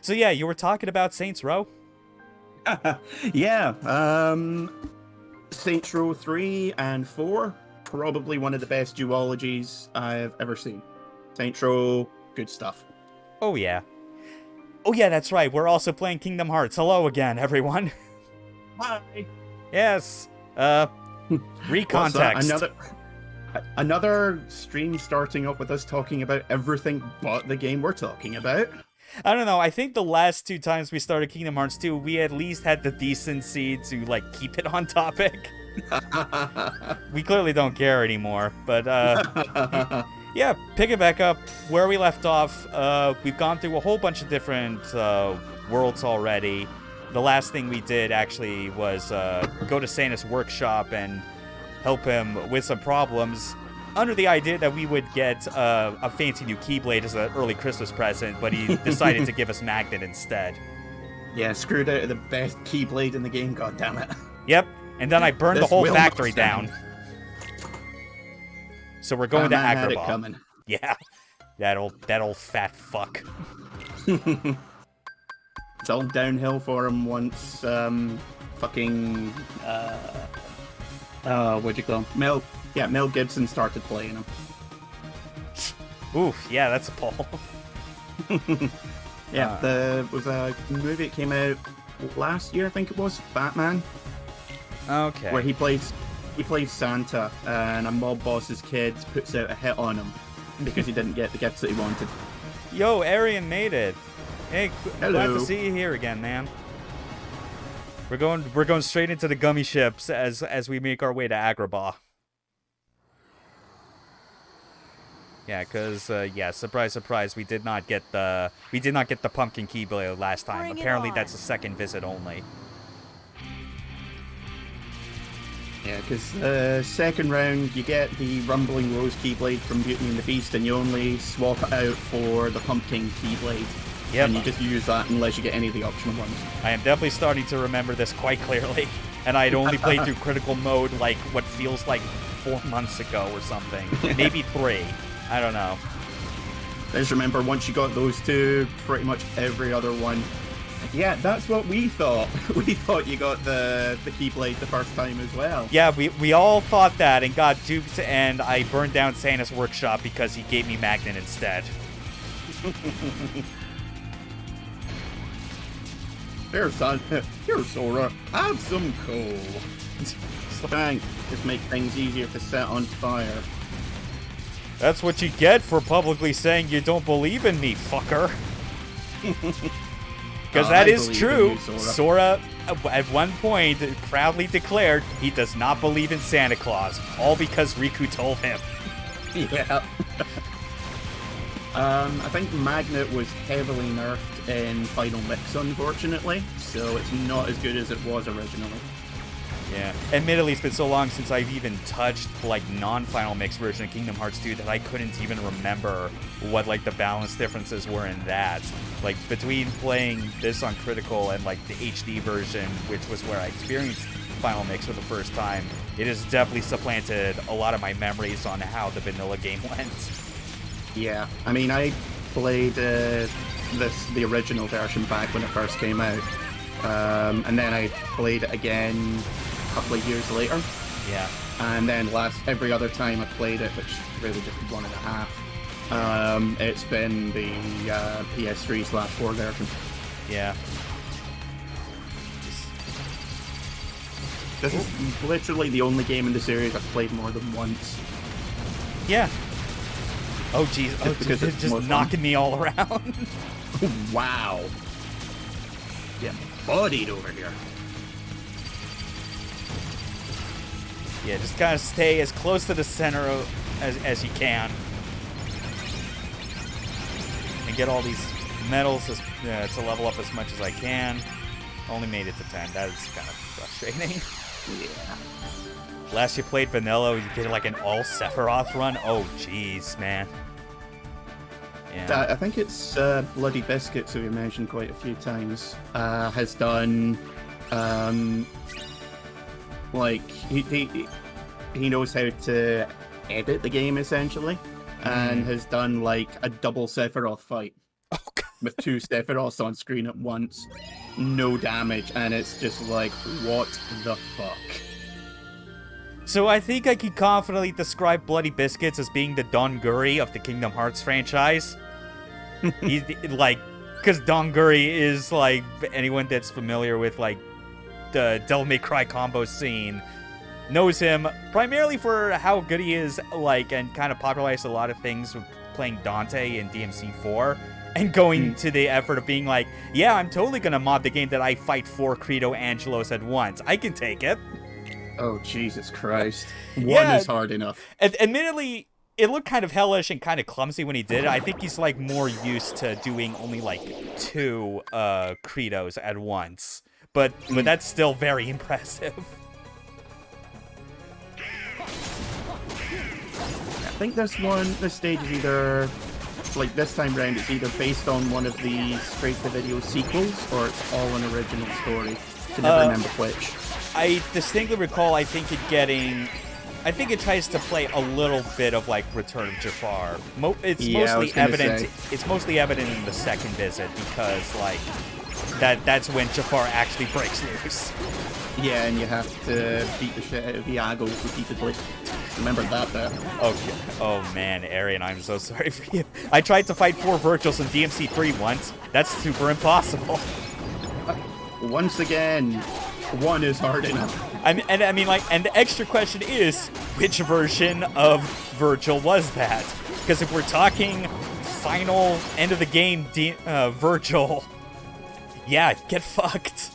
So yeah, you were talking about Saints Row? Yeah, Saints Row 3 and 4, probably one of the best duologies I've ever seen. Saints Row, good stuff. Oh yeah. Oh yeah, that's right. We're also playing Kingdom Hearts. Hello again, everyone. Bye. Yes. What's that? Recontext. Another stream starting up with us talking about everything but the game we're talking about. I don't know, I think the last 2 times we started Kingdom Hearts 2, we at least had the decency to, like, keep it on topic. We clearly don't care anymore, but, yeah, pick it back up where we left off. We've gone through a whole bunch of different, worlds already. The last thing we did, actually, was, go to Santa's workshop and help him with some problems, under the idea that we would get a fancy new Keyblade as an early Christmas present, but he decided to give us Magnet instead. Yeah, screwed out of the best Keyblade in the game, goddammit. Yep, and then I burned the This whole will factory not down. stand. So we're going to Batman had it Agrabah. coming. Yeah, that old fat fuck. It's all downhill for him once fucking what'd you call him? Mel Gibson started playing him. Oof, yeah, that's a pull. Yeah, there was a movie that came out last year, I think it was, Batman, Okay. where he plays Santa, and a mob boss's kid puts out a hit on him because he didn't get the gifts that he wanted. Yo, Arian made it. Hey, glad Hello. to see you here again, man. We're going straight into the gummy ships as we make our way to Agrabah. Yeah, cause surprise, surprise, we did not get the pumpkin Keyblade last time. Bring it Apparently, on. that's a second visit only. Yeah, because second round you get the Rumbling Rose Keyblade from Beauty and the Beast, and you only swap it out for the Pumpkin Keyblade. Yep. And you just use that unless you get any of the optional ones. I am definitely starting to remember this quite clearly, and I'd only played through critical mode like what feels like 4 months ago or something, maybe 3. I don't know. Just remember, once you got those two, pretty much every other one. Yeah, that's what we thought. We thought you got the Keyblade the first time as well. Yeah, we all thought that and got duped, and I burned down Santa's workshop because he gave me Magnet instead. Here, son. Here, Sora. Have some coal. Thanks. Just make things easier to set on fire. That's what you get for publicly saying you don't believe in me, fucker. Because that I is believe true. in you, Sora. Sora, at one point, proudly declared he does not believe in Santa Claus, all because Riku told him. Yeah. I think Magnet was heavily nerfed in Final Mix, unfortunately, so it's not as good as it was originally. Yeah. Admittedly, it's been so long since I've even touched, like, non-Final Mix version of Kingdom Hearts 2 that I couldn't even remember what, like, the balance differences were in that. Like, between playing this on Critical and, like, the HD version, which was where I experienced Final Mix for the first time, it has definitely supplanted a lot of my memories on how the vanilla game went. Yeah, I mean, I played the original version back when it first came out, and then I played it again a couple of years later. Yeah. And then every other time I played it, which really just 1.5, it's been the PS3/4 version. Yeah. This is literally the only game in the series I've played more than once. Yeah. Oh, jeez. Oh, because it's just more fun. knocking me all around. Wow. Yeah, bodied over here. Yeah, just kind of stay as close to the center as you can. And get all these medals to level up as much as I can. Only made it to 10. That is kind of frustrating. Yeah. Last you played Vanilla, you did like an all Sephiroth run. Oh, jeez, man. Yeah. I think it's Bloody Biscuits, who we mentioned quite a few times, has done, like, he knows how to edit the game, essentially, and has done, like, a double Sephiroth fight. Oh, God. with 2 Sephiroths on screen at once, no damage, and it's just like, what the fuck? So I think I can confidently describe Bloody Biscuits as being the Donguri of the Kingdom Hearts franchise. He's like, because Donguri is like, anyone that's familiar with like the Devil May Cry combo scene knows him primarily for how good he is, like, and kind of popularized a lot of things with playing Dante in DMC4 and going to the effort of being like, yeah, I'm totally gonna mod the game that I fight 4 Credo Angelos at once. I can take it. Oh, Jesus Christ. One Yeah, is hard enough. Admittedly, it looked kind of hellish and kind of clumsy when he did it. I think he's like more used to doing only like 2 Credos at once. But that's still very impressive. I think this stage is either, like this time round, it's either based on one of these straight-to-video sequels, or it's all an original story. I can never remember which. I distinctly recall, I think it tries to play a little bit of like Return of Jafar. It's mostly evident in the second visit because like that's when Jafar actually breaks loose. Yeah, and you have to beat the shit out of Iago repeatedly. Remember that bit. Oh man, Arian, I'm so sorry for you. I tried to fight 4 Virgils in DMC3 once. That's super impossible. Once again, 1 is hard enough. And the extra question is, which version of Virgil was that? Because if we're talking final end of the game Virgil, yeah, get fucked.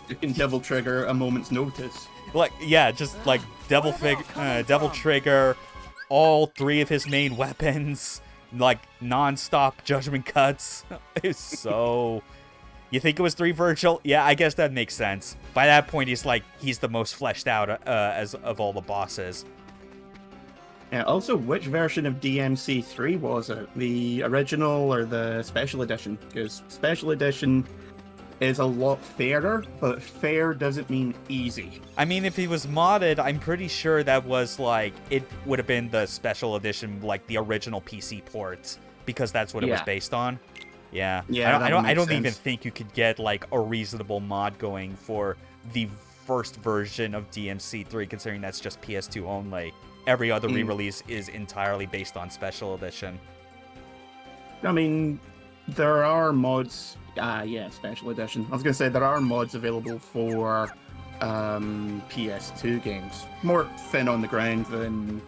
You can devil trigger a moment's notice. Like, yeah, just like devil trigger all 3 of his main weapons, like non-stop judgment cuts. It's so. You think it was 3 Virgil? Yeah, I guess that makes sense. By that point, he's the most fleshed out as of all the bosses. Yeah, also, which version of DMC3 was it? The original or the Special Edition? Because Special Edition is a lot fairer, but fair doesn't mean easy. I mean, if he was modded, I'm pretty sure that was like, it would have been the Special Edition, like the original PC port, because that's what it was based on. Yeah. I don't even think you could get like a reasonable mod going for the first version of DMC3, considering that's just PS2 only. Every other re-release is entirely based on Special Edition. I mean, there are mods. Special Edition. I was going to say there are mods available for PS2 games. More thin on the ground than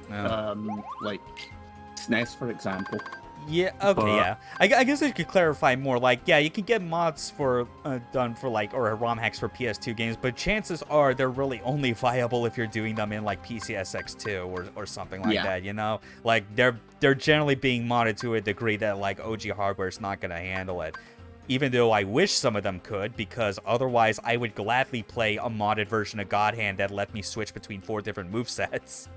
like SNES, for example. Yeah, okay, yeah. I guess I could clarify more. Like, yeah, you can get mods for done for like, or ROM hacks for PS2 games, but chances are they're really only viable if you're doing them in like PCSX2 or something like that. You know, like they're generally being modded to a degree that like OG hardware is not going to handle it. Even though I wish some of them could, because otherwise I would gladly play a modded version of God Hand that let me switch between 4 different movesets.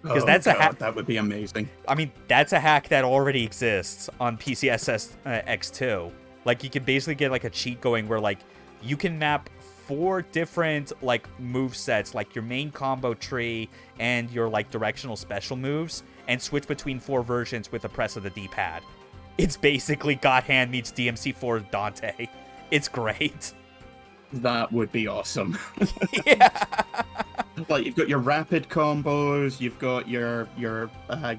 Because a hack. That would be amazing. I mean, that's a hack that already exists on PCSS X2. Like, you can basically get like a cheat going where like you can map 4 different like movesets, like your main combo tree and your like directional special moves, and switch between 4 versions with the press of the D-pad. It's basically God Hand meets DMC4 Dante. It's great. That would be awesome. Yeah. Like, you've got your rapid combos, you've got your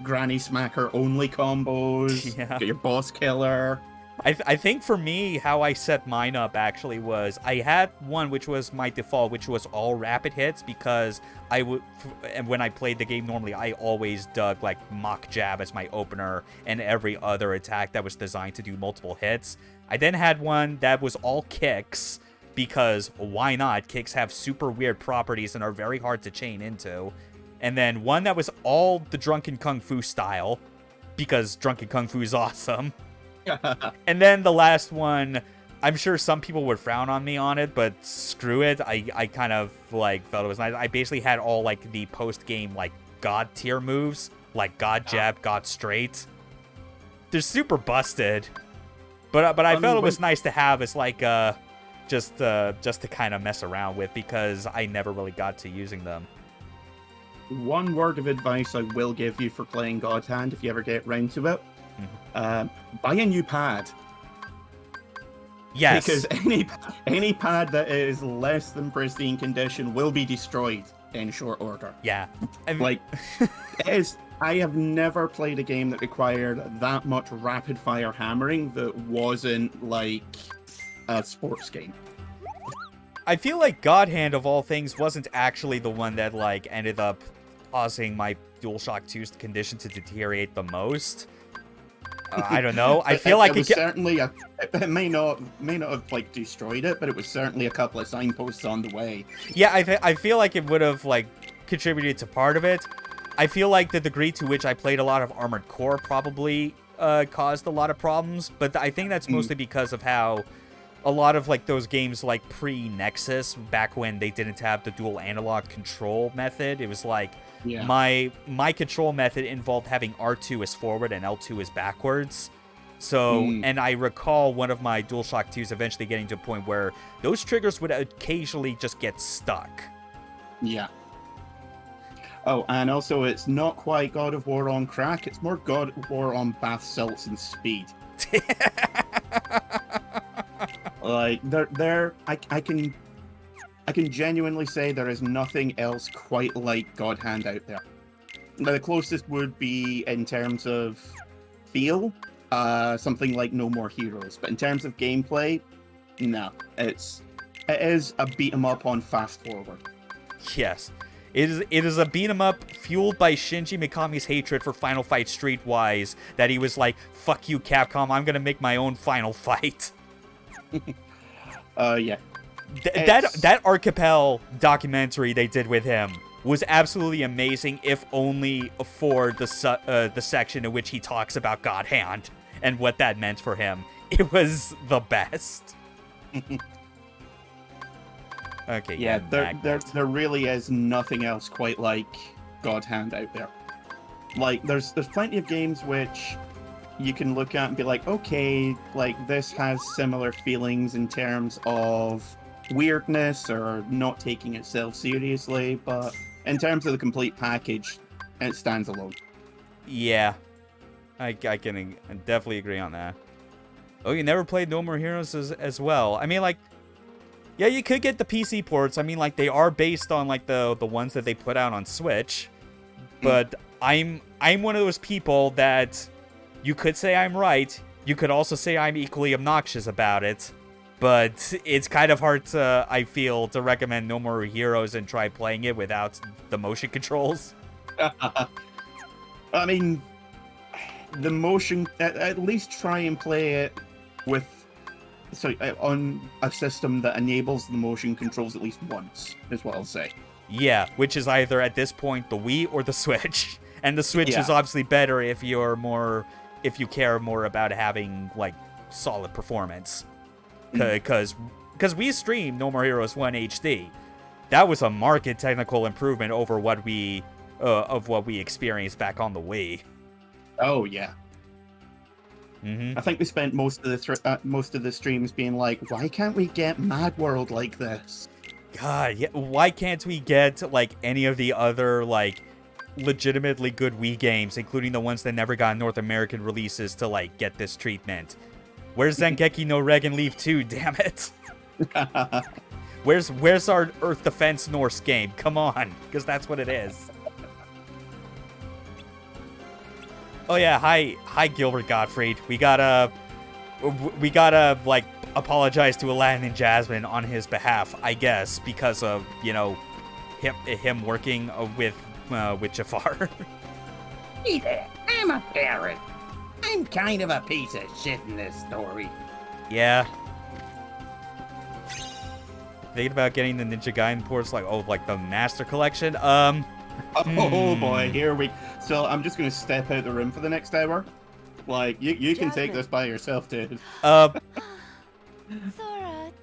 Granny Smacker only combos, you've got your boss killer. I think for me, how I set mine up actually was I had one which was my default, which was all rapid hits, because and when I played the game normally, I always dug like Mock Jab as my opener and every other attack that was designed to do multiple hits. I then had one that was all kicks, because why not? Kicks have super weird properties and are very hard to chain into. And then one that was all the Drunken Kung Fu style, because Drunken Kung Fu is awesome. And then the last one, I'm sure some people would frown on me on it, but screw it. I kind of like felt it was nice. I basically had all like the post-game like God tier moves, like God Jab, God Straight. They're super busted. But I felt it was nice to have as like just to kind of mess around with, because I never really got to using them. One word of advice I will give you for playing God Hand, if you ever get round to it, buy a new pad. Yes. Because any pad that is less than pristine condition will be destroyed in short order. Yeah. Like, I have never played a game that required that much rapid fire hammering that wasn't like a sports game. I feel like God Hand of all things wasn't actually the one that like ended up causing my DualShock 2's condition to deteriorate the most. I don't know. I feel like it was certainly it may not have like destroyed it, but it was certainly a couple of signposts on the way. Yeah, I feel like it would have like contributed to part of it. I feel like the degree to which I played a lot of Armored Core probably caused a lot of problems, but I think that's mostly because of how a lot of like those games like pre-Nexus, back when they didn't have the dual analog control method, it was like my control method involved having R2 as forward and L2 as backwards. So, and I recall one of my DualShock 2s eventually getting to a point where those triggers would occasionally just get stuck. Yeah. Oh, and also it's not quite God of War on crack, it's more God of War on bath salts and speed. Like, I can genuinely say there is nothing else quite like God Hand out there. Now, the closest would be in terms of feel, something like No More Heroes. But in terms of gameplay, no. It is a beat 'em up on fast forward. Yes. It is a beat 'em up fueled by Shinji Mikami's hatred for Final Fight Streetwise, that he was like, fuck you, Capcom, I'm gonna make my own Final Fight. Yeah. That Archipel documentary they did with him was absolutely amazing, if only for the section in which he talks about God Hand and what that meant for him. It was the best. Okay. Yeah, there really is nothing else quite like God Hand out there. Like, there's plenty of games which you can look at and be like, okay, like, this has similar feelings in terms of weirdness or not taking itself seriously, but in terms of the complete package, it stands alone. Yeah. I can definitely agree on that. Oh, you never played No More Heroes as well. I mean, like, yeah, you could get the PC ports. I mean, like, they are based on, like, the ones that they put out on Switch. But I'm one of those people that you could say I'm right. You could also say I'm equally obnoxious about it. But it's kind of hard to, I feel, to recommend No More Heroes and try playing it without the motion controls. I mean, the motion, at least try and play it with, on a system that enables the motion controls at least once, is what I'll say. Yeah, which is either at this point the Wii or the Switch. And the Switch is obviously better if you care more about having, like, solid performance. Because we streamed No More Heroes 1 HD. That was a marked technical improvement over what we experienced back on the Wii. Oh yeah. Mm-hmm. I think we spent most of the streams being like, why can't we get Mad World like this? God, yeah, why can't we get like any of the other like legitimately good Wii games, including the ones that never got North American releases, to like get this treatment? Where's Zengeki no Regen Leaf 2, damn it? Where's our Earth Defense Norse game? Come on, because that's what it is. Oh yeah, hi Gilbert Gottfried. We gotta like apologize to Aladdin and Jasmine on his behalf, I guess, because of, you know, him working with Jafar. Hey there, I'm a parent. I'm kind of a piece of shit in this story. Yeah. Thinking about getting the Ninja Gaiden ports, like the Master Collection. Oh boy, here we. So I'm just gonna step out the room for the next hour. Like, you can take this by yourself, dude. Sora,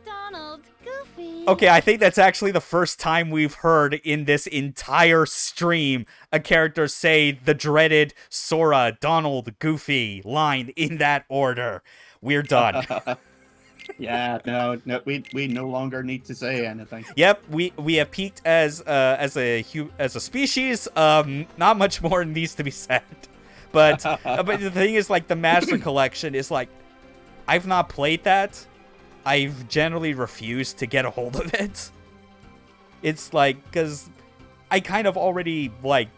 Donald, Goofy. Okay, I think that's actually the first time we've heard in this entire stream a character say the dreaded Sora, Donald, Goofy line in that order. We're done. Yeah, no, we no longer need to say anything. Yep, we have peaked as a species. Not much more needs to be said. But the thing is, like, the Master Collection is like, I've not played that, I've generally refused to get a hold of it. It's like, because I kind of already, like,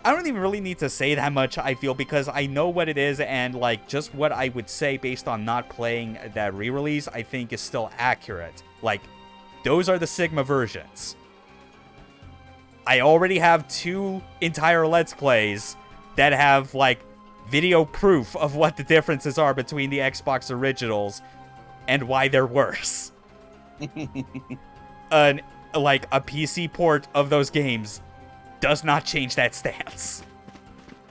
I don't even really need to say that much, I feel, because I know what it is, and, like, just what I would say based on not playing that re-release, I think is still accurate. Like, those are the Sigma versions. I already have 2 entire Let's Plays that have, like, video proof of what the differences are between the Xbox originals and why they're worse. Like, a PC port of those games does not change that stance.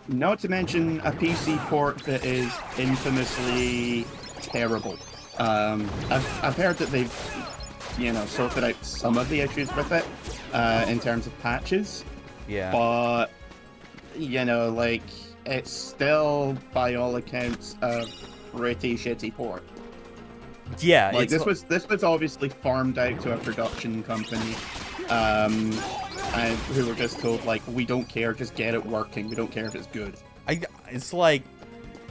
Not to mention a PC port that is infamously terrible. I've heard that they've, sorted out some of the issues with it in terms of patches. Yeah. But, like, it's still, by all accounts, a pretty shitty port. Yeah, like this was obviously farmed out to a production company, and who were just told, like, we don't care, just get it working. We don't care if it's good. It's like,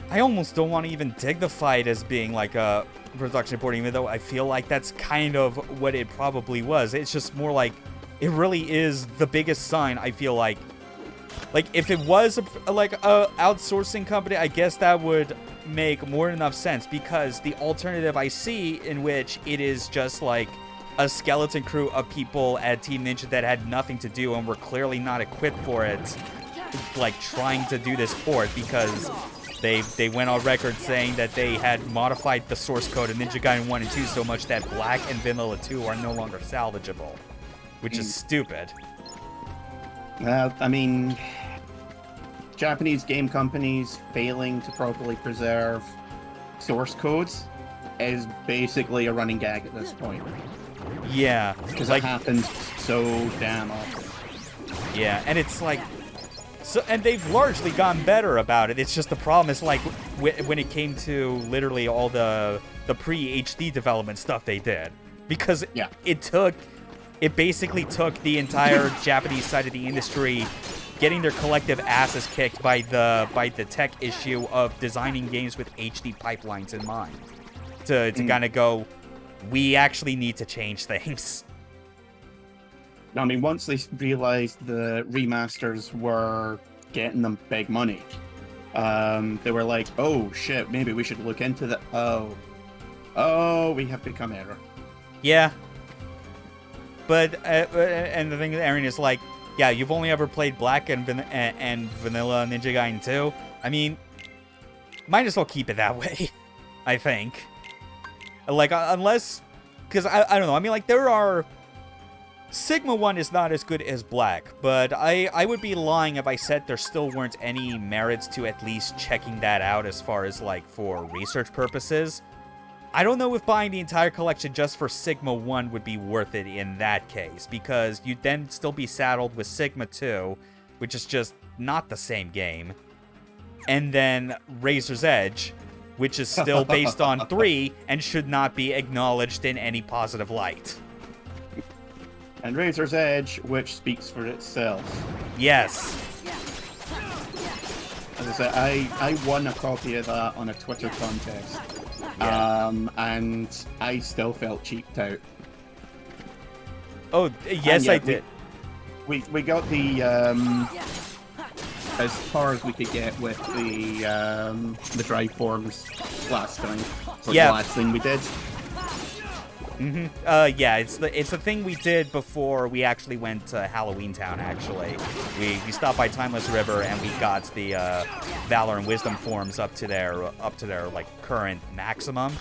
I almost don't want to even dignify it as being like a production port, even though I feel like that's kind of what it probably was. It's just more like, it really is the biggest sign, I feel like. Like, if it was a outsourcing company, I guess that would make more than enough sense, because the alternative I see, in which it is just like a skeleton crew of people at Team Ninja that had nothing to do and were clearly not equipped for it, like, trying to do this port because they went on record saying that they had modified the source code of Ninja Gaiden 1 and 2 so much that Black and Vanilla 2 are no longer salvageable, which is stupid. I mean, Japanese game companies failing to properly preserve source codes is basically a running gag at this point. Yeah. Because it happens so damn often. Yeah, and it's like, so, and they've largely gotten better about it. It's just the problem is, like, when it came to literally all the pre-HD development stuff they did. Because it basically took the entire Japanese side of the industry getting their collective asses kicked by the tech issue of designing games with HD pipelines in mind. To kind of go, we actually need to change things. I mean, once they realized the remasters were getting them big money, they were like, oh shit, maybe we should look into that. Oh, we have become error. Yeah. But, and the thing with Aaron is like, yeah, you've only ever played Black and Vanilla Ninja Gaiden 2. I mean, might as well keep it that way, I think. Like, unless, because I don't know, I mean, like, there are, Sigma 1 is not as good as Black, but I would be lying if I said there still weren't any merits to at least checking that out as far as, like, for research purposes. I don't know if buying the entire collection just for Sigma 1 would be worth it in that case, because you'd then still be saddled with Sigma 2, which is just not the same game, and then Razor's Edge, which is still based on 3 and should not be acknowledged in any positive light. And Razor's Edge, which speaks for itself. Yes. As I said, I won a copy of that on a Twitter contest. Yeah. And I still felt cheaped out. Oh, yes, I did. We got the as far as we could get with the dry forms last time. So the last thing we did. Yeah, it's the thing we did before we actually went to Halloween Town. Actually, we stopped by Timeless River and we got the Valor and Wisdom forms up to their like current maximum.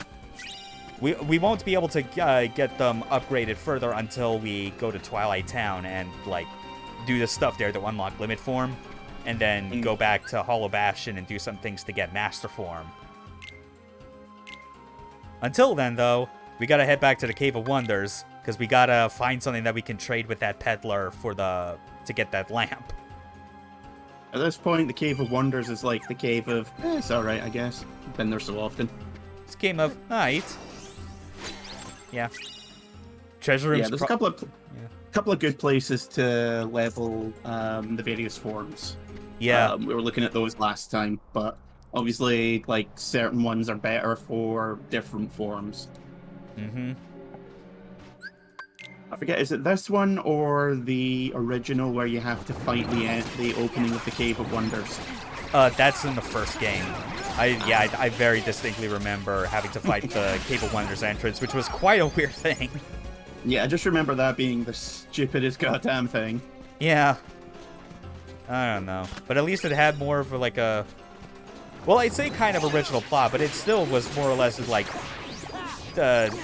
We won't be able to get them upgraded further until we go to Twilight Town and like do the stuff there to unlock Limit Form, and then go back to Hollow Bastion and do some things to get Master Form. Until then, though, we gotta head back to the Cave of Wonders, because we gotta find something that we can trade with that peddler to get that lamp. At this point, the Cave of Wonders is like the cave of, it's alright, I guess. Been there so often. It's a game of, alright. Yeah. Treasure rooms. Yeah, there's a couple of good places to level the various forms. Yeah. We were looking at those last time, but obviously, like, certain ones are better for different forms. Mm-hmm. I forget, is it this one or the original where you have to fight the opening of the Cave of Wonders? That's in the first game. I very distinctly remember having to fight the Cave of Wonders entrance, which was quite a weird thing. Yeah, I just remember that being the stupidest goddamn thing. Yeah. I don't know. But at least it had more of like a... Well, I'd say kind of original plot, but it still was more or less like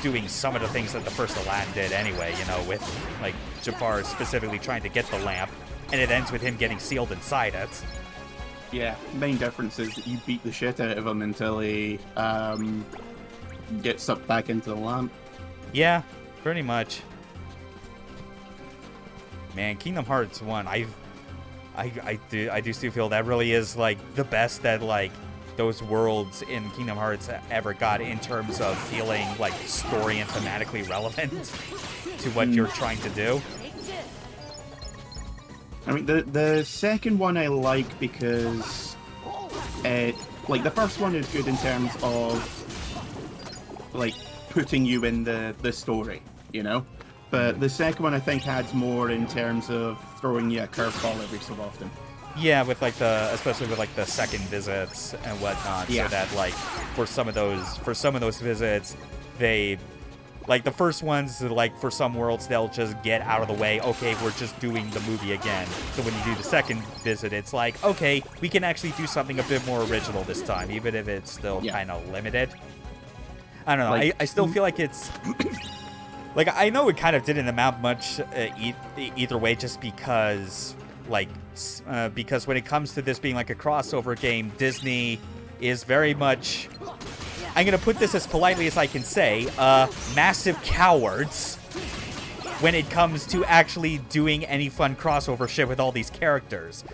doing some of the things that the first Aladdin did anyway, you know, with like Jafar specifically trying to get the lamp, and it ends with him getting sealed inside it. Yeah, main difference is that you beat the shit out of him until he gets sucked back into the lamp. Yeah, pretty much. Man, Kingdom Hearts 1, I do still feel that really is like the best that like those worlds in Kingdom Hearts ever got in terms of feeling like story and thematically relevant to what you're trying to do. I mean, the second one I like because like the first one is good in terms of like putting you in the story, you know? But the second one I think adds more in terms of throwing you a curveball every so often. Yeah, with like especially with like the second visits and whatnot, yeah. So that like for some of those visits, they like the first ones, like for some worlds they'll just get out of the way. Okay, we're just doing the movie again. So when you do the second visit, it's like, okay, we can actually do something a bit more original this time, even if it's still kind of limited. I don't know. Like, I still feel like it's. Like, I know it kind of didn't amount much either way, just because, like, because when it comes to this being like a crossover game, Disney is very much, I'm going to put this as politely as I can say, massive cowards when it comes to actually doing any fun crossover shit with all these characters.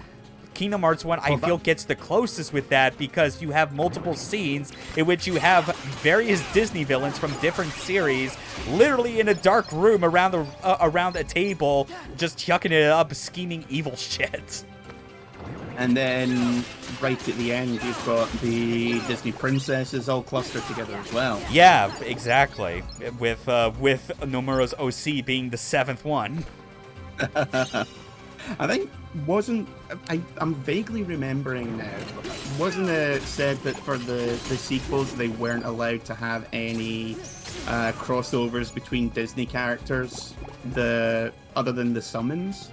Kingdom Hearts 1, I feel, gets the closest with that because you have multiple scenes in which you have various Disney villains from different series literally in a dark room around a table, just chucking it up, scheming evil shit. And then right at the end, you've got the Disney princesses all clustered together as well. Yeah, exactly. With Nomura's OC being the 7th one. I think I'm vaguely remembering now. Wasn't it said that for the sequels they weren't allowed to have any crossovers between Disney characters, other than the summons?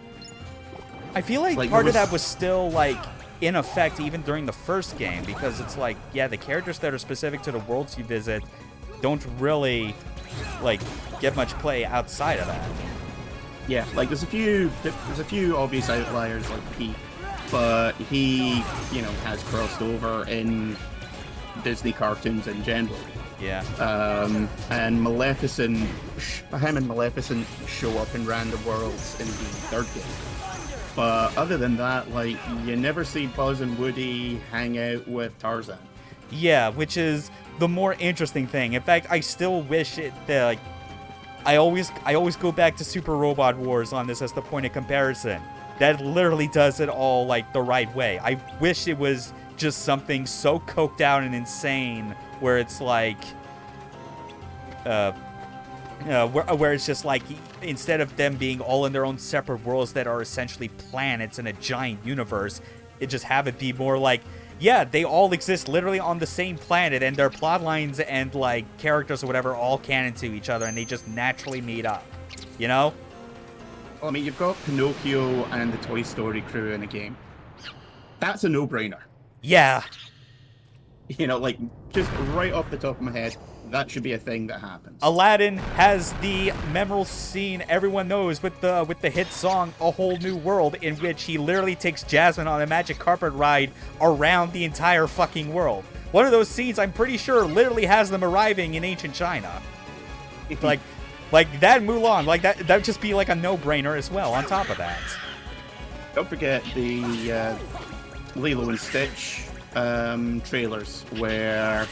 I feel like part of that was still like in effect even during the first game, because it's like, yeah, the characters that are specific to the worlds you visit don't really like get much play outside of that. Yeah, like there's a few obvious outliers like Pete, but he, you know, has crossed over in Disney cartoons in general. Yeah. And Maleficent, him and Maleficent show up in random worlds in the third game. But other than that, like, you never see Buzz and Woody hang out with Tarzan. Yeah, which is the more interesting thing. In fact, I still wish like, I always go back to Super Robot Wars on this as the point of comparison. That literally does it all like the right way. I wish it was just something so coked out and insane where it's like, where it's just like, instead of them being all in their own separate worlds that are essentially planets in a giant universe, it just have it be more like, yeah, they all exist literally on the same planet, and their plot lines and like characters or whatever all canon to each other, and they just naturally meet up, you know? Well, I mean, you've got Pinocchio and the Toy Story crew in a game. That's a no-brainer. Yeah. You know, like, just right off the top of my head, that should be a thing that happens. Aladdin has the memorable scene everyone knows with the hit song A Whole New World, in which he literally takes Jasmine on a magic carpet ride around the entire fucking world. One of those scenes, I'm pretty sure, literally has them arriving in ancient China. like that Mulan, like that would just be like a no-brainer as well on top of that. Don't forget the Lilo and Stitch trailers where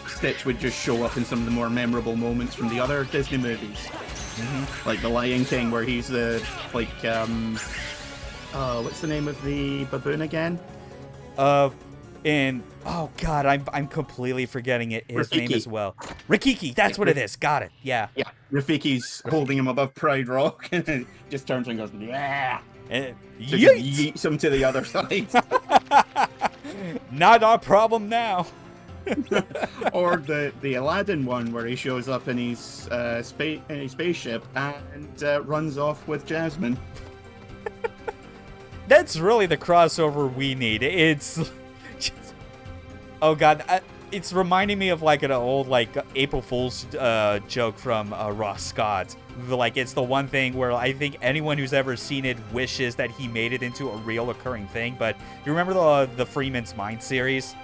Stitch would just show up in some of the more memorable moments from the other Disney movies. Mm-hmm. Like The Lion King, where he's the, like, what's the name of the baboon again? Oh God, I'm completely forgetting his name Rafiki. as well. Rikiki, that's what it is. Got it. Yeah. Yeah, Rafiki's holding him above Pride Rock, and then just turns and goes, yeah. So just Yeet! yeets him to the other side. Not our problem now. Or the Aladdin one where he shows up in his spaceship and runs off with Jasmine. That's really the crossover we need. It's just, oh God, it's reminding me of like an old like April Fool's joke from Ross Scott. Like it's the one thing where I think anyone who's ever seen it wishes that he made it into a real occurring thing. But you remember the Freeman's Mind series?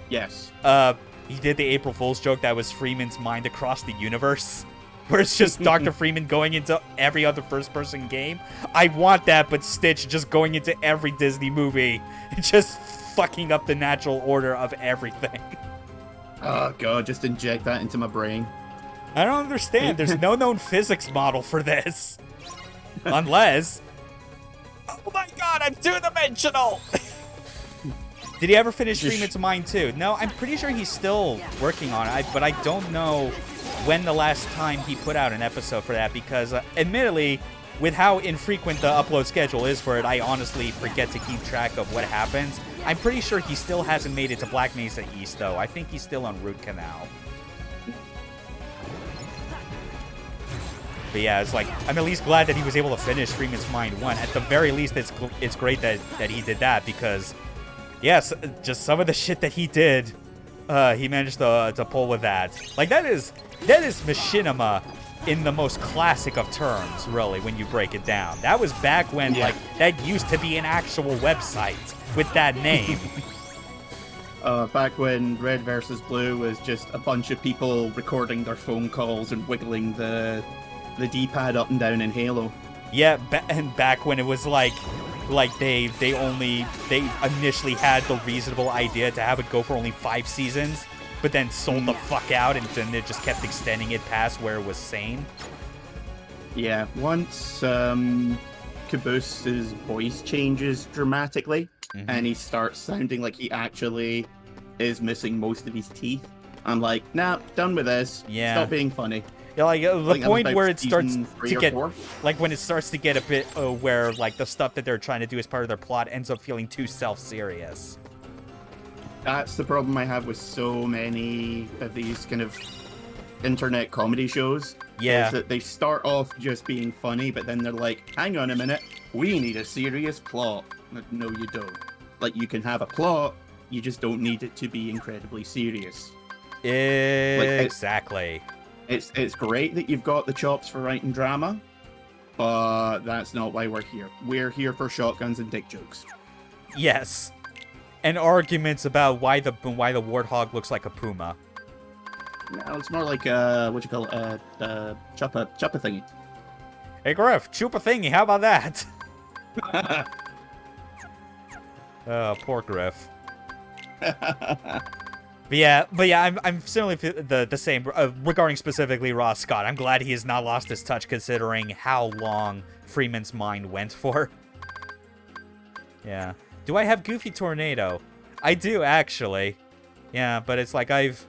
Yes. He did the April Fool's joke that was Freeman's mind across the universe. Where it's just Dr. Freeman going into every other first-person game. I want that, but Stitch just going into every Disney movie. Just fucking up the natural order of everything. Oh God, just inject that into my brain. I don't understand. There's no known physics model for this. Unless... Oh my God, I'm two-dimensional! Did he ever finish Freeman's Mind too? No, I'm pretty sure he's still working on it, but I don't know when the last time he put out an episode for that, because admittedly, with how infrequent the upload schedule is for it, I honestly forget to keep track of what happens. I'm pretty sure he still hasn't made it to Black Mesa East, though. I think he's still on Root Canal. But yeah, it's like, I'm at least glad that he was able to finish Freeman's Mind 1. At the very least, it's great that he did that, because, yes, just some of the shit that he did, he managed to pull with that. Like, that is machinima in the most classic of terms, really, when you break it down. That was back when, like, that used to be an actual website with that name. Back when Red versus Blue was just a bunch of people recording their phone calls and wiggling the D-pad up and down in Halo. Yeah, and back when it was like they initially had the reasonable idea to have it go for only 5 seasons, but then sold the fuck out, and then they just kept extending it past where it was sane. Yeah, once Caboose's voice changes dramatically, and he starts sounding like he actually is missing most of his teeth, I'm like, nah, done with this. Yeah. Stop being funny. Yeah, like the point where it starts to get, 4. like when it starts to get a bit where like the stuff that they're trying to do as part of their plot ends up feeling too self-serious. That's the problem I have with so many of these kind of internet comedy shows. Yeah. Is that they start off just being funny, but then they're like, hang on a minute, we need a serious plot. No, you don't. Like, you can have a plot, you just don't need it to be incredibly serious. Exactly. It's great that you've got the chops for writing drama, but that's not why we're here. We're here for shotguns and dick jokes. Yes. And arguments about why the warthog looks like a puma. No, it's more like what you call it, choppa thingy. Hey Griff, chupa thingy, how about that? Poor Griff. But yeah, I'm certainly the same regarding specifically Ross Scott. I'm glad he has not lost his touch, considering how long Freeman's Mind went for. Yeah. Do I have Goofy Tornado? I do, actually. Yeah, but it's like I've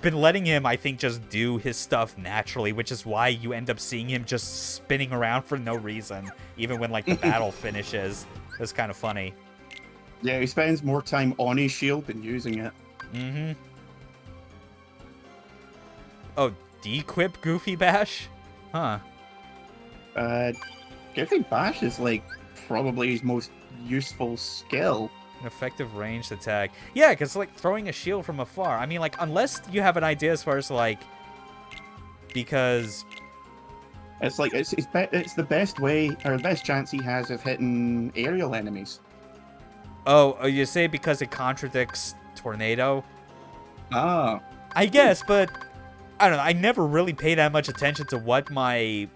been letting him, I think, just do his stuff naturally, which is why you end up seeing him just spinning around for no reason, even when like the battle finishes. It's kind of funny. Yeah, he spends more time on his shield than using it. Mm-hmm. Oh, de-equip Goofy Bash? Huh. Goofy Bash is like probably his most useful skill. An effective ranged attack. Yeah, because like throwing a shield from afar. I mean, like, unless you have an idea as far as like, because it's like it's the best way or the best chance he has of hitting aerial enemies. Oh, you say because it contradicts Tornado? Ah. I guess, but I don't know. I never really pay that much attention to what my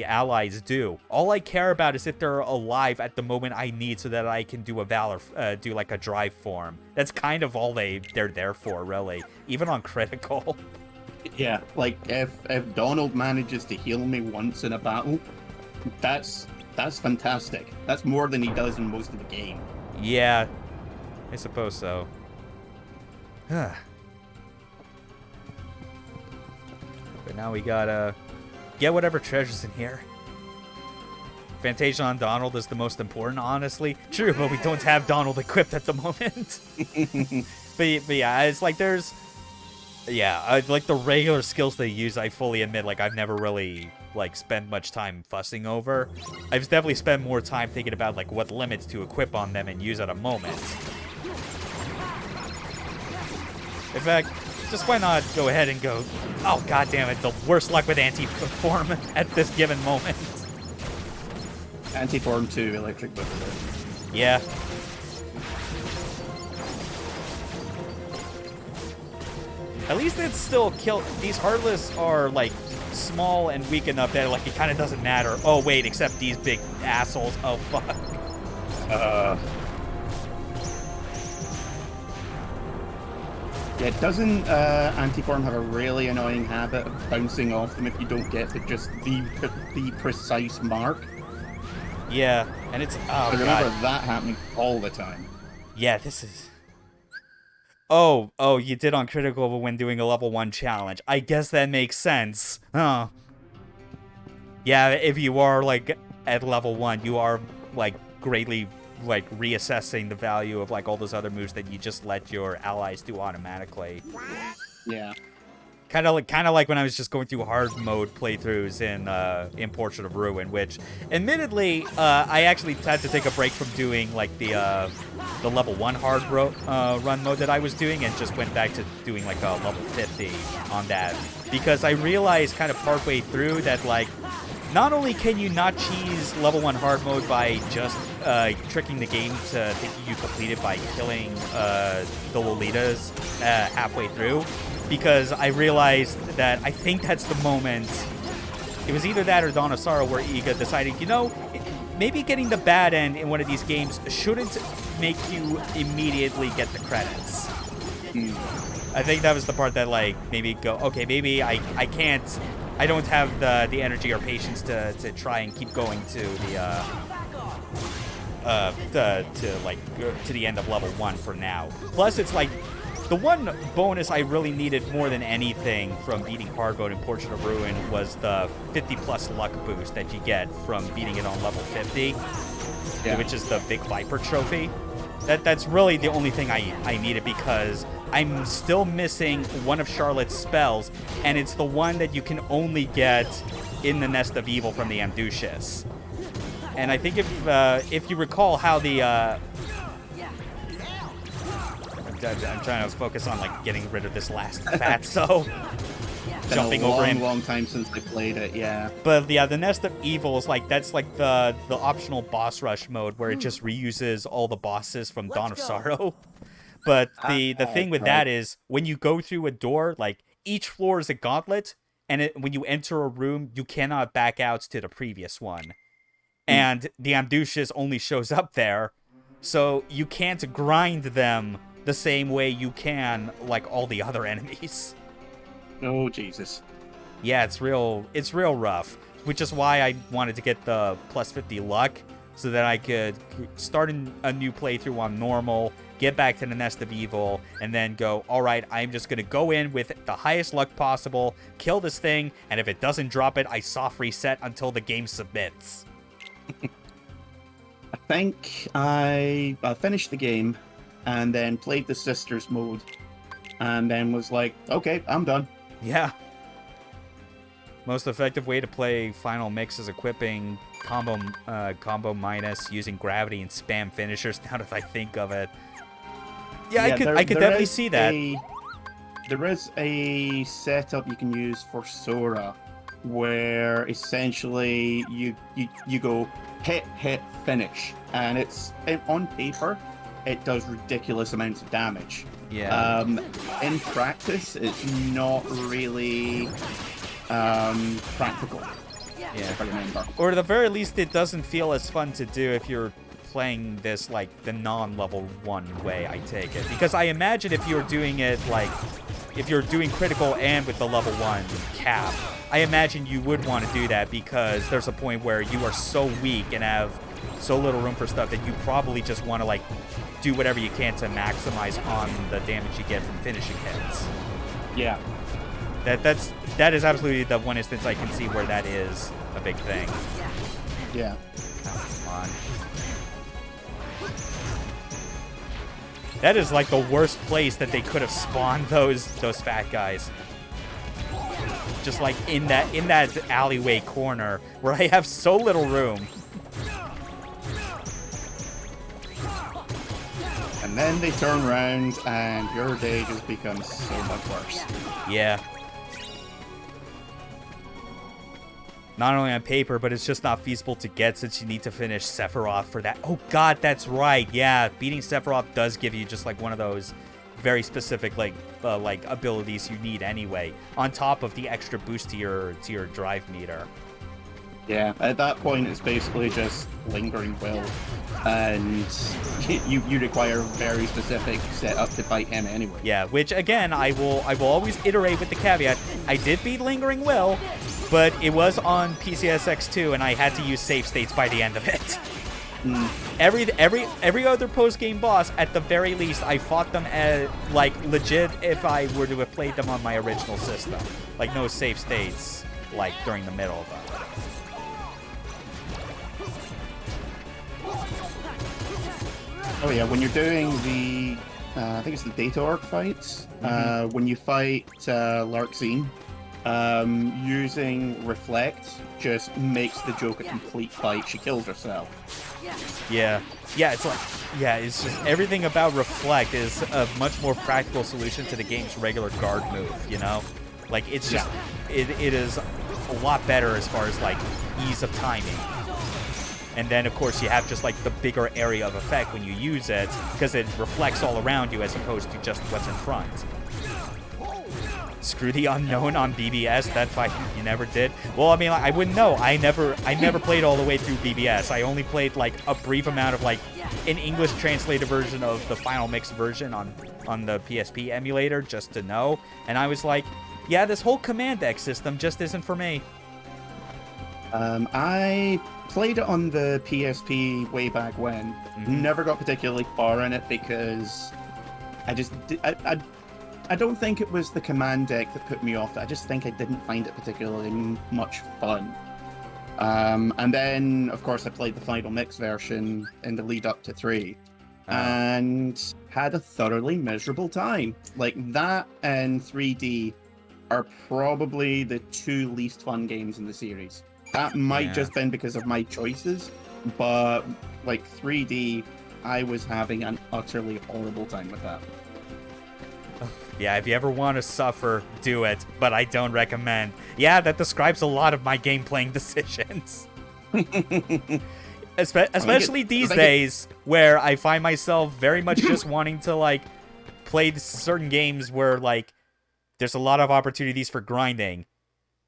allies do. All I care about is if they're alive at the moment I need, so that I can do a Valor, do like a drive form. That's kind of all they're there for, really. Even on critical. Yeah, like if Donald manages to heal me once in a battle, that's fantastic. That's more than he does in most of the game. Yeah, I suppose so. But now we gotta get whatever treasure's in here. Fantasia on Donald is the most important, honestly. True, but we don't have Donald equipped at the moment. but yeah, it's like there's... Yeah, like the regular skills they use, I fully admit, like I've never really like spent much time fussing over. I've definitely spent more time thinking about like what limits to equip on them and use at a moment. In fact, just why not go ahead and go, oh god damn it, the worst luck with anti-form at this given moment. Anti-form 2, electric whip. Yeah. At least it's still kill. These Heartless are like small and weak enough that like it kind of doesn't matter. Oh wait, except these big assholes. Oh fuck. Yeah, doesn't Antiform have a really annoying habit of bouncing off them if you don't get to just the precise mark? Yeah, and it's I remember that happening all the time. Yeah, this is. Oh, you did on critical when doing a level 1 challenge. I guess that makes sense. Huh. Yeah, if you are, like, at level 1, you are, like, greatly, like, reassessing the value of, like, all those other moves that you just let your allies do automatically. Yeah. Kind of like when I was just going through hard mode playthroughs in Portrait of Ruin, which, admittedly, I actually had to take a break from doing like the level 1 hard run mode that I was doing, and just went back to doing like a level 50 on that, because I realized kind of partway through that like not only can you not cheese level 1 hard mode by just tricking the game to think you complete it by killing the Lolitas halfway through. Because I realized that I think that's the moment, it was either that or Dawn of Sorrow, where Iga decided, you know, maybe getting the bad end in one of these games shouldn't make you immediately get the credits. I think that was the part that, like, maybe go, okay, maybe I can't, I don't have the energy or patience to try and keep going to the end of level 1 for now. Plus, it's like, the one bonus I really needed more than anything from beating hard mode in Portrait of Ruin was the 50+ luck boost that you get from beating it on level 50, which is the Big Viper trophy. That's really the only thing I needed, because I'm still missing one of Charlotte's spells, and it's the one that you can only get in the Nest of Evil from the Amducius. And I think if you recall how the... I'm trying to focus on like getting rid of this last fatso. Jumping over him. Long time since I played it, yeah. But yeah, the Nest of Evil is like, that's like the optional boss rush mode where it just reuses all the bosses from Dawn of Sorrow. But the thing with that is, when you go through a door, like each floor is a gauntlet, and when you enter a room, you cannot back out to the previous one. And the Amducius only shows up there, so you can't grind them the same way you can like all the other enemies. Oh Jesus. Yeah, it's real rough, which is why I wanted to get the plus 50 luck, so that I could start a new playthrough on normal, get back to the Nest of Evil, and then go, all right, I'm just gonna go in with the highest luck possible, kill this thing, and if it doesn't drop it, I soft reset until the game submits. I think I finished the game and then played the Sisters mode, and then was like, okay, I'm done. Yeah. Most effective way to play Final Mix is equipping combo minus, using gravity and spam finishers, now that I think of it. Yeah, I could definitely see that. There is a setup you can use for Sora, where essentially you go hit, finish, and it's on paper, it does ridiculous amounts of damage. Yeah. In practice, it's not really practical. Yeah. If I remember. Or at the very least, it doesn't feel as fun to do if you're playing this like the non-level 1 way, I take it. Because I imagine if you're doing it like, if you're doing critical and with the level 1 cap, I imagine you would want to do that, because there's a point where you are so weak and have so little room for stuff that you probably just want to, like, do whatever you can to maximize on the damage you get from finishing hits. Yeah. That is absolutely the one instance I can see where that is a big thing. Yeah. Oh, come on. That is like the worst place that they could have spawned those fat guys. Just like in that alleyway corner where I have so little room. And then they turn around and your day just becomes so much worse. Yeah. Not only on paper, but it's just not feasible to get since you need to finish Sephiroth for that. Oh god, that's right. Yeah, beating Sephiroth does give you just like one of those very specific like abilities you need anyway, on top of the extra boost to your drive meter. Yeah, at that point it's basically just lingering will, and you require very specific setup to fight him anyway. Yeah, which again I will always iterate with the caveat. I did beat Lingering Will, but it was on PCSX2 and I had to use save states by the end of it. Every other post-game boss, at the very least, I fought them as, like, legit if I were to have played them on my original system. Like, no save states, like, during the middle of them. Oh yeah, when you're doing the, I think it's the Data Orc fights, when you fight Larxene, using Reflect just makes the joke a complete fight. She kills herself. Yeah, it's like, it's just everything about Reflect is a much more practical solution to the game's regular guard move, you know? Like, it's just, it is a lot better as far as, like, ease of timing. And then, of course, you have just, like, the bigger area of effect when you use it, because it reflects all around you as opposed to just what's in front. Screw the unknown on BBS. That fight you never did. Well, I mean, I wouldn't know. I never played all the way through BBS. I only played like a brief amount of like an English translated version of the Final Mix version on the PSP emulator just to know. And I was like, yeah, this whole command deck system just isn't for me. I played it on the PSP way back when. Never got particularly far in it because I don't think it was the command deck that put me off. I just think I didn't find it particularly much fun. And then, of course, I played the Final Mix version in the lead up to 3. And had a thoroughly miserable time. Like, that and 3D are probably the 2 least fun games in the series. That might just been because of my choices, but, like, 3D, I was having an utterly horrible time with that. Yeah, if you ever want to suffer, do it, but I don't recommend. Yeah, that describes a lot of my game playing decisions. Especially these days, where I find myself very much just wanting to, like, play certain games where, like, there's a lot of opportunities for grinding.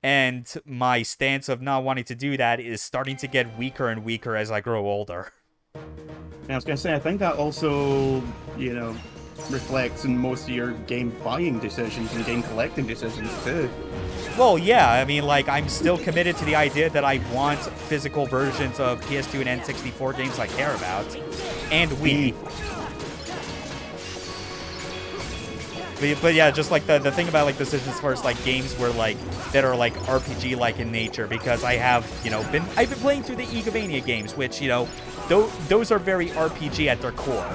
And my stance of not wanting to do that is starting to get weaker and weaker as I grow older. I was going to say, I think that also, you know, reflects in most of your game buying decisions and game collecting decisions too. Well, yeah, I mean, like, I'm still committed to the idea that I want physical versions of PS2 and N64 games I care about, and Wii. But yeah, just like the thing about like decisions as far as like games where like that are like RPG like in nature, because I have, you know, I've been playing through the Eventual games, which, you know, those are very RPG at their core.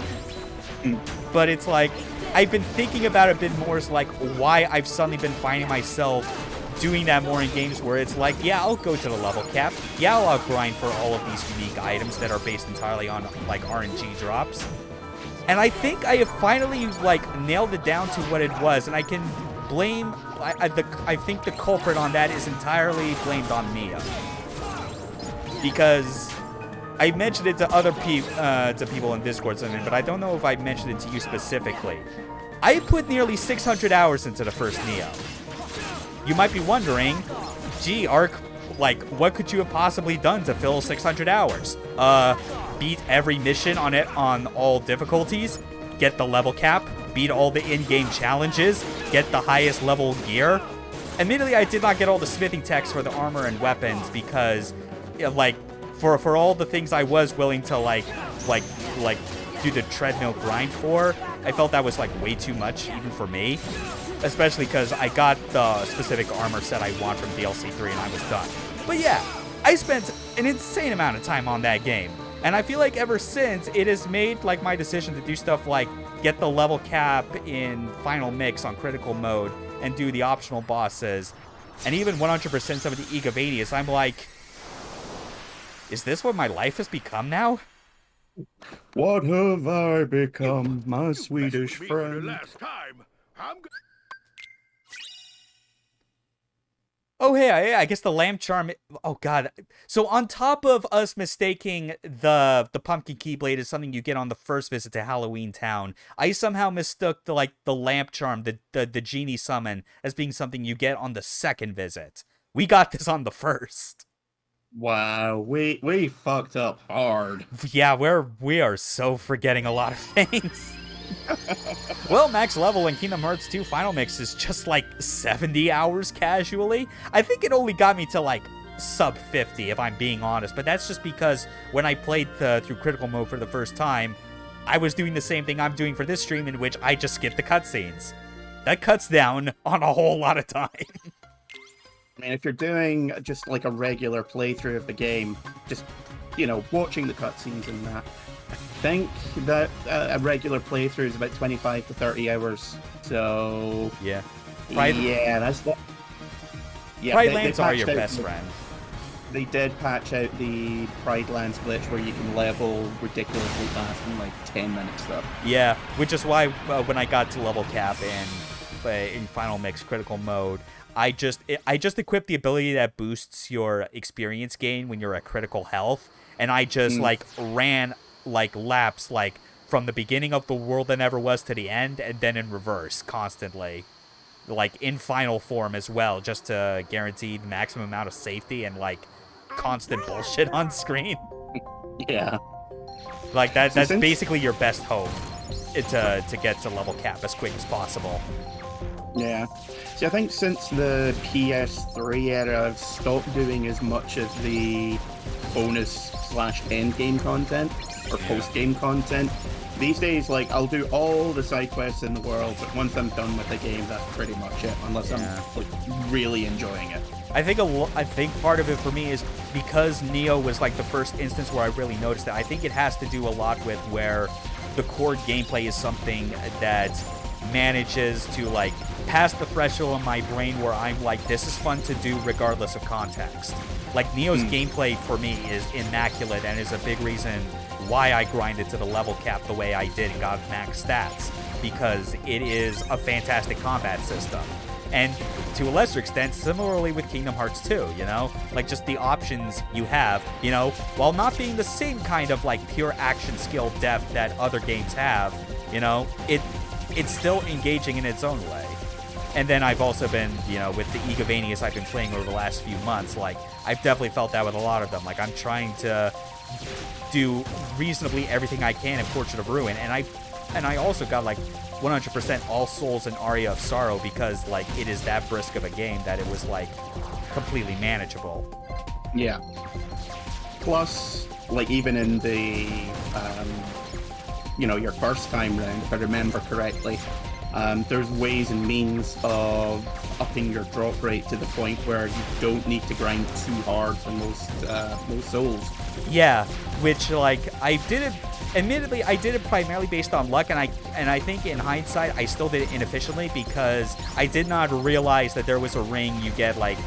But it's like, I've been thinking about it a bit more as like why I've suddenly been finding myself doing that more in games where it's like, yeah, I'll go to the level cap. Yeah, I'll grind for all of these unique items that are based entirely on like RNG drops. And I think I have finally like nailed it down to what it was, and I can blame, I think the culprit on that is entirely blamed on Mia. Because I mentioned it to other people in Discord, but I don't know if I mentioned it to you specifically. I put nearly 600 hours into the first Neo. You might be wondering, gee, Ark, like, what could you have possibly done to fill 600 hours? Beat every mission on it on all difficulties, get the level cap, beat all the in-game challenges, get the highest level gear. Admittedly, I did not get all the smithing techs for the armor and weapons because, like, for all the things I was willing to like do the treadmill grind for, I felt that was like way too much even for me, especially because I got the specific armor set I want from DLC 3 and I was done. But yeah, I spent an insane amount of time on that game, and I feel like ever since it has made like my decision to do stuff like get the level cap in Final Mix on critical mode and do the optional bosses, and even 100% some of the Igavanias. I'm like, is this what my life has become now? What have I become, my Swedish friend? Oh, hey, I guess the lamp charm... Oh, God. So on top of us mistaking the pumpkin keyblade as something you get on the first visit to Halloween Town, I somehow mistook the lamp charm, the genie summon, as being something you get on the second visit. We got this on the first. Wow, we fucked up hard. Yeah, we are so forgetting a lot of things. Well, max level in Kingdom Hearts 2 Final Mix is just like 70 hours casually. I think it only got me to like sub 50 if I'm being honest, but that's just because when I played through critical mode for the first time, I was doing the same thing I'm doing for this stream, in which I just skipped the cutscenes. That cuts down on a whole lot of time. I mean, if you're doing just like a regular playthrough of the game, just, you know, watching the cutscenes and that, I think that a regular playthrough is about 25 to 30 hours. So yeah, yeah, that's that. Yeah, Pride Lands are your best friend. They did patch out the Pride Lands glitch where you can level ridiculously fast in like 10 minutes, though. Yeah, which is why when I got to level cap in Final Mix critical mode, I just equipped the ability that boosts your experience gain when you're at critical health, and I just like ran like laps like from the beginning of the world that never was to the end, and then in reverse constantly, like in final form as well, just to guarantee the maximum amount of safety and like constant bullshit on screen. Yeah, like that's basically your best hope to get to level cap as quick as possible. Yeah. See, I think since the PS3 era, I've stopped doing as much of the bonus/end game content or post-game content. These days, like, I'll do all the side quests in the world, but once I'm done with the game, that's pretty much it, unless I'm like really enjoying it. I think part of it for me is because Neo was like the first instance where I really noticed it. I think it has to do a lot with where the core gameplay is something that manages to like pass the threshold in my brain where I'm like, this is fun to do regardless of context. Like Neo's gameplay for me is immaculate and is a big reason why I grinded to the level cap the way I did and got max stats, because it is a fantastic combat system. And to a lesser extent, similarly with Kingdom Hearts 2, you know? Like, just the options you have, you know? While not being the same kind of, like, pure action skill depth that other games have, you know? It's still engaging in its own way. And then I've also been, you know, with the Igavanias I've been playing over the last few months, like, I've definitely felt that with a lot of them. Like, I'm trying to do reasonably everything I can in Portrait of Ruin, and I also got, like, 100% All Souls and Aria of Sorrow because, like, it is that brisk of a game that it was, like, completely manageable. Yeah. Plus, like, even in the, you know, your first time round, if I remember correctly, there's ways and means of upping your drop rate to the point where you don't need to grind too hard for most souls. Yeah, which, like, I did it. Admittedly, I did it primarily based on luck, and I think in hindsight, I still did it inefficiently because I did not realize that there was a ring you get, like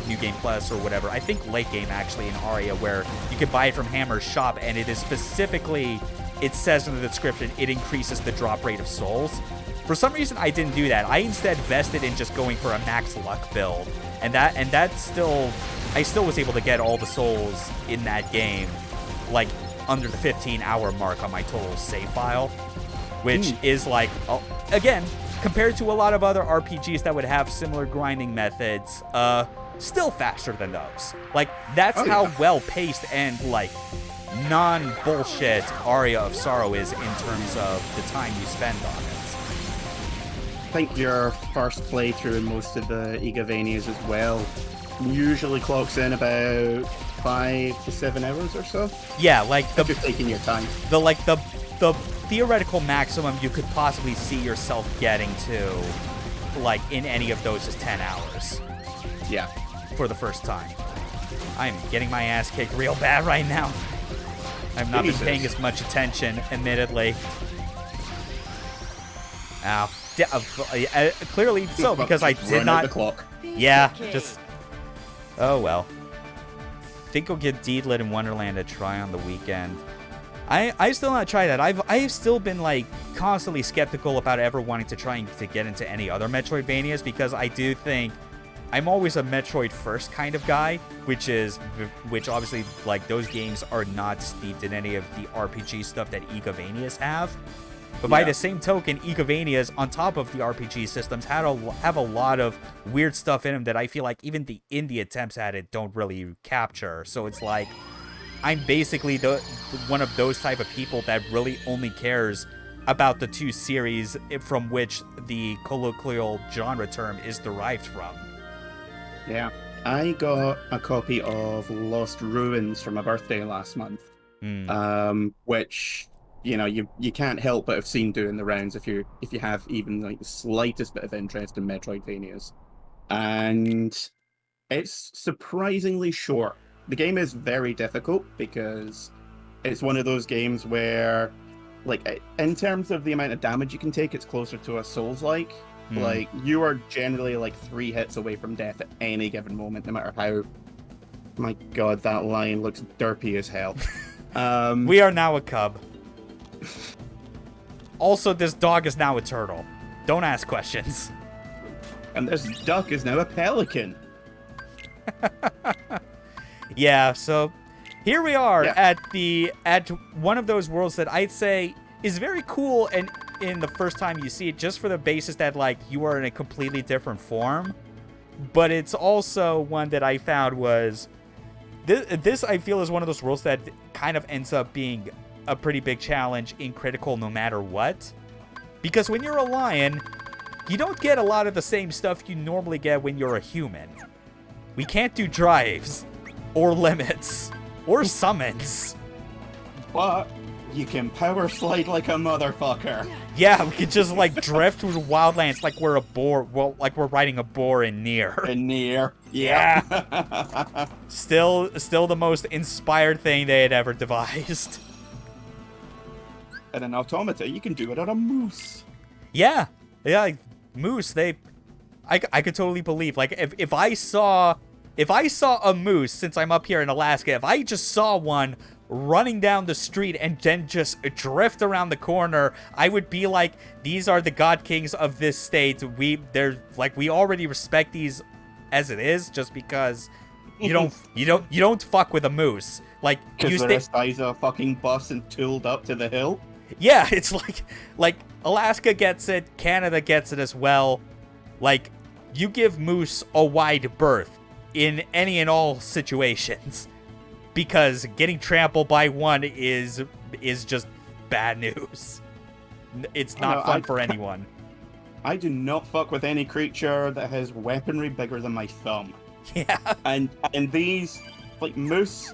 New Game Plus or whatever. I think late game, actually, in Aria, where you can buy it from Hammer's shop, and it is specifically, it says in the description, it increases the drop rate of souls. For some reason, I didn't do that. I instead vested in just going for a max luck build, and that still, I still was able to get all the souls in that game, like, under the 15-hour mark on my total save file, which is like, again, compared to a lot of other RPGs that would have similar grinding methods, still faster than those. Like, that's how well-paced and, like, non-bullshit Aria of Sorrow is in terms of the time you spend on it. I think your first playthrough in most of the Igavanias as well usually clocks in about 5 to 7 hours or so. Yeah, like If you're taking your time. the theoretical maximum you could possibly see yourself getting to, like, in any of those is 10 hours. Yeah. For the first time. I'm getting my ass kicked real bad right now. I've not been paying as much attention, admittedly. Ow. Clearly so, because I did not... The clock. Yeah, just... Oh, well. Think I'll give Deedlit in Wonderland a try on the weekend. I still not tried that. I've still been, like, constantly skeptical about ever wanting to try to get into any other Metroidvanias, because I do think I'm always a Metroid first kind of guy, which obviously, like, those games are not steeped in any of the RPG stuff that Igavanias have. But by the same token, Igavanias, on top of the RPG systems, have a lot of weird stuff in them that I feel like even the indie attempts at it don't really capture. So it's like, I'm basically one of those type of people that really only cares about the two series from which the colloquial genre term is derived from. Yeah. I got a copy of Lost Ruins for my birthday last month, which, you know, you can't help but have seen doing the rounds if you have even like the slightest bit of interest in Metroidvanias. And it's surprisingly short. The game is very difficult because it's one of those games where, like, in terms of the amount of damage you can take, it's closer to a Souls-like. Like, you are generally like 3 hits away from death at any given moment, no matter how... My god, that line looks derpy as hell. We are now a cub. Also, this dog is now a turtle. Don't ask questions. And this duck is now a pelican. Yeah, so here we are at one of those worlds that I'd say is very cool, and in the first time you see it, just for the basis that, like, you are in a completely different form. But it's also one that I found was this I feel is one of those worlds that kind of ends up being a pretty big challenge in critical no matter what. Because when you're a lion, you don't get a lot of the same stuff you normally get when you're a human. We can't do drives, or limits, or summons. But you can power slide like a motherfucker. Yeah, we could just, like, drift through the wildlands like we're a boar. Well, like we're riding a boar in Nier. In Nier. Yeah. Still the most inspired thing they had ever devised. And an automata, you can do it on a moose. Yeah, like, moose. I could totally believe. Like, if I saw a moose, since I'm up here in Alaska, if I just saw one running down the street and then just drift around the corner, I would be like, these are the god kings of this state. We already respect these as it is, just because you don't fuck with a moose. Like, because the rest guys are fucking bus and tooled up to the hill. Yeah, it's like Alaska gets it, Canada gets it as well. Like, you give moose a wide berth in any and all situations, because getting trampled by one is just bad news. It's not fun for anyone. I do not fuck with any creature that has weaponry bigger than my thumb. Yeah. And these, like, moose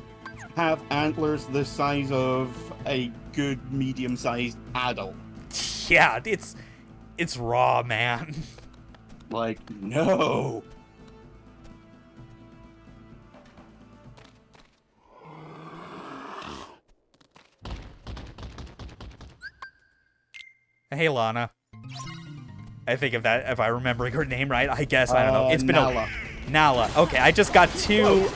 have antlers the size of a good medium-sized adult. Yeah, it's raw, man. Like, no. Hey, Lana. I think if I remember her name right, I guess, I don't know. It's been Nala. Nala. Okay, I just got two... Whoa.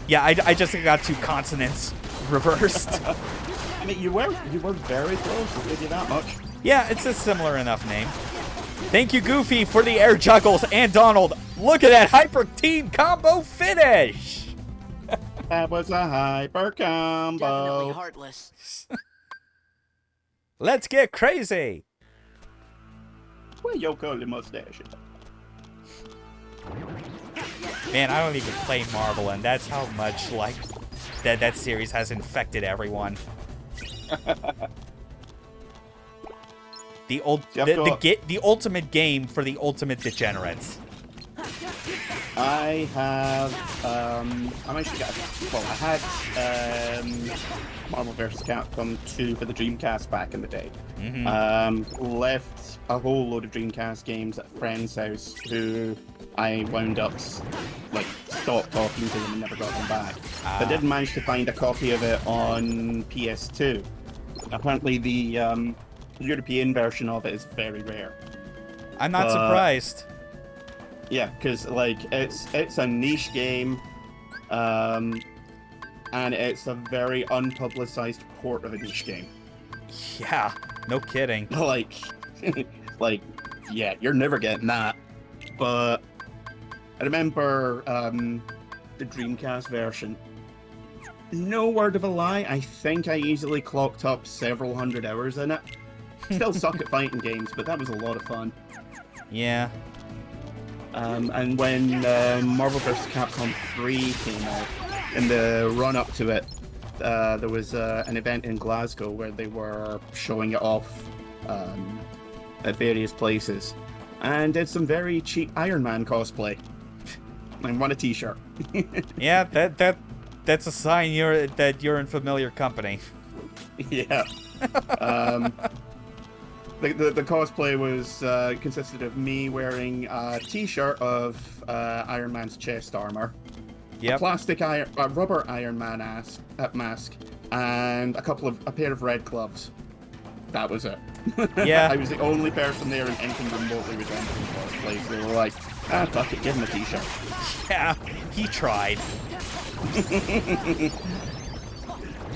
Yeah, I just got 2 consonants reversed. I mean, you were very close, I'll give you that much. Yeah, it's a similar enough name. Thank you, Goofy, for the air juggles, and Donald. Look at that hyper team combo finish. That was a hyper combo. Definitely heartless. Let's get crazy. Where you call your mustache? Man, I don't even play Marvel, and that's how much, like, that series has infected everyone. The ultimate game for the ultimate degenerates. I have, I managed to get, well, I had Marvel vs. Capcom 2 for the Dreamcast back in the day. Left a whole load of Dreamcast games at a friend's house who I wound up, like, stopped talking to them and never got them back. I did manage to find a copy of it on PS2. Apparently the European version of it is very rare. I'm not surprised. Yeah, because like it's a niche game, and it's a very unpublicized port of a niche game. Yeah, no kidding. Like, like, yeah, you're never getting that. But I remember the Dreamcast version. No word of a lie, I think I easily clocked up several hundred hours in it. Still suck at fighting games, but that was a lot of fun. Yeah. And when Marvel vs. Capcom 3 came out, in the run-up to it, there was an event in Glasgow where they were showing it off at various places, and did some very cheap Iron Man cosplay. And won a T-shirt. Yeah, that's a sign that you're in familiar company. Yeah. The cosplay was consisted of me wearing a T-shirt of Iron Man's chest armor, Yep. a rubber Iron Man mask, and a pair of red gloves. That was it. Yeah. I was the only person there in anything remotely resembling cosplay, so they were like, fuck it, give him a T-shirt. Yeah, he tried.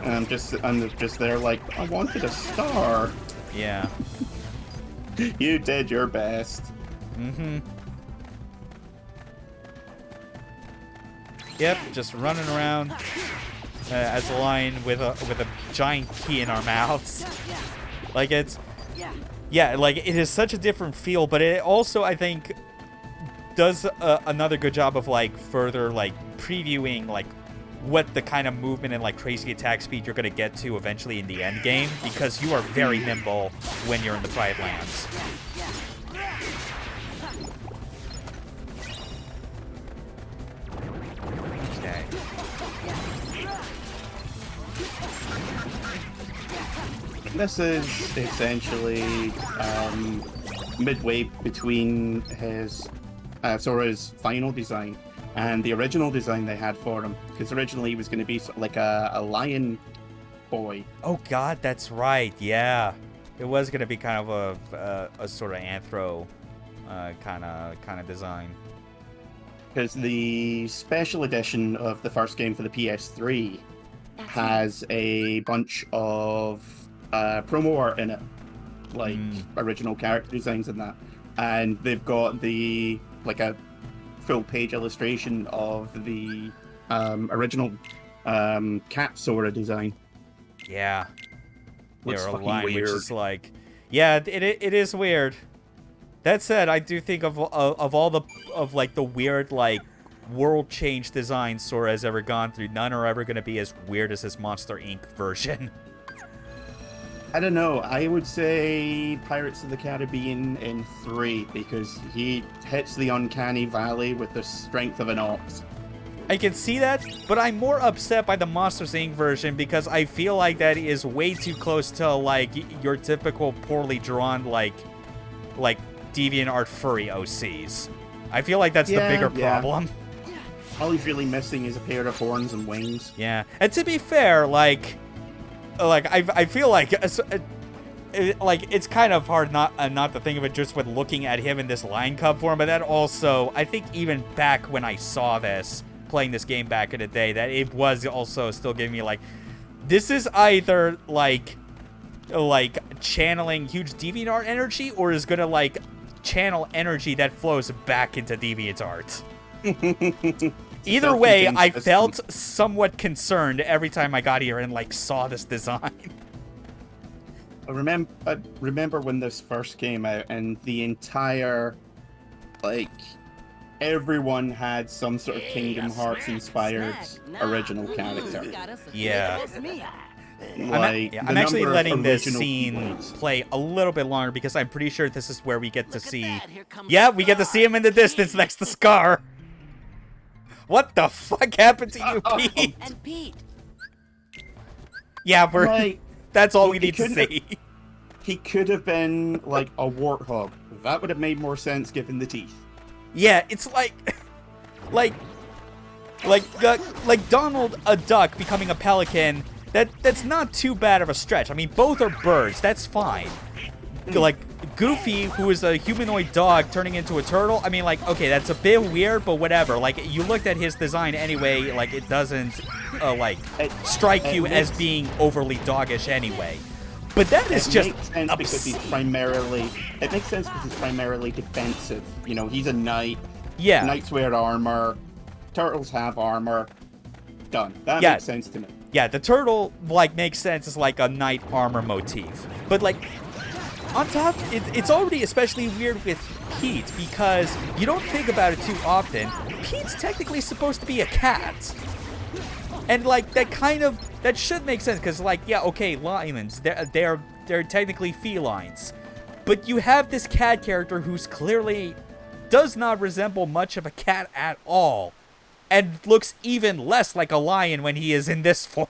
And I'm just there like, I wanted a star. Yeah. You did your best. Yep, just running around as a lion with a giant key in our mouths. Like yeah, like it is such a different feel, but it also, I think, does another good job of like further like previewing like what the kind of movement and like crazy attack speed you're gonna get to eventually in the end game, because you are very nimble when you're in the Pride Lands. Okay. This is essentially midway between his Sora's final design and the original design they had for him, because originally he was going to be like a lion boy. Oh God, that's right. Yeah, it was gonna be kind of a sort of anthro kind of design. Because the special edition of the first game for the PS3 has a bunch of promo art in it, like original character designs and that, and they've got a full page illustration of the original cat Sora design. Yeah. Looks They're a fucking line which weird. is like, yeah, it is weird. That said, I do think of all the weird like world change designs Sora has ever gone through, none are ever going to be as weird as his Monster Inc. version. I don't know. I would say Pirates of the Caribbean in 3, because he hits the uncanny valley with the strength of an ox. I can see that, but I'm more upset by the Monsters Inc. version because I feel like that is way too close to like your typical poorly drawn like DeviantArt furry OCs. I feel like that's the bigger problem. All he's really missing is a pair of horns and wings. Yeah, and to be fair, like I feel like it's kind of hard not to think of it just with looking at him in this Lion Cub form, but that also, I think even back when I saw this, playing this game back in the day, that it was also still giving me like, this is either like channeling huge DeviantArt energy, or is gonna like channel energy that flows back into DeviantArt. Either way, I felt somewhat concerned every time I got here and like saw this design. I remember when this first came out, and the entire, like, everyone had some sort of Kingdom Hearts inspired original character. Yeah. Like, I'm actually letting this scene play a little bit longer because I'm pretty sure this is where we get to see. Yeah, we get to see him in the distance next to Scar. What the fuck happened to you, Pete? And Pete. Yeah, Like, that's all we he need to couldn't see. he could have been like a warthog. That would have made more sense given the teeth. Yeah, it's like Donald a duck becoming a pelican. That's not too bad of a stretch. I mean, both are birds. That's fine. Like Goofy, who is a humanoid dog turning into a turtle. I mean, like, okay, that's a bit weird, but whatever. Like, you looked at his design anyway. Like, it doesn't strike you as being overly doggish anyway. But that is just makes sense because he's primarily. It makes sense because he's primarily defensive. You know, he's a knight. Yeah. Knights wear armor. Turtles have armor. Done. That Yeah. makes sense to me. Yeah, the turtle, like, makes sense as, like, a knight armor motif. But, like, on top, it's already especially weird with Pete because you don't think about it too often. Pete's technically supposed to be a cat. And, like, that should make sense because, like, yeah, okay, lions, they're technically felines. But you have this cat character who's clearly does not resemble much of a cat at all. And looks even less like a lion when he is in this form.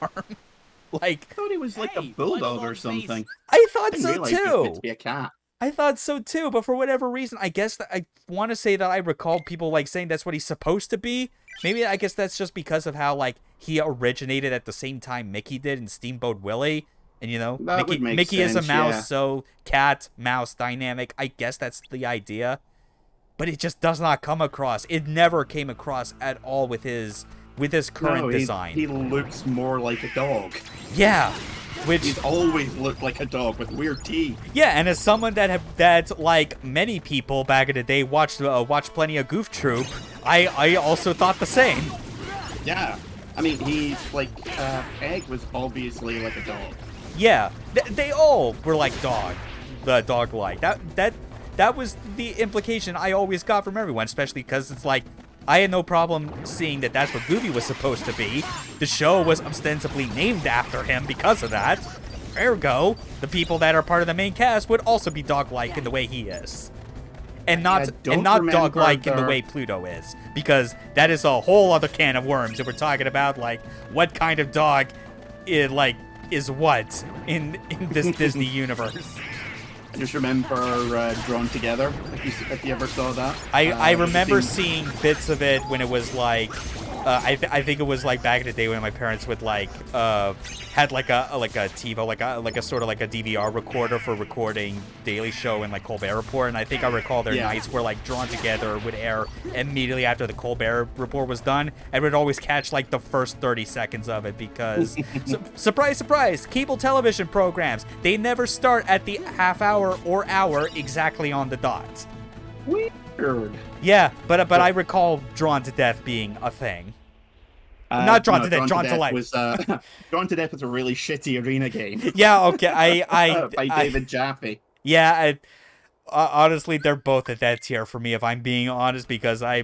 Like, I thought he was like a bulldog or something. I thought didn't so realize he was meant too. to be a cat. I thought so too, but for whatever reason, I guess that I want to say that I recall people like saying that's what he's supposed to be. Maybe I guess that's just because of how like he originated at the same time Mickey did in Steamboat Willie. And you know, That would make Mickey is a sense, mouse, yeah. so cat mouse dynamic. I guess that's the idea. But it just does not come across. It never came across at all with his current No, design. He looks more like a dog. Yeah, which He's always looked like a dog with weird teeth. yeah, and as someone that like many people back in the day watched plenty of Goof Troop, I also thought the same. Yeah. I mean, he's like, Egg was obviously like a dog. Yeah, they all were like dog-like. That was the implication I always got from everyone, especially because it's like, I had no problem seeing that that's what Goofy was supposed to be. The show was ostensibly named after him because of that. Ergo, the people that are part of the main cast would also be dog-like in the way he is. And not dog-like in the way Pluto is. Because that is a whole other can of worms if we're talking about, like, what kind of dog is what in this Disney universe. I just remember Drawn Together, if you ever saw that. I remember seeing bits of it when it was like, I think it was like back in the day when my parents would like had like a TiVo, like a sort of like a DVR recorder for recording Daily Show and like Colbert Report, and I think I recall their nights where like Drawn Together would air immediately after the Colbert Report was done, and would always catch like the first 30 seconds of it because surprise, surprise, cable television programs, they never start at the half hour or hour exactly on the dot. Weird. Yeah, but I recall Drawn to Death being a thing. Not Drawn to Death, Drawn to Life. Drawn to Death was a really shitty arena game. Yeah, okay, by David Jaffe. Yeah, honestly, they're both at that tier for me, if I'm being honest, because I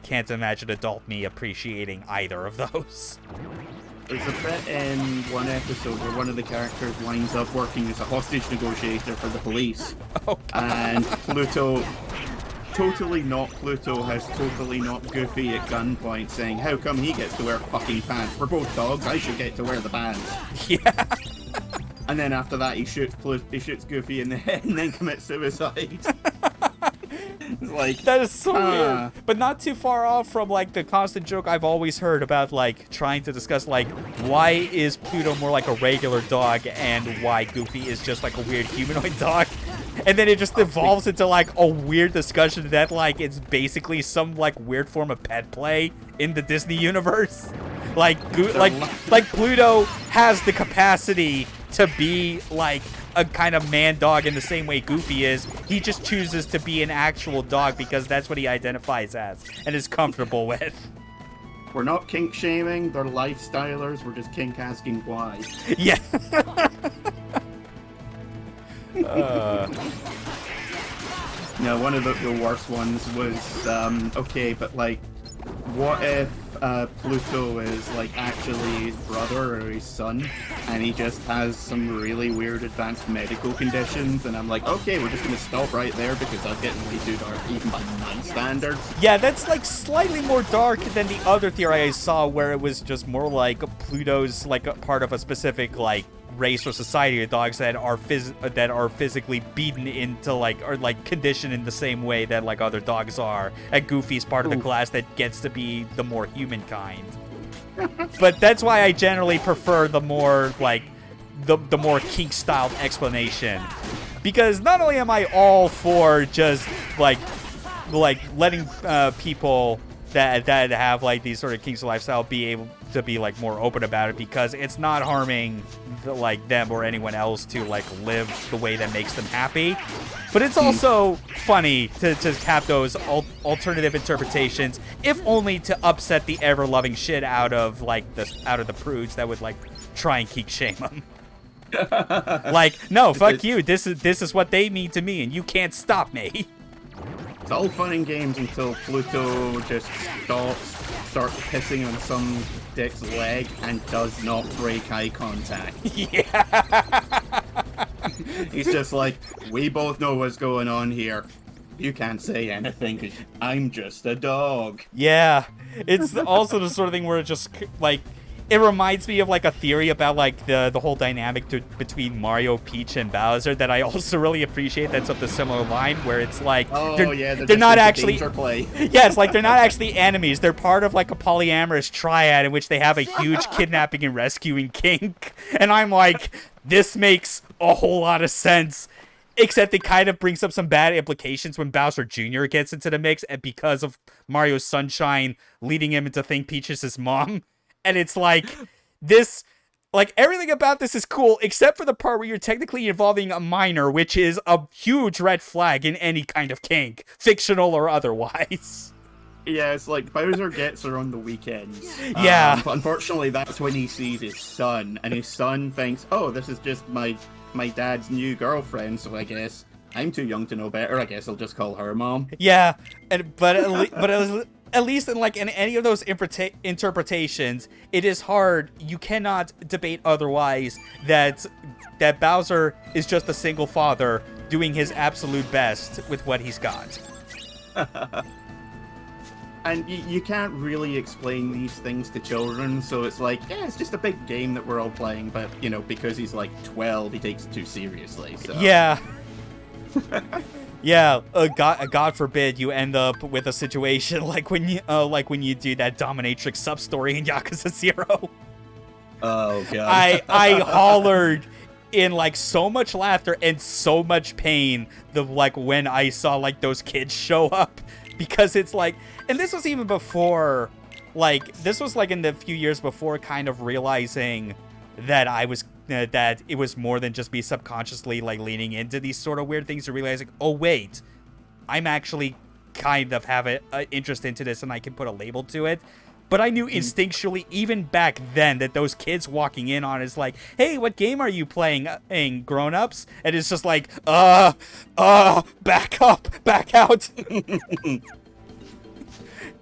can't imagine adult me appreciating either of those. There's a bit in one episode where one of the characters winds up working as a hostage negotiator for the police. Oh, God. And Pluto, totally not Pluto, has totally not Goofy at gunpoint saying, how come he gets to wear fucking pants? We're both dogs, I should get to wear the pants. Yeah. And then after that, he shoots Goofy in the head and then commits suicide. It's like, that is so weird, but not too far off from like the constant joke I've always heard about like trying to discuss like why is Pluto more like a regular dog and why Goofy is just like a weird humanoid dog, and then it just evolves into like a weird discussion that like it's basically some like weird form of pet play in the Disney universe. Like Pluto has the capacity to be like a kind of man dog in the same way Goofy is. He just chooses to be an actual dog because that's what he identifies as and is comfortable with. we're not kink shaming, they're lifestylers, we're just kink asking why. Yeah. No, one of the worst ones was, okay, but like what if Pluto is like actually his brother or his son, and he just has some really weird advanced medical conditions, and I'm like, okay, we're just gonna stop right there because that's getting way too dark, even by my standards. Yeah, that's like slightly more dark than the other theory I saw, where it was just more like Pluto's like a part of a specific like race or society of dogs that are physically beaten into like, or like conditioned in the same way that like other dogs are, and Goofy's part of the class that gets to be the more human kind. But that's why I generally prefer the more like the more Kink styled explanation, because not only am I all for just like letting people that have like these sort of Kinks lifestyle be able to be like more open about it, because it's not harming like them or anyone else to like live the way that makes them happy, but it's also funny to have those alternative interpretations, if only to upset the ever-loving shit out of the prudes that would like try and kink shame them. Like, no, fuck you, this is what they mean to me and you can't stop me. It's all fun and games until Pluto just starts pissing on some dick's leg and does not break eye contact. Yeah. He's just like, we both know what's going on here. You can't say anything because I'm just a dog. Yeah. It's also the sort of thing where it just like, it reminds me of like a theory about like the whole dynamic between Mario, Peach, and Bowser that I also really appreciate. That's of the similar line where it's like, they're not actually play. Yeah, it's like they're not actually enemies. They're part of like a polyamorous triad in which they have a huge kidnapping and rescuing kink. And I'm like, this makes a whole lot of sense. Except it kind of brings up some bad implications when Bowser Jr. gets into the mix, and because of Mario's sunshine leading him to think Peach is his mom. And it's like, this, like, everything about this is cool, except for the part where you're technically involving a minor, which is a huge red flag in any kind of kink, fictional or otherwise. Yeah, it's like Bowser gets her on the weekends. Yeah. Unfortunately, that's when he sees his son, and his son thinks, oh, this is just my dad's new girlfriend, so I guess I'm too young to know better. I guess I'll just call her mom. Yeah, but at least in like in any of those interpretations, it is hard. You cannot debate otherwise that Bowser is just a single father doing his absolute best with what he's got. And you can't really explain these things to children, so it's like, yeah, it's just a big game that we're all playing, but, you know, because he's like 12, he takes it too seriously, so... Yeah. Yeah, God forbid you end up with a situation like when you do that dominatrix sub-story in Yakuza 0. Oh, God. I hollered in like so much laughter and so much pain when I saw like those kids show up, because it's like, and this was even before, like, this was like in the few years before kind of realizing that that it was more than just me subconsciously like leaning into these sort of weird things, to realizing, oh wait, I'm actually kind of have an interest into this and I can put a label to it. But I knew instinctually even back then that those kids walking in on is like, hey, what game are you playing, grown-ups? And it's just like, back up, back out.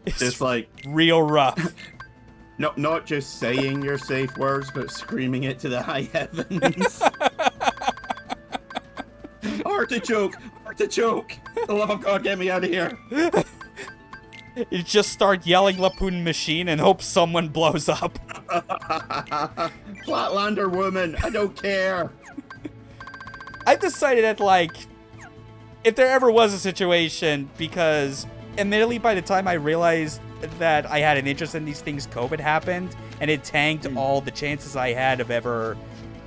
It's just like real rough. Not just saying your safe words, but screaming it to the high heavens. Artichoke! Artichoke! For the love of God, get me out of here! You just start yelling Lapoon Machine and hope someone blows up. Flatlander woman, I don't care! I decided that, like, if there ever was a situation, because admittedly by the time I realized that I had an interest in these things, COVID happened, and it tanked all the chances I had of ever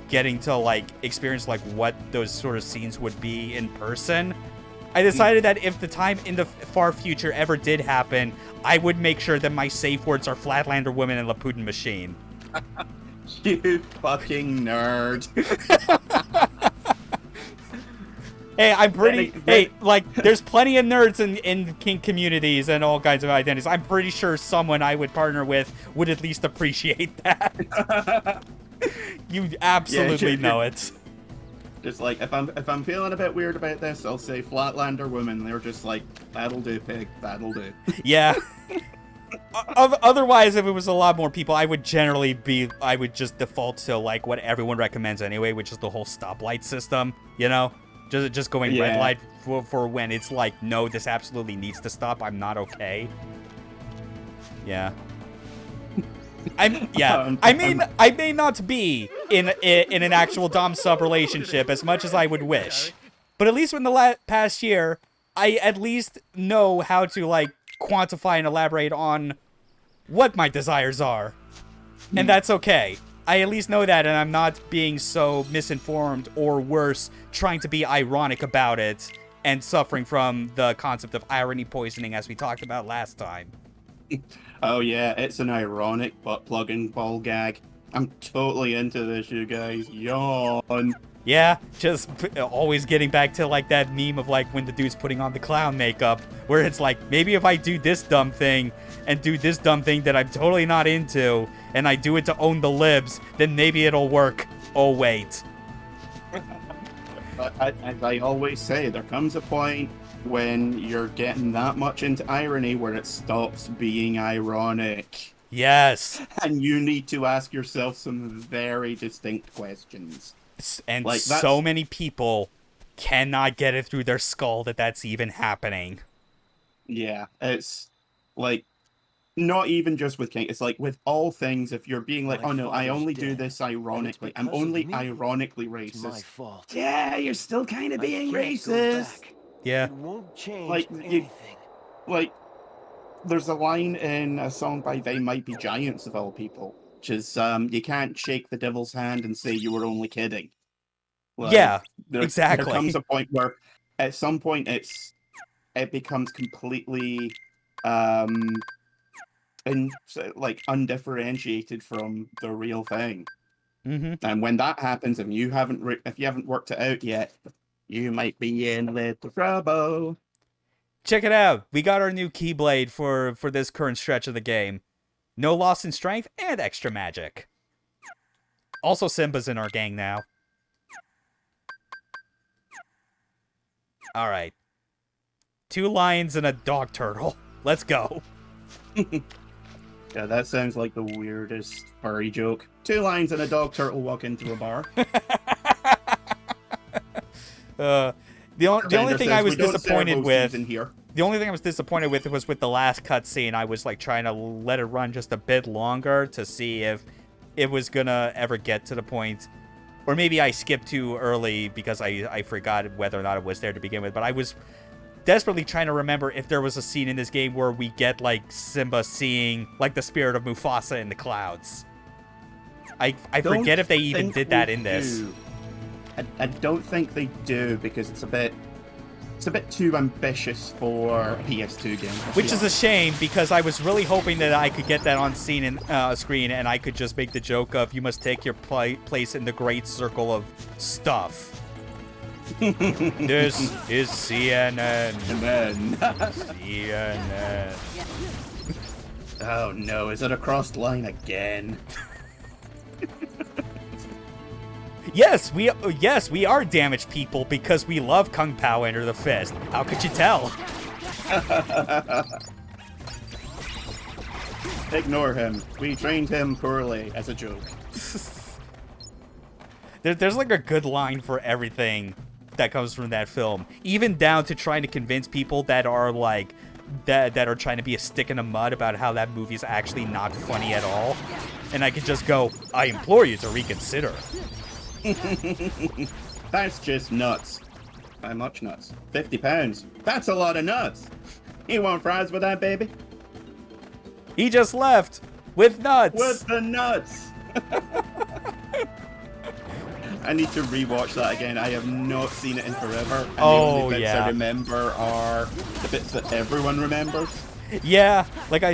getting to like experience like what those sort of scenes would be in person. I decided that if the time in the far future ever did happen, I would make sure that my safe words are Flatlander Woman and Laputin Machine. You fucking nerd. Hey, I'm pretty... Hey, like, there's plenty of nerds in kink communities and all kinds of identities. I'm pretty sure someone I would partner with would at least appreciate that. You absolutely know it. Just like, if I'm feeling a bit weird about this, I'll say Flatlander Woman. They're just like, that'll do, pig, that'll do. Yeah. Otherwise, if it was a lot more people, I would just default to like what everyone recommends anyway, which is the whole stoplight system, you know? Just going red light for when it's like, no, this absolutely needs to stop. I'm not okay. Yeah. I may not be in an actual dom-sub relationship as much as I would wish, but at least in the past year, I at least know how to like quantify and elaborate on what my desires are, and that's okay. I at least know that, and I'm not being so misinformed or worse, trying to be ironic about it and suffering from the concept of irony poisoning as we talked about last time. Oh yeah, it's an ironic butt plug-in ball gag. I'm totally into this, you guys. Yawn. Yeah, just always getting back to like that meme of like when the dude's putting on the clown makeup, where it's like, maybe if I do this dumb thing and do this dumb thing that I'm totally not into, and I do it to own the libs, then maybe it'll work. Oh wait. As I always say, there comes a point when you're getting that much into irony where it stops being ironic. Yes. And you need to ask yourself some very distinct questions. And like, so many people cannot get it through their skull that that's even happening. Yeah, it's like, not even just with Kink, it's like with all things, if you're being like, oh no, I only do this ironically, I'm only ironically racist. My fault. Yeah, you're still kind of being racist. Yeah. It won't change Like, anything. Like, there's a line in a song by They Might Be Giants, of all people, which is, you can't shake the devil's hand and say you were only kidding. Like, yeah, exactly. There comes a point where, at some point, it becomes completely, undifferentiated from the real thing. Mm-hmm. And when that happens, and if you haven't worked it out yet, you might be in little trouble. Check it out. We got our new Keyblade for this current stretch of the game. No loss in strength and extra magic. Also, Simba's in our gang now. All right. 2 lions and a dog turtle. Let's go. Yeah, that sounds like the weirdest furry joke. 2 lions and a dog turtle walk into a bar. The only thing I was disappointed with in here. The only thing I was disappointed with was with the last cutscene. I was like trying to let it run just a bit longer to see if it was gonna ever get to the point, or maybe I skipped too early because I forgot whether or not it was there to begin with. But I was desperately trying to remember if there was a scene in this game where we get like Simba seeing like the spirit of Mufasa in the clouds. I forget if they even did that in this. I don't think they do, because it's a bit too ambitious for a PS2 game. Which is a shame, because I was really hoping that I could get that on screen and I could just make the joke of, you must take your place in the great circle of stuff. This is CNN. CNN. Oh no, is it a crossed line again? Yes, we are damaged people because we love Kung Pow Enter the Fist. How could you tell? Ignore him. We trained him poorly as a joke. There's like a good line for everything that comes from that film, even down to trying to convince people that are like that are trying to be a stick in the mud about how that movie is actually not funny at all. And I could just go, I implore you to reconsider. That's just nuts. How much nuts? £50. That's a lot of nuts. You want fries with that, baby? He just left with nuts. With the nuts. I need to rewatch that again. I have not seen it in forever. And the only bits I remember are the bits that everyone remembers. Yeah, like the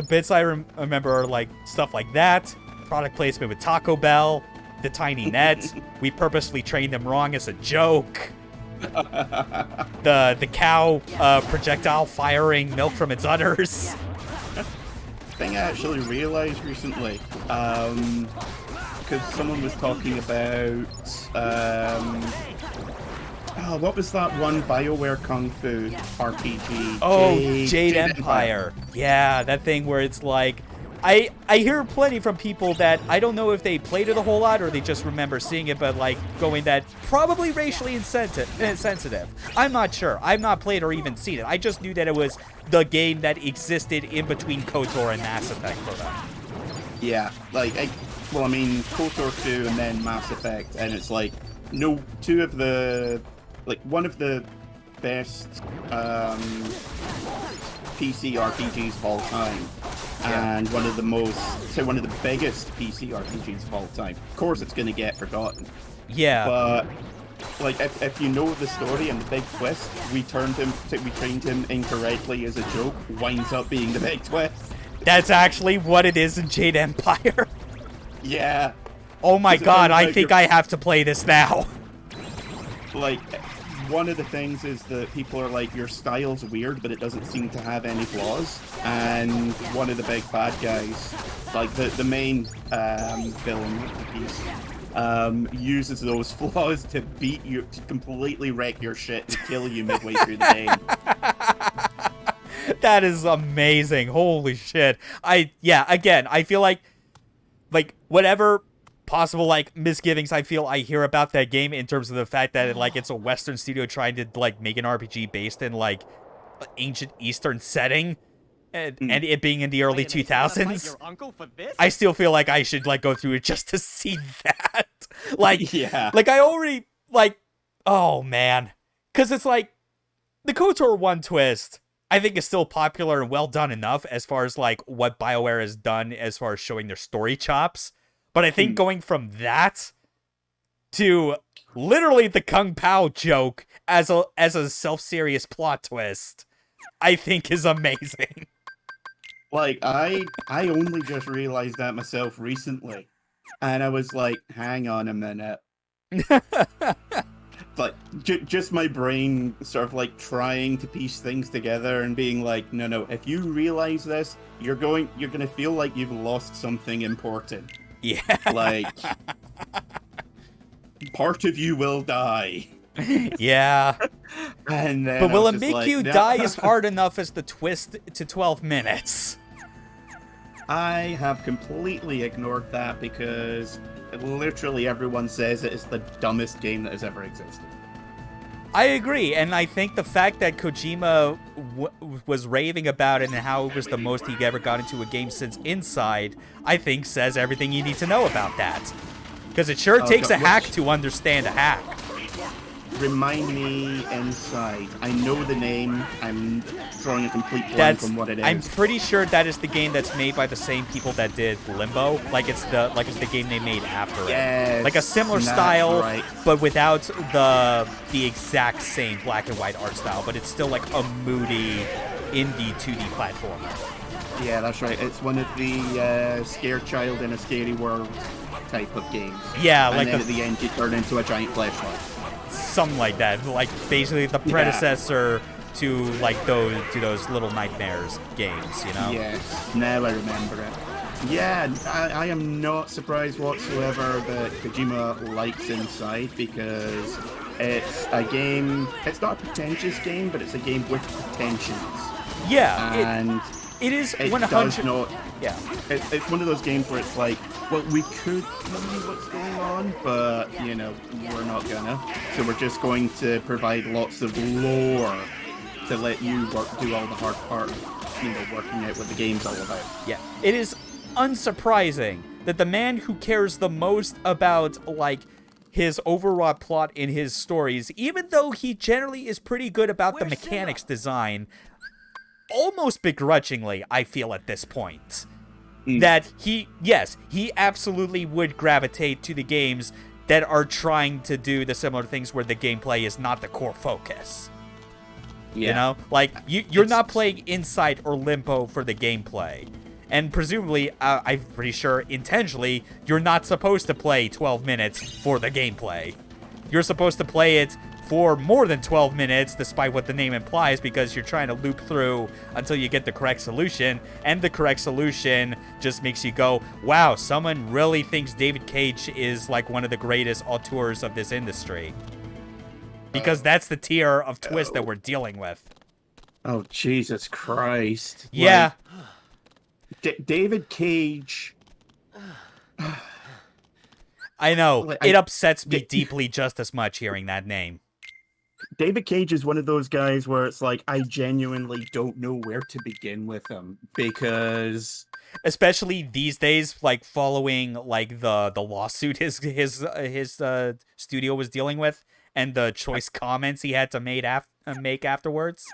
bits I remember are like stuff like that. Product placement with Taco Bell, the tiny net. We purposely trained them wrong as a joke. The cow projectile firing milk from its udders. Thing I actually realized recently, because someone was talking about Oh, what was that one BioWare Kung Fu RPG? Oh, Jade Empire. Yeah, that thing where it's like, I hear plenty from people that I don't know if they played it a whole lot or they just remember seeing it, but like going that probably racially insensitive. I'm not sure. I've not played or even seen it. I just knew that it was the game that existed in between KOTOR and Mass Effect for them. Yeah, like, I mean, KOTOR 2 and then Mass Effect, and it's like, no, two of the, like, one of the best PC RPGs of all time, and one of the biggest PC RPGs of all time. Of course, it's going to get forgotten. Yeah. But, like, if you know the story and the big twist, we trained him incorrectly as a joke, winds up being the big twist. That's actually what it is in Jade Empire. Yeah. Oh my god, I think I have to play this now. Like, one of the things is that people are like, your style's weird, but it doesn't seem to have any flaws. And one of the big bad guys, like the main villain of the piece, uses those flaws to beat you, to completely wreck your shit, to kill you midway through the game. That is amazing. Holy shit. Again, I feel like whatever possible like misgivings I feel I hear about that game in terms of the fact that it's a Western studio trying to like make an RPG based in like ancient Eastern setting and it being in the early 2000s. I still feel like I should like go through it just to see that. I already oh man. 'Cause it's like the KOTOR 1 twist I think is still popular and well done enough as far as like what BioWare has done as far as showing their story chops. But I think going from that to literally the Kung Pao joke as a self-serious plot twist, I think is amazing. Like, I only just realized that myself recently. And I was like, hang on a minute. Like, just my brain sort of like trying to piece things together and being like, no, if you realize this, you're gonna feel like you've lost something important. Yeah. Like, part of you will die. Yeah. And then but will it make you die as hard enough as the twist to 12 minutes? I have completely ignored that because literally everyone says it is the dumbest game that has ever existed. I agree, and I think the fact that Kojima was raving about it and how it was the most he ever got into a game since Inside, I think says everything you need to know about that. Because it sure takes a hack to understand a hack. Remind me Inside. I know the name. I'm drawing a complete blank on what it is. I'm pretty sure that is the game that's made by the same people that did Limbo. It's the game they made after it. Like a similar style, right, but without the exact same black and white art style. But it's still like a moody indie 2D platformer. Yeah, that's right. It's one of the scared child in a scary world type of games. Yeah, and then at the end you turn into a giant flashlight. Something like that, like basically the predecessor to those Little Nightmares games, you know? Yes, now I remember it. Yeah, I am not surprised whatsoever that Kojima likes Inside because it's a game. It's not a pretentious game, but it's a game with pretensions. Yeah, and it is 100. Does not. Yeah, it's one of those games where it's like, well, we could tell you what's going on, but we're not gonna. So we're just going to provide lots of lore to let you do all the hard part of working out what the game's all about. Yeah, it is unsurprising that the man who cares the most about his overwrought plot in his stories, even though he generally is pretty good about the mechanics design, almost begrudgingly, I feel at this point, that he absolutely would gravitate to the games that are trying to do the similar things where the gameplay is not the core focus. Yeah. You're not playing Inside or Limbo for the gameplay. And presumably, I'm pretty sure intentionally, you're not supposed to play 12 minutes for the gameplay. You're supposed to play it for more than 12 minutes, despite what the name implies, because you're trying to loop through until you get the correct solution, and the correct solution just makes you go, wow, someone really thinks David Cage is one of the greatest auteurs of this industry. because that's the tier of twist that we're dealing with. Oh, Jesus Christ. Yeah. David Cage. I know. Like, It upsets me deeply just as much hearing that name. David Cage is one of those guys where it's like, I genuinely don't know where to begin with him, because... Especially these days, like, following, like, the lawsuit his studio was dealing with, and the choice comments he had to make afterwards.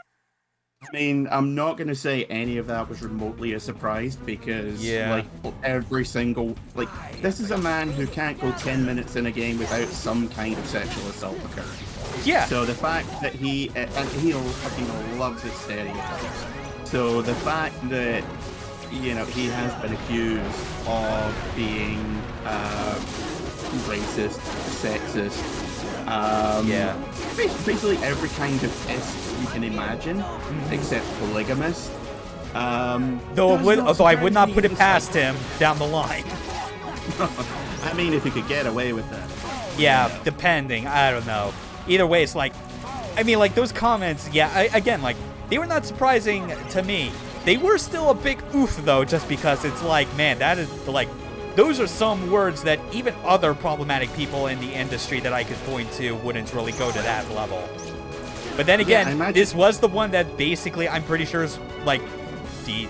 I mean, I'm not going to say any of that was remotely a surprise, because, like, every single... Like, this is a man who can't go 10 minutes in a game without some kind of sexual assault occurring. Yeah. So the fact that he fucking loves his stereotypes. So the fact that, you know, he has been accused of being racist, sexist, basically every kind of ist you can imagine, except polygamist. Though I would not put it past him down the line. I mean, if he could get away with that. Yeah, depending. I don't know. Either way, it's like, I mean, like, those comments, again, like, they were not surprising to me. They were still a big oof, though, just because it's like, man, that is, like, those are some words that even other problematic people in the industry that I could point to wouldn't really go to that level. But then again, this was the one that basically, I'm pretty sure is, like,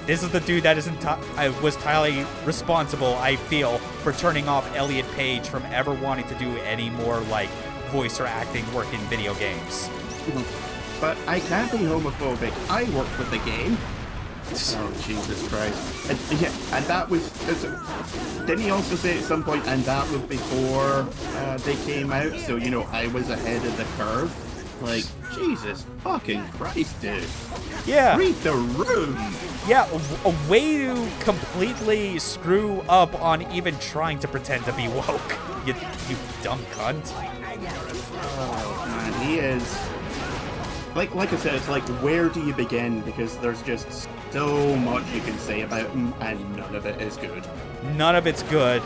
this is the dude that was entirely responsible, I feel, for turning off Elliot Page from ever wanting to do any more, like, voice or acting work in video games. But I can't be homophobic. I worked with the game. Oh, Jesus Christ. And that was... Didn't he also say at some point, and that was before they came out, so, you know, I was ahead of the curve? Like, Jesus fucking Christ, dude. Yeah. Read the room. Yeah, a way to completely screw up on even trying to pretend to be woke. You dumb cunt. Oh, man, he is... Like I said, it's like, where do you begin? Because there's just so much you can say about him, and none of it is good. None of it's good,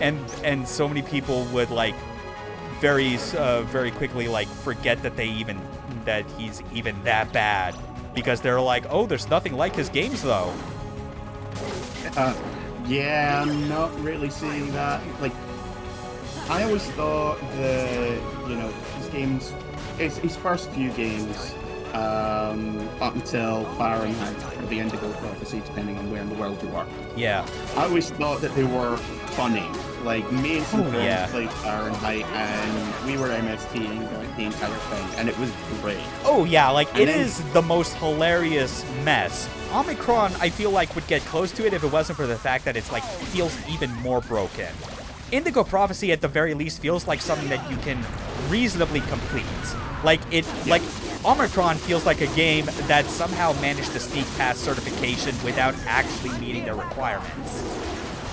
and so many people would, like, very quickly, like, forget that he's even that bad, because they're like, oh, there's nothing like his games, though. Yeah, I'm not really seeing that. Like, I always thought his games, his first few games, up until Fahrenheit or the Indigo Prophecy, depending on where in the world you are. Yeah. I always thought that they were funny. Like, me and some friends played Fahrenheit, and we were MSTing the entire thing, and it was great. Oh yeah, like, it is the most hilarious mess. Omicron, I feel like, would get close to it if it wasn't for the fact that it's, like, feels even more broken. Indigo Prophecy, at the very least, feels like something that you can reasonably complete. Like, like, Omicron feels like a game that somehow managed to sneak past certification without actually meeting their requirements.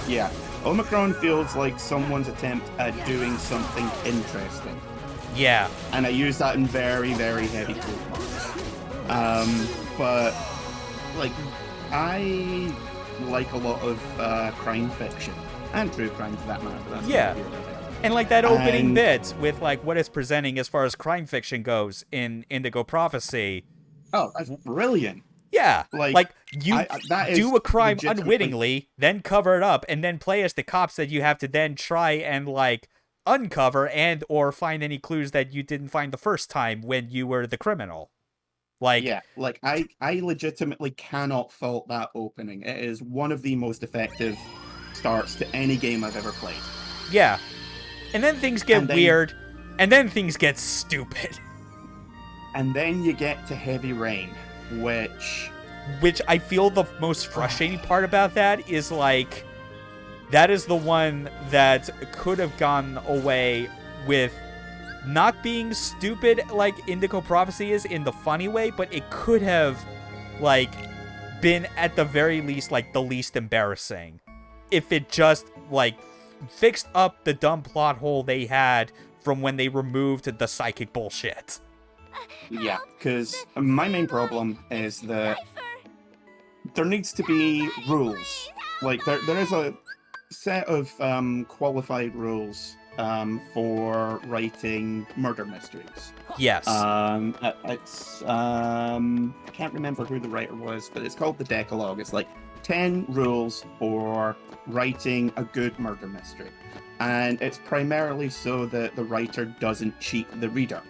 Yeah. Omicron feels like someone's attempt at doing something interesting. Yeah. And I use that in very, very heavy quotes. But, like, I like a lot of crime fiction. And true crime, for that matter. That's and, like, that opening bit with, like, what it's presenting as far as crime fiction goes in Indigo Prophecy. Oh, that's brilliant. Yeah, like you do a crime unwittingly, then cover it up, and then play as the cops that you have to then try and, like, uncover and or find any clues that you didn't find the first time when you were the criminal. Like, yeah, like, I legitimately cannot fault that opening. It is one of the most effective starts to any game I've ever played. Yeah. And then things get weird, and then things get stupid. And then you get to Heavy Rain, which I feel the most frustrating part about that is, like, that is the one that could have gone away with not being stupid like Indigo Prophecy is in the funny way, but it could have, like, been at the very least, like, the least embarrassing. If it just, like, fixed up the dumb plot hole they had from when they removed the psychic bullshit. Yeah, because my main problem is that there needs to be rules. Like, there is a set of qualified rules for writing murder mysteries. Yes. I can't remember who the writer was, but it's called the Decalogue. It's like 10 rules for writing a good murder mystery. And it's primarily so that the writer doesn't cheat the reader.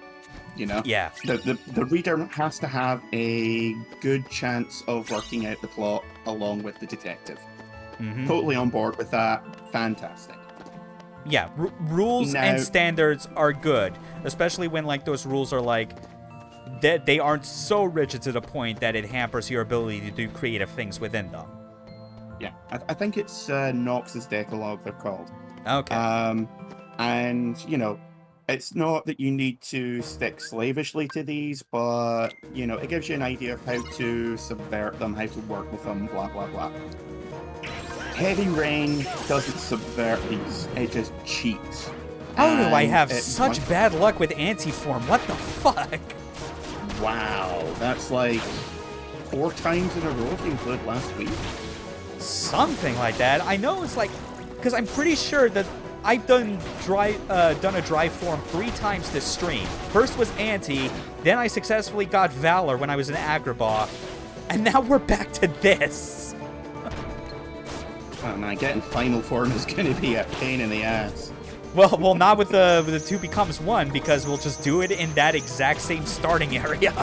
You know? Yeah. The reader has to have a good chance of working out the plot along with the detective. Mm-hmm. Totally on board with that. Fantastic. Yeah, rules Now, and standards are good, especially when like those rules are like they aren't so rigid to the point that it hampers your ability to do creative things within them. Yeah, I think it's Knox's Decalogue they're called. Okay. And you know, it's not that you need to stick slavishly to these, but you know, it gives you an idea of how to subvert them, how to work with them, blah blah blah. Heavy Rain doesn't subvert these, it just cheats. How do I And have it such wants- bad luck with anti-form? What the fuck? Wow, that's like 4 times in a row if you include last week. Something like that. I know it's like, because I'm pretty sure that I've done a dry form 3 times this stream. First was anti, then I successfully got Valor when I was in Agrabah, and now we're back to this. Oh man, getting final form is going to be a pain in the ass. Well, not with the 2 becomes 1, because we'll just do it in that exact same starting area.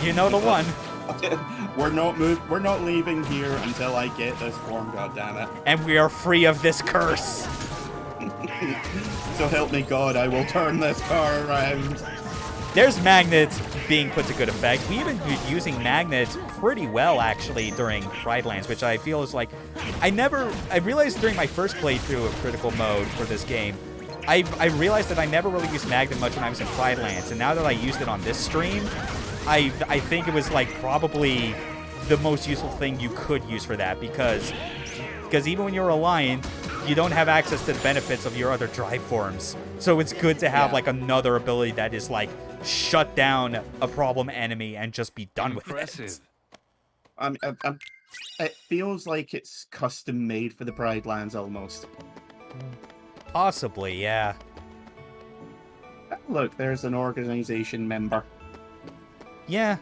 You know the one. We're not leaving here until I get this form, goddammit. And we are free of this curse. So help me God, I will turn this car around. There's magnets being put to good effect. We even been using magnets pretty well, actually, during Pridelands, which I feel is like... I realized during my first playthrough of Critical Mode for this game, I realized that I never really used magnet much when I was in Pridelands, and now that I used it on this stream, I think it was, like, probably the most useful thing you could use for that, because even when you're a lion, you don't have access to the benefits of your other drive forms. So it's good to have, like, another ability that is, like, shut down a problem enemy and just be done with it. It feels like it's custom made for the Pride Lands almost. Possibly, yeah. Look, there's an organization member. Yeah.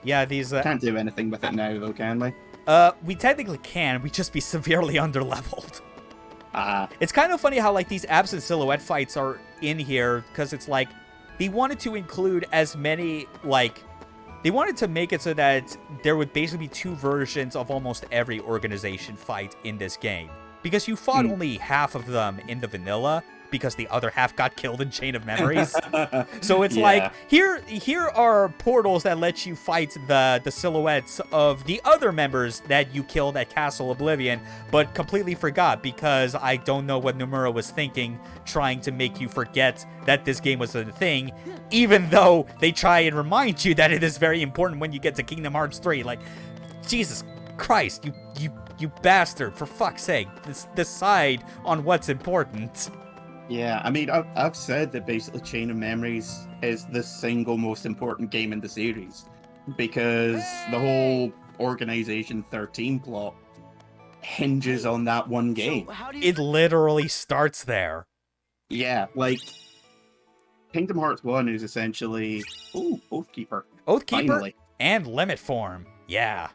Yeah, these... Can't do anything with it now, though, can we? We technically can. We'd just be severely underleveled. Ah. It's kind of funny how, like, these absent silhouette fights are in here, because it's like, they wanted to include as many, like... They wanted to make it so that there would basically be 2 versions of almost every organization fight in this game. Because you fought only half of them in the vanilla, because the other half got killed in Chain of Memories. So it's like, here are portals that let you fight the silhouettes of the other members that you killed at Castle Oblivion, but completely forgot, because I don't know what Nomura was thinking, trying to make you forget that this game was a thing, even though they try and remind you that it is very important when you get to Kingdom Hearts 3. Like, Jesus Christ, you bastard, for fuck's sake, decide on what's important. Yeah, I mean, I've said that basically Chain of Memories is the single most important game in the series, because the whole Organization 13 plot hinges on that one game. It literally starts there. Yeah, like, Kingdom Hearts 1 is essentially... Ooh, Oathkeeper. Oathkeeper Finally. and Limit Form. Yeah.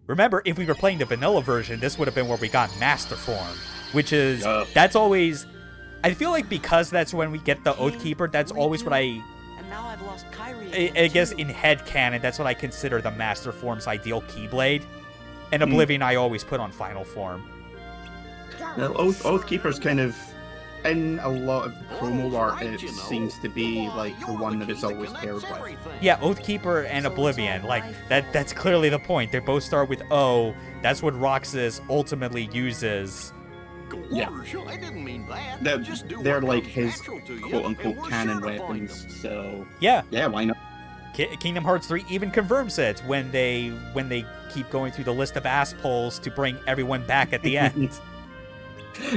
Remember, if we were playing the vanilla version, this would have been where we got Master Form, which is... That's always... I feel like because that's when we get the Oathkeeper, that's always what I guess in headcanon, that's what I consider the Master Form's ideal Keyblade. And Oblivion I always put on Final Form. Now, Oathkeeper's kind of... In a lot of promo art, it seems to be like the one that it's always paired with. Yeah, Oathkeeper and Oblivion, like, that's clearly the point. They both start with O. That's what Roxas ultimately uses. Yeah. I didn't mean that. They're like his quote-unquote canon weapons, so... Yeah, why not? Kingdom Hearts 3 even confirms it when they keep going through the list of ass pulls to bring everyone back at the end.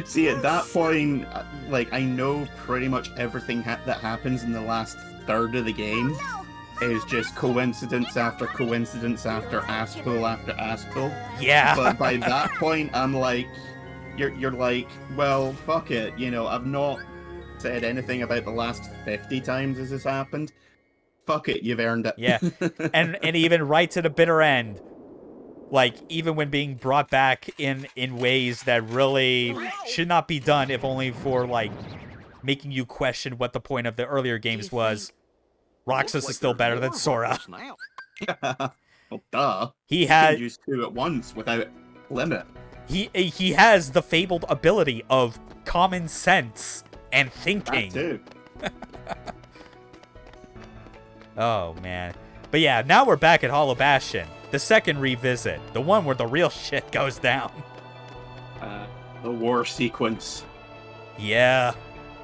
See, at that point, like, I know pretty much everything that happens in the last third of the game is just coincidence after coincidence after ass pull after ass pull. Yeah. But by that point, I'm like, you're like, well, fuck it. You know, I've not said anything about the last 50 times as this happened. Fuck it, you've earned it. Yeah. And even right to the bitter end. Like, even when being brought back in ways that really should not be done, if only for, like, making you question what the point of the earlier games was. Roxas is still better than Sora. Well, duh. He You had... can use two at once without limit. He has the fabled ability of common sense and thinking. That too. Oh, man. But yeah, now we're back at Hollow Bastion. The second revisit. The one where the real shit goes down. The war sequence. Yeah.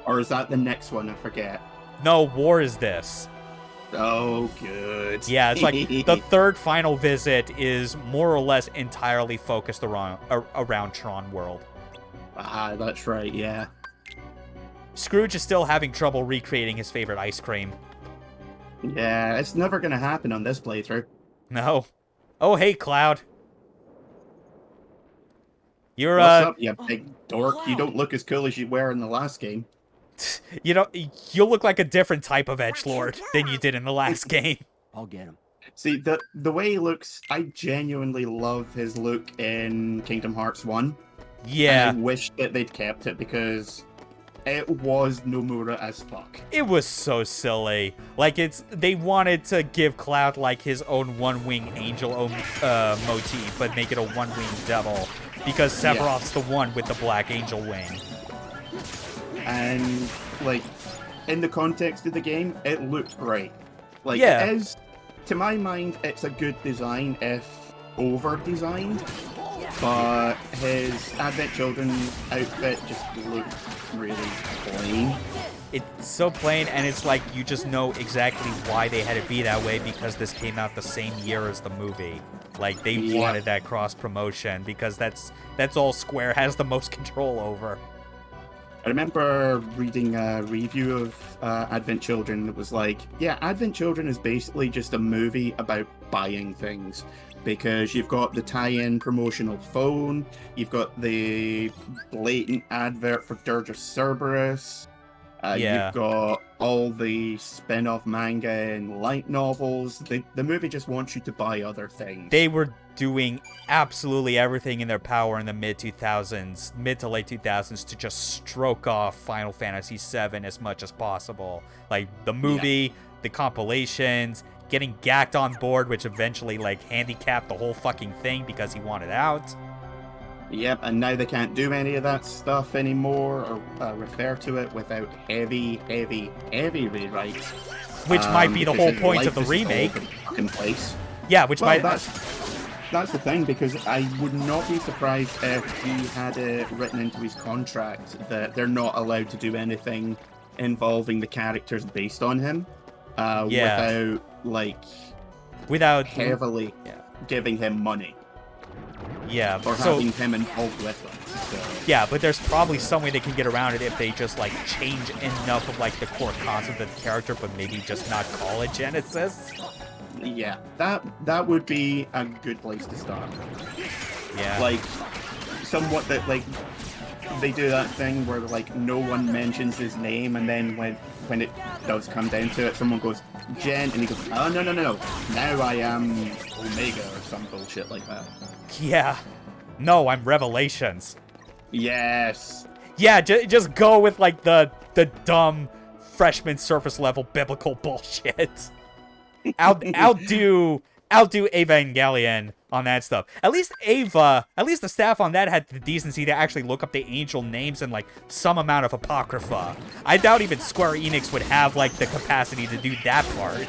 Or is that the next one? I forget. No, war is this. Oh, good. Yeah, it's like the third final visit is more or less entirely focused around Tron World. Ah, that's right, yeah. Scrooge is still having trouble recreating his favorite ice cream. Yeah, it's never gonna happen on this playthrough. No. Oh, hey, Cloud. You're, What's up, you big dork? You don't look as cool as you were in the last game. You know, you look like a different type of edgelord than you did in the last game. I'll get him. See, the way he looks, I genuinely love his look in Kingdom Hearts 1. Yeah. And I wish that they'd kept it because it was Nomura as fuck. It was so silly. Like, they wanted to give Cloud, like, his own one-wing angel motif, but make it a one-wing devil. Because Sephiroth's the one with the black angel wing. And, like, in the context of the game, it looked great. Like, Yeah. it is, to my mind, it's a good design if over-designed. But his Advent Children outfit just looked really plain. It's so plain, and it's like you just know exactly why they had it be that way because this came out the same year as the movie. Like, they wanted that cross-promotion because that's all Square has the most control over. I remember reading a review of Advent Children that was like, yeah, Advent Children is basically just a movie about buying things. Because you've got the tie-in promotional phone, you've got the blatant advert for Dirge of Cerberus, you've got all the spin-off manga and light novels. The movie just wants you to buy other things. They were doing absolutely everything in their power in the mid to late 2000s to just stroke off Final Fantasy VII as much as possible. Like, the movie, the compilations, getting Gacked on board, which eventually, like, handicapped the whole fucking thing because he wanted out. Yep, and now they can't do any of that stuff anymore, or refer to it without heavy rewrites. Which might be the whole point of the life is remake. all over the fucking place. Yeah, which Well, might... that's the thing, because I would not be surprised if he had it written into his contract that they're not allowed to do anything involving the characters based on him, without heavily giving him money. Yeah, or having him involved with them. So. Yeah, but there's probably some way they can get around it if they just, like, change enough of, like, the core concept of the character, but maybe just not call it Genesis. Yeah, that would be a good place to start. Yeah. Like, somewhat that, like, they do that thing where, like, no one mentions his name, and then when it does come down to it, someone goes, Gen, and he goes, oh, no, now I am Omega, or some bullshit like that. Yeah. No, I'm Revelations. Yes. Yeah, just go with, like, the dumb freshman surface level biblical bullshit. Outdo Evangelion on that stuff. At least the staff on that had the decency to actually look up the angel names and, like, some amount of apocrypha. I doubt even Square Enix would have, like, the capacity to do that part.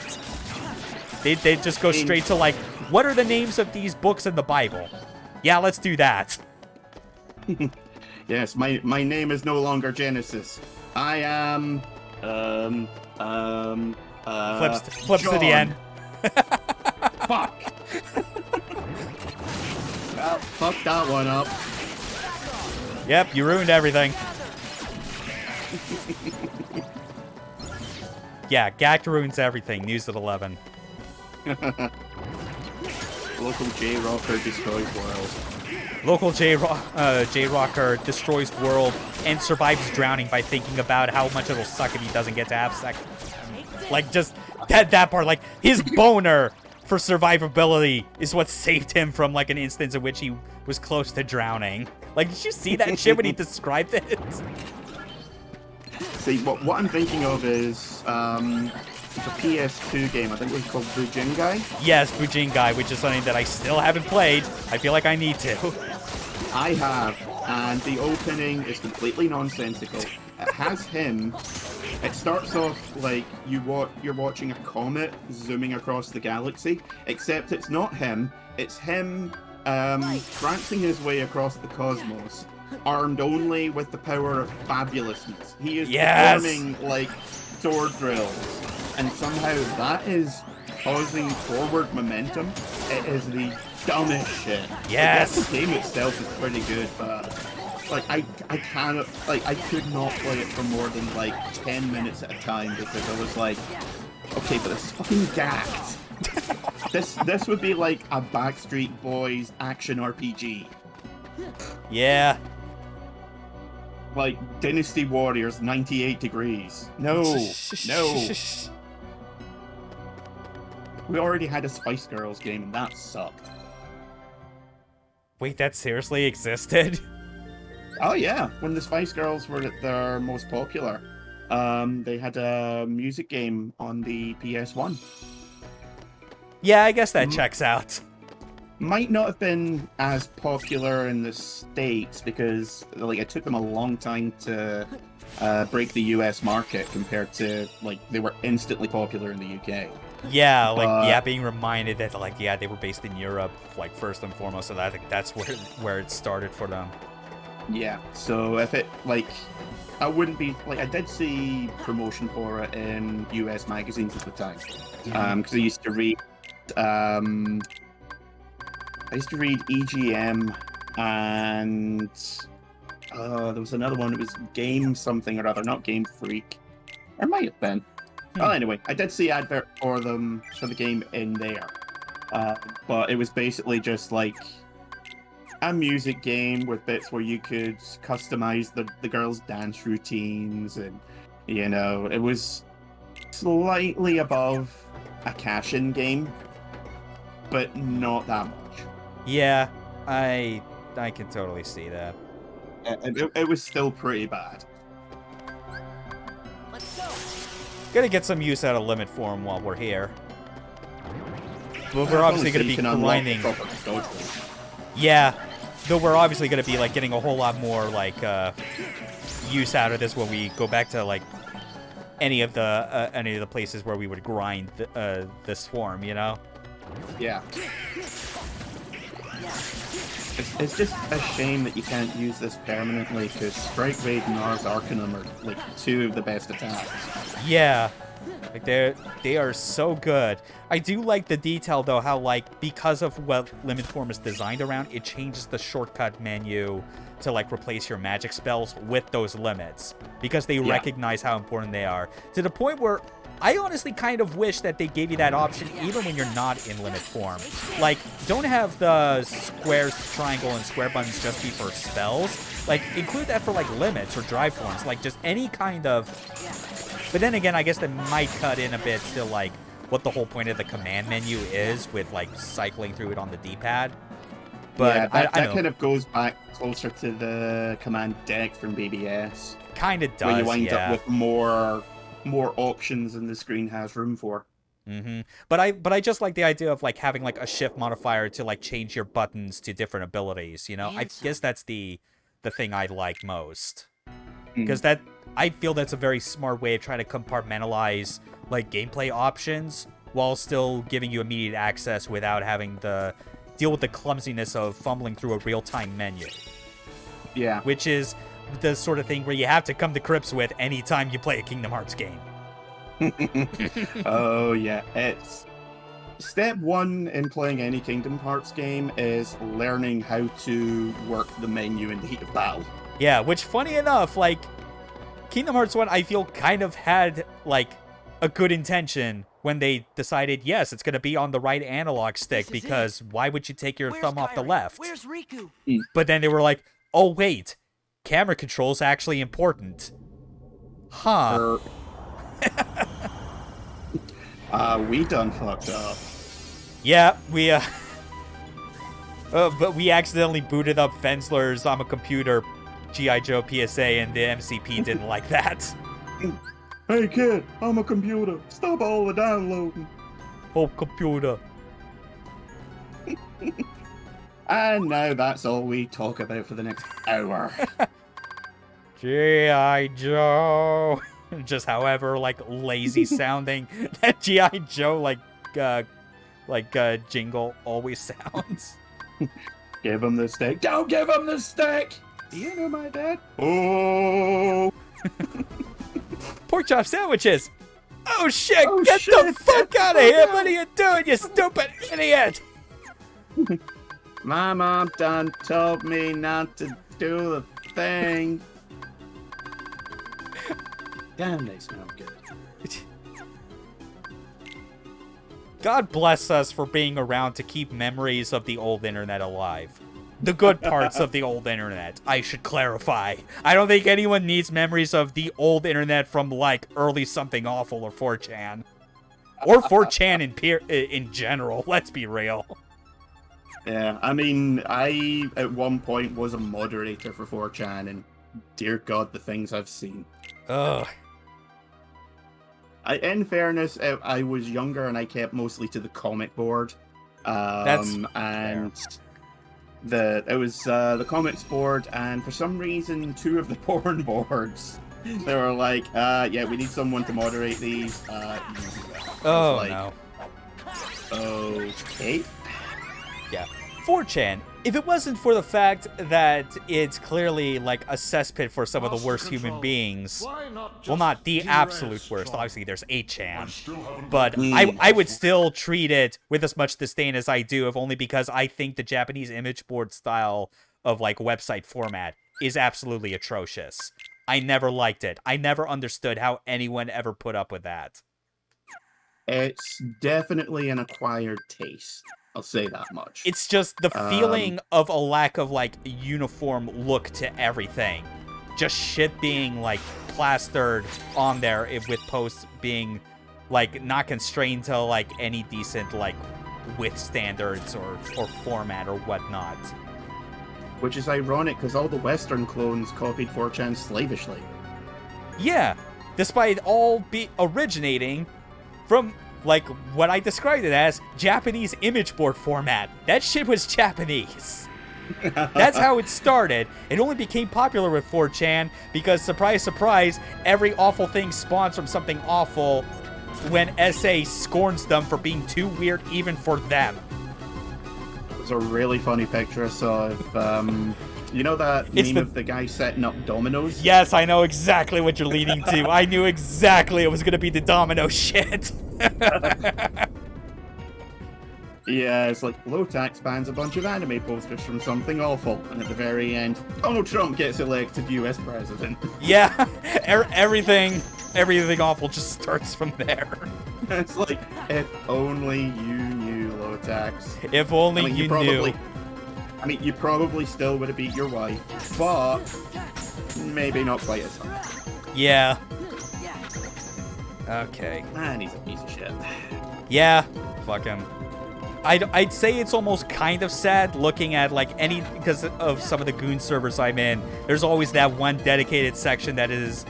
They'd just go straight to, like, what are the names of these books in the Bible? Yeah, let's do that. Yes, my name is no longer Genesis. I am flips to the end. Fuck. Well, fuck that one up. Yep, you ruined everything. Yeah, Gact ruins everything. News at 11. Local J-Rocker destroys world. Local J-Rocker destroys world and survives drowning by thinking about how much it'll suck if he doesn't get to have sex. Like, just that part, like, his boner for survivability is what saved him from, like, an instance in which he was close to drowning. Like, did you see that shit when he described it? See, what I'm thinking of is, it's a PS2 game. I think it was called Bujingai. Yes, Bujingai, which is something that I still haven't played. I feel like I need to. I have, and the opening is completely nonsensical. It has him. It starts off like you're watching a comet zooming across the galaxy, except it's not him. It's him prancing his way across the cosmos, armed only with the power of fabulousness. He is performing like sword drills, and somehow that is causing forward momentum. It is the dumbest shit. Yes. Like, the game itself is pretty good, but like I cannot, like, I could not play it for more than like 10 minutes at a time because I was like, okay, but this is fucking gacked. This would be like a Backstreet Boys action RPG. Yeah. Like Dynasty Warriors 98 degrees. No. No. We already had a Spice Girls game and that sucked. Wait, that seriously existed? Oh yeah, when the Spice Girls were at their most popular, they had a music game on the PS1. Yeah, I guess that checks out. Might not have been as popular in the States because like it took them a long time to break the US market compared to like they were instantly popular in the UK. Yeah, like being reminded that like they were based in Europe like first and foremost, so I think that's where it started for them. Yeah, so if it like I wouldn't be like I did see promotion for it in US magazines at the time because I used to read EGM and there was another one. It was Game something or other, not Game Freak. It might have been. Well, anyway, I did see advert for them for the game in there, but it was basically just like a music game with bits where you could customize the girls' dance routines, and you know, it was slightly above a cash-in game, but not that much. Yeah, I can totally see that. It was still pretty bad. Let's go. Gotta get some use out of limit form while we're here. But we're obviously gonna be grinding. Yeah, though we're obviously gonna be like getting a whole lot more like use out of this when we go back to like any of the places where we would grind this form, you know? Yeah. It's just a shame that you can't use this permanently, because Strike Raid and Ars Arcanum are like two of the best attacks. Yeah, like they are so good. I do like the detail though, how like because of what Limit Form is designed around, it changes the shortcut menu to like replace your magic spells with those limits because they recognize how important they are, to the point where I honestly kind of wish that they gave you that option even when you're not in limit form. Like, don't have the squares, triangle, and square buttons just be for spells. Like, include that for, like, limits or drive forms. Like, just any kind of... But then again, I guess that might cut in a bit to, like, what the whole point of the command menu is with, like, cycling through it on the D-pad. But yeah, I that kind of goes back closer to the command deck from BBS. Kind of does, where you wind up with more options than the screen has room for. Mm-hmm. But I just like the idea of like having like a shift modifier to like change your buttons to different abilities, you know? I guess that's the thing I like most. Because I feel that's a very smart way of trying to compartmentalize like gameplay options while still giving you immediate access without having to deal with the clumsiness of fumbling through a real-time menu. Yeah. Which is the sort of thing where you have to come to grips with anytime you play a Kingdom Hearts game. Oh yeah, it's step one in playing any Kingdom Hearts game is learning how to work the menu in the heat of battle. Yeah, which funny enough, like Kingdom Hearts 1 I feel kind of had like a good intention when they decided, yes, it's going to be on the right analog stick, This is because why would you take your Where's thumb off the Kyrie? left? Where's Riku? But then they were like, oh, wait, camera control's actually important. Huh. We done fucked up. Yeah, we, but we accidentally booted up Fensler's on a computer G.I. Joe PSA, and the MCP didn't like that. Hey kid, I'm a computer. Stop all the downloading. Oh, computer. And now that's all we talk about for the next hour. G.I. Joe. Just however, like, lazy sounding that G.I. Joe, jingle always sounds. Give him the stick. Don't give him the stick! Do you know my dad? Oh! Pork chop sandwiches! Oh shit! Oh, Get shit, the fuck out of here! What are you doing, you stupid idiot? My mom done told me not to do the thing. Damn, they smell good. God bless us for being around to keep memories of the old internet alive. The good parts of the old internet, I should clarify. I don't think anyone needs memories of the old internet from, like, early something awful or 4chan. Or 4chan in general, let's be real. Yeah, I mean, I, at one point, was a moderator for 4chan, and dear God, the things I've seen. Ugh. In fairness, I was younger, and I kept mostly to the comic board. That's and it was the comics board, and for some reason, 2 of the porn boards, they were like, yeah, we need someone to moderate these. You do that. Oh, like, no. Okay. Yeah. 4chan, if it wasn't for the fact that it's clearly, like, a cesspit for some of the worst human beings, well, not the absolute worst, obviously there's 8chan, but I would still treat it with as much disdain as I do, if only because I think the Japanese image board style of, like, website format is absolutely atrocious. I never liked it. I never understood how anyone ever put up with that. It's definitely an acquired taste. I'll say that much. It's just the feeling of a lack of, like, uniform look to everything. Just shit being, like, plastered on there with posts being, like, not constrained to, like, any decent, like, width standards or format or whatnot. Which is ironic, because all the Western clones copied 4chan slavishly. Yeah, despite all be originating from, like, what I described it as, Japanese image board format. That shit was Japanese. That's how it started. It only became popular with 4chan because, surprise, surprise, every awful thing spawns from something awful when SA scorns them for being too weird even for them. There's a really funny picture I saw of, you know that meme of the guy setting up dominoes? Yes, I know exactly what you're leading to. I knew exactly it was going to be the domino shit. Yeah, it's like low tax bans a bunch of anime posters from something awful, and at the very end, Donald Trump gets elected US president. Yeah, everything awful just starts from there. It's like, if only you knew low tax. If only you knew. I mean, you probably still would have beat your wife, but maybe not quite as hard. Yeah. Okay. Man, he's a piece of shit. Yeah, fuck him. I'd say it's almost kind of sad looking at, like, because of some of the Goon servers I'm in, there's always that one dedicated section that is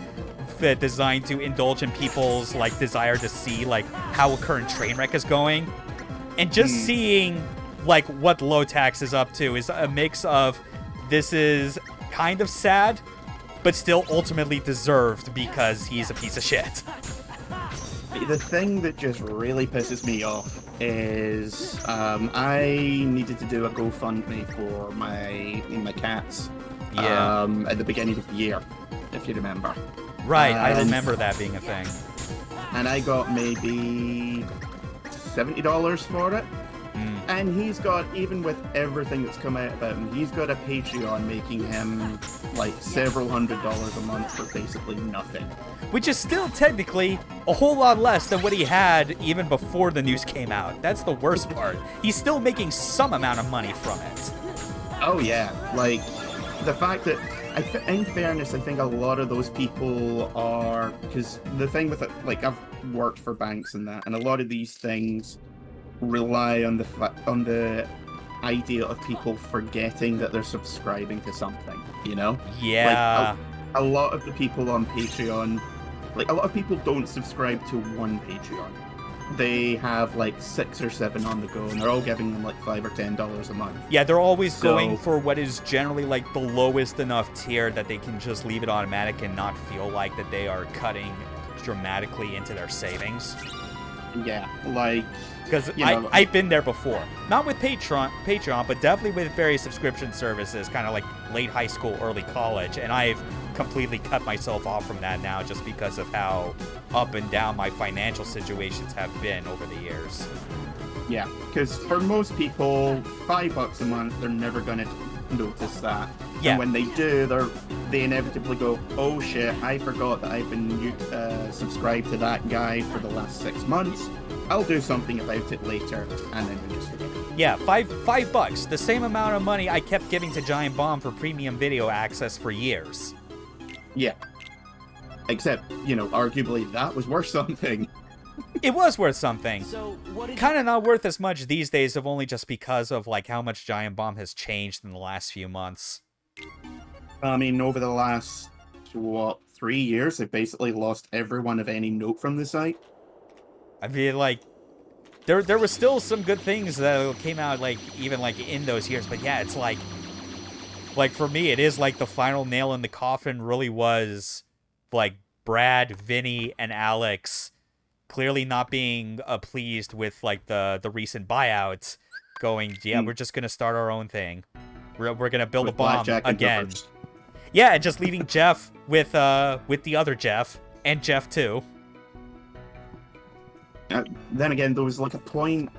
designed to indulge in people's, like, desire to see, like, how a current train wreck is going. And just seeing, like, what Low Tax is up to is a mix of this is kind of sad, but still ultimately deserved because he's a piece of shit. The thing that just really pisses me off is I needed to do a GoFundMe for my cats. Yeah. At the beginning of the year, if you remember. Right, I remember that being a thing. And I got maybe $70 for it. And he's got, even with everything that's come out about him, he's got a Patreon making him like several $100s a month for basically nothing. Which is still technically a whole lot less than what he had even before the news came out. That's the worst part. He's still making some amount of money from it. Oh yeah, like the fact that, in fairness, I think a lot of those people are, because the thing with it, like I've worked for banks and that, and a lot of these things rely on the idea of people forgetting that they're subscribing to something, you know? Yeah. Like, a lot of the people on Patreon, like a lot of people don't subscribe to one Patreon. They have like 6 or 7 on the go, and they're all giving them like $5 or $10 a month. Yeah, they're always going for what is generally like the lowest enough tier that they can just leave it automatic and not feel like that they are cutting dramatically into their savings. Yeah, like... Because I've been there before. Not with Patreon, but definitely with various subscription services, kind of like late high school, early college, and I've completely cut myself off from that now just because of how up and down my financial situations have been over the years. Yeah, because for most people, $5 a month, they're never going to notice that. Yeah. And when they do, they inevitably go, oh shit, I forgot that I've been subscribed to that guy for the last 6 months. I'll do something about it later, and then we just forget. Yeah, $5, the same amount of money I kept giving to Giant Bomb for premium video access for years. Yeah. Except, arguably that was worth something. It was worth something. So what did Kind of not worth as much these days, of only just because of like how much Giant Bomb has changed in the last few months. I mean, over the last, 3 years, they've basically lost everyone of any note from the site. I mean, like, there was still some good things that came out, like, even, like, in those years. But, yeah, it's like, for me, it is, like, the final nail in the coffin really was, like, Brad, Vinny, and Alex clearly not being pleased with, like, the recent buyouts, going, yeah, we're just going to start our own thing. We're going to build a bomb again. Yeah, and just leaving Jeff with the other Jeff, and Jeff, too. Then again, there was like a point,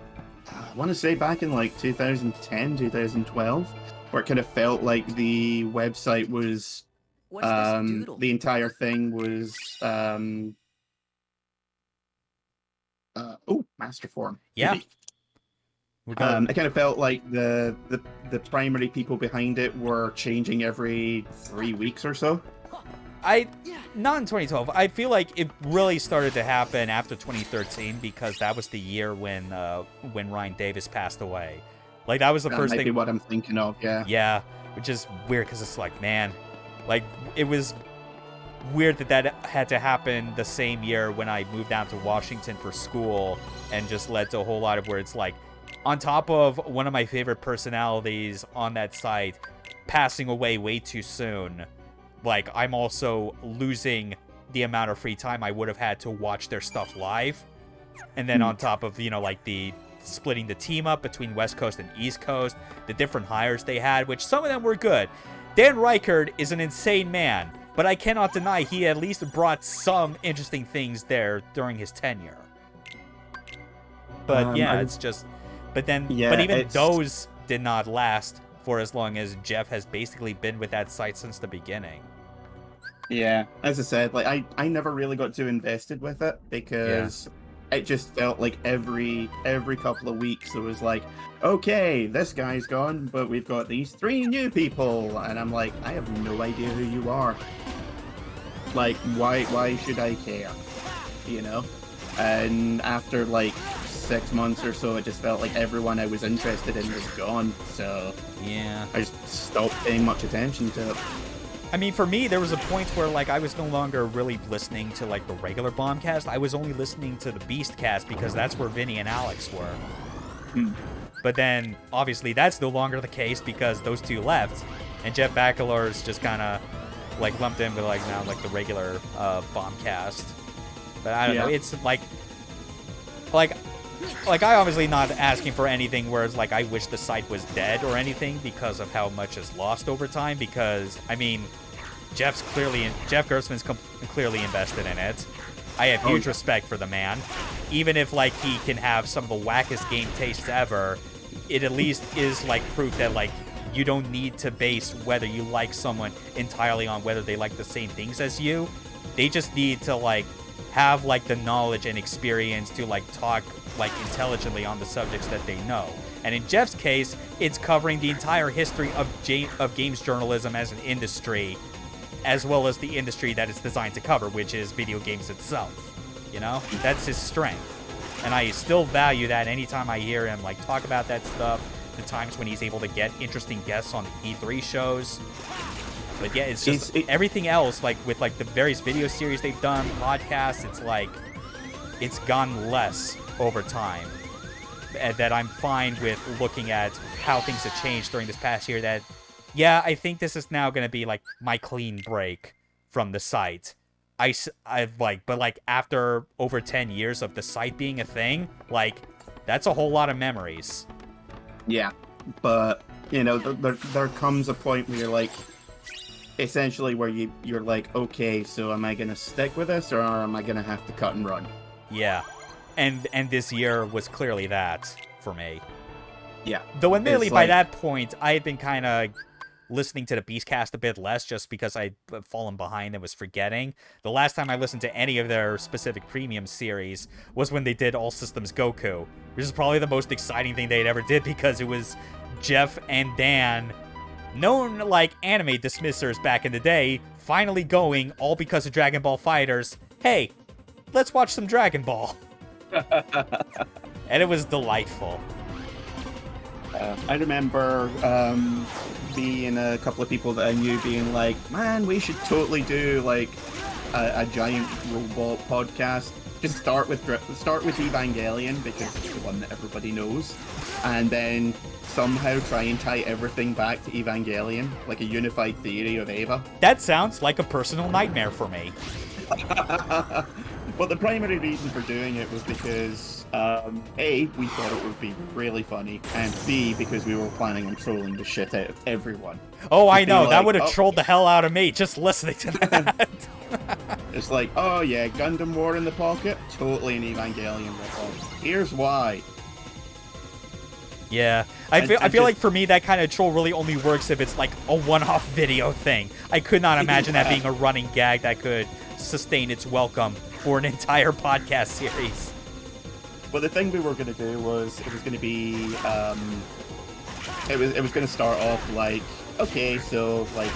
I want to say back in like 2010, 2012, where it kind of felt like the website was, What's this doodle? the entire thing was, master form. Yeah. It kind of felt like the primary people behind it were changing every 3 weeks or so. Not in 2012. I feel like it really started to happen after 2013 because that was the year when Ryan Davis passed away. Like, that was the first That might thing. be what I'm thinking of, yeah. Yeah, which is weird because it's like, man, like, it was weird that had to happen the same year when I moved down to Washington for school, and just led to a whole lot of where it's like, on top of one of my favorite personalities on that site passing away way too soon, like, I'm also losing the amount of free time I would have had to watch their stuff live. And then on top of, like, the splitting the team up between West Coast and East Coast, the different hires they had, which some of them were good. Dan Reichert is an insane man, but I cannot deny he at least brought some interesting things there during his tenure. But it's just... But even those did not last for as long as Jeff has basically been with that site since the beginning. Yeah, as I said, like I never really got too invested with it because it just felt like every couple of weeks it was like, okay, this guy's gone, but we've got these 3 new people, and I'm like, I have no idea who you are. Like, why should I care? And after like 6 months or so, it just felt like everyone I was interested in was gone. So yeah, I just stopped paying much attention to it. I mean, for me, there was a point where, like, I was no longer really listening to, like, the regular Bombcast. I was only listening to the Beastcast because that's where Vinny and Alex were. But then, obviously, that's no longer the case because those two left, and Jeff Bachelor's just kind of, like, lumped in with, like, now, like, the regular Bombcast. But I don't know, it's, like, I obviously not asking for anything where it's like I wish the site was dead or anything because of how much is lost over time, because I mean Jeff Gerstmann's clearly invested in it. I have huge respect for the man. Even if, like, he can have some of the wackest game tastes ever, it at least is, like, proof that, like, you don't need to base whether you like someone entirely on whether they like the same things as you. They just need to, like, have, like, the knowledge and experience to, like, talk, like, intelligently on the subjects that they know. And in Jeff's case, it's covering the entire history of games journalism as an industry, as well as the industry that it's designed to cover, which is video games itself. You know? That's his strength. And I still value that anytime I hear him, like, talk about that stuff, the times when he's able to get interesting guests on E3 shows. But yeah, it's just everything else, like, with, like, the various video series they've done, podcasts, it's like, it's gone less over time. That I'm fine with looking at how things have changed during this past year, that, yeah, I think this is now going to be, like, my clean break from the site. I've, like, but, like, after over 10 years of the site being a thing, like, that's a whole lot of memories. Yeah, but, you know, there comes a point where you're, like, essentially where you're like, okay, so am I going to stick with this, or am I going to have to cut and run? Yeah, and this year was clearly that for me. Yeah. Though admittedly, by that point, I had been kind of listening to the Beastcast a bit less, just because I'd fallen behind and was forgetting. The last time I listened to any of their specific premium series was when they did All Systems Goku, which is probably the most exciting thing they'd ever did, because it was Jeff and Dan, known like anime dismissers back in the day, finally going, all because of Dragon Ball FighterZ, hey, let's watch some Dragon Ball. And it was delightful. I remember being a couple of people that I knew being like, man, we should totally do like a giant robot podcast. Just start with Evangelion, because it's the one that everybody knows, and then somehow try and tie everything back to Evangelion, like a unified theory of Eva. That sounds like a personal nightmare for me. Well, the primary reason for doing it was because, A, we thought it would be really funny, and B, because we were planning on trolling the shit out of everyone. Oh, I know. That would have trolled the hell out of me just listening to that. It's like, oh yeah, Gundam War in the Pocket? Totally an Evangelion ripoff. Here's why. Yeah. I feel like for me, that kind of troll really only works if it's like a one-off video thing. I could not imagine that being a running gag that could sustain its welcome for an entire podcast series. Well, the thing we were going to do was, it was going to be, it was going to start off like, okay, so like,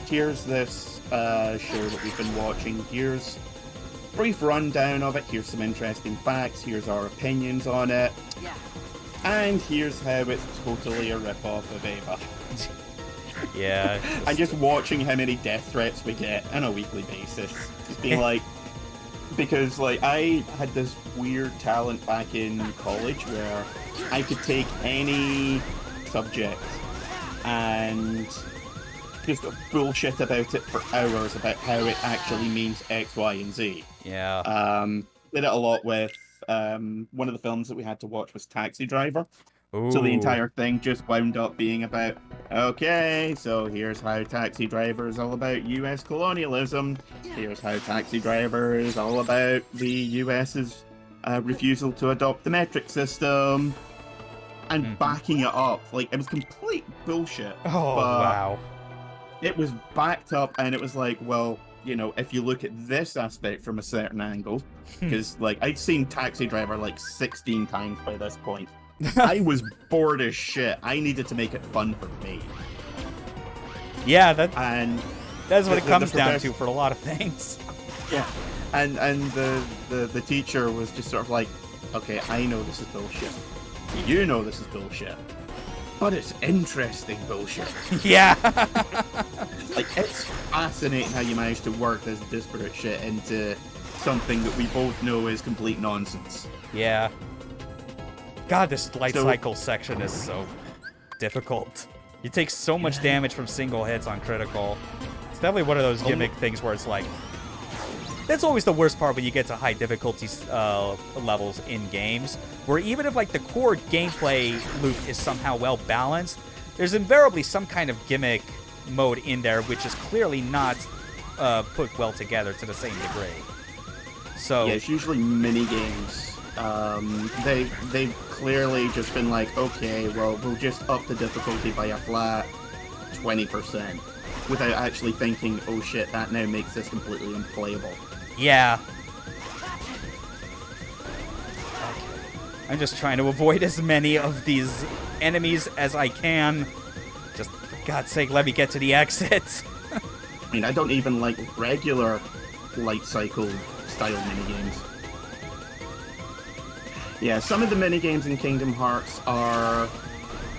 here's this show that we've been watching, here's a brief rundown of it, here's some interesting facts, here's our opinions on it, and here's how it's totally a rip-off of Eva. Yeah. And just watching how many death threats we get on a weekly basis. Just being like, because like I had this weird talent back in college where I could take any subject and just bullshit about it for hours about how it actually means X, Y, and Z. Yeah. Did it a lot with one of the films that we had to watch was Taxi Driver. Ooh. So the entire thing just wound up being about, okay, so here's how Taxi Driver is all about US colonialism. Here's how Taxi Driver is all about the US's refusal to adopt the metric system. And backing it up. Like, it was complete bullshit. Oh, wow. It was backed up, and it was like, well, you know, if you look at this aspect from a certain angle, because, like, I'd seen Taxi Driver, like, 16 times by this point. I was bored as shit. I needed to make it fun for me. Yeah, and that's what it comes down to for a lot of things. Yeah. And the teacher was just sort of like, okay, I know this is bullshit. You know this is bullshit. But it's interesting bullshit. Yeah. Like, it's fascinating how you manage to work this disparate shit into something that we both know is complete nonsense. Yeah. God, this light cycle section is so difficult. You take so much damage from single hits on critical. It's definitely one of those gimmick things where it's like, that's always the worst part when you get to high difficulty levels in games, where even if like the core gameplay loop is somehow well balanced, there's invariably some kind of gimmick mode in there which is clearly not put well together to the same degree. So yeah, it's usually mini games. They've clearly just been like, okay, well, we'll just up the difficulty by a flat 20%, without actually thinking, oh shit, that now makes this completely unplayable. yeah. I'm just trying to avoid as many of these enemies as I can. Just, for God's sake, let me get to the exits. I mean, I don't even like regular light cycle style minigames. Yeah, some of the minigames in Kingdom Hearts are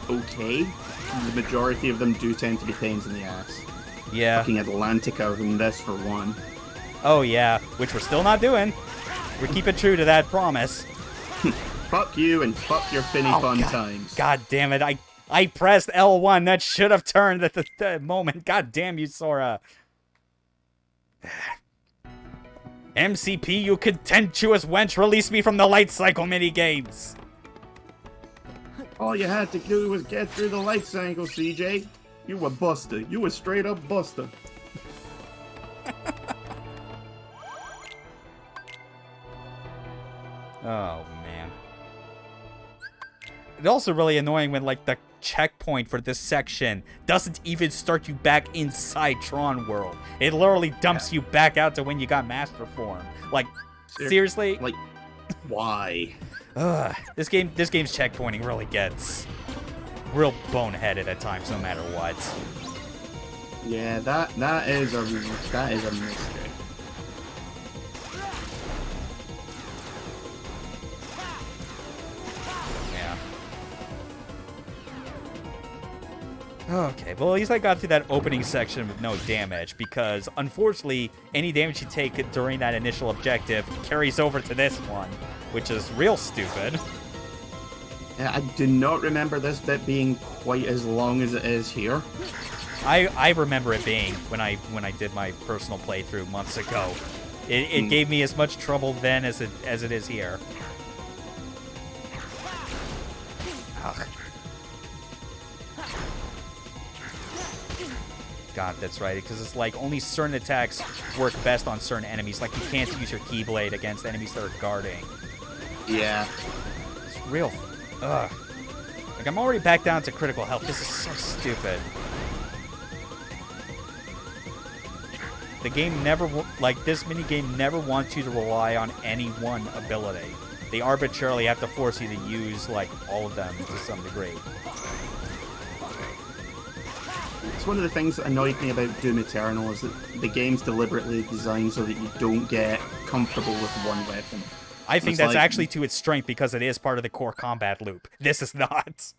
okay. The majority of them do tend to be pains in the ass. Yeah. Fucking Atlantica and this for one. Oh, yeah. Which we're still not doing. We're keeping true to that promise. Fuck you and fuck your Finny Fun God. times. God damn it. I pressed L1. That should have turned at the moment. God damn you, Sora. MCP, you contemptuous wench, release me from the light cycle minigames. All you had to do was get through the light cycle, CJ. You were Buster. You were straight up Buster. Oh, man. It's also really annoying when, like, the checkpoint for this section doesn't even start you back inside Tron World. It literally dumps you back out to when you got Master Form. Like, seriously? Like, why? This game's checkpointing really gets real boneheaded at times, no matter what. Yeah, that is a mistake. Okay, well, at least I got through that opening section with no damage, because, unfortunately, any damage you take during that initial objective carries over to this one, which is real stupid. Yeah, I do not remember this bit being quite as long as it is here. I remember it being when I did my personal playthrough months ago. It gave me as much trouble then as it is here. Ugh. God, that's right, because it's like only certain attacks work best on certain enemies. Like, you can't use your Keyblade against enemies that are guarding. Yeah. It's real. Ugh. Like, I'm already back down to critical health. This is so stupid. The game never, like, this minigame never wants you to rely on any one ability. They arbitrarily have to force you to use, like, all of them to some degree. It's one of the things that annoyed me about Doom Eternal is that the game's deliberately designed so that you don't get comfortable with one weapon. I think it's that's like, actually to its strength because it is part of the core combat loop. This is not.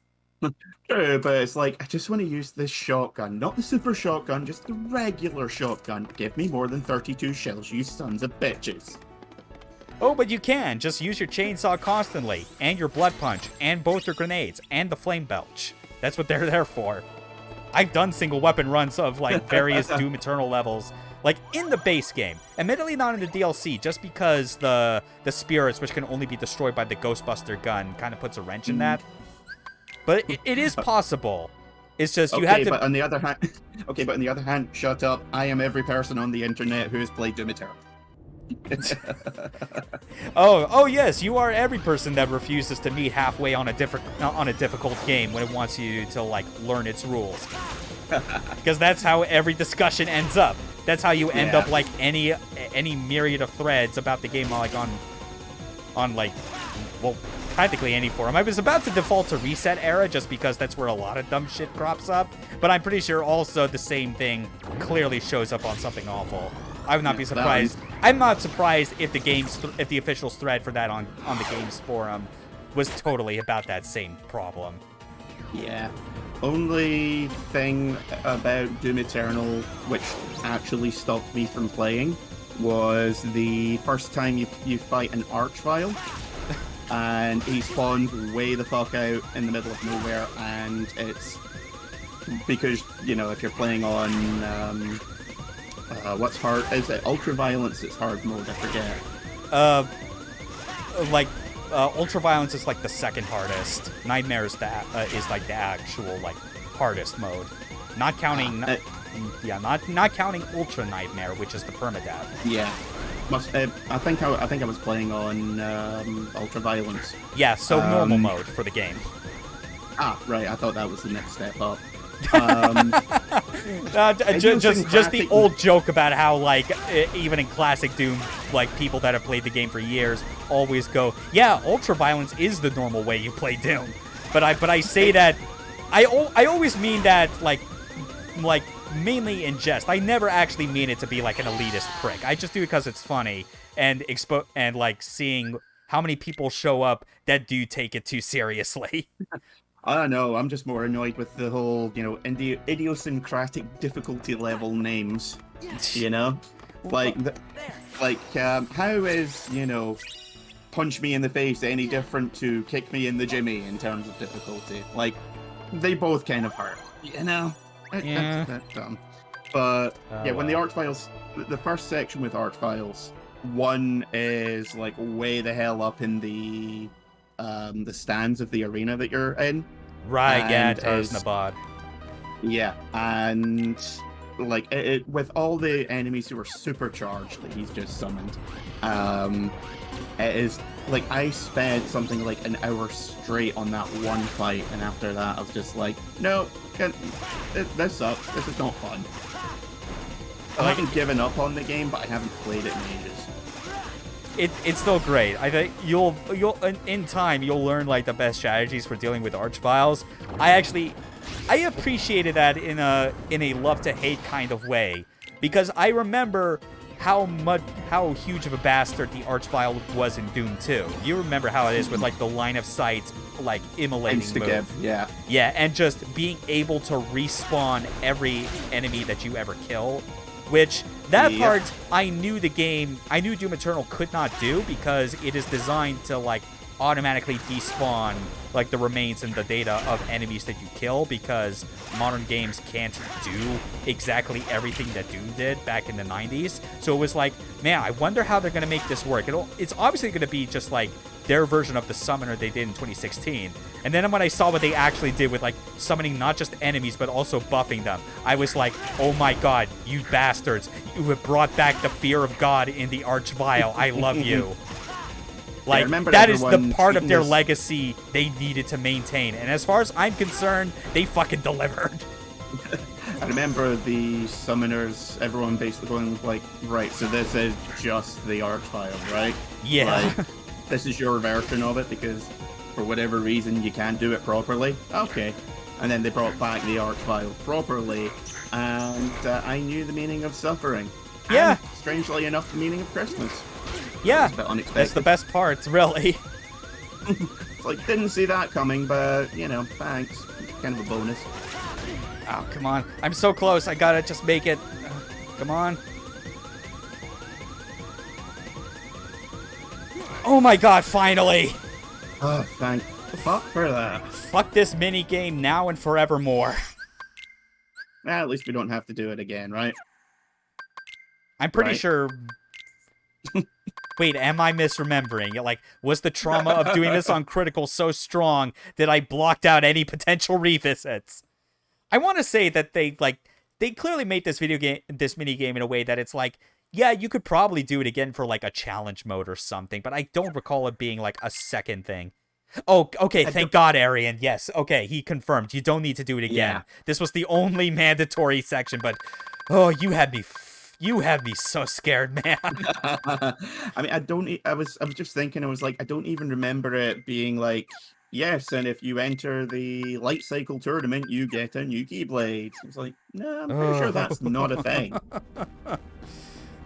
True, but it's like, I just want to use this shotgun. Not the super shotgun, just the regular shotgun. Give me more than 32 shells, you sons of bitches. Oh, but you can. Just use your chainsaw constantly, and your blood punch, and both your grenades, and the flame belch. That's what they're there for. I've done single weapon runs of, like, various Doom Eternal levels, like, in the base game. Admittedly not in the DLC, just because the spirits, which can only be destroyed by the Ghostbuster gun, kind of puts a wrench in that. But it is possible. It's just you have to... But on the other hand, shut up. I am every person on the internet who has played Doom Eternal. Oh yes, you are every person that refuses to meet halfway on a difficult game when it wants you to, like, learn its rules. Because that's how every discussion ends up. That's how you end up, like, any myriad of threads about the game, like, on like, well, practically any forum. I was about to default to Reset Era just because that's where a lot of dumb shit crops up, but I'm pretty sure also the same thing clearly shows up on Something Awful. I would not be surprised. I'm not surprised if the official thread for that on the game's forum was totally about that same problem. Yeah. Only thing about Doom Eternal which actually stopped me from playing was the first time you fight an Archvile, and he spawns way the fuck out in the middle of nowhere, and it's because, you know, if you're playing on what's hard? Is it Ultraviolence? It's hard mode. I forget. Ultraviolence is like the second hardest. Nightmares is like the actual, like, hardest mode. Not counting, not counting Ultra Nightmare, which is the permadeath. Yeah. I think I was playing on Ultra Violence. Yeah, so normal mode for the game. Ah, right. I thought that was the next step up. Just the old joke about how, like, even in classic Doom, like, people that have played the game for years always go, yeah, ultra-violence is the normal way you play Doom. But I say that, I always mean that, like, mainly in jest. I never actually mean it to be, like, an elitist prick. I just do it because it's funny, and like, seeing how many people show up that do take it too seriously. I don't know. I'm just more annoyed with the whole, idiosyncratic difficulty level names. You know, how is punch me in the face any different to kick me in the jimmy in terms of difficulty? Like, they both kind of hurt. Yeah. That's dumb. But when the art files, the first section with art files, one is like way the hell up in the stands of the arena that you're in. Right, yeah, Tarsnabad. Yeah, and like with all the enemies who are supercharged that he's just summoned, it is like I spent something like an hour straight on that one fight, and after that I was just like, no, this sucks. This is not fun. I haven't given up on the game, but I haven't played it in ages. It's still great. I think you'll in time you'll learn like the best strategies for dealing with archviles. I appreciated that in a love to hate kind of way, because I remember how huge of a bastard the archvile was in Doom 2. You remember how it is with like the line of sight, like immolating move. Yeah, and just being able to respawn every enemy that you ever kill. Which, that part, I knew Doom Eternal could not do, because it is designed to, like, automatically despawn, like, the remains and the data of enemies that you kill, because modern games can't do exactly everything that Doom did back in the 90s. So it was like, man, I wonder how they're going to make this work. It's obviously going to be just, like, their version of the summoner they did in 2016. And then when I saw what they actually did with, like, summoning not just enemies, but also buffing them, I was like, oh my god, you bastards. You have brought back the fear of God in the Archvile. I love you. Like, that is the part of their legacy they needed to maintain. And as far as I'm concerned, they fucking delivered. I remember the summoners, everyone basically going like, right, so this is just the Archvile, right? Yeah. Like, this is your version of it because for whatever reason you can't do it properly. Okay. And then they brought back the Archvile properly, and I knew the meaning of suffering. Yeah. And, strangely enough, the meaning of Christmas. Yeah. It's a bit unexpected. That's the best part, really. It's like, didn't see that coming, but, thanks. Kind of a bonus. Oh, come on. I'm so close. I gotta just make it. Come on. Oh my god, finally! Oh, thank fuck for that. Fuck this minigame now and forevermore. At least we don't have to do it again, right? I'm pretty sure... Wait, am I misremembering? Like, was the trauma of doing this on Critical so strong that I blocked out any potential revisits? I want to say that they clearly made this minigame in a way that it's like, yeah, you could probably do it again for, like, a challenge mode or something, but I don't recall it being, like, a second thing. Oh, okay, thank God, Arian. Yes, okay, he confirmed. You don't need to do it again. Yeah. This was the only mandatory section, but, oh, you had me so scared, man. I mean, I was just thinking, I was like, I don't even remember it being like, yes, and if you enter the Light Cycle tournament, you get a new Keyblade. It's like, no, I'm pretty sure that's not a thing.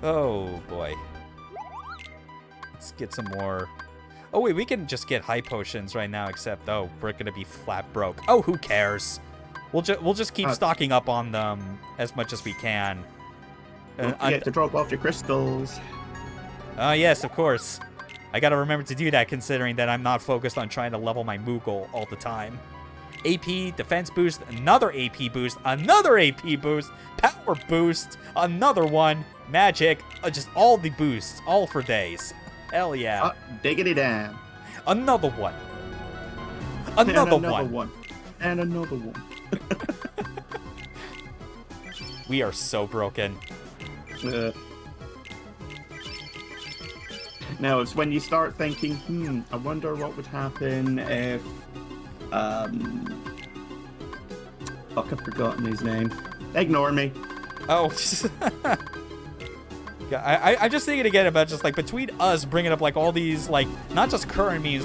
Oh, boy. Let's get some more... Oh, wait, we can just get high potions right now, except, oh, we're gonna be flat broke. Oh, who cares? We'll just keep stocking up on them as much as we can. Don't forget to drop off your crystals. Oh, yes, of course. I gotta remember to do that, considering that I'm not focused on trying to level my Moogle all the time. AP, defense boost, another AP boost, another AP boost, power boost, another one, magic, just all the boosts, all for days. Hell yeah. Diggity damn. Another one. Another one. And another one. We are so broken. Now, it's when you start thinking, I wonder what would happen if... Fuck, I've forgotten his name. Ignore me. Oh. Yeah, I'm just thinking again about just like between us bringing up like all these like not just current memes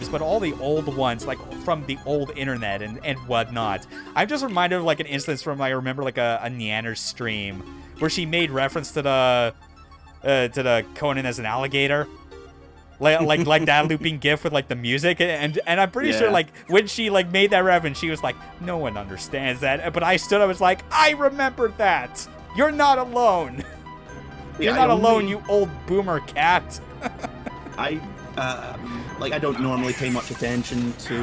but all the old ones like from the old internet and whatnot. I'm just reminded of like an instance from I remember like a Neander stream where she made reference to the Conan as an alligator. Like that looping gif with like the music and I'm pretty sure like when she like made that reference she was like no one understands that, but I was like I remembered that. You're not alone. You're not alone, you old boomer cat. I don't normally pay much attention to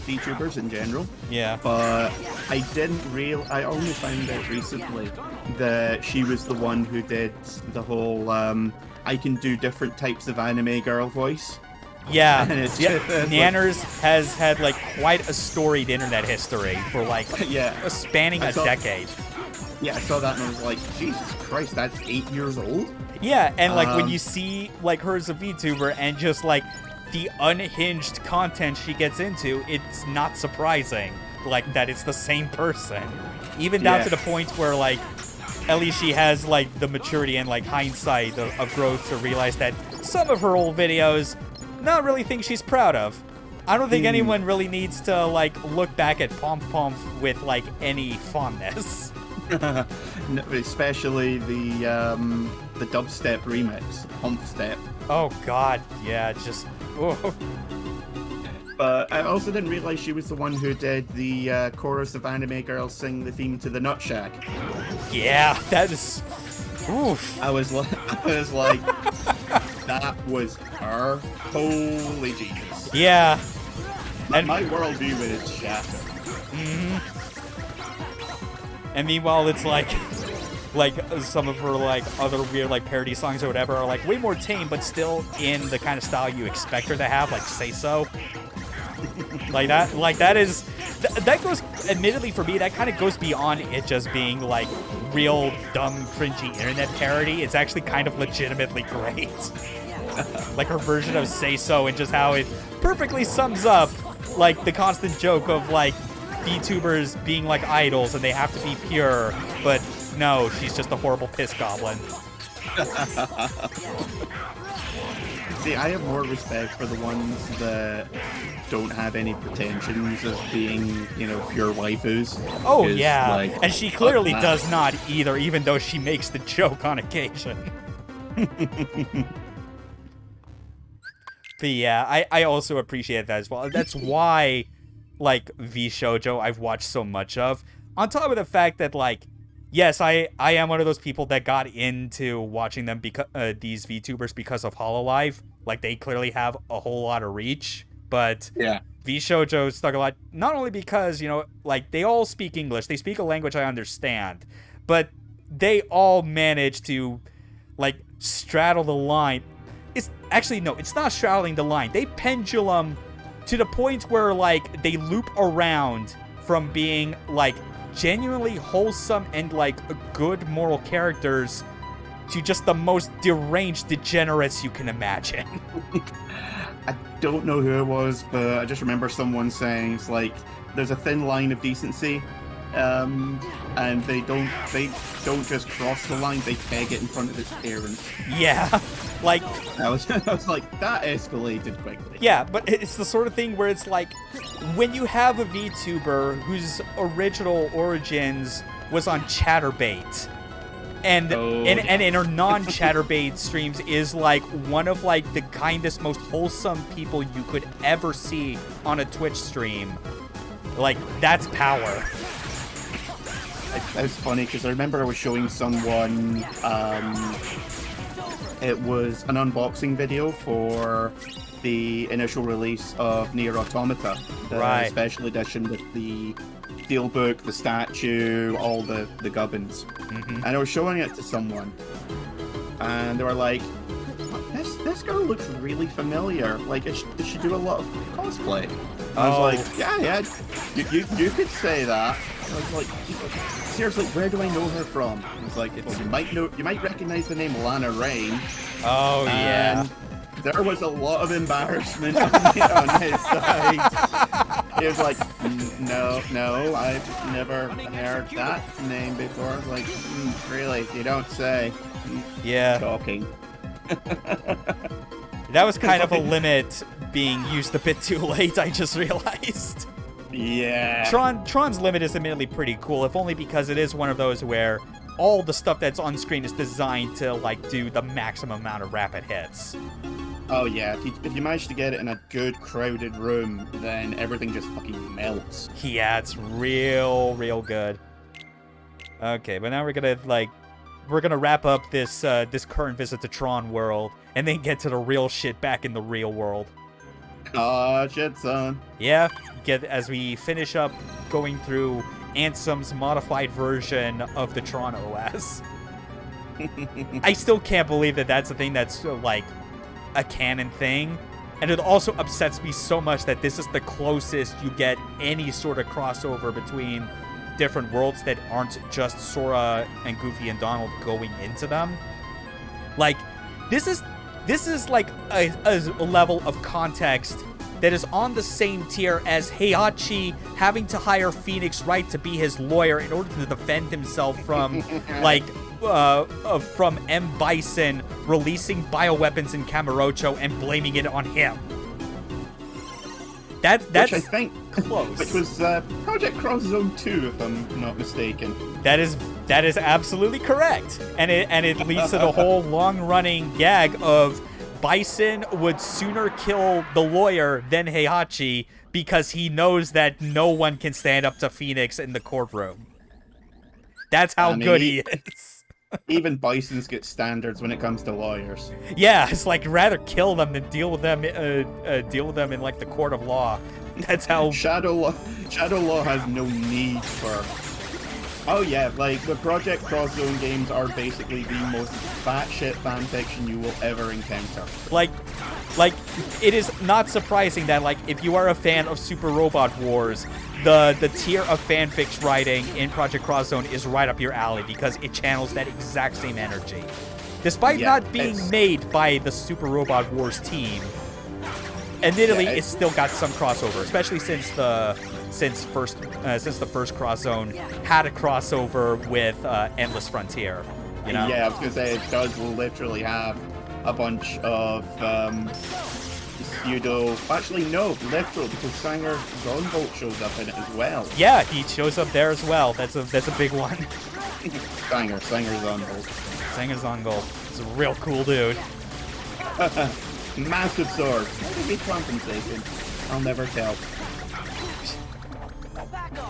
VTubers in general. Yeah. But I only found out recently that she was the one who did the whole I can do different types of anime girl voice. Yeah. Nanners has had like quite a storied internet history for like spanning a decade. Yeah, I saw that and I was like, Jesus Christ, that's 8 years old? Yeah, and like when you see like her as a VTuber and just like the unhinged content she gets into, it's not surprising like that it's the same person. Even down to the point where like at least she has like the maturity and like hindsight of growth to realize that some of her old videos not really things she's proud of. I don't think anyone really needs to like look back at Pomp Pomp with like any fondness. No, especially the dubstep remix, Hump Step. Oh God, yeah, just. Oh. But I also didn't realize she was the one who did the chorus of anime girls sing the theme to the Nut Shack. Yeah, that is. Oof. I was like, that was her. Holy Jesus. Yeah. And my worldview is shattered. Mm-hmm. And meanwhile, it's like some of her like other weird like parody songs or whatever are like way more tame, but still in the kind of style you expect her to have, like Say So. That goes. Admittedly, for me, that kind of goes beyond it just being like real dumb, cringy internet parody. It's actually kind of legitimately great. Like her version of Say So and just how it perfectly sums up like the constant joke of like VTubers being like idols and they have to be pure, but no, she's just a horrible piss goblin. See, I have more respect for the ones that don't have any pretensions of being, pure waifus. Oh yeah, like, and she clearly does not either, even though she makes the joke on occasion. But yeah, I also appreciate that as well. That's why like V Shoujo I've watched so much of, on top of the fact that like yes I am one of those people that got into watching them because these VTubers because of Hololive. Like they clearly have a whole lot of reach, but V Shoujo stuck a lot, not only because like they all speak English, they speak a language I understand, but they all manage to like straddle the line. It's not straddling the line, they pendulum to the point where, like, they loop around from being, like, genuinely wholesome and, like, good moral characters to just the most deranged degenerates you can imagine. I don't know who it was, but I just remember someone saying, it's like, there's a thin line of decency, and they don't just cross the line, they peg it in front of its parents. Yeah, like... I was like, that escalated quickly. Yeah, but it's the sort of thing where it's like, when you have a VTuber whose original origins was on Chatterbait, and in her non-Chatterbait streams is like one of like the kindest, most wholesome people you could ever see on a Twitch stream, like that's power. It was funny because I remember I was showing someone, it was an unboxing video for the initial release of Nier Automata, the special edition with the steelbook, the statue, all the gubbins. Mm-hmm. And I was showing it to someone, and they were like, this girl looks really familiar. Like, does she do a lot of cosplay? I was like, yeah, you could say that. I was like, seriously, where do I know her from? I was like, well, you might recognize the name Lana Rain. Oh, yeah. There was a lot of embarrassment on his side. He was like, no, I've never heard that name before. I was like, really? You don't say? Yeah. Shocking. That was kind of a limit being used a bit too late, I just realized. Yeah. Tron's limit is admittedly pretty cool, if only because it is one of those where all the stuff that's on screen is designed to, like, do the maximum amount of rapid hits. Oh yeah, if you manage to get it in a good crowded room, then everything just fucking melts. Yeah, it's real good. Okay, but now we're gonna wrap up this this current visit to Tron World, and then get to the real shit back in the real world. Aw, shit, son. Yeah, as we finish up going through Ansem's modified version of the Tron OS. I still can't believe that that's a thing that's, like, a canon thing. And it also upsets me so much that this is the closest you get any sort of crossover between different worlds that aren't just Sora and Goofy and Donald going into them. Like, this is like a level of context that is on the same tier as Heihachi having to hire Phoenix Wright to be his lawyer in order to defend himself from, like, from M. Bison releasing bioweapons in Kamurocho and blaming it on him. That's which I think close. Which was Project Cross Zone 2, if I'm not mistaken. That is absolutely correct, and it leads to the whole long-running gag of Bison would sooner kill the lawyer than Heihachi because he knows that no one can stand up to Phoenix in the courtroom. That's how good he is. Even Bisons get standards when it comes to lawyers. Yeah, it's like rather kill them than deal with them in, like, the court of law. That's how Shadow Law has no need for. Oh yeah, like the Project Cross Zone games are basically the most batshit fanfiction you will ever encounter. Like, it is not surprising that, like, if you are a fan of Super Robot Wars, the tier of fanfics writing in Project Cross Zone is right up your alley because it channels that exact same energy. Despite not being made by the Super Robot Wars team, admittedly, it's still got some crossover, especially since the first Cross Zone had a crossover with Endless Frontier. You know? Yeah, I was gonna say it does literally have a bunch of pseudo. Actually, no, literal, because Sanger Zonbolt shows up in it as well. Yeah, he shows up there as well. That's a big one. Sanger Zonbolt. Sanger Zonbolt. He's a real cool dude. Massive sword. How did he compensated? I'll never tell.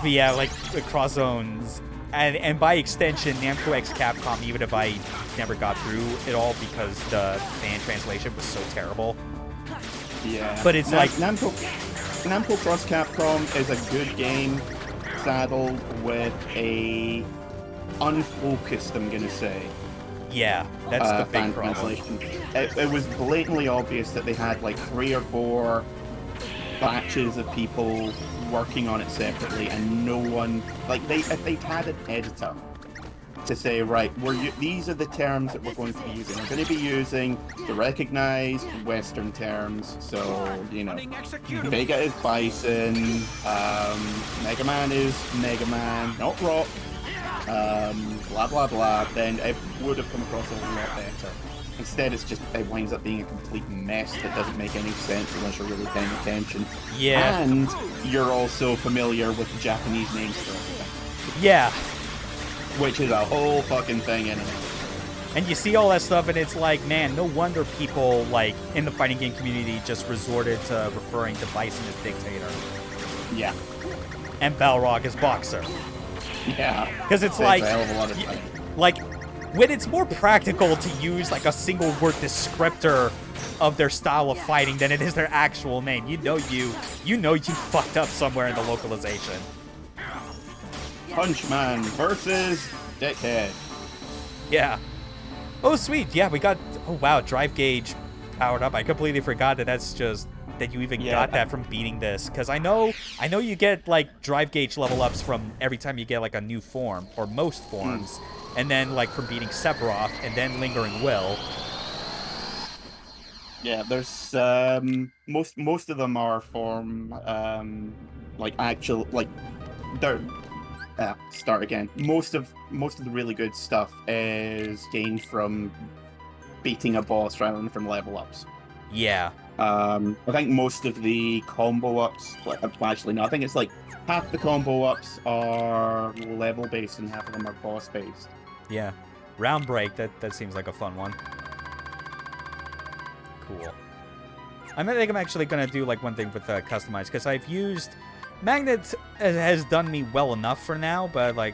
But yeah, like the Cross Zones, and by extension, Namco X Capcom, even if I never got through it all because the fan translation was so terrible. Yeah. But it's like Namco Cross Capcom is a good game saddled with a unfocused, I'm gonna say. Yeah, that's the big problem. Translation. It was blatantly obvious that they had like 3 or 4 batches of people working on it separately, and no one, like, if they'd had an editor to say, right, these are the terms that we're going to be using. We're going to be using the recognized Western terms, so, you know, Vega is Bison, Mega Man is Mega Man, not Rock, blah blah blah, then it would have come across a lot better. Instead, it winds up being a complete mess that doesn't make any sense unless you're really paying attention. Yeah. And you're also familiar with the Japanese names for everything. Yeah. Which is a whole fucking thing in it. And you see all that stuff, and it's like, man, no wonder people, like, in the fighting game community just resorted to referring to Bison as dictator. Yeah. And Balrog as boxer. Yeah. Because it's a hell of a lot of time. Like, when it's more practical to use, like, a single word descriptor of their style of fighting than it is their actual name, you know you fucked up somewhere in the localization. Punchman versus Dickhead. Yeah. Oh, sweet. Yeah, we got... Oh, wow. Drive gauge powered up. I completely forgot that that's just that you even Yeah. got that from beating this, because I know you get like drive gauge level ups from every time you get like a new form, or most forms, and then like from beating Sephiroth and then Lingering Will. Yeah, there's most of them are from like actual like they're start again. Most of the really good stuff is gained from beating a boss rather than from level ups. Yeah. I think most of the combo ups, actually no, I think it's like half the combo ups are level based and half of them are boss based. Yeah. Round break, that seems like a fun one. Cool. I think I'm actually going to do like one thing with customized, because I've used... Magnet has done me well enough for now, but like...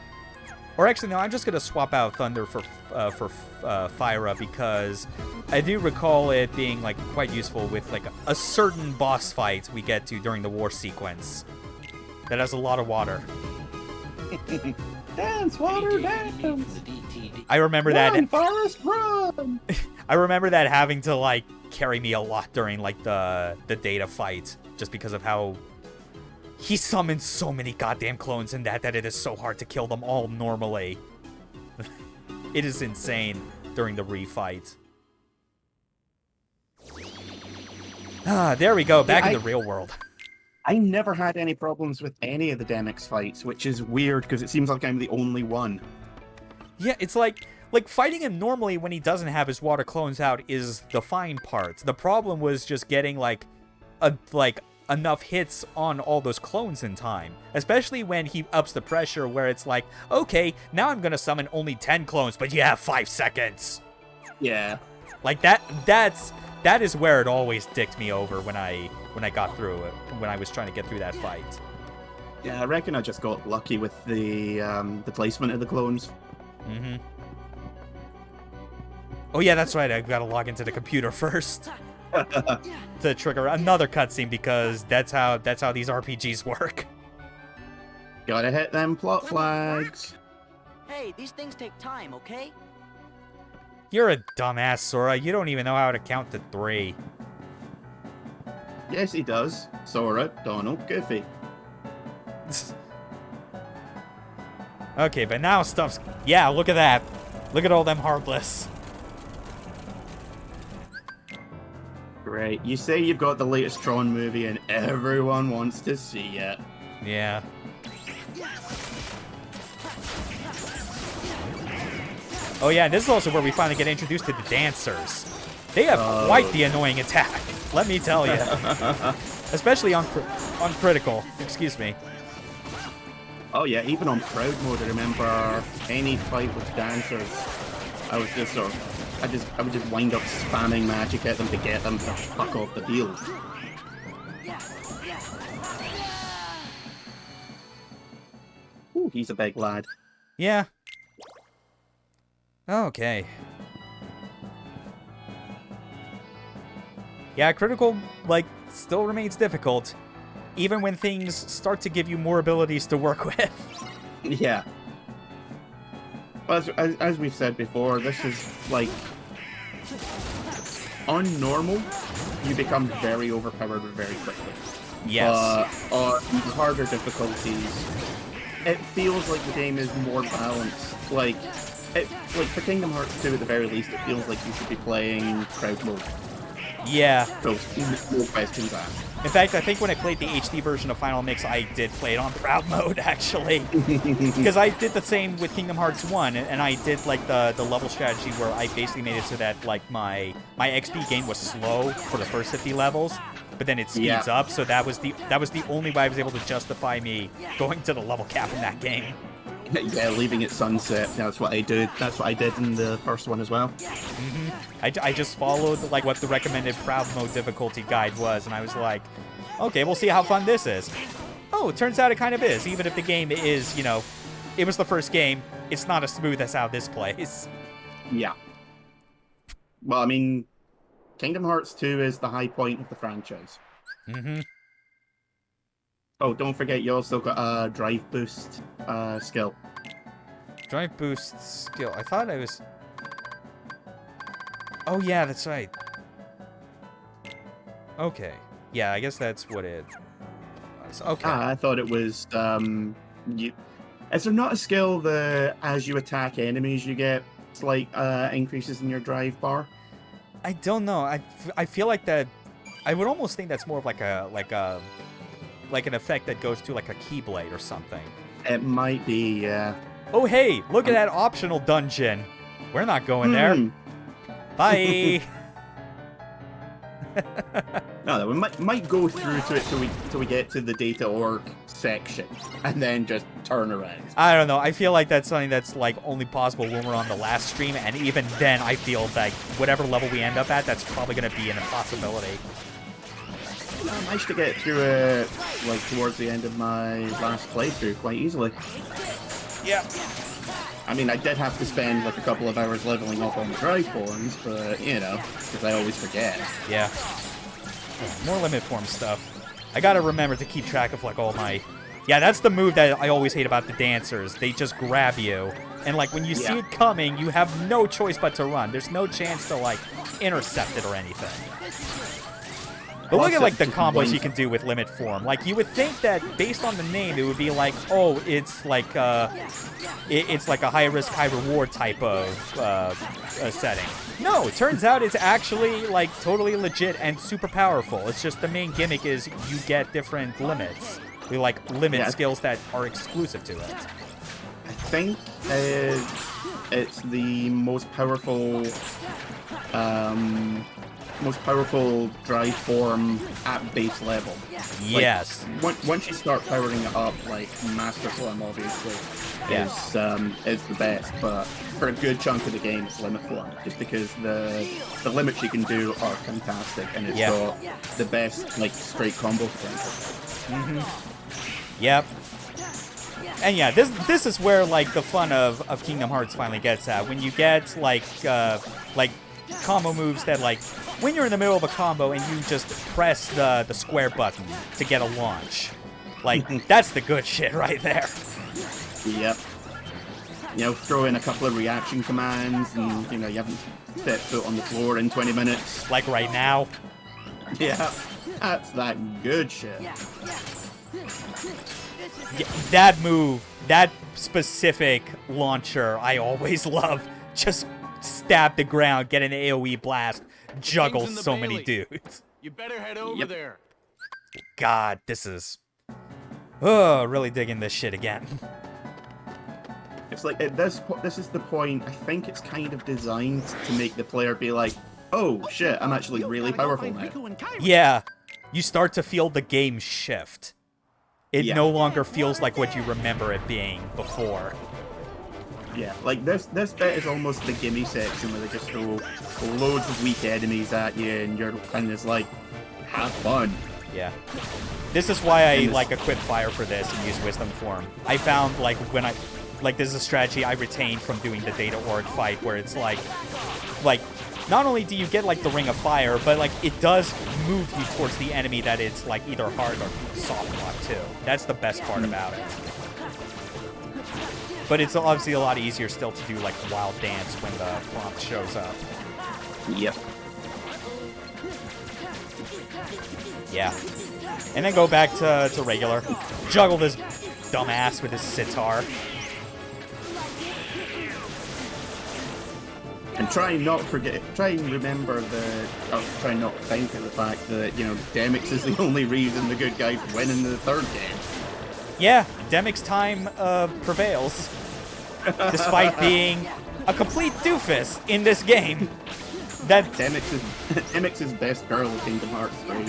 Or actually, no, I'm just going to swap out Thunder for Fyra, because I do recall it being like quite useful with like a certain boss fight we get to during the war sequence that has a lot of water. Dance, water, dance! I remember Run, Forest, run! I remember that having to like carry me a lot during like the Data fight, just because of how he summons so many goddamn clones in that it is so hard to kill them all normally. It is insane during the refight. Ah, there we go, back in the real world. I never had any problems with any of the Demix fights, which is weird because it seems like I'm the only one. Yeah, it's like fighting him normally when he doesn't have his water clones out is the fine part. The problem was just getting like enough hits on all those clones in time, especially when he ups the pressure where it's like, okay, now I'm gonna summon only 10 clones, but you have 5 seconds. Yeah, like that is where it always dicked me over when I got through it, when I was trying to get through that fight. Yeah, I reckon I just got lucky with the placement of the clones. Mm-hmm. Oh yeah, that's right. I've got to log into the computer first to trigger another cutscene, because that's how these RPGs work. Gotta hit them plot flags. Hey, these things take time, okay? You're a dumbass, Sora. You don't even know how to count to 3. Yes, he does. Sora, Donald, Goofy. Okay, but now stuff's... Yeah, look at that. Look at all them Heartless. Great. You say you've got the latest Tron movie and everyone wants to see it. Yeah. Oh yeah, this is also where we finally get introduced to the dancers. They have quite the annoying attack, let me tell you. Especially on critical. Excuse me. Oh yeah, even on crowd mode, I remember any fight with dancers, I was just I would just wind up spamming magic at them to get them to fuck off the field. Ooh, he's a big lad. Yeah. Okay. Yeah, critical, like, still remains difficult, even when things start to give you more abilities to work with. Yeah. Well, as we've said before, this is, like, on normal, you become very overpowered very quickly. Yes. On harder difficulties, it feels like the game is more balanced. Like for Kingdom Hearts 2 at the very least, it feels like you should be playing crowd mode. Yeah. So, no questions asked. In fact, I think when I played the HD version of Final Mix, I did play it on proud mode, actually. Because I did the same with Kingdom Hearts 1, and I did, like, the level strategy where I basically made it so that, like, my XP gain was slow for the first 50 levels, but then it speeds up, so that was the only way I was able to justify me going to the level cap in that game. Yeah, leaving it sunset. That's what I did. That's what I did in the first one as well. Mm-hmm. I just followed like what the recommended proud mode difficulty guide was, and I was like, okay, we'll see how fun this is. Oh, it turns out it kind of is. Even if the game is, you know, it was the first game, it's not as smooth as how this plays. Yeah. Well, I mean, Kingdom Hearts 2 is the high point of the franchise. Mm-hmm. Oh, don't forget you also got a drive boost skill. Drive boost skill. I thought I was... Oh, yeah, that's right. Okay. Yeah, I guess that's what it was. Okay. I thought it was, is there not a skill that as you attack enemies, you get slight increases in your drive bar? I don't know. I feel like that. I would almost think that's more of like an effect that goes to like a keyblade or something. It might be, yeah. Oh hey, look at that optional dungeon. We're not going there. Bye. No, we might go through to it till we get to the data org section, and then just turn around. I don't know. I feel like that's something that's like only possible when we're on the last stream, and even then, I feel like whatever level we end up at, that's probably going to be an impossibility. I managed to get through it like towards the end of my last playthrough quite easily. Yeah. I mean, I did have to spend like a couple of hours leveling up on the drive forms, but you know, because I always forget. Yeah. More limit form stuff. I gotta remember to keep track of like all my... Yeah, that's the move that I always hate about the dancers. They just grab you, and like when you see it coming, you have no choice but to run. There's no chance to like intercept it or anything. But look at like the combos you can do with limit form. Like you would think that based on the name, it would be like, oh, it's like it's like a high risk, high reward type of setting. No, it turns out it's actually like totally legit and super powerful. It's just the main gimmick is you get different limits. We like limit skills that are exclusive to it. I think it's the most powerful drive form at base level. Yes. Like, once you start powering it up, like Master Form obviously is the best, but for a good chunk of the game it's Limit Form, just because the limits you can do are fantastic, and it's got the best like straight combo potential. Yep. And yeah, this is where like the fun of Kingdom Hearts finally gets at, when you get like combo moves that like when you're in the middle of a combo and you just press the square button to get a launch. Like that's the good shit right there. Yep. You know, throw in a couple of reaction commands, and you know you haven't set foot on the floor in 20 minutes. Like right now. Yeah, that's that good shit. Yeah, that move, that specific launcher, I always love. Just stab the ground, get an AoE blast, juggle so many dudes. You better head over there. God, this is... Oh, really digging this shit again. It's like, this is the point, I think it's kind of designed to make the player be like, oh shit, I'm actually really powerful now. Yeah, you start to feel the game shift. It no longer feels like what you remember it being before. Yeah, like this bit is almost the gimme section where they just throw loads of weak enemies at you, and you're kind of just like, have fun. Yeah. This is why I like equip fire for this and use wisdom form. I found like when this is a strategy I retained from doing the data org fight, where it's like not only do you get like the ring of fire, but like it does move you towards the enemy that it's like either hard or soft block too. That's the best part about it. But it's obviously a lot easier still to do like wild dance when the prompt shows up. Yep. Yeah. And then go back to regular. Juggle this dumbass with his sitar. And try and remember try and not think of the fact that, you know, Demix is the only reason the good guys win in the third game. Yeah, Demix time prevails. Despite being a complete doofus in this game. That Demix's best girl in Kingdom Hearts 3.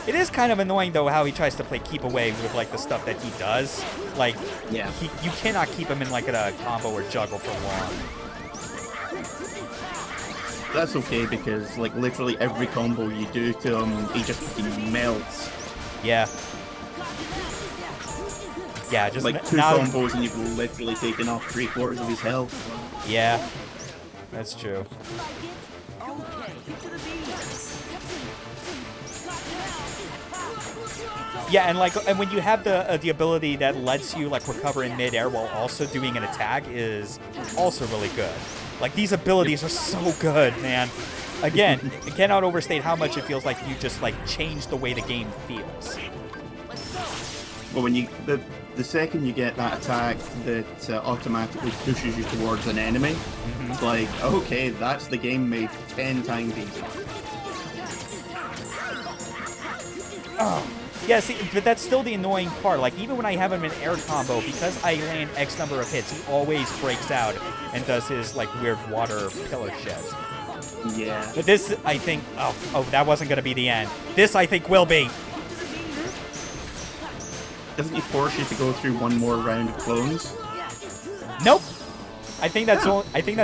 It is kind of annoying, though, how he tries to play keep away with, like, the stuff that he does. Like, you cannot keep him in, like, a combo or juggle for long. That's okay, because, like, literally every combo you do to him, he just fucking melts. Yeah. Yeah, just... Like, two combos and you've literally taken off 3/4 of his health. Yeah. That's true. Yeah, and when you have the ability that lets you like recover in midair while also doing an attack is also really good. Like, these abilities are so good, man. Again, I cannot overstate how much it feels like you just, like, changed the way the game feels. Well, when you the second you get that attack that automatically pushes you towards an enemy, it's like, okay, that's the game made 10 times easier. Oh. Yeah, see, but that's still the annoying part. Like, even when I have him in air combo, because I land X number of hits, he always breaks out and does his, like, weird water pillar shit. Yeah. But this, I think... Oh, that wasn't going to be the end. This, I think, will be. Doesn't he force you to go through one more round of clones? Nope. I think that's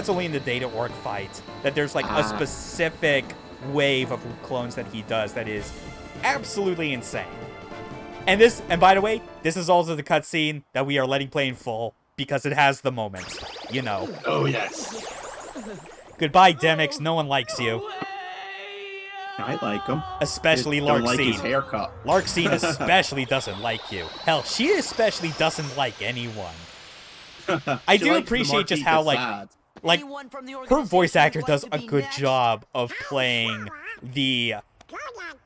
only in the Data Orc fight that there's like a specific wave of clones that he does that is absolutely insane. And by the way, this is also the cutscene that we are letting play in full because it has the moment. You know. Oh yes. Goodbye, Demix. No one likes you. I like him. Especially Don't like his Larxene. haircut. Larxene especially doesn't like you. Hell, she especially doesn't like anyone. I do appreciate just how, like her voice actor does a good job of playing the,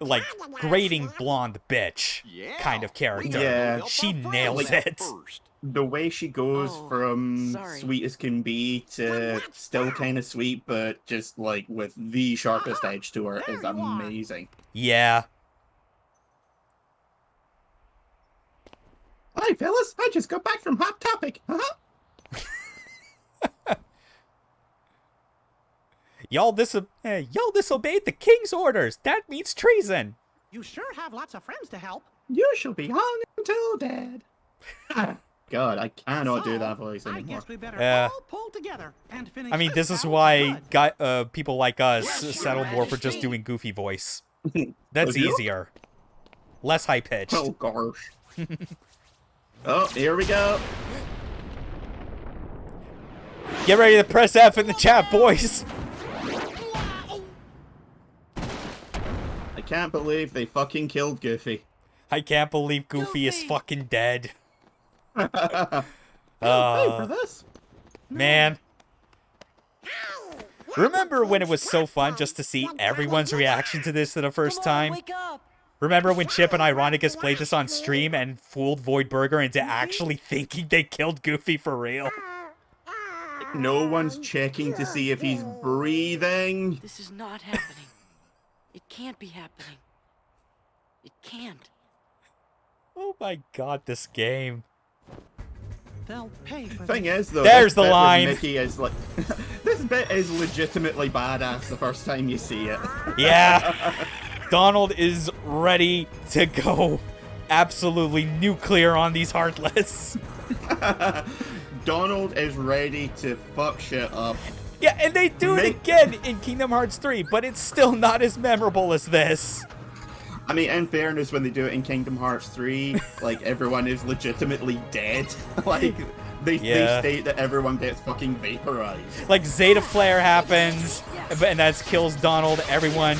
like, grating blonde bitch kind of character. Yeah. She nails it. The way she goes from sweet as can be to still kind of sweet, but just, like, with the sharpest edge to her is amazing. Yeah. Hi, fellas. I just got back from Hot Topic. Y'all disobeyed the king's orders. That means treason. You sure have lots of friends to help. You shall be hung until dead. God, I cannot do that voice I anymore. guess we better Yeah. all pull together and finish. I mean, this is why people like us settle more for just doing goofy voice. That's easier. Less high-pitched. Oh, gosh. Oh, here we go. Get ready to press F in the chat, boys. I can't believe they fucking killed Goofy. I can't believe Goofy is fucking dead. Pay for this. Man. Remember when it was so fun just to see everyone's reaction to this for the first time? Wake up. Remember when Chip and Ironicus played this on stream and fooled Voidburger into actually thinking they killed Goofy for real? No one's checking to see if he's breathing. This is not happening. It can't be happening. It can't. Oh my god, this game. They'll pay for Thing is, though, There's this the bit where line. Mickey is like, this bit is legitimately badass the first time you see it. Yeah. Donald is ready to go absolutely nuclear on these Heartless. Donald is ready to fuck shit up. Yeah, and they do it again in Kingdom Hearts 3, but it's still not as memorable as this. I mean, in fairness, when they do it in Kingdom Hearts 3, like, everyone is legitimately dead. Like, they state that everyone gets fucking vaporized. Like, Zeta Flare happens, and that kills Donald. Everyone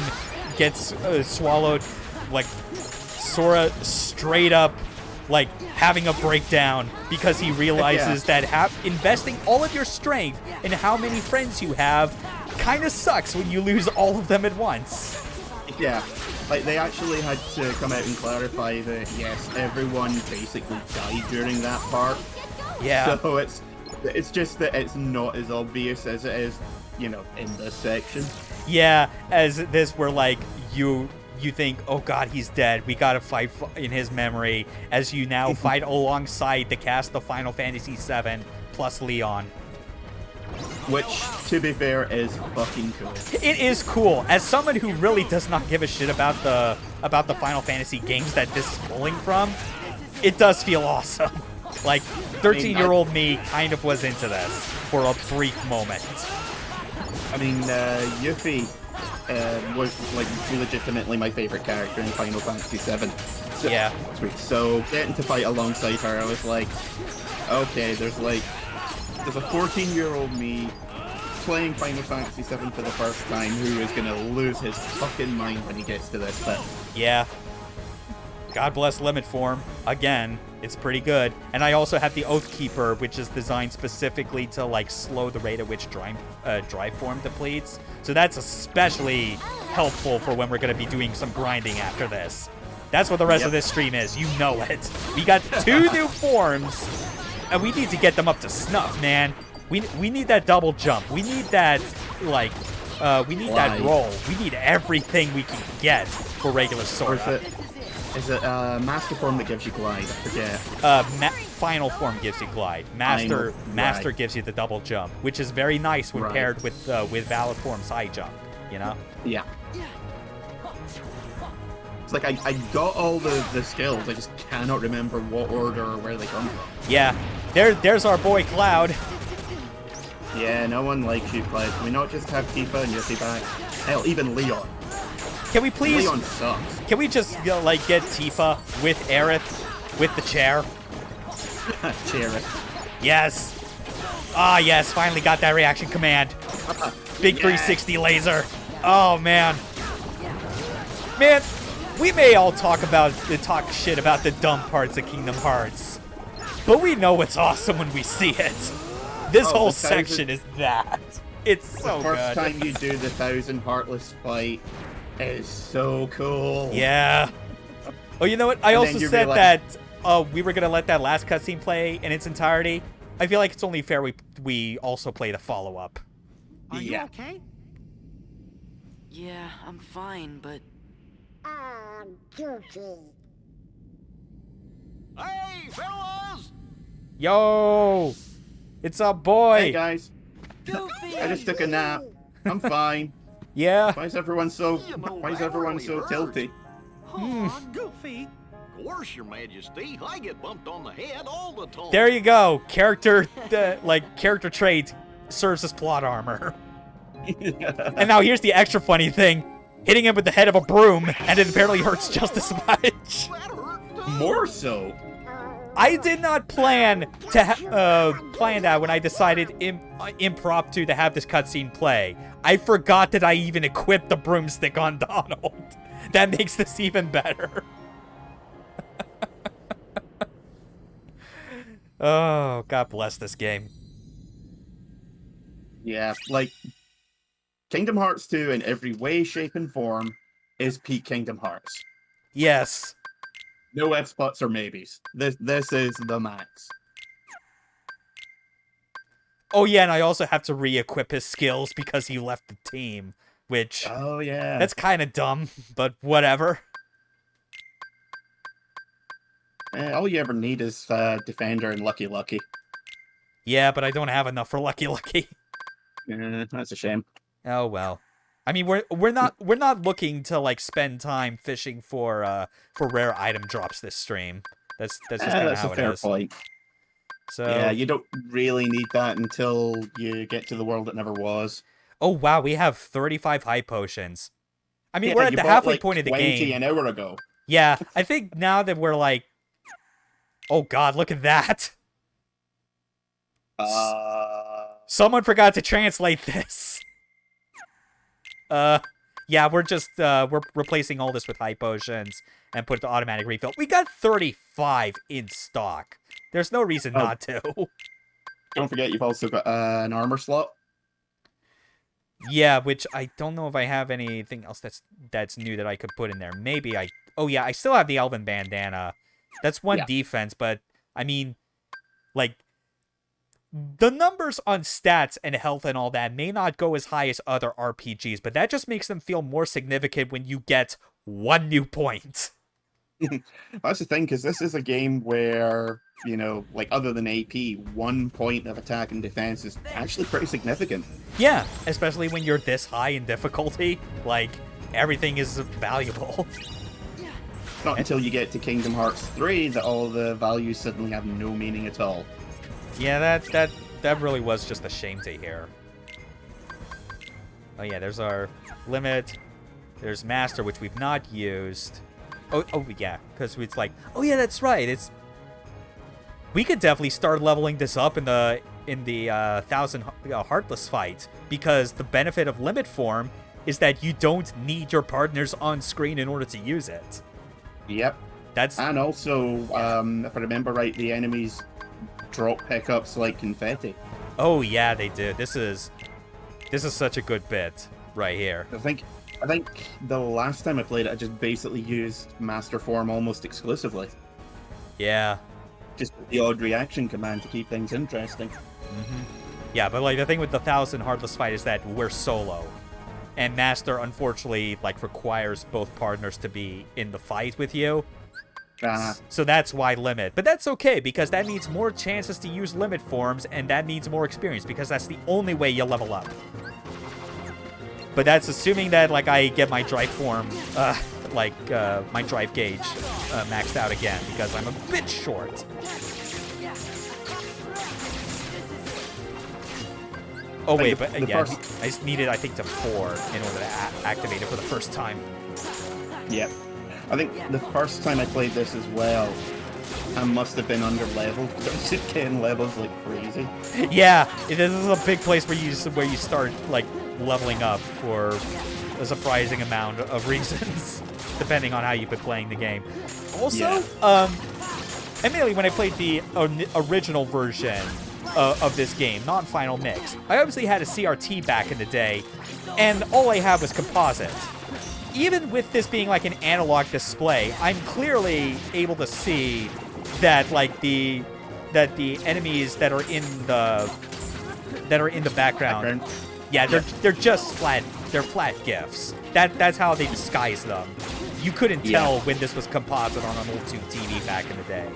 gets swallowed. Like, Sora straight up, like, having a breakdown because he realizes that investing all of your strength in how many friends you have kind of sucks when you lose all of them at once. Yeah. Like, they actually had to come out and clarify that, yes, everyone basically died during that part. Yeah. So it's just that it's not as obvious as it is, you know, in this section. Yeah, as this where, like, you think, oh god, he's dead, we gotta fight in his memory, as you now fight alongside the cast of Final Fantasy VII plus Leon. Which, to be fair, is fucking cool. It is cool. As someone who really does not give a shit about the Final Fantasy games that this is pulling from, it does feel awesome. Like, 13-year-old me kind of was into this for a brief moment. I mean, Yuffie was, like, legitimately my favorite character in Final Fantasy VII. So, Yeah. Sweet. So, getting to fight alongside her, I was like, okay, there's a 14-year-old me playing Final Fantasy VII for the first time who is gonna lose his fucking mind when he gets to this bit. Yeah. God bless Limit Form. Again, it's pretty good. And I also have the Oathkeeper, which is designed specifically to, like, slow the rate at which Drive Form depletes. So that's especially helpful for when we're going to be doing some grinding after this. That's what the rest of this stream is. You know it. We got 2 new forms, and we need to get them up to snuff, man. We need that double jump. We need that, like, we need that roll. We need everything we can get for regular Sora. Is it Master Form that gives you Glide? I forget. Final Form gives you Glide. Master gives you the double jump, which is very nice when paired with Valid Form's high jump, you know? Yeah. It's like I got all the skills, I just cannot remember what order or where they come from. Yeah. There's our boy Cloud. Yeah, no one likes you, Cloud. Can we not just have Tifa and Yuffie back? Hell, even Leon. Can we please... Leon sucks. Can we just, you know, like, get Tifa with Aerith with the chair? Chaireth. Yes. Ah, yes. Finally got that reaction command. Big 360 laser. Oh, man. Man, we may all talk shit about the dumb parts of Kingdom Hearts, but we know it's awesome when we see it. This whole section is that. It's so good. The first time you do the 1,000 Heartless fight is so cool. Yeah. Oh, you know what? I also said that we were going to let that last cutscene play in its entirety. I feel like it's only fair we also play the follow-up. Are you okay? Yeah, I'm fine, but... Goofy. Hey, fellas! Yo! It's a boy! Hey, guys. Goofy! I just took a nap. I'm fine. Yeah? Why is everyone so tilty? Aw, Goofy. Of course, Your Majesty. I get bumped on the head all the time. There you go. Character trait serves as plot armor. And now here's the extra funny thing. Hitting him with the head of a broom, and it apparently hurts just as much. More so. I did not plan to plan that when I decided impromptu to have this cutscene play. I forgot that I even equipped the broomstick on Donald. That makes this even better. Oh, God bless this game. Yeah, like, Kingdom Hearts 2 in every way, shape, and form is peak Kingdom Hearts. Yes. No ifs, buts, or maybes. This is the max. Oh, yeah, and I also have to re-equip his skills because he left the team, which... Oh, yeah. That's kind of dumb, but whatever. All you ever need is Defender and Lucky Lucky. Yeah, but I don't have enough for Lucky Lucky. That's a shame. Oh well. I mean, we're not looking to like spend time fishing for rare item drops this stream. That's just kind of how it is. That's a fair point. So yeah, you don't really need that until you get to the world that never was. Oh wow, we have 35 high potions. I mean, Yeah, we're at you the bought, halfway like, point of the 20 game. an hour ago. Yeah, I think now that we're like, oh god, look at that. Someone forgot to translate this. Yeah, we're just, we're replacing all this with high potions and put the automatic refill. We got 35 in stock. There's no reason not to. Don't forget you've also got an armor slot. Yeah, which I don't know if I have anything else that's new that I could put in there. Maybe I... Oh, yeah, I still have the Elven Bandana. That's one defense, but, I mean, like... The numbers on stats and health and all that may not go as high as other RPGs, but that just makes them feel more significant when you get one new point. That's the thing, because this is a game where, you know, like, other than AP, 1 point of attack and defense is actually pretty significant. Yeah, especially when you're this high in difficulty. Like, everything is valuable. Not until you get to Kingdom Hearts 3 that all the values suddenly have no meaning at all. Yeah, that really was just a shame to hear. Oh yeah, there's our limit. There's master, which we've not used. Oh yeah, because it's like, oh yeah, that's right. We could definitely start leveling this up in the 1,000 Heartless fight, because the benefit of limit form is that you don't need your partners on screen in order to use it. Yep. That's And also, if I remember right, the enemies drop pickups like confetti. oh yeah, they did. This is such a good bit right here. I think the last time I played it, I just basically used Master Form almost exclusively. Yeah. Just the odd reaction command to keep things interesting. Yeah, but like the thing with the 1000 Heartless fight is that we're solo. And Master unfortunately like requires both partners to be in the fight with you. So that's why limit. But that's okay, because that means more chances to use limit forms, and that means more experience, because that's the only way you level up. But that's assuming that, like, I get my drive form, my drive gauge maxed out again, because I'm a bit short. Oh, wait, but yeah, I just needed, I think, to 4 in order to activate it for the first time. Yep. I think the first time I played this as well, I must have been under-leveled, because I was just getting levels like crazy. Yeah, this is a big place where you start, like, leveling up for a surprising amount of reasons, depending on how you've been playing the game. Also, admittedly, when I played the original version of this game, non-final mix, I obviously had a CRT back in the day, and all I had was composite. Even with this being like an analog display, I'm clearly able to see that like the enemies that are in the background, yeah, they're just flat. They're flat GIFs. That's how they disguise them. You couldn't tell when this was composite on an old tube TV back in the day.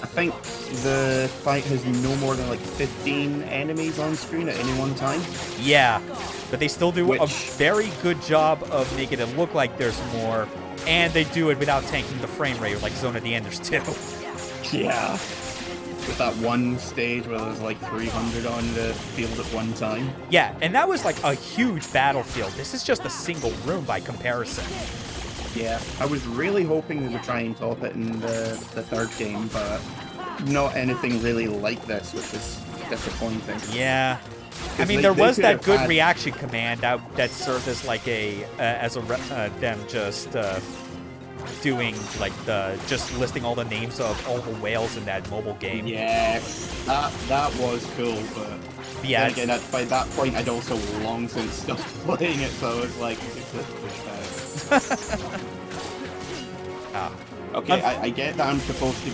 I think the fight has no more than like 15 enemies on screen at any one time. Yeah, but they still do a very good job of making it look like there's more, and they do it without tanking the frame rate, like Zone of the Enders too. Yeah. With that one stage where there's like 300 on the field at one time. Yeah, and that was like a huge battlefield. This is just a single room by comparison. Yeah, I was really hoping they would try and top it in the third game, but not anything really like this, which is disappointing. Yeah. I mean, there was that good reaction command that served as like them just doing like just listing all the names of all the whales in that mobile game. Yeah, that was cool, but yeah, then again, by that point I'd also long since stopped playing it, so it's like it's just pushed out. Okay, I get that I'm supposed to,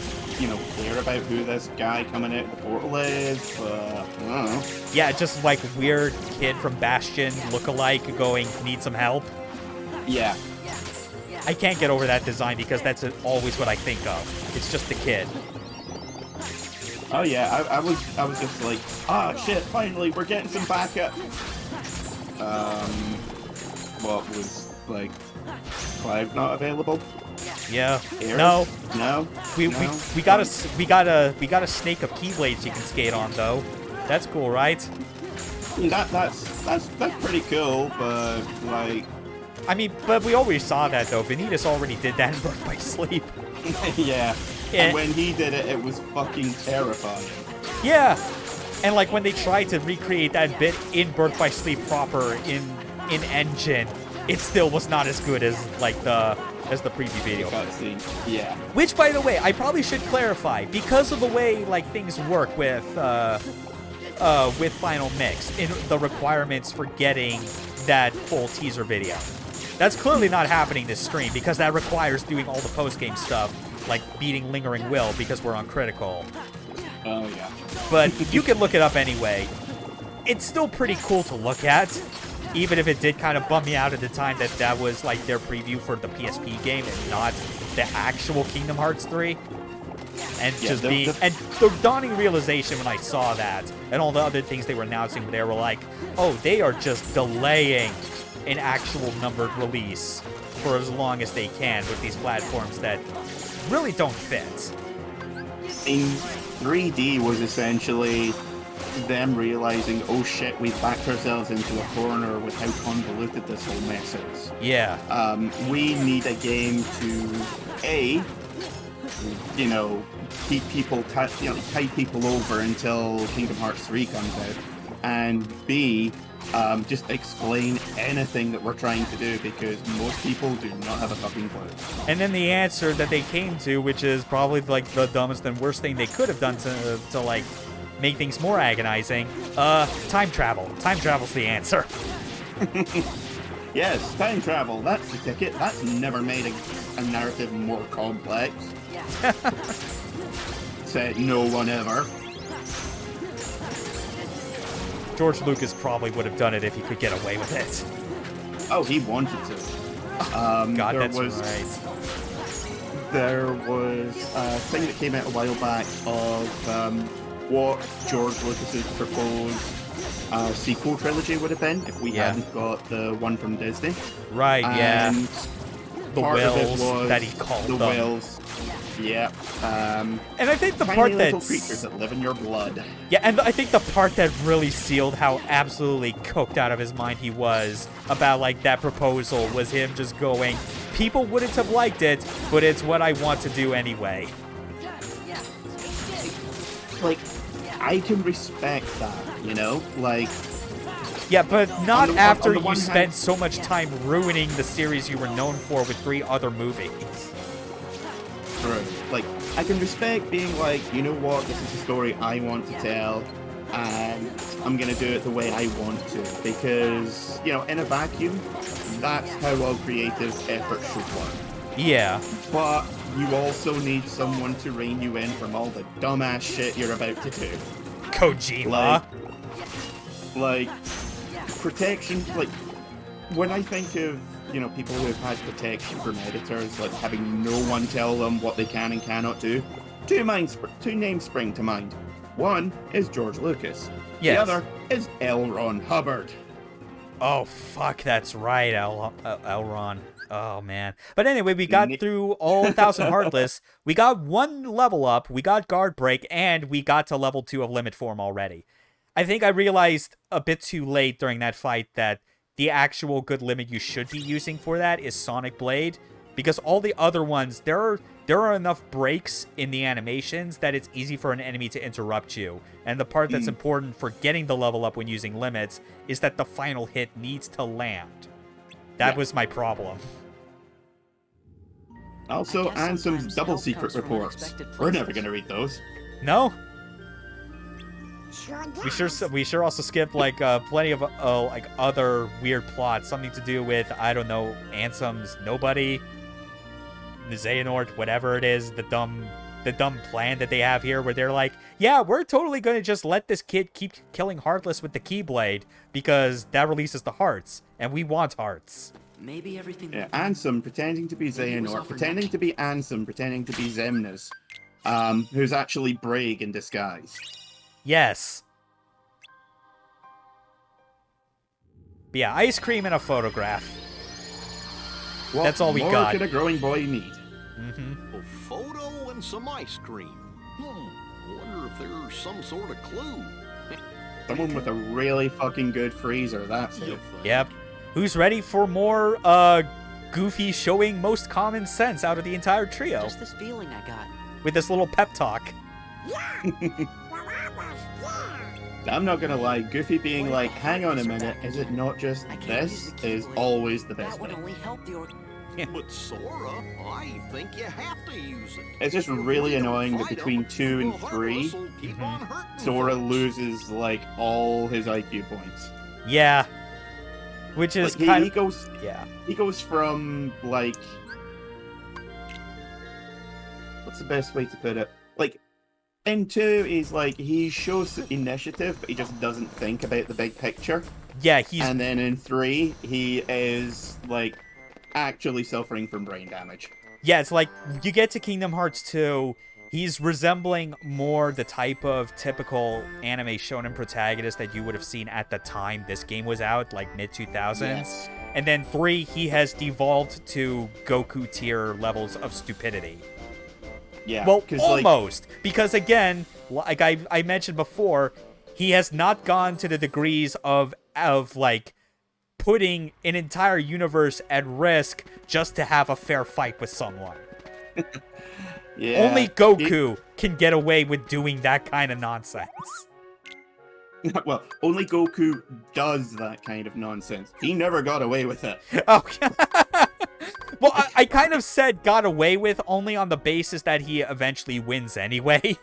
care about who this guy coming out the portal is, but I don't know. Yeah, just like weird kid from Bastion lookalike going, need some help. Yeah. I can't get over that design because that's always what I think of. It's just the kid. Oh yeah, I was just like, shit, finally we're getting some backup. What was like Clive not available? Yeah. Eris? No. We got a snake of keyblades you can skate on though. That's cool, right? That's pretty cool, but like. I mean, but we already saw that though. Vanitas already did that in Birth by Sleep. Yeah. And when he did it, it was fucking terrifying. Yeah. And like when they tried to recreate that bit in Birth by Sleep proper in engine, it still was not as good as like the preview video. Yeah. Which, by the way, I probably should clarify, because of the way like things work with Final Mix in the requirements for getting that full teaser video. That's clearly not happening this stream because that requires doing all the post-game stuff, like beating Lingering Will because we're on Critical. Oh yeah. But you can look it up anyway. It's still pretty cool to look at. Even if it did kind of bum me out at the time that was like their preview for the PSP game and not the actual Kingdom Hearts 3. And just and the dawning realization when I saw that and all the other things they were announcing, they were like, oh, they are just delaying an actual numbered release for as long as they can with these platforms that really don't fit. In 3D was essentially them realizing, oh shit, we've backed ourselves into a corner with how convoluted this whole mess is. Yeah. We need a game to keep people tide people over until Kingdom Hearts 3 comes out, and B, just explain anything that we're trying to do, because most people do not have a fucking clue. And then the answer that they came to, which is probably like the dumbest and worst thing they could have done to like make things more agonizing, time travel. Time travel's the answer. Yes, time travel, that's the ticket. That's never made a narrative more complex. Said no one ever. George Lucas probably would have done it if he could get away with it. Oh, he wanted to. God, there that's was, right. There was a thing that came out a while back of what George Lucas's proposed sequel trilogy would have been if we hadn't got the one from Disney. Right, yeah. And The part of it whales was that he called the them. whales. Yeah. And I think the tiny part little that's... creatures that live in your blood. Yeah, and I think the part that really sealed how absolutely coked out of his mind he was about, like, that proposal was him just going, people wouldn't have liked it, but it's what I want to do anyway. Like, I can respect that, you know? Like... Yeah, but not after you one spent hand- so much time ruining the series you were known for with 3 other movies. True. Like, I can respect being like, you know what, this is a story I want to tell, and I'm gonna do it the way I want to, because, you know, in a vacuum, that's how all creative effort should work. Yeah. But you also need someone to rein you in from all the dumbass shit you're about to do. Kojima. Like protection, like, when I think of, you know, people who have had protection from editors, like having no one tell them what they can and cannot do, two names spring to mind. One is George Lucas. Yes. The other is L. Ron Hubbard. Oh, fuck, that's right, Elron. Oh, man. But anyway, we got through all 1,000 Heartless. We got 1 level up, we got Guard Break, and we got to level 2 of Limit Form already. I think I realized a bit too late during that fight that the actual good limit you should be using for that is Sonic Blade, because all the other ones, there are enough breaks in the animations that it's easy for an enemy to interrupt you. And the part that's important for getting the level up when using limits is that the final hit needs to land. That was my problem. Also, Ansem's double secret reports. We're never gonna read those. No? We sure also skipped like plenty of like other weird plots, something to do with, I don't know, Ansem's nobody, the Xehanort, whatever it is, the dumb plan that they have here, where they're like, yeah, we're totally gonna just let this kid keep killing Heartless with the Keyblade because that releases the hearts, and we want hearts. Maybe everything. Yeah, Ansem pretending to be Xehanort, pretending to be Ansem, pretending to be Xemnas, who's actually Braig in disguise. Yes. But yeah, ice cream and a photograph. What That's all we more got. could a growing boy need? Mm-hmm. A photo and some ice cream. Wonder if there's some sort of clue. Someone with a really fucking good freezer, that's it. Yep. Who's ready for more Goofy showing most common sense out of the entire trio? Just this feeling I got. With this little pep talk. I'm not gonna lie, Goofy being like, hang on a minute, is it not just this? Is always the best That would thing. only help the But Sora, I think you have to use it. It's just really annoying that between 2 and 3, Sora loses like all his IQ points. Yeah. Which is Like, kind he of... goes Yeah. he goes from like, what's the best way to put it? Like, in 2, he's like, he shows initiative, but he just doesn't think about the big picture. Yeah, he's... And then in 3, he is like actually suffering from brain damage. Yeah, it's like, you get to Kingdom Hearts 2, he's resembling more the type of typical anime shonen protagonist that you would have seen at the time this game was out, like mid-2000s. Yes. And then 3, he has devolved to Goku tier levels of stupidity. Yeah. Well, 'cause, like, almost. Because again, like I mentioned before, he has not gone to the degrees of like putting an entire universe at risk just to have a fair fight with someone. yeah, Only Goku can get away with doing that kind of nonsense. Well, only Goku does that kind of nonsense. He never got away with it. Oh, well, I kind of said got away with only on the basis that he eventually wins anyway.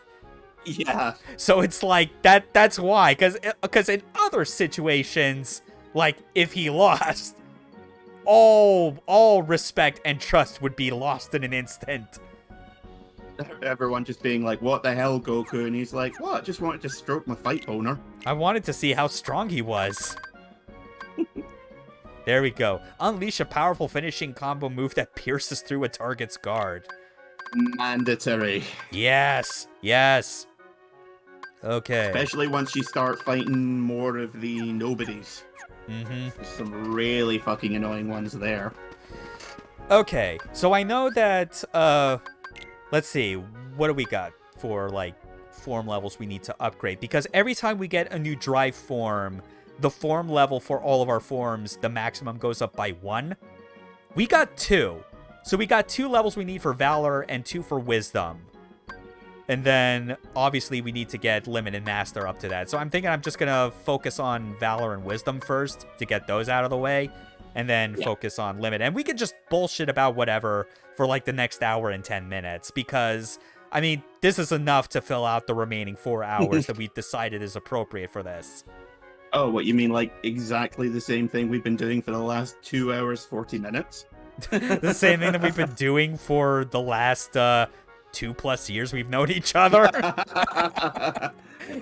Yeah. So it's like that's why, because in other situations, like if he lost, all respect and trust would be lost in an instant. Everyone just being like, what the hell, Goku? And he's like, what? Just wanted to stroke my fight boner. I wanted to see how strong he was. There we go. Unleash a powerful finishing combo move that pierces through a target's guard. Mandatory. Yes. Yes. Okay. Especially once you start fighting more of the nobodies. Mm-hmm. There's some really fucking annoying ones there. Okay. So I know that, let's see. What do we got for, like, form levels we need to upgrade? Because every time we get a new drive form, the form level for all of our forms, the maximum goes up by 1. We got 2. So we got 2 levels we need for Valor and 2 for Wisdom. And then, obviously, we need to get Limit and Master up to that. So I'm thinking I'm just going to focus on Valor and Wisdom first to get those out of the way. And then focus on Limit. And we could just bullshit about whatever for, like, the next hour and 10 minutes. Because, I mean, this is enough to fill out the remaining 4 hours that we've decided is appropriate for this. Oh, what, you mean like exactly the same thing we've been doing for the last 2 hours, 40 minutes? The same thing that we've been doing for the last 2+ years we've known each other.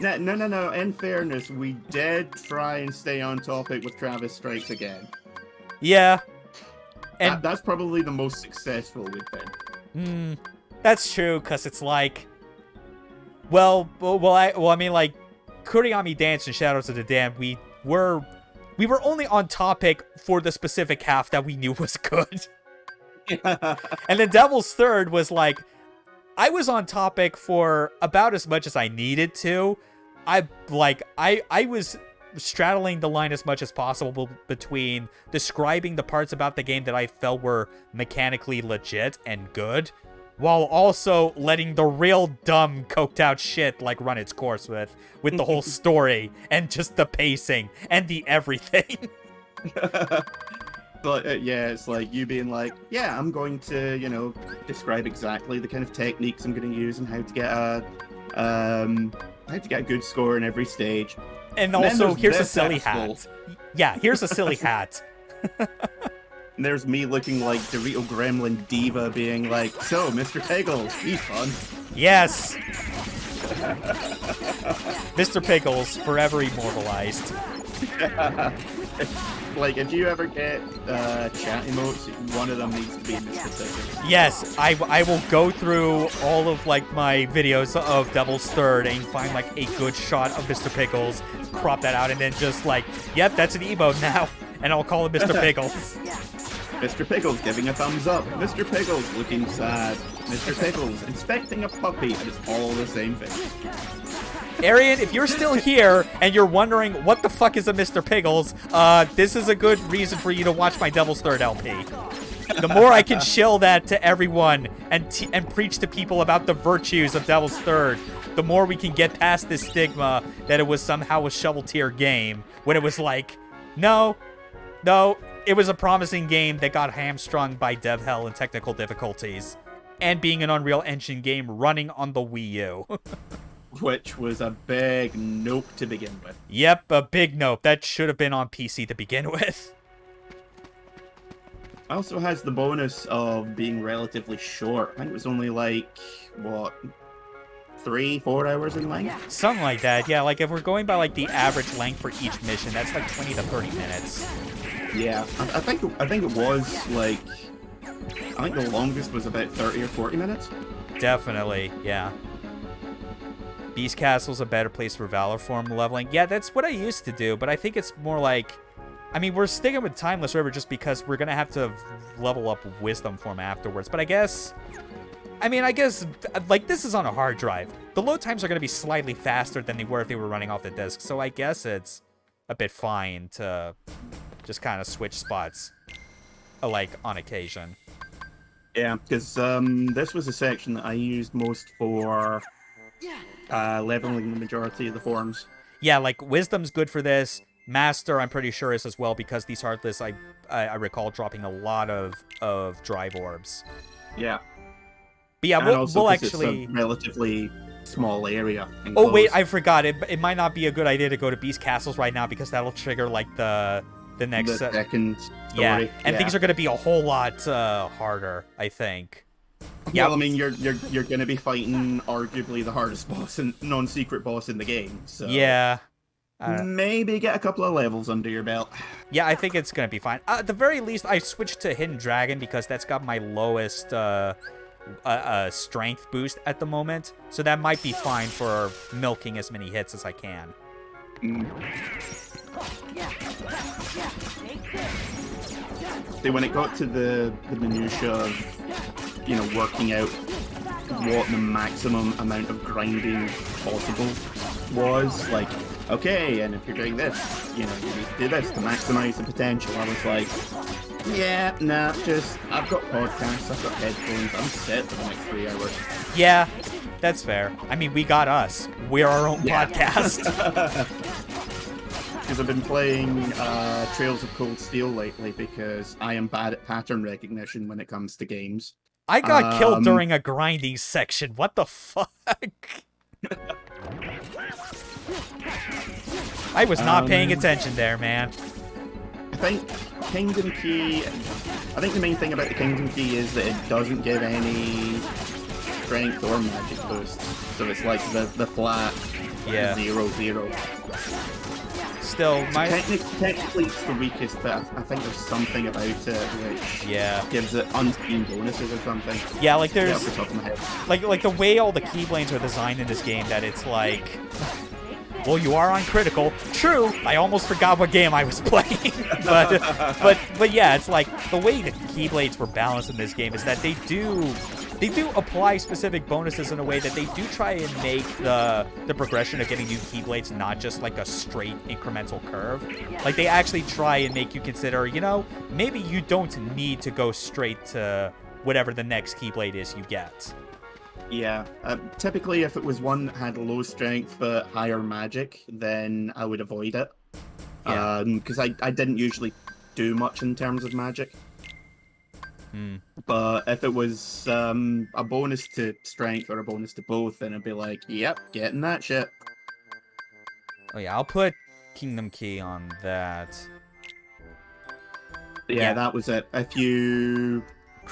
No. In fairness, we did try and stay on topic with Travis Strikes Again. Yeah. And That's probably the most successful we've been. That's true, because it's like... Well, I mean, like, Kuriyami Dance and Shadows of the Damned, we were only on topic for the specific half that we knew was good. And then Devil's Third was like, I was on topic for about as much as I needed to. I was straddling the line as much as possible between describing the parts about the game that I felt were mechanically legit and good, while also letting the real dumb, coked out shit like run its course with the whole story and just the pacing and the everything. But yeah, it's like you being like, yeah, I'm going to, describe exactly the kind of techniques I'm going to use and how to get a good score in every stage. And then also, there's here's a this silly asshole. hat. Yeah, here's a silly hat. And there's me looking like Dorito Gremlin Diva being like, so, Mr. Piggles, he's fun. Yes! Mr. Pickles, forever immortalized. Like, if you ever get chat emotes, one of them needs to be Mr. Piggles. Yes, I will go through all of, like, my videos of Devil's Third and find, like, a good shot of Mr. Pickles, crop that out, and then just, like, yep, that's an emote now. And I'll call it Mr. Pickles. Mr. Pickles giving a thumbs up. Mr. Pickles looking sad. Mr. Pickles inspecting a puppy, and it's all the same thing. Arian, if you're still here and you're wondering what the fuck is a Mr. Pickles, this is a good reason for you to watch my Devil's Third LP. The more I can shill that to everyone and preach to people about the virtues of Devil's Third, the more we can get past this stigma that it was somehow a shovel tier game, when it was like, no, it was a promising game that got hamstrung by dev hell and technical difficulties, and being an Unreal Engine game running on the Wii U. Which was a big nope to begin with. Yep, a big nope. That should have been on PC to begin with. Also has the bonus of being relatively short. I think it was only like, what, 3-4 hours in length? Something like that. Yeah, like if we're going by like the average length for each mission, that's like 20 to 30 minutes. Yeah, I think it was like, I think the longest was about 30 or 40 minutes. Definitely, yeah. Beast Castle's a better place for Valor form leveling. Yeah, that's what I used to do, but I think it's more like, I mean, we're sticking with Timeless River just because we're gonna have to level up Wisdom form afterwards. But I guess, like, this is on a hard drive. The load times are gonna be slightly faster than they were if they were running off the disk, so I guess it's a bit fine to just kind of switch spots, like, on occasion. Yeah, because this was a section that I used most for leveling the majority of the forms. Yeah, like Wisdom's good for this. Master, I'm pretty sure is as well because these Heartless, I recall dropping a lot of drive orbs. Yeah. But yeah, And we'll, also we'll 'cause actually. it's a relatively small area. Oh wait, enclosed. I forgot. It might not be a good idea to go to Beast Castles right now because that'll trigger like the next. The second story. Yeah, and things are gonna be a whole lot harder, I think. Yeah. Well, I mean, you're going to be fighting arguably the hardest boss and non-secret boss in the game. So Yeah. maybe get a couple of levels under your belt. Yeah, I think it's gonna be fine. At the very least, I switched to Hidden Dragon because that's got my lowest strength boost at the moment, so that might be fine for milking as many hits as I can. See, when it got to the minutia of, working out what the maximum amount of grinding possible was, like, okay, and if you're doing this, you need to do this to maximize the potential. I was like, yeah, nah, I've got podcasts, I've got headphones, I'm set for the next 3 hours. Yeah, that's fair. I mean, we got us. We're our own podcast. Because I've been playing Trails of Cold Steel lately because I am bad at pattern recognition when it comes to games. I got killed during a grinding section. What the fuck? I was not paying attention there, man. I think the main thing about the Kingdom Key is that it doesn't give any strength or magic boosts. So it's like the flat 0/0. Still, my technically it's the weakest, but I think there's something about it which gives it unseen bonuses or something. Yeah, like there's off the top of my head. like the way all the Keyblades are designed in this game that it's like, well, you are on critical. True, I almost forgot what game I was playing. but yeah, it's like the way the Keyblades were balanced in this game is that they do apply specific bonuses in a way that they do try and make the progression of getting new Keyblades not just like a straight incremental curve. Like they actually try and make you consider, maybe you don't need to go straight to whatever the next Keyblade is you get. Yeah, typically if it was one that had low strength but higher magic, then I would avoid it. Because I didn't usually do much in terms of magic. But if it was a bonus to strength or a bonus to both, then I'd be like, yep, getting that shit. Oh yeah, I'll put Kingdom Key on that. Yeah, that was it. If you're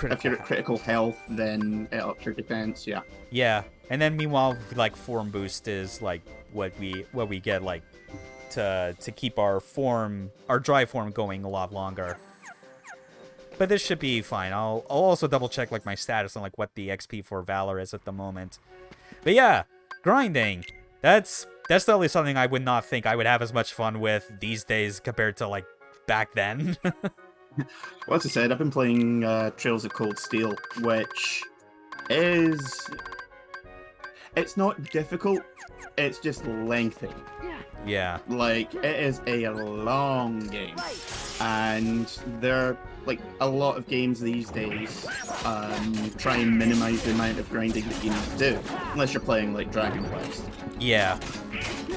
at critical health, then it ups your defense, yeah. Yeah, and then meanwhile, like form boost is like what we get like to keep our dry form going a lot longer. But this should be fine. I'll also double check like my status on like what the XP for Valor is at the moment. But yeah, grinding. That's definitely something I would not think I would have as much fun with these days compared to like back then. Well, as I said, I've been playing Trails of Cold Steel, which is... It's not difficult, it's just lengthy. Yeah. Like, it is a long game. And there, like, a lot of games these days try and minimize the amount of grinding that you need to do. Unless you're playing, like, Dragon Quest. Yeah,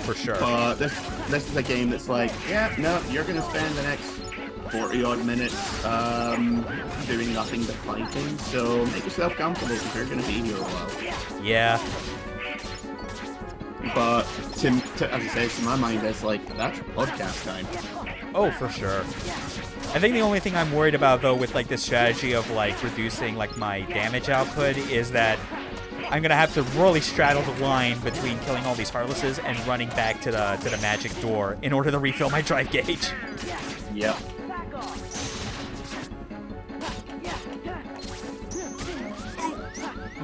for sure. But this is a game that's like, yeah, no, you're going to spend the next 40-odd minutes doing nothing but fighting, so make yourself comfortable because you're going to be here a while. Yeah. But, as I say, to my mind, it's like, that's podcast time. Oh, for sure. I think the only thing I'm worried about, though, with, like, this strategy of, like, reducing, like, my damage output is that I'm gonna have to really straddle the line between killing all these Heartlesses and running back to the magic door in order to refill my drive gauge. Yep.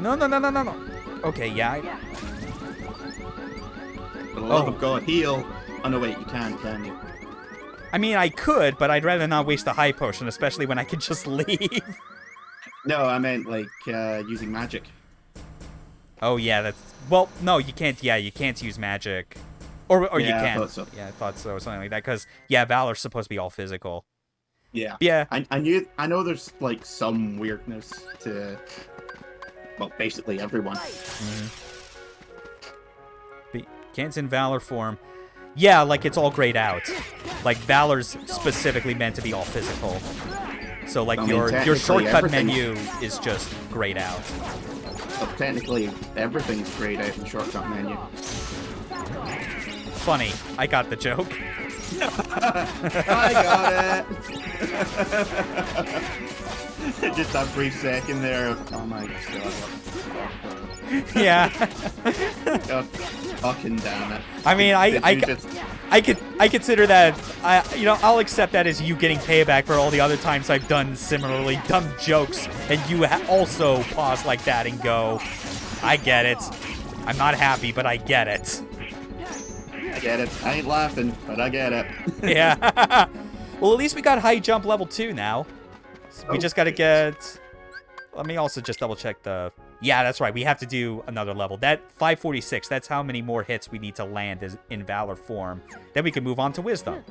No. Okay, yeah. For the love of God, heal. Oh, no, wait, you can you? I mean, I could, but I'd rather not waste a high potion, especially when I could just leave. No, I meant, like, using magic. Oh, yeah, that's... Well, no, you can't... Yeah, you can't use magic. Or you can. I thought so. Yeah, I thought so, something like that. Because, yeah, Valor's supposed to be all physical. Yeah. Yeah. I know there's, like, some weirdness to... Well, basically everyone. But can't in Valor form. Yeah, like it's all grayed out. Like Valor's specifically meant to be all physical. So like I mean, your technically, shortcut everything's- menu is just grayed out. But technically, everything's grayed out in the shortcut menu. Funny, I got the joke. I got it! Just that brief second there of, oh my god, what Yeah. the fuck, God fucking damn it. I mean, I consider that, I'll accept that as you getting payback for all the other times I've done similarly dumb jokes, and you also pause like that and go, I get it. I'm not happy, but I get it. I get it. I ain't laughing, but I get it. Yeah. Well, at least we got high jump level 2 now. We just gotta get... Let me also just double check the... Yeah, that's right. We have to do another level. That 546, that's how many more hits we need to land in Valor form. Then we can move on to Wisdom.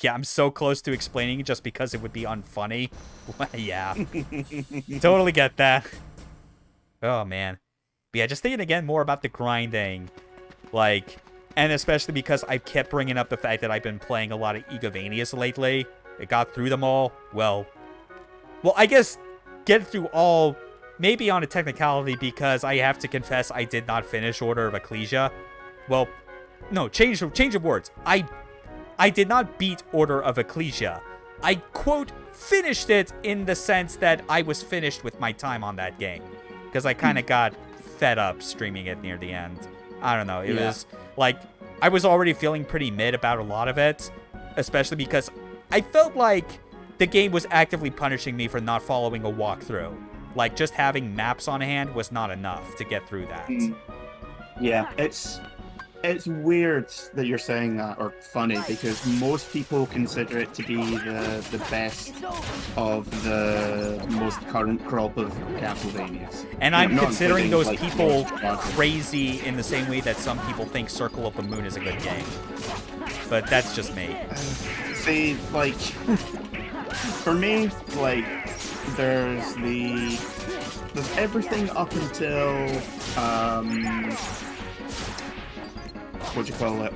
Yeah, I'm so close to explaining just because it would be unfunny. Yeah. Totally get that. Oh, man. But yeah, just thinking again more about the grinding. Like, and especially because I kept bringing up the fact that I've been playing a lot of Egovanias lately. It got through them all. Well, I guess get through all, maybe on a technicality, because I have to confess I did not finish Order of Ecclesia. Well, no, change of words. I did not beat Order of Ecclesia. I, quote, finished it in the sense that I was finished with my time on that game. Because I kind of got fed up streaming it near the end. I don't know. It was, like, I was already feeling pretty mid about a lot of it. Especially because I felt like the game was actively punishing me for not following a walkthrough. Like, just having maps on hand was not enough to get through that. Yeah, it's weird that you're saying that, or funny, because most people consider it to be the best of the most current crop of Castlevanias. And I'm Not considering including, those like, people Lord. crazy in the same way that some people think Circle of the Moon is a good game. But that's just me. See, like, for me, like, there's everything up until, what do you call it?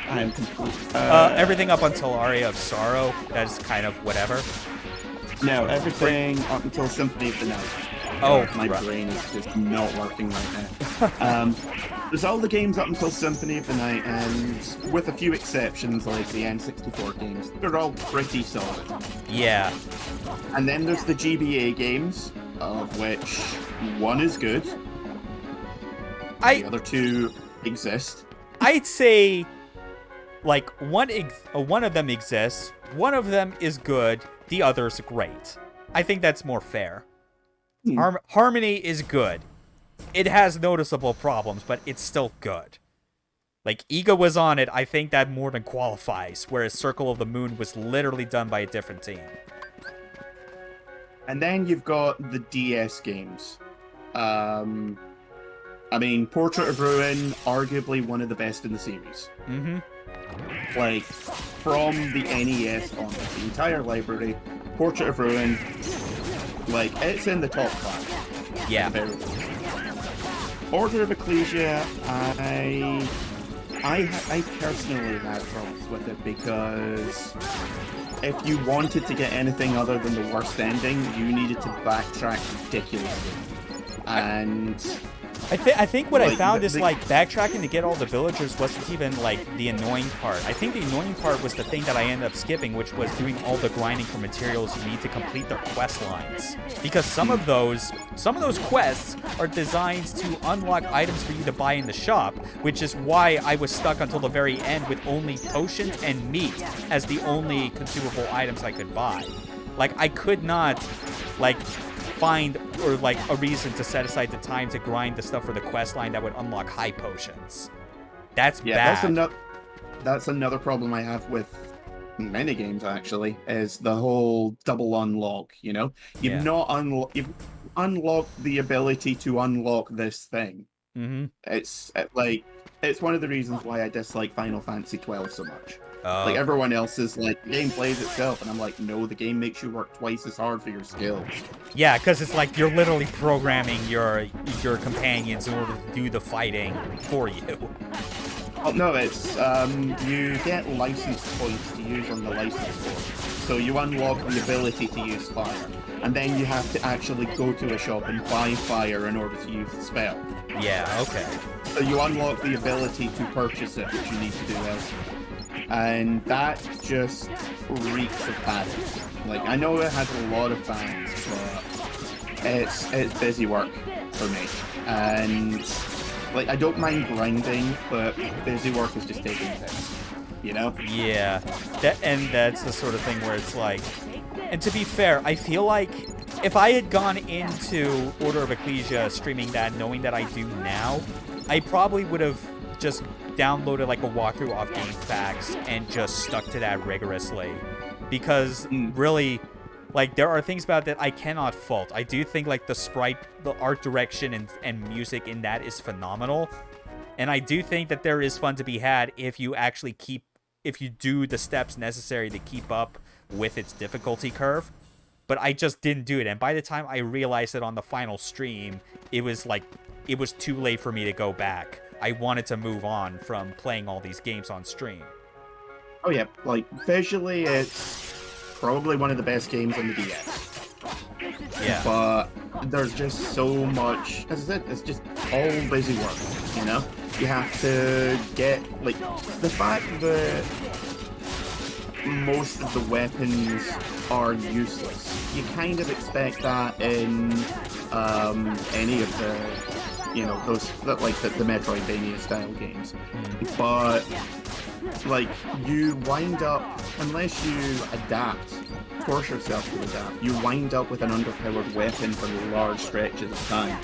I'm complete. Everything up until Aria of Sorrow, that's kind of whatever. No, everything up until Symphony of the Night. Oh, my right. brain is just not working right now. There's all the games up until Symphony of the Night, and with a few exceptions like the N64 games, they're all pretty solid. Yeah. And then there's the GBA games, of which one is good. The other two exist. I'd say, like, one of them exists, one of them is good, the other's great. I think that's more fair. Harmony is good. It has noticeable problems, but it's still good. Like, Ego was on it, I think that more than qualifies, whereas Circle of the Moon was literally done by a different team. And then you've got the DS games. I mean, Portrait of Ruin, arguably one of the best in the series. Mm-hmm. Like, from the NES on the entire library, Portrait of Ruin, like, it's in the top 5. Yeah. Order of Ecclesia, I personally had problems with it because if you wanted to get anything other than the worst ending, you needed to backtrack ridiculously. And I think what I like, found is, like, backtracking to get all the villagers wasn't even, like, the annoying part. I think the annoying part was the thing that I ended up skipping, which was doing all the grinding for materials you need to complete their quest lines. Because some of those quests are designed to unlock items for you to buy in the shop, which is why I was stuck until the very end with only potions and meat as the only consumable items I could buy. Like, I could not, like, find or like a reason to set aside the time to grind the stuff for the quest line that would unlock high potions. That's bad. That's another problem I have with many games actually, is the whole double unlock, you know? You've unlocked the ability to unlock this thing. Mm-hmm. It's one of the reasons why I dislike Final Fantasy 12 so much. Like, everyone else is like, the game plays itself, and I'm like, no, the game makes you work twice as hard for your skills. Yeah, because it's like you're literally programming your companions in order to do the fighting for you. Oh, no, it's, you get license points to use on the license board. So you unlock the ability to use fire, and then you have to actually go to a shop and buy fire in order to use the spell. Yeah, okay. So you unlock the ability to purchase it, which you need to do elsewhere. And that just reeks of padding. Like, I know it has a lot of fans, but it's busy work for me. And, like, I don't mind grinding, but busy work is just taking a piss. You know? Yeah. That's the sort of thing where it's like... And to be fair, I feel like if I had gone into Order of Ecclesia streaming that, knowing that I do now, I probably would have just downloaded like a walkthrough off GameFAQs and just stuck to that rigorously. Because really, like, there are things about that I cannot fault. I do think like the sprite, the art direction and music in that is phenomenal. And I do think that there is fun to be had if you actually if you do the steps necessary to keep up with its difficulty curve. But I just didn't do it. And by the time I realized it on the final stream, it was too late for me to go back. I wanted to move on from playing all these games on stream. Oh yeah, like, visually it's probably one of the best games on the DS. Yeah. But there's just so much, as I said, it's just all busy work, you know? You have to get, like, the fact that most of the weapons are useless. You kind of expect that in any of the, you know, those, like, the Metroidvania style games. But, like, you wind up, unless you force yourself to adapt, you wind up with an underpowered weapon for large stretches of time.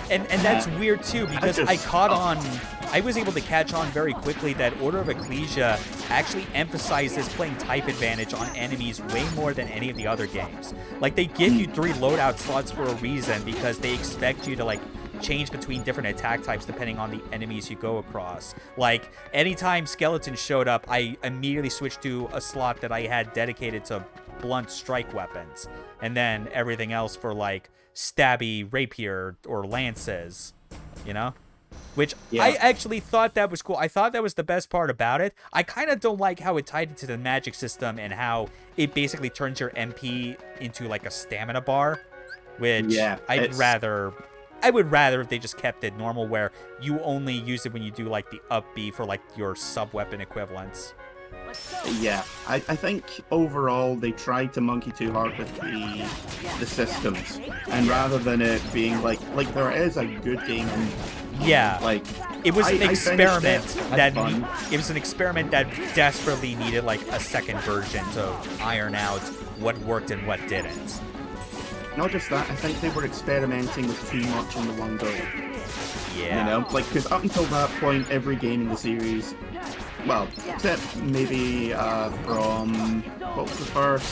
And that's weird too, because I was able to catch on very quickly that Order of Ecclesia actually emphasizes playing type advantage on enemies way more than any of the other games. Like, they give you 3 loadout slots for a reason, because they expect you to, like, change between different attack types depending on the enemies you go across. Like, anytime skeletons showed up, I immediately switched to a slot that I had dedicated to blunt strike weapons, and then everything else for, like, stabby rapier or lances, you know? Which, yeah. I actually thought that was cool. I thought that was the best part about it. I kind of don't like how it tied into the magic system and how it basically turns your MP into, like, a stamina bar, which I would rather if they just kept it normal, where you only use it when you do, like, the up B for, like, your sub-weapon equivalents. Yeah, I think overall they tried to monkey too hard with the systems, and rather than it being like there is a good game in, yeah, like, it was an experiment it was an experiment that desperately needed, like, a second version to iron out what worked and what didn't. Not just that, I think they were experimenting with too much in the one go. Yeah, you know, like, because up until that point, every game in the series, well, except maybe from, what was the first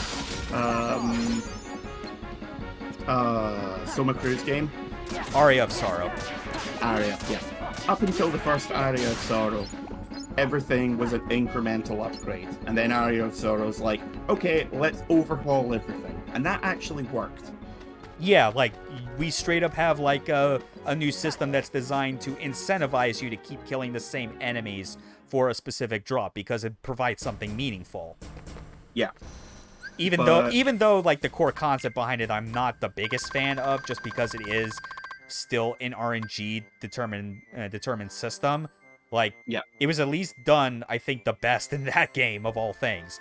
Soma Cruz game? Aria of Sorrow. Aria, yeah. Up until the first Aria of Sorrow, everything was an incremental upgrade. And then Aria of Sorrow's like, okay, let's overhaul everything. And that actually worked. Yeah, like, we straight up have, like, a new system that's designed to incentivize you to keep killing the same enemies for a specific drop, because it provides something meaningful. Yeah. Even though, like, the core concept behind it I'm not the biggest fan of, just because it is still an RNG determined system. Like, yeah, it was at least done, I think, the best in that game of all things.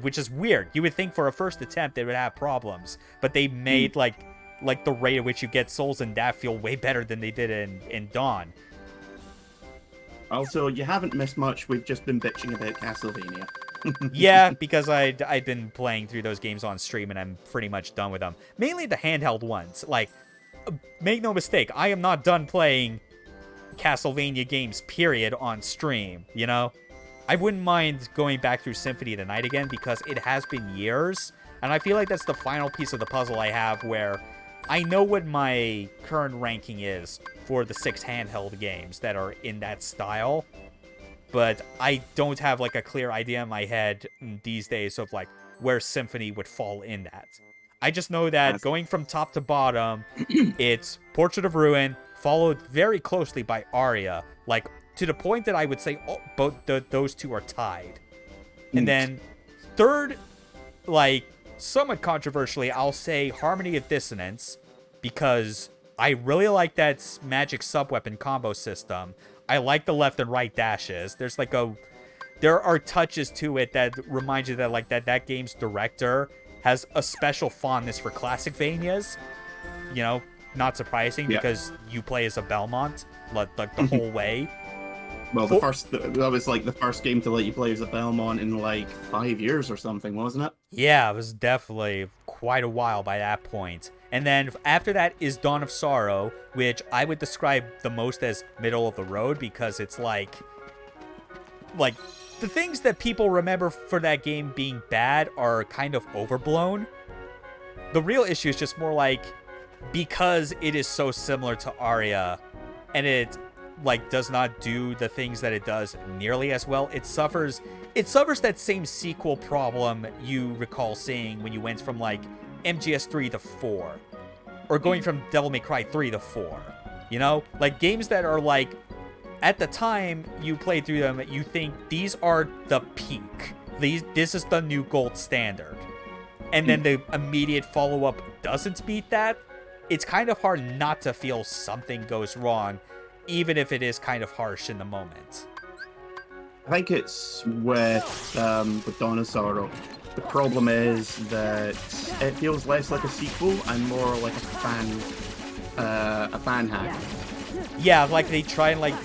Which is weird. You would think for a first attempt they would have problems, but they made like the rate at which you get souls in that feel way better than they did in Dawn. Also, you haven't missed much. We've just been bitching about Castlevania. Yeah, because I've been playing through those games on stream and I'm pretty much done with them. Mainly the handheld ones. Like, make no mistake, I am not done playing Castlevania games, period, on stream, you know? I wouldn't mind going back through Symphony of the Night again, because it has been years, and I feel like that's the final piece of the puzzle I have, where I know what my current ranking is for the 6 handheld games that are in that style, but I don't have like a clear idea in my head these days of like where Symphony would fall in that. I just know that going from top to bottom, it's Portrait of Ruin, followed very closely by Aria, like to the point that I would say both those two are tied. And then third, like somewhat controversially, I'll say Harmony of Dissonance, because I really like that magic sub-weapon combo system. I like the left and right dashes. There are touches to it that remind you that like that game's director has a special fondness for Classicvanias. You know, not surprising because you play as a Belmont like the whole way. Well, that was like the first game to let you play as a Belmont in like 5 years or something, wasn't it? Yeah, it was definitely quite a while by that point. And then after that is Dawn of Sorrow, which I would describe the most as middle of the road, because it's like the things that people remember for that game being bad are kind of overblown. The real issue is just more like, because it is so similar to Aria, and it like does not do the things that it does nearly as well, it suffers that same sequel problem you recall seeing when you went from like MGS 3 to 4, or going from Devil May Cry 3 to 4. You know, like games that are like, at the time you played through them, you think these are the peak. This is the new gold standard. And then the immediate follow-up doesn't beat that. It's kind of hard not to feel something goes wrong, even if it is kind of harsh in the moment. I think it's with Dawn of Sorrow. The problem is that it feels less like a sequel and more like a fan hack. Yeah, like they try and like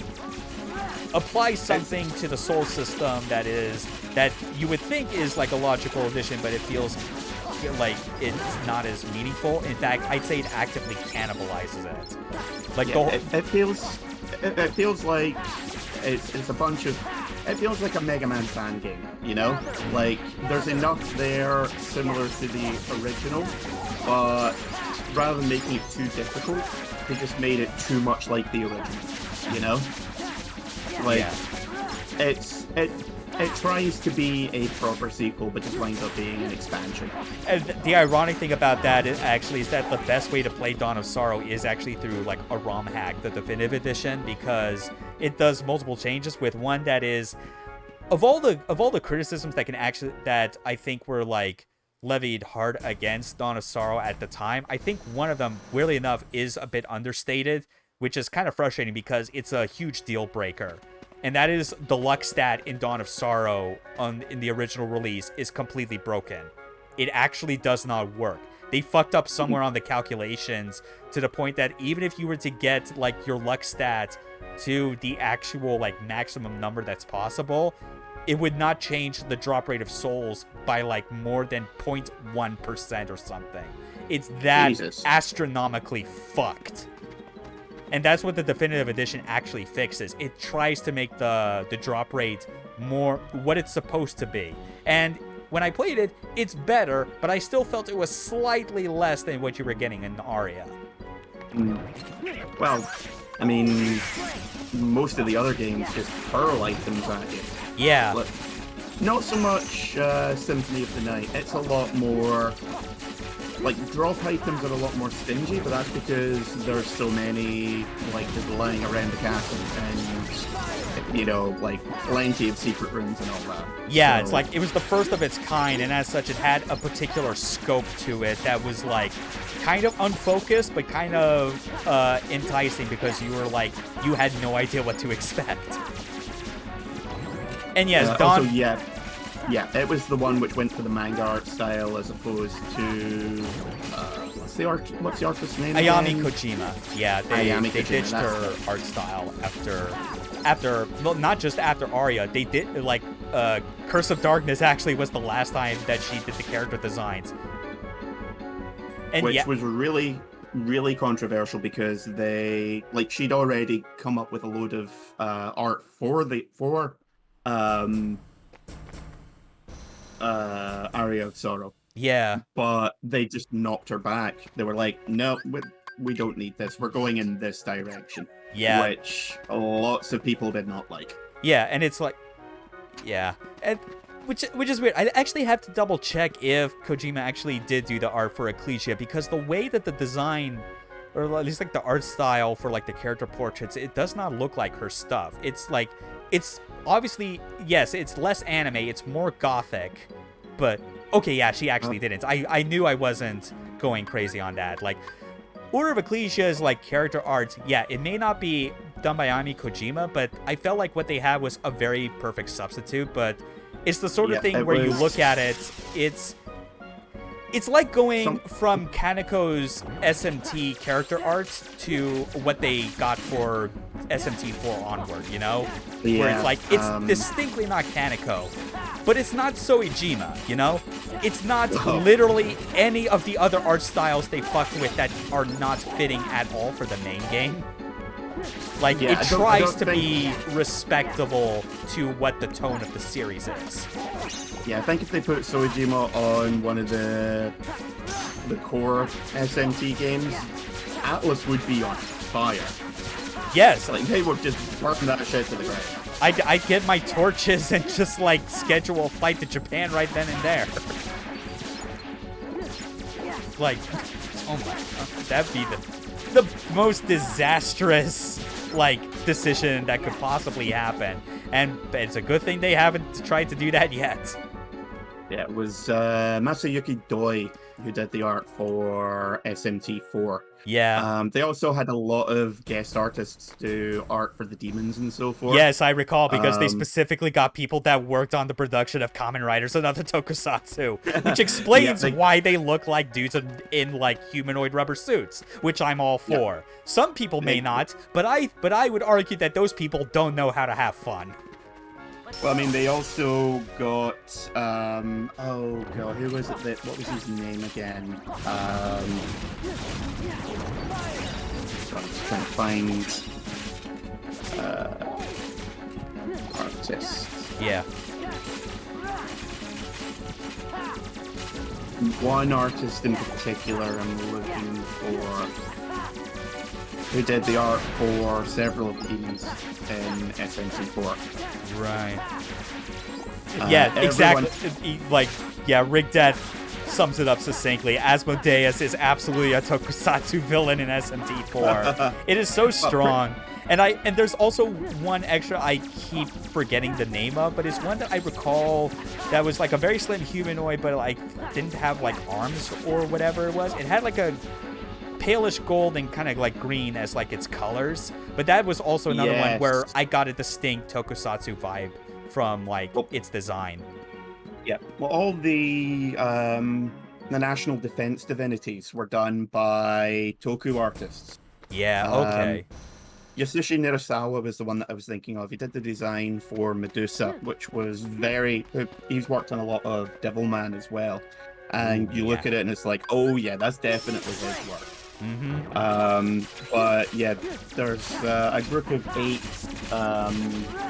apply something to the soul system that you would think is like a logical addition, but it feels like it's not as meaningful. In fact, I'd say it actively cannibalizes it. Like it feels like it's a bunch of. It feels like a Mega Man fan game, you know? Like, there's enough there similar to the original, but rather than making it too difficult, they just made it too much like the original, you know? Like, it tries to be a proper sequel, but just winds up being an expansion. And the ironic thing about that is that the best way to play Dawn of Sorrow is actually through like a ROM hack, the definitive edition, because it does multiple changes, with one that is of all the criticisms that I think were like levied hard against Dawn of Sorrow at the time. I think one of them, weirdly enough, is a bit understated, which is kind of frustrating because it's a huge deal breaker. And that is the luck stat in Dawn of Sorrow in the original release is completely broken. It actually does not work. They fucked up somewhere on the calculations to the point that even if you were to get like your luck stat to the actual like maximum number that's possible, it would not change the drop rate of souls by like more than 0.1% or something. It's that astronomically fucked. And that's what the definitive edition actually fixes. It tries to make the drop rate more what it's supposed to be. And when I played it, it's better, but I still felt it was slightly less than what you were getting in Aria. Well, I mean, most of the other games just hurl items at you. Yeah. Look, not so much Symphony of the Night. It's a lot more... Like, drop items are a lot more stingy, but that's because there's so many, like, just lying around the castle and, you know, like, plenty of secret rooms and all that. Yeah, so... it's like, it was the first of its kind, and as such, it had a particular scope to it that was, like, kind of unfocused, but kind of enticing because you were, like, you had no idea what to expect. And yes, Dawn... Also, yeah, it was the one which went for the manga art style as opposed to what's the artist's name? Ayami again? Kojima. Yeah, they ditched her art style after well, not just after Aria. They did like Curse of Darkness actually was the last time that she did the character designs. And which was really, really controversial because she'd already come up with a load of art for Aria of Sorrow. Yeah. But they just knocked her back. They were like, no, we don't need this. We're going in this direction. Yeah. Which lots of people did not like. Yeah, and it's like, yeah, and which is weird. I actually have to double check if Kojima actually did do the art for Ecclesia, because the way that the design, or at least like the art style for like the character portraits, it does not look like her stuff. It's like, it's obviously, yes, it's less anime, it's more gothic, but okay, yeah, she actually didn't. I knew I wasn't going crazy on that. Like, Order of Ecclesia's like character art, yeah, it may not be done by Ami Kojima, but I felt like what they had was a very perfect substitute. But it's the sort of thing where you look at it, it's like going from Kaneko's SMT character arts to what they got for SMT4 onward, you know? Yeah, where it's like, it's distinctly not Kaneko, but it's not Soejima, you know? It's not literally any of the other art styles they fucked with that are not fitting at all for the main game. Like, it tries to be respectable to what the tone of the series is. Yeah, I think if they put Soejima on one of the core SMT games, Atlas would be on fire. Yes. Like, they would just burn that shit to the ground. I'd get my torches and just, like, schedule a flight to Japan right then and there. Like, oh my god, that'd be the most disastrous, like, decision that could possibly happen. And it's a good thing they haven't tried to do that yet. Yeah, it was Masayuki Doi who did the art for SMT4. Yeah. They also had a lot of guest artists do art for the demons and so forth. Yes, I recall, because they specifically got people that worked on the production of Kamen Riders and other tokusatsu, which explains why they look like dudes in like humanoid rubber suits, which I'm all for. Yeah. Some people may not, but I would argue that those people don't know how to have fun. Well, I mean, they also got, oh god, who was it what was his name again? I'm just trying to find, artist. Yeah. One artist in particular I'm looking for, who did the art for several of the demons in SMT4. Right. Yeah, exactly. Like, yeah, Rig Death sums it up succinctly. Asmodeus is absolutely a tokusatsu villain in SMT4. It is so strong. And there's also one extra I keep forgetting the name of, but it's one that I recall that was like a very slim humanoid, but like didn't have like arms or whatever it was. It had like a palish gold and kind of like green as like its colors, but that was also another one where I got a distinct tokusatsu vibe from like its design. Yeah, well, all the national defense divinities were done by toku artists. Yeah, okay. Yasushi Nirasawa was the one that I was thinking of. He did the design for Medusa, which was he's worked on a lot of Devilman as well. And you look at it and it's like, oh yeah, that's definitely his work. Mm-hmm. But yeah, there's a group of 8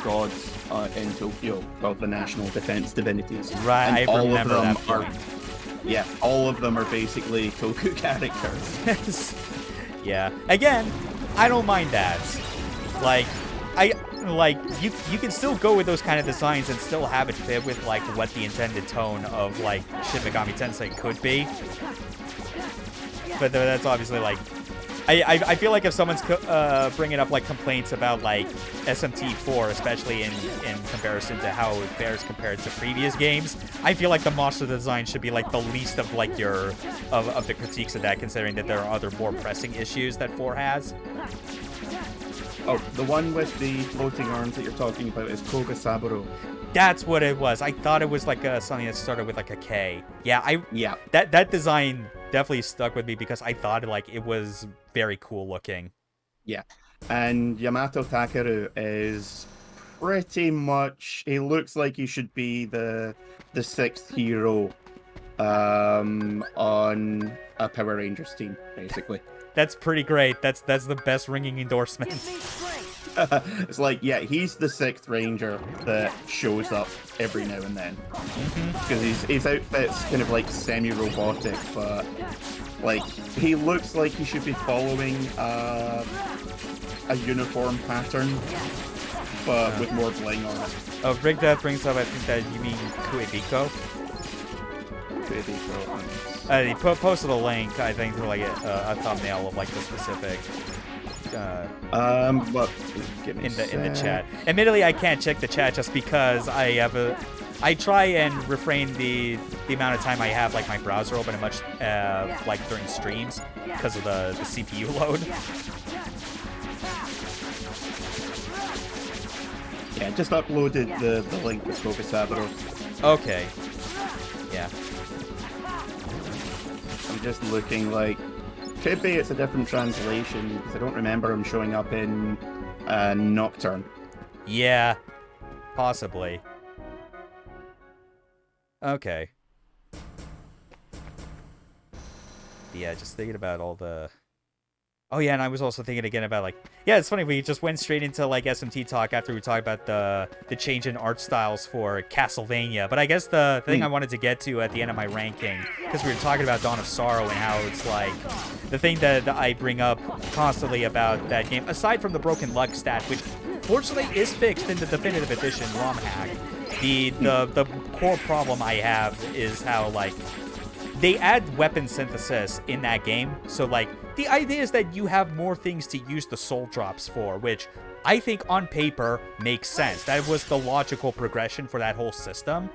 gods in Tokyo called the National Defense Divinities. Right, and I all remember of them that are, point. yeah, all of them are basically Toku characters. Yeah. Again, I don't mind that. Like, you can still go with those kind of designs and still have it fit with like what the intended tone of like Shin Megami Tensei could be. But that's obviously like, I feel like if someone's bringing up like complaints about like SMT4, especially in comparison to how it fares compared to previous games, I feel like the monster design should be like the least of like of the critiques of that, considering that there are other more pressing issues that 4 has. Oh, the one with the floating arms that you're talking about is Koga Saburo. That's what it was. I thought it was like something that started with like a K. Yeah, that design definitely stuck with me because I thought like it was very cool looking. Yeah. And Yamato Takeru is pretty much, he looks like he should be the 6th hero on a Power Rangers team, basically. That's pretty great. That's the best ringing endorsement. It's like, yeah, he's the 6th Ranger that shows up every now and then. Because his outfit's kind of like semi-robotic, but like he looks like he should be following a uniform pattern. but with more bling on it. Oh, Rick Death brings up, I think that you mean Kuebiko. He posted a link, I think, to like a thumbnail of like the specific. But give me in the chat. Admittedly, I can't check the chat just because I try and refrain the amount of time I have like my browser open much like during streams because of the CPU load. Yeah, just uploaded the link with Focus Sabado. Okay. Yeah. I'm just looking like could be it's a different translation because I don't remember him showing up in Nocturne. Yeah, possibly. Okay. Yeah, just thinking about all the... Oh yeah, and I was also thinking again about like... Yeah, it's funny, we just went straight into like SMT talk after we talked about the change in art styles for Castlevania. But I guess the thing I wanted to get to at the end of my ranking, because we were talking about Dawn of Sorrow and how it's like... The thing that I bring up constantly about that game, aside from the broken luck stat, which fortunately is fixed in the Definitive Edition ROM hack, the core problem I have is how like... They add weapon synthesis in that game, so like the idea is that you have more things to use the soul drops for, which I think on paper makes sense. That was the logical progression for that whole system.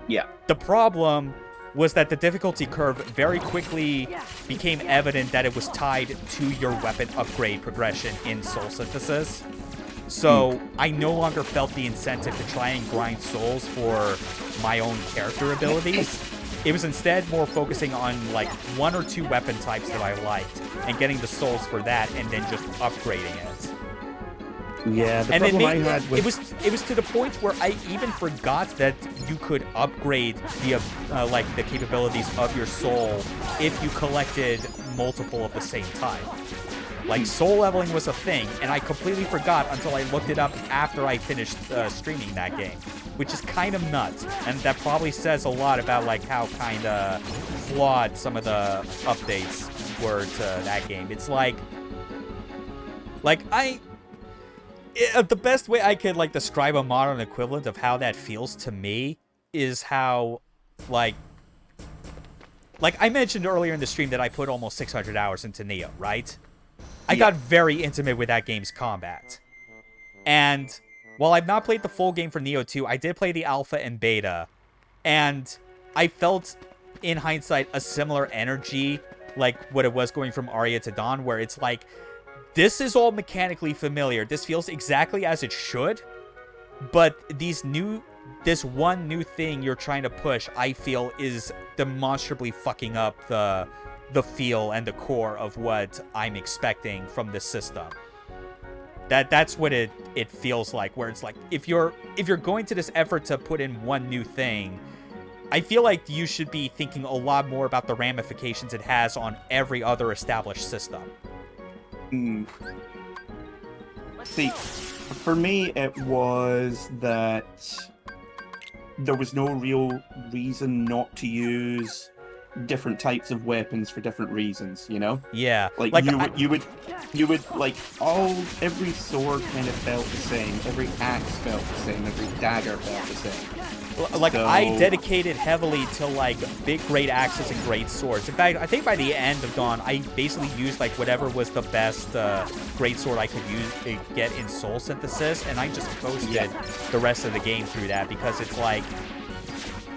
Yeah. The problem was that the difficulty curve very quickly became evident that it was tied to your weapon upgrade progression in soul synthesis. So I no longer felt the incentive to try and grind souls for my own character abilities. It was instead more focusing on like 1 or 2 weapon types that I liked and getting the souls for that and then just upgrading it. Yeah, the and problem I had with... it was to the point where I even forgot that you could upgrade the like the capabilities of your soul if you collected multiple of the same type. Like, soul leveling was a thing, and I completely forgot until I looked it up after I finished streaming that game, which is kind of nuts, and that probably says a lot about, like, how kind of flawed some of the updates were to that game. It's like the best way I could, like, describe a modern equivalent of how that feels to me is how, like I mentioned earlier in the stream that I put almost 600 hours into Neo, right? I got very intimate with that game's combat. And while I've not played the full game for Neo 2, I did play the alpha and beta. And I felt, in hindsight, a similar energy like what it was going from Aria to Dawn, where it's like, this is all mechanically familiar. This feels exactly as it should. But this one new thing you're trying to push, I feel, is demonstrably fucking up the feel and the core of what I'm expecting from this system. That's what it feels like, where it's like, if you're going to this effort to put in one new thing, I feel like you should be thinking a lot more about the ramifications it has on every other established system. See, for me, it was that there was no real reason not to use different types of weapons for different reasons, you know? Yeah. Like you would like every sword kind of felt the same, every axe felt the same, every dagger felt the same. Like, so... I dedicated heavily to, like, big great axes and great swords. In fact, I think by the end of Dawn, I basically used, like, whatever was the best great sword I could get in Soul Synthesis, and I just posted the rest of the game through that, because it's, like,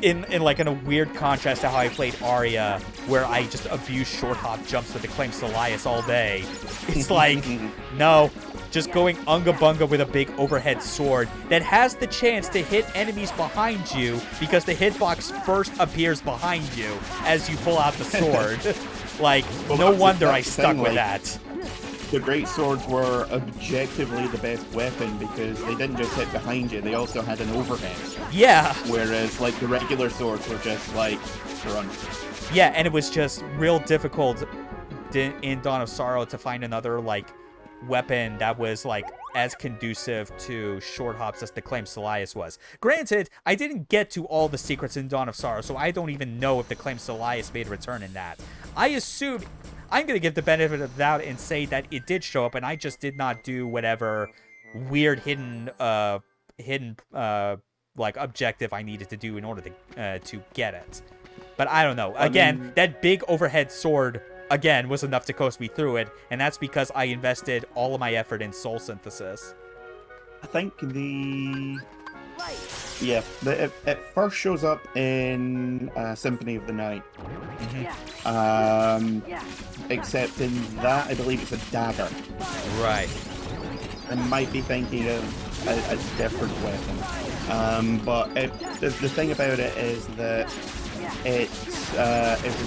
in a weird contrast to how I played Aria, where I just abused short hop jumps with Acclaimed Solias all day. It's like, no, just going unga bunga with a big overhead sword that has the chance to hit enemies behind you, because the hitbox first appears behind you as you pull out the sword. Like, well, no wonder I stuck with that. The great swords were objectively the best weapon because they didn't just hit behind you, they also had an overhead. Yeah. Whereas, like, the regular swords were just, like, run. Yeah, and it was just real difficult in Dawn of Sorrow to find another, like, weapon that was, like, as conducive to short hops as the Claim Solias was. Granted, I didn't get to all the secrets in Dawn of Sorrow, so I don't even know if the Claim Solias made a return in that. I assume... I'm going to give the benefit of the doubt and say that it did show up, and I just did not do whatever weird hidden like objective I needed to do in order to get it. But I don't know. Again, that big overhead sword again was enough to coast me through it, and that's because I invested all of my effort in soul synthesis. I think it first shows up in Symphony of the Night. Except in that, I believe it's a dagger. Right. I might be thinking of a different weapon. But the thing about it is that it's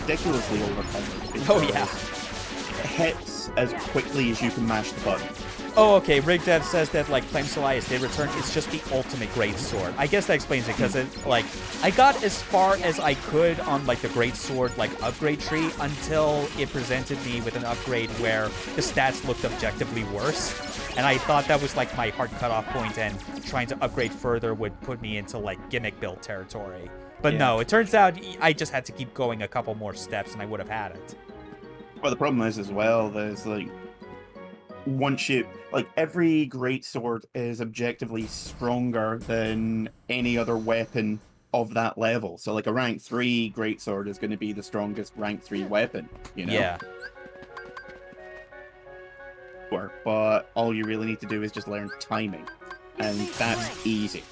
ridiculously overpowered. Oh, yeah. It hits as quickly as you can mash the button. Oh, okay. Rigdev says that, like, Flame Solace Day Return is just the ultimate great sword. I guess that explains it, because, I got as far as I could on, like, the great sword, like, upgrade tree until it presented me with an upgrade where the stats looked objectively worse. And I thought that was, like, my hard cutoff point, and trying to upgrade further would put me into, like, gimmick build territory. But no, it turns out I just had to keep going a couple more steps, and I would have had it. Well, the problem is, as well, there's, like, once you, like, every greatsword is objectively stronger than any other weapon of that level. So, like, a rank 3 greatsword is going to be the strongest rank 3 weapon, you know? Yeah. But all you really need to do is just learn timing. And that's easy,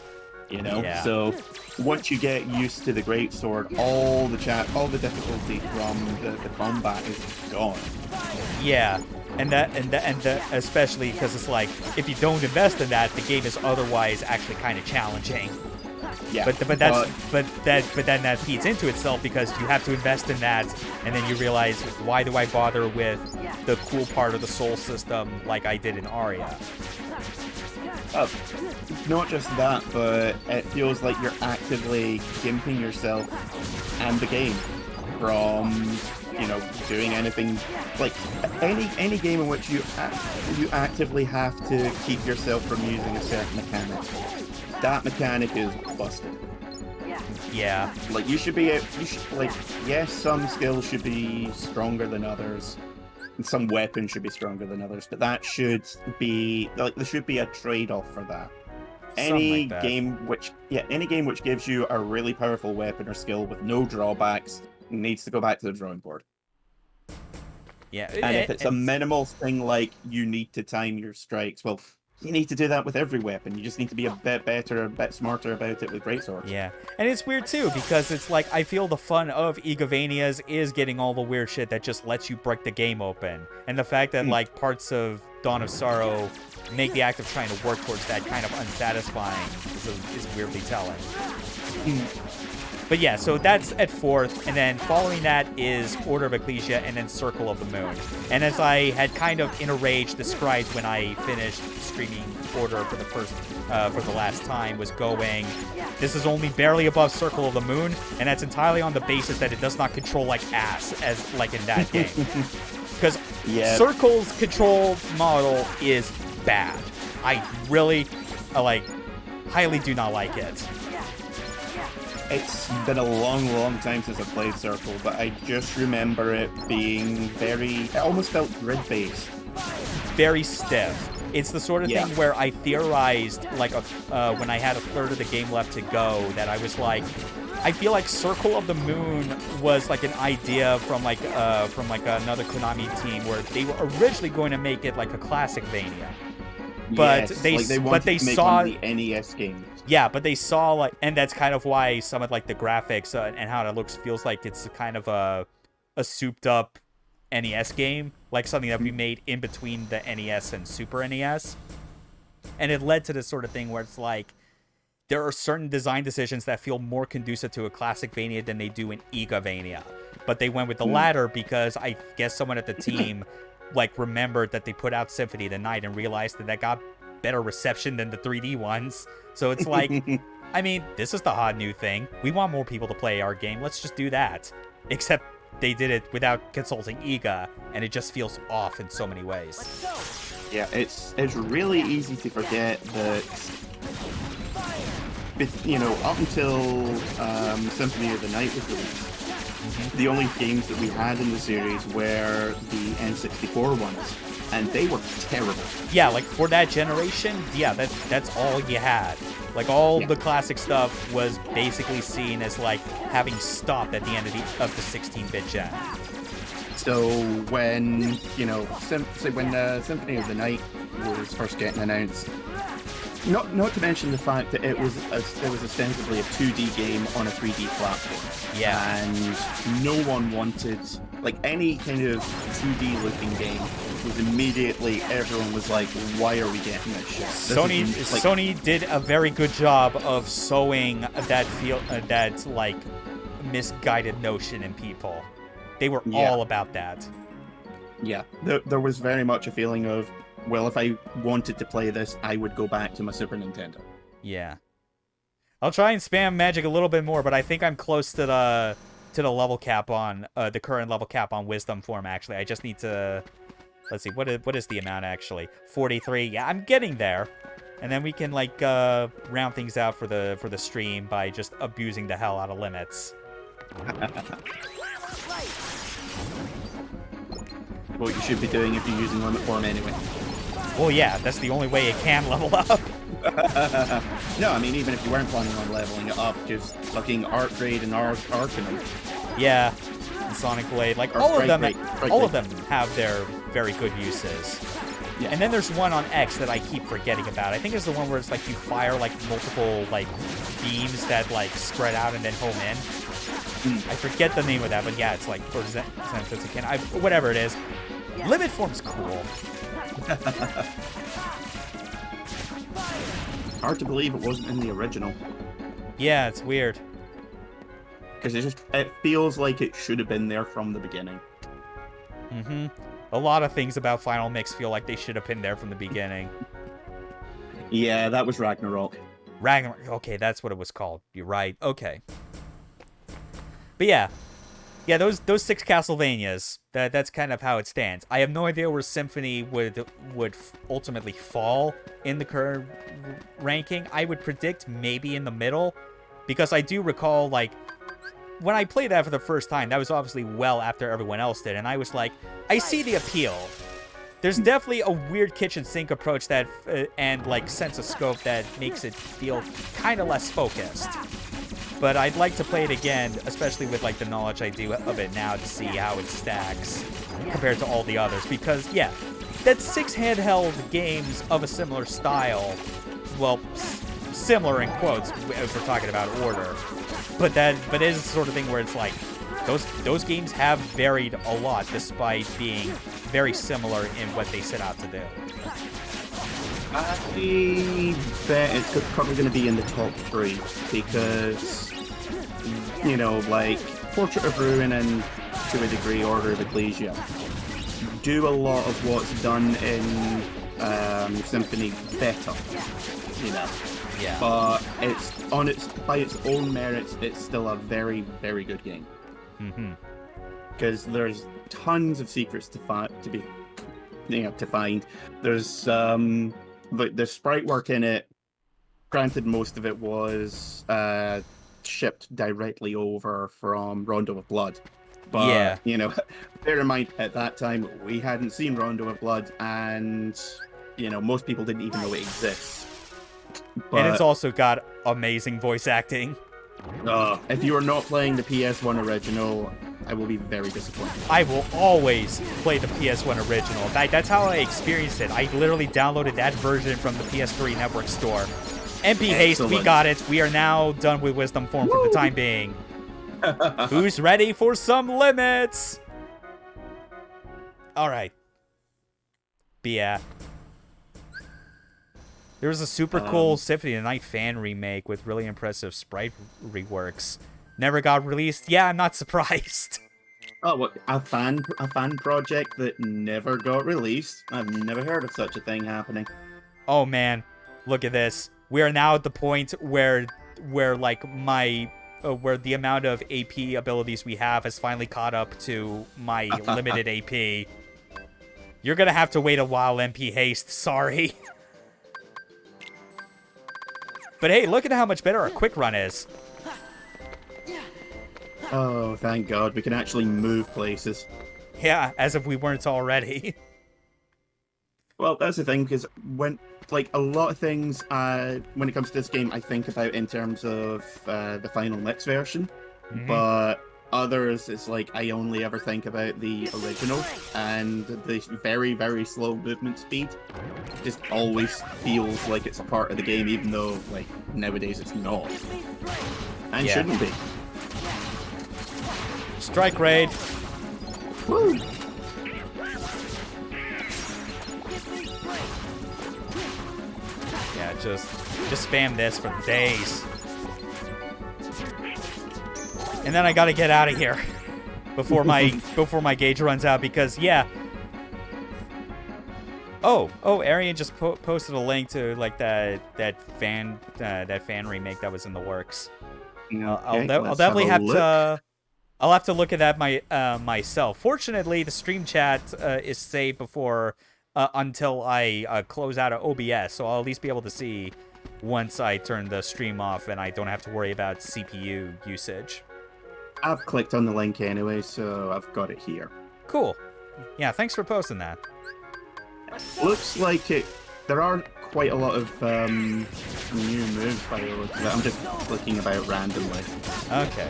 you know? Yeah. So, once you get used to the greatsword, all the difficulty from the combat is gone. Yeah. And especially because it's like, if you don't invest in that, the game is otherwise actually kind of challenging. Yeah. But then that feeds into itself, because you have to invest in that, and then you realize, why do I bother with the cool part of the soul system like I did in Aria? Not just that, but it feels like you're actively gimping yourself and the game from, you know, doing anything. Like any game in which you actively have to keep yourself from using a certain mechanic. That mechanic is busted. Yeah. Like you should like, yes, some skills should be stronger than others, and some weapons should be stronger than others, but that should be, like, there should be a trade-off for that. Any game which gives you a really powerful weapon or skill with no drawbacks needs to go back to the drawing board. Yeah. And if it's a minimal thing like you need to time your strikes, well, you need to do that with every weapon. You just need to be a bit better, a bit smarter about it with greatswords. Yeah. And it's weird too, because it's like, I feel the fun of Egavanias is getting all the weird shit that just lets you break the game open. And the fact that like parts of Dawn of Sorrow make the act of trying to work towards that kind of unsatisfying is weirdly telling. But yeah, so that's at 4th, and then following that is Order of Ecclesia, and then Circle of the Moon. And as I had kind of in a rage described when I finished streaming Order for the last time, was going, this is only barely above Circle of the Moon, and that's entirely on the basis that it does not control like ass, as like in that game. Because Circle's control model is bad. I really, highly do not like it. It's been a long, long time since I played Circle, but I just remember it being it almost felt grid-based. Very stiff. It's the sort of thing where I theorized, when I had a third of the game left to go, that I was like, I feel like Circle of the Moon was like an idea from another Konami team, where they were originally going to make it like a Classicvania. But they saw one of the NES games. Yeah, but they saw and that's kind of why some of like the graphics and how it looks feels like it's kind of a souped up NES game, like something that we made in between the NES and Super NES. And it led to this sort of thing where it's like, there are certain design decisions that feel more conducive to a Classicvania than they do in Egavania. But they went with the latter because I guess someone at the team remembered that they put out Symphony of the Night and realized that got better reception than the 3D ones. So it's like, I mean, this is the hot new thing. We want more people to play our game. Let's just do that. Except they did it without consulting Ega, and it just feels off in so many ways. Yeah, it's really easy to forget that, up until Symphony of the Night was released, the only games that we had in the series were the N64 ones, and they were terrible. Yeah, like for that generation, yeah, that's all you had. Like all the classic stuff was basically seen as like having stopped at the end of the 16-bit gen. So when when Symphony of the Night was first getting announced, not to mention the fact that it was ostensibly a 2D game on a 3D platform. Yeah. And no one wanted, like, any kind of 2D looking game was immediately, everyone was like, why are we getting this shit? Sony did a very good job of sowing that misguided notion in people. They were all about that. Yeah, there was very much a feeling of, well, if I wanted to play this, I would go back to my Super Nintendo. Yeah. I'll try and spam magic a little bit more, but I think I'm close to the level cap on the current level cap on wisdom form. Actually, I just need to. Let's see, what is the amount actually? 43. Yeah, I'm getting there, and then we can like round things out for the stream by just abusing the hell out of limits. What you should be doing if you're using limit form anyway. Well, yeah, that's the only way it can level up. No, I mean, even if you weren't planning on leveling it up, just fucking Art Grade and Arcanum. Yeah, and Sonic Blade, like all of them have their very good uses. Yeah. And then there's one on X that I keep forgetting about. I think it's the one where it's like you fire like multiple like beams that like spread out and then home in. I forget the name of that, but yeah, it's like for whatever it is. Limit form's cool. Hard to believe it wasn't in the original. Yeah, it's weird. Because it feels like it should have been there from the beginning. Mm-hmm. A lot of things about Final Mix feel like they should have been there from the beginning. Yeah, that was Ragnarok. Okay, that's what it was called. You're right. Okay. But yeah, those 6 Castlevanias. That's kind of how it stands. I have no idea where Symphony would ultimately fall in the current ranking. I would predict maybe in the middle, because I do recall like when I played that for the first time, that was obviously well after everyone else did, and I was like, I see the appeal. There's definitely a weird kitchen sink approach that and like sense of scope that makes it feel kind of less focused. But I'd like to play it again, especially with like the knowledge I do of it now, to see how it stacks compared to all the others. Because yeah, that's 6 handheld games of a similar style. Well, similar in quotes if we're talking about order. But it is the sort of thing where it's like those games have varied a lot despite being very similar in what they set out to do. I bet it's probably going to be in the top 3 because, you know, like Portrait of Ruin and to a degree Order of Ecclesia do a lot of what's done in Symphony better, you know. Yeah. But by its own merits, it's still a very, very good game. Mm-hmm. Because there's tons of secrets to find. There's the sprite work in it. Granted, most of it was shipped directly over from Rondo of Blood. But, yeah, you know, bear in mind, at that time, we hadn't seen Rondo of Blood, and, you know, most people didn't even know it exists. But, and it's also got amazing voice acting. If you are not playing the PS1 original, I will be very disappointed. I will always play the PS1 original. That's how I experienced it. I literally downloaded that version from the PS3 Network store. MP Haste, we got it. We are now done with Wisdom Form for the time being. Who's ready for some limits? Alright. But yeah. There was a super cool Symphony of the Night fan remake with really impressive sprite reworks. Never got released. Yeah, I'm not surprised. Oh, what, a fan project that never got released? I've never heard of such a thing happening. Oh man, look at this. We are now at the point where like where the amount of AP abilities we have has finally caught up to my limited AP. You're gonna have to wait a while, MP Haste. Sorry. But hey, look at how much better our quick run is. Oh, thank God. We can actually move places. Yeah, as if we weren't already. Well, that's the thing, because like, a lot of things, when it comes to this game, I think about in terms of the final mix version, but others, it's like I only ever think about the original, and the very, very slow movement speed just always feels like it's a part of the game, even though, like, nowadays it's not. And Yeah. shouldn't be. Strike raid. Woo! Yeah, just spam this for days. And then I gotta get out of here before my gauge runs out, because yeah. Oh, Arian just posted a link to like that fan remake that was in the works. I'll definitely have to. I'll have to look at that myself. Fortunately, the stream chat is saved before until I close out of OBS, so I'll at least be able to see once I turn the stream off, and I don't have to worry about CPU usage. I've clicked on the link anyway, so I've got it here. Cool. Yeah, thanks for posting that. Looks like it. There are quite a lot of new moves by the looks of it. I'm just clicking about randomly. Okay.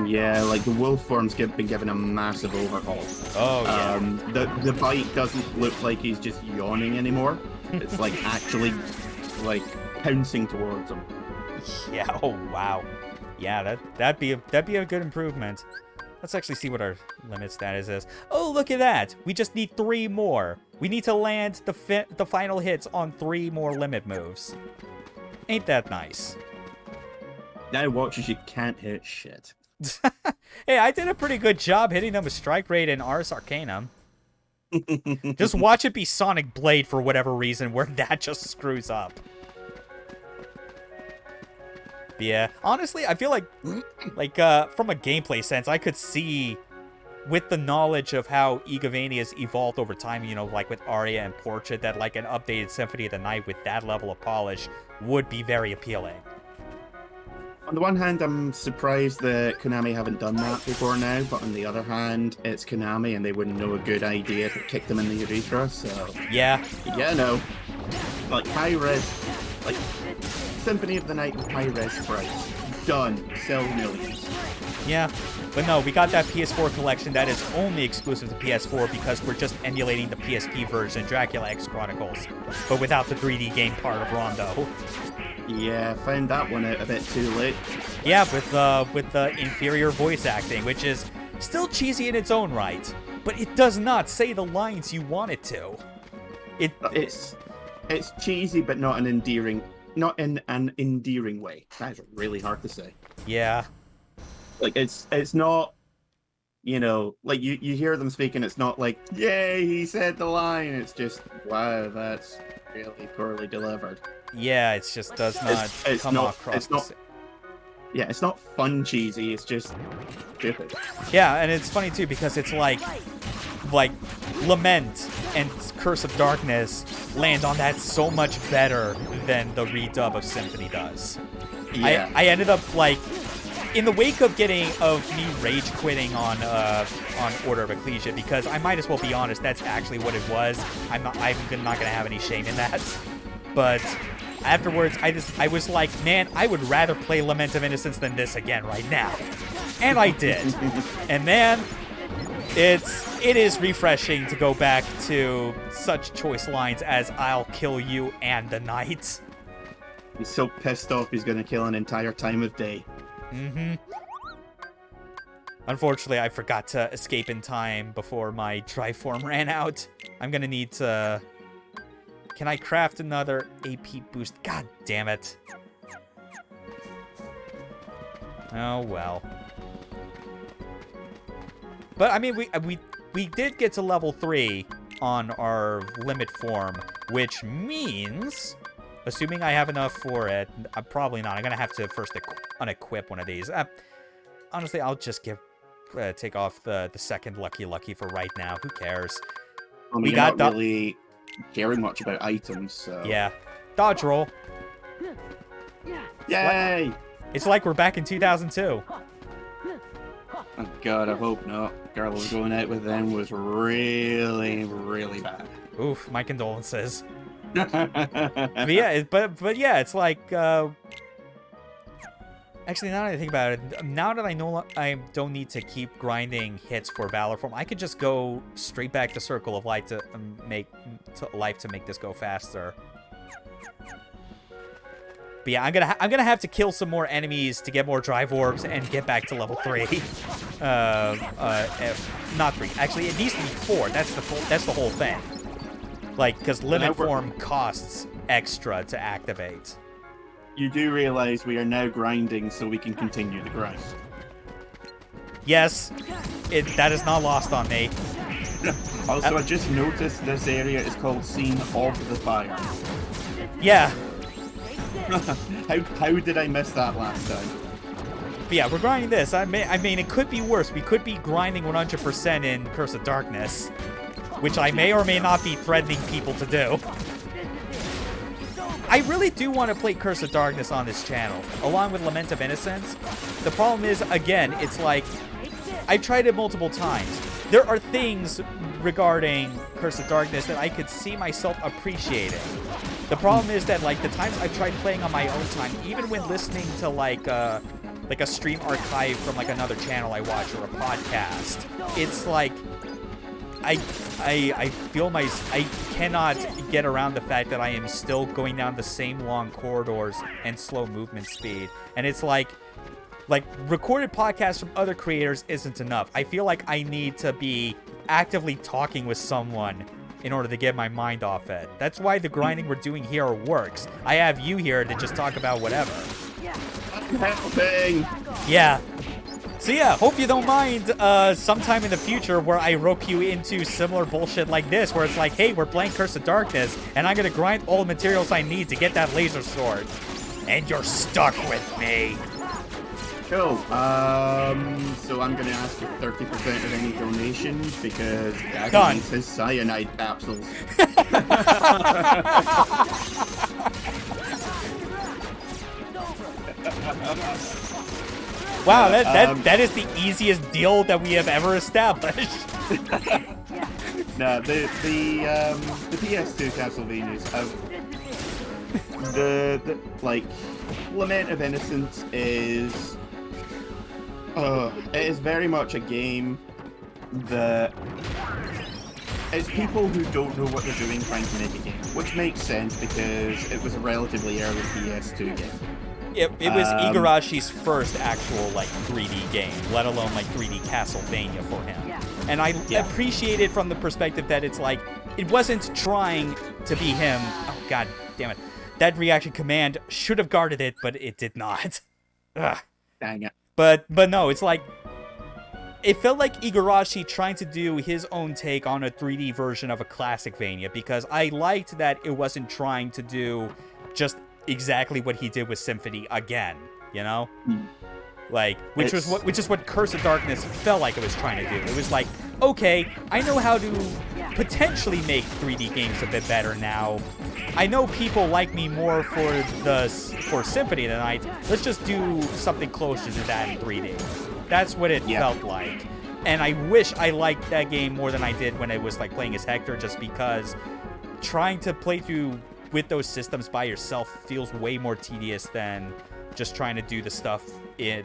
Yeah, like the wolf form's been given a massive overhaul. Oh yeah. The bite doesn't look like he's just yawning anymore. It's like actually like pouncing towards him. Yeah. Oh wow. Yeah, that'd be a good improvement. Let's actually see what our limit status is. Oh, look at that! We just need 3 more. We need to land the final hits on 3 more limit moves. Ain't that nice? Now watch as you can't hit shit. Hey, I did a pretty good job hitting them with Strike Raid and Ars Arcanum. Just watch it be Sonic Blade for whatever reason, where that just screws up. Yeah, honestly, I feel like from a gameplay sense, I could see, with the knowledge of how Igavania's evolved over time, you know, like with Aria and Portrait, that like an updated Symphony of the Night with that level of polish would be very appealing. On the one hand, I'm surprised that Konami haven't done that before now, but on the other hand, it's Konami and they wouldn't know a good idea if it kicked them in the urethra, so... Yeah. Yeah, no. Like, high-res... Like, Symphony of the Night with high-res sprites. Done. Sell millions. Yeah. But no, we got that PS4 collection that is only exclusive to PS4 because we're just emulating the PSP version, Dracula X Chronicles, but without the 3D game part of Rondo. Yeah, found that one out a bit too late. Yeah, with the inferior voice acting, which is still cheesy in its own right, but it does not say the lines you want it to. It's cheesy, but not in an endearing way. That's really hard to say. Yeah. Like it's not, you know, like you hear them speaking. It's not like, yay, he said the line. It's just, wow, that's really poorly delivered. Yeah, it just does not come across. Yeah, it's not fun cheesy. It's just stupid. Yeah, and it's funny too because it's like Lament and Curse of Darkness land on that so much better than the redub of Symphony does. Yeah. I ended up like, in the wake of me rage quitting on Order of Ecclesia, because I might as well be honest, that's actually what it was. I'm not gonna have any shame in that. But afterwards, I was like, man, I would rather play Lament of Innocence than this again right now. And I did. And man, it is refreshing to go back to such choice lines as "I'll kill you and the night." He's so pissed off he's gonna kill an entire time of day. Mm-hmm. Unfortunately, I forgot to escape in time before my dry form ran out. I'm gonna need to... Can I craft another AP boost? God damn it. Oh, well. But, I mean, we did get to level 3 on our limit form, which means... Assuming I have enough for it, I'm probably not. I'm going to have to first unequip one of these. Honestly, I'll just take off the second Lucky for right now. Who cares? I mean, we got not really caring much about items, so... Yeah. Dodge roll. Yay! It's like we're back in 2002. Oh god, I hope not. Girl was going out with them was really, really bad. Oof, my condolences. But yeah, but yeah, it's like. Actually, now that I think about it, now that I know I don't need to keep grinding hits for Valor Form, I could just go straight back to Circle of Life to make this go faster. But yeah, I'm gonna have to kill some more enemies to get more drive orbs and get back to level 3. Not 3. Actually, it needs to be 4. That's the whole thing. Like, because limit form costs extra to activate. You do realize we are now grinding so we can continue the grind. Yes, that is not lost on me. Also, I just noticed this area is called Scene of the Fire. Yeah. How did I miss that last time? But yeah, we're grinding this. I mean, it could be worse. We could be grinding 100% in Curse of Darkness, which I may or may not be threatening people to do. I really do want to play Curse of Darkness on this channel, along with Lament of Innocence. The problem is, again, it's like, I've tried it multiple times. There are things regarding Curse of Darkness that I could see myself appreciating. The problem is that, like, the times I've tried playing on my own time, even when listening to, like a stream archive from, like, another channel I watch or a podcast, it's like, I feel I cannot get around the fact that I am still going down the same long corridors and slow movement speed. And it's like recorded podcasts from other creators isn't enough. I feel like I need to be actively talking with someone in order to get my mind off it. That's why the grinding we're doing here works. I have you here to just talk about whatever. Helping! Yeah. So yeah, hope you don't mind sometime in the future where I rope you into similar bullshit like this, where it's like, hey, we're playing Curse of Darkness, and I'm gonna grind all the materials I need to get that laser sword. And you're stuck with me. Cool. So I'm gonna ask for 30% of any donations because Daddy needs his cyanide capsules. Wow, that is the easiest deal that we have ever established. No, the PS2 Castlevanias have the like Lament of Innocence is it is very much a game that it's people who don't know what they're doing trying to make a game, which makes sense because it was a relatively early PS2 game. It was Igarashi's first actual, like, 3D game, let alone, like, 3D Castlevania for him. And I appreciate it from the perspective that it's like, it wasn't trying to be him. Oh, god damn it. That reaction command should have guarded it, but it did not. Ugh. Dang it. But no, it's like, it felt like Igarashi trying to do his own take on a 3D version of a classic Vania, because I liked that it wasn't trying to do just exactly what he did with Symphony again, you know? Like, which is what Curse of Darkness felt like it was trying to do. It was like, okay, I know how to potentially make 3D games a bit better now. I know people like me more for Symphony tonight. Let's just do something closer to that in 3D. That's what it felt like. And I wish I liked that game more than I did when I was like playing as Hector, just because trying to play through with those systems by yourself feels way more tedious than just trying to do the stuff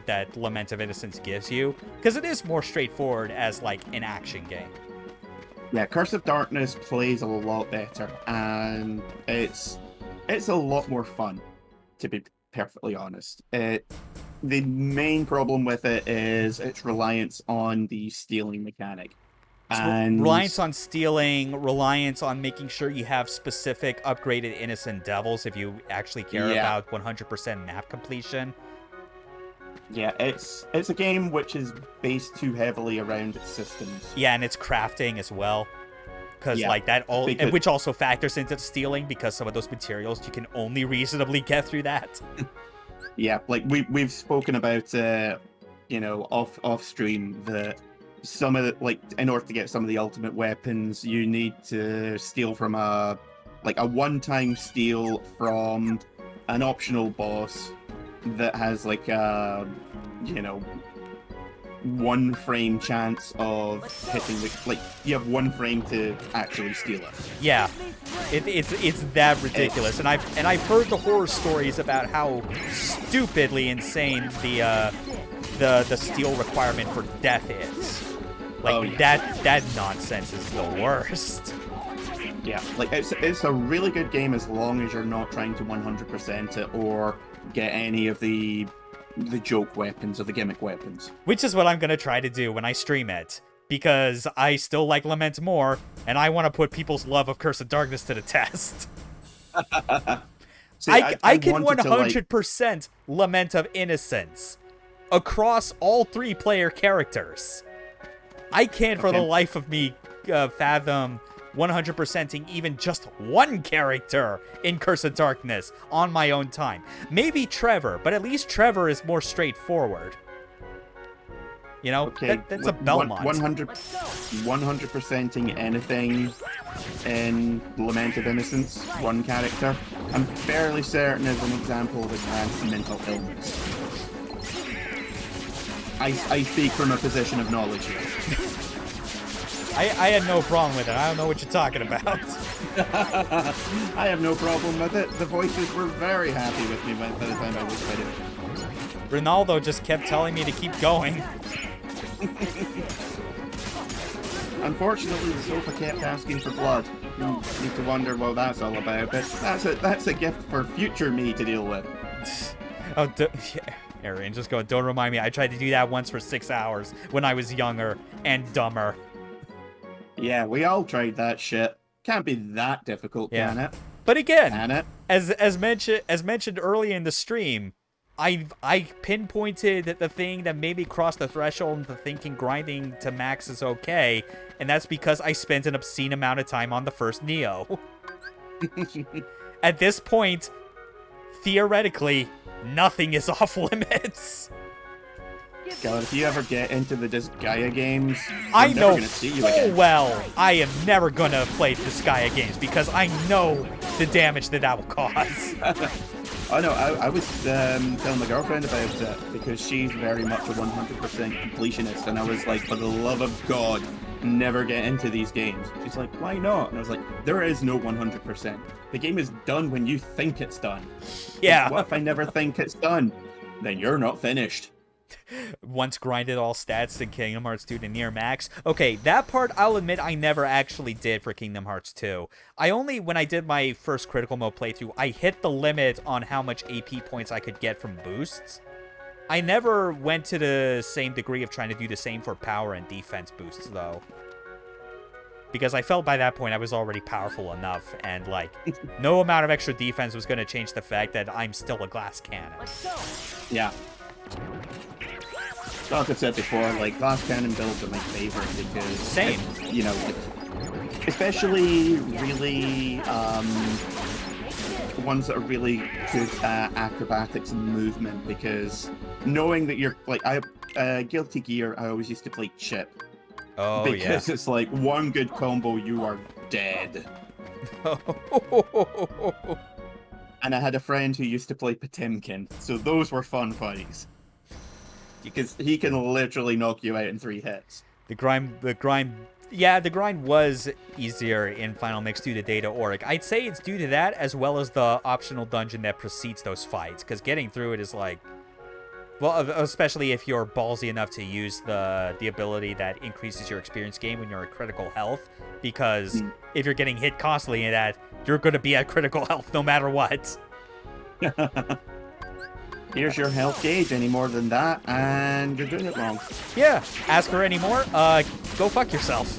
that Lament of Innocence gives you, because it is more straightforward as like an action game. Yeah, Curse of Darkness plays a lot better, and it's a lot more fun, to be perfectly honest. The main problem with it is its reliance on the stealing mechanic. And reliance on stealing, reliance on making sure you have specific upgraded innocent devils if you actually care about 100% map completion. Yeah, it's a game which is based too heavily around its systems. Yeah, and it's crafting as well. Because like that which also factors into the stealing, because some of those materials you can only reasonably get through that. Yeah, like we've spoken about off stream that some of the, like, in order to get some of the ultimate weapons, you need to steal from a one-time steal from an optional boss, that has like you know, 1 frame chance of hitting the, like, you have 1 frame to actually steal it. Yeah, it's that ridiculous, and I've heard the horror stories about how stupidly insane the steal requirement for death is. Like, Oh, yeah. that nonsense is the worst. Yeah, like it's a really good game as long as you're not trying to 100% it or get any of the joke weapons or the gimmick weapons. Which is what I'm gonna try to do when I stream it, because I still like Lament more, and I want to put people's love of Curse of Darkness to the test. See, I can wanted to, like, 100% Lament of Innocence across all 3 player characters. I can't for the Okay. life of me fathom 100%ing even just 1 character in Curse of Darkness on my own time. Maybe Trevor, but at least Trevor is more straightforward. You know, Okay, that's a Belmont. 100%ing anything in Lament of Innocence, 1 character, I'm fairly certain is an example of advanced mental illness. I speak from a position of knowledge here. I had no problem with it. I don't know what you're talking about. I have no problem with it. The voices were very happy with me by the time I was fighting. Ronaldo just kept telling me to keep going. Unfortunately, the sofa kept asking for blood. You need to wonder what that's all about, but that's a gift for future me to deal with. Oh, Arian, just go. Don't remind me. I tried to do that once for 6 hours when I was younger and dumber. Yeah, we all tried that shit. Can't be that difficult, Yeah. can it? But again, Can it? as mentioned early in the stream, I pinpointed the thing that made me cross the threshold into thinking grinding to max is okay, and that's because I spent an obscene amount of time on the first Neo. At this point, theoretically, nothing is off limits. God, if you ever get into the Disgaea games, I I'm know never gonna see you full again. well I am never gonna play the Skya games because I know the damage that will cause. Oh no, I was telling my girlfriend about it because she's very much a 100% completionist, and I was like, for the love of God, never get into these games. She's like, why not? And I was like, there is no 100%. The game is done when you think it's done. Yeah. What if I never think it's done? Then you're not finished. Once grinded all stats in Kingdom Hearts 2 to near max. Okay, that part I'll admit I never actually did for Kingdom Hearts 2. When I did my first critical mode playthrough, I hit the limit on how much AP points I could get from boosts. I never went to the same degree of trying to do the same for power and defense boosts, though. Because I felt by that point I was already powerful enough, and, like, no amount of extra defense was going to change the fact that I'm still a glass cannon. Yeah. Like I said before, like, glass cannon builds are my favorite because... Same. You know, like, especially really, ones that are really good at acrobatics and movement, because knowing that you're, like, Guilty Gear, I always used to play Chip. Oh, Because it's like, one good combo, you are dead. And I had a friend who used to play Potemkin, so those were fun fights. Because he can literally knock you out in 3 hits. The grind was easier in Final Mix due to Data Auric. I'd say it's due to that as well as the optional dungeon that precedes those fights, because getting through it is like, well, especially if you're ballsy enough to use the ability that increases your experience gain when you're at critical health, because if you're getting hit constantly in that, you're going to be at critical health no matter what. Here's your health gauge, any more than that, and you're doing it wrong. Yeah, ask for any more, go fuck yourself.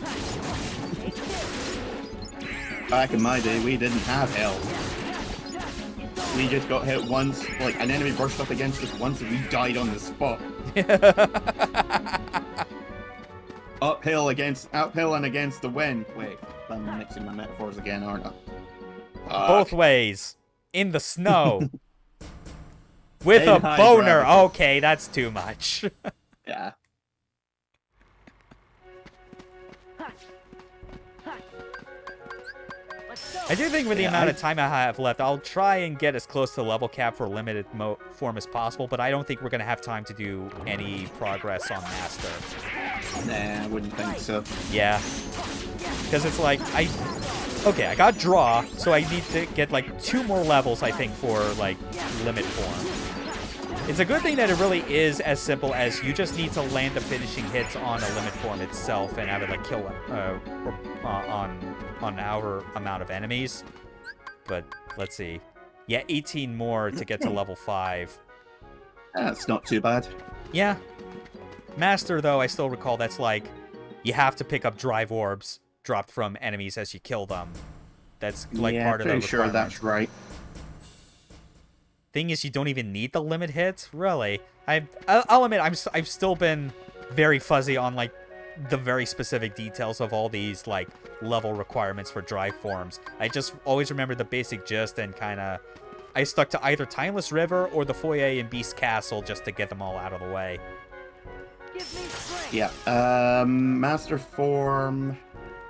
Back in my day, we didn't have health. We just got hit once, like, an enemy burst up against us once and we died on the spot. Uphill and against the wind. Wait, I'm mixing my metaphors again, aren't I? Both ways. In the snow. With In a high boner. gravity. Okay, that's too much. Yeah. I do think with the amount of time I have left, I'll try and get as close to the level cap for limited form as possible, but I don't think we're going to have time to do any progress on Master. Nah, I wouldn't think so. Yeah. Because it's like, okay, I got Draw, so I need to get like 2 more levels, I think, for like limit form. It's a good thing that it really is as simple as you just need to land the finishing hits on a limit form itself and have it like kill on our amount of enemies. But let's see. Yeah, 18 more to get to level 5. That's not too bad. Yeah. Master, though, I still recall that's like, you have to pick up drive orbs dropped from enemies as you kill them. That's like part of the requirement. Pretty sure that's right. Thing is, you don't even need the limit hits, really. I'll admit, I've still been very fuzzy on like the very specific details of all these like level requirements for drive forms. I just always remember the basic gist and kind of I stuck to either Timeless River or the foyer in Beast Castle just to get them all out of the way. Yeah. Master form.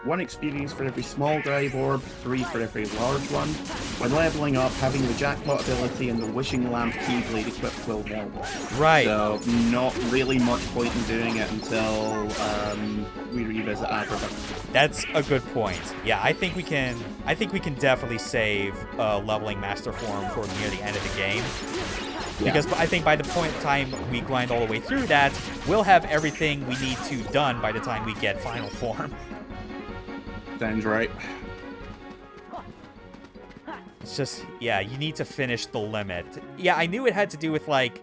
1 experience for every small drive orb, 3 for every large one. When leveling up, having the jackpot ability and the wishing lamp keyblade equipped will help. Right. So not really much point in doing it until we revisit Africa. That's a good point. Yeah, I think we can definitely save leveling Master form for near the end of the game. Because I think by the point in time we grind all the way through that, we'll have everything we need to done by the time we get final form. Sounds right. It's just, yeah, you need to finish the limit. Yeah, I knew it had to do with, like...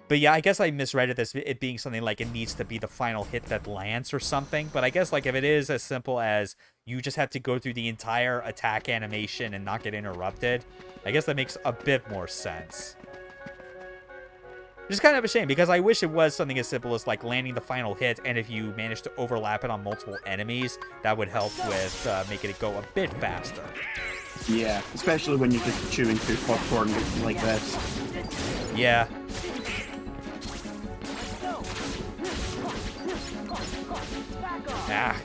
But yeah, I guess I misread it as it being something like it needs to be the final hit that lands or something. But I guess, like, if it is as simple as you just have to go through the entire attack animation and not get interrupted, I guess that makes a bit more sense. Which is kind of a shame, because I wish it was something as simple as, like, landing the final hit, and if you manage to overlap it on multiple enemies, that would help with making it go a bit faster. Yeah, especially when you're just chewing through popcorn like this. Yeah. Ah.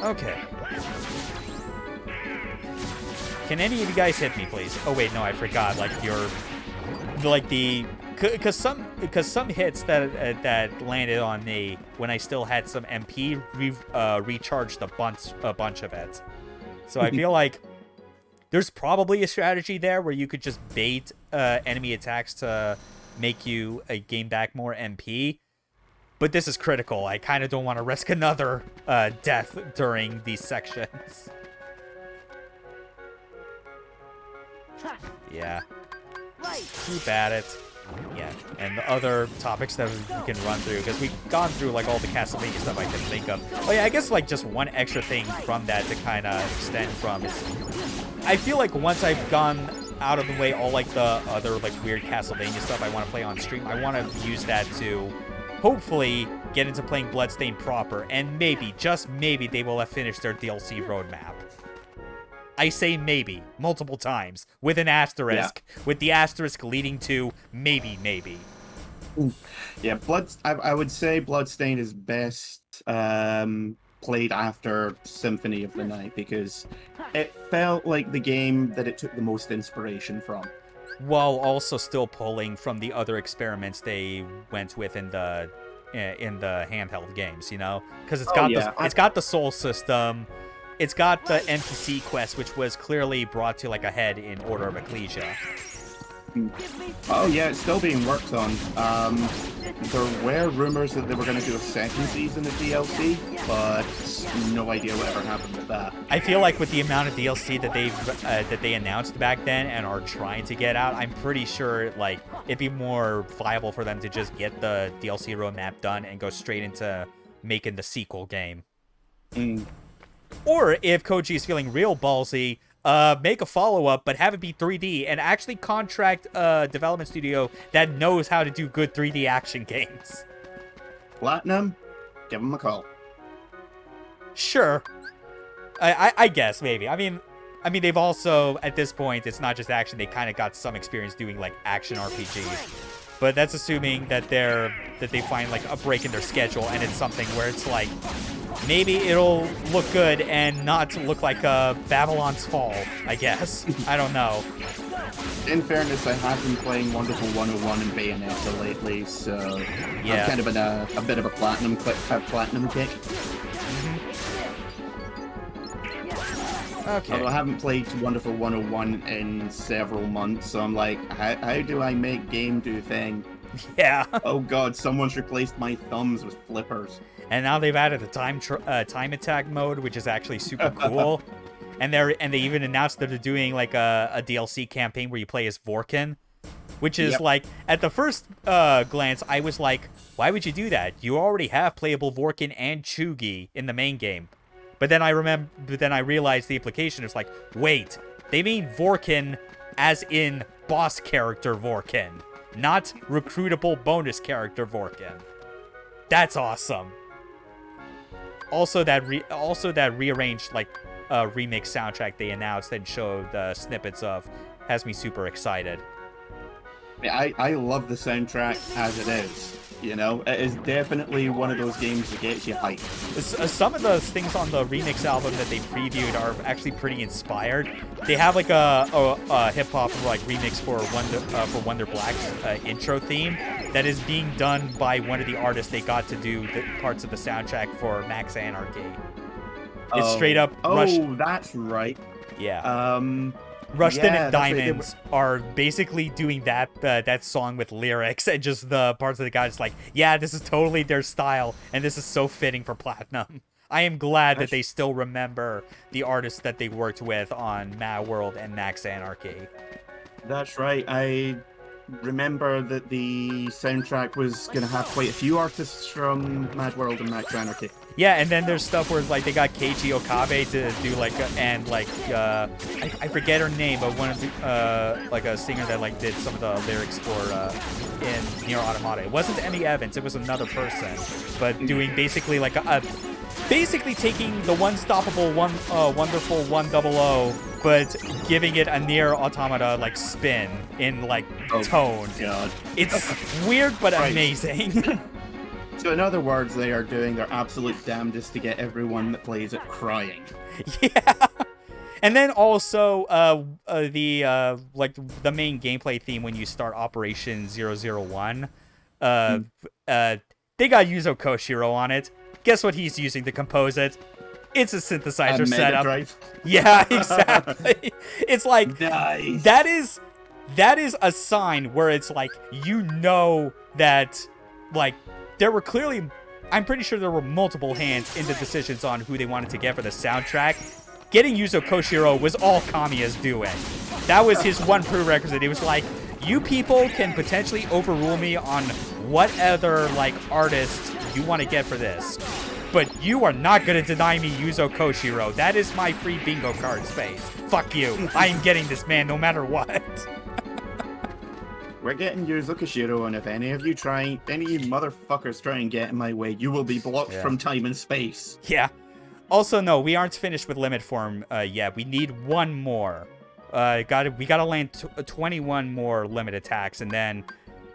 Okay. Can any of you guys hit me, please? Oh wait, no, I forgot. Like because some hits that landed on me when I still had some MP recharged a bunch of it. So I feel like there's probably a strategy there where you could just bait enemy attacks to make you gain back more MP. But this is critical. I kind of don't want to risk another death during these sections. Yeah. Keep at it. Yeah. And the other topics that we can run through, because we've gone through like all the Castlevania stuff I can think of. Oh yeah, I guess like just one extra thing from that to kind of extend from is, I feel like once I've gone out of the way all like the other like weird Castlevania stuff I want to play on stream, I want to use that to hopefully get into playing Bloodstained proper, and maybe, just maybe, they will have finished their DLC roadmap. I say maybe, multiple times, with an asterisk, with the asterisk leading to maybe. Yeah, I would say Bloodstained is best played after Symphony of the Night, because it felt like the game that it took the most inspiration from. While also still pulling from the other experiments they went with in the handheld games, you know? Because it's got the soul system. It's got the NPC quest, which was clearly brought to like a head in Order of Ecclesia. Oh yeah, it's still being worked on. There were rumors that they were going to do a second season of DLC, but no idea whatever happened with that. I feel like with the amount of DLC that they announced back then and are trying to get out, I'm pretty sure like it'd be more viable for them to just get the DLC roadmap done and go straight into making the sequel game. Or if Koji is feeling real ballsy, make a follow-up, but have it be 3D, and actually contract a development studio that knows how to do good 3D action games. Platinum, give them a call. Sure. I guess, maybe. I mean, they've also, at this point, it's not just action, they kind of got some experience doing, like, action RPGs. But that's assuming that they find, like, a break in their schedule, and it's something where it's, like, maybe it'll look good and not look like Babylon's Fall, I guess. I don't know. In fairness, I have been playing Wonderful 101 and Bayonetta lately, so Yeah. I'm kind of in a bit of a platinum kick. Okay. Although I haven't played Wonderful 101 in several months, so I'm like, how do I make game do thing? Yeah. Oh god, someone's replaced my thumbs with flippers. And now they've added a time attack mode, which is actually super cool. And they even announced that they're doing like a DLC campaign where you play as Vorkin, which is like, at the first glance, I was like, why would you do that? You already have playable Vorkin and Chugi in the main game. But then I realized the implication is like, wait, they mean Vorkin as in boss character Vorkin, not recruitable bonus character Vorkin. That's awesome. Also, that rearranged like remix soundtrack they announced and showed snippets of has me super excited. I love the soundtrack as it is. You know, it is definitely one of those games that gets you hyped. Some of the things on the remix album that they previewed are actually pretty inspired. They have like a hip hop like remix for Wonder Black's intro theme that is being done by one of the artists they got to do the parts of the soundtrack for Max Anarchy. It's straight up. Oh, that's right. Yeah. Rustin Yeah, and that's right, Diamonds are basically doing that song with lyrics and just the parts of the guys like, yeah, this is totally their style and this is so fitting for Platinum. I am glad that they still remember the artists that they worked with on Mad World and Max Anarchy. That's right. I remember that the soundtrack was going to have quite a few artists from Mad World and Max Anarchy. Yeah, and then there's stuff where like they got Keiji Okabe to do like I forget her name, but one of the like a singer that like did some of the lyrics for in Nier Automata. It wasn't Emmy Evans, it was another person, but doing basically like basically taking the Unstoppable Wonderful 100, but giving it a Nier Automata like spin in like tone. God. It's weird but amazing. So in other words, they are doing their absolute damnedest to get everyone that plays it crying. Yeah. And then also the main gameplay theme when you start Operation 001, they got Yuzo Koshiro on it. Guess what he's using to compose it? It's a synthesizer setup. Drive. Yeah, exactly. It's like Nice. that is a sign where it's like, you know, that like there were clearly, I'm pretty sure there were multiple hands in the decisions on who they wanted to get for the soundtrack. Getting Yuzo Koshiro was all Kamiya's doing. That was his one prerequisite. It was like, you people can potentially overrule me on what other like artists you want to get for this, but you are not going to deny me Yuzo Koshiro. That is my free bingo card space. Fuck you. I am getting this man no matter what. We're getting Yuzo Koshiro, and if any of you motherfuckers try and get in my way, you will be blocked from time and space. Yeah. Also, no, we aren't finished with limit form yet. We need one more. We gotta land 21 more limit attacks, and then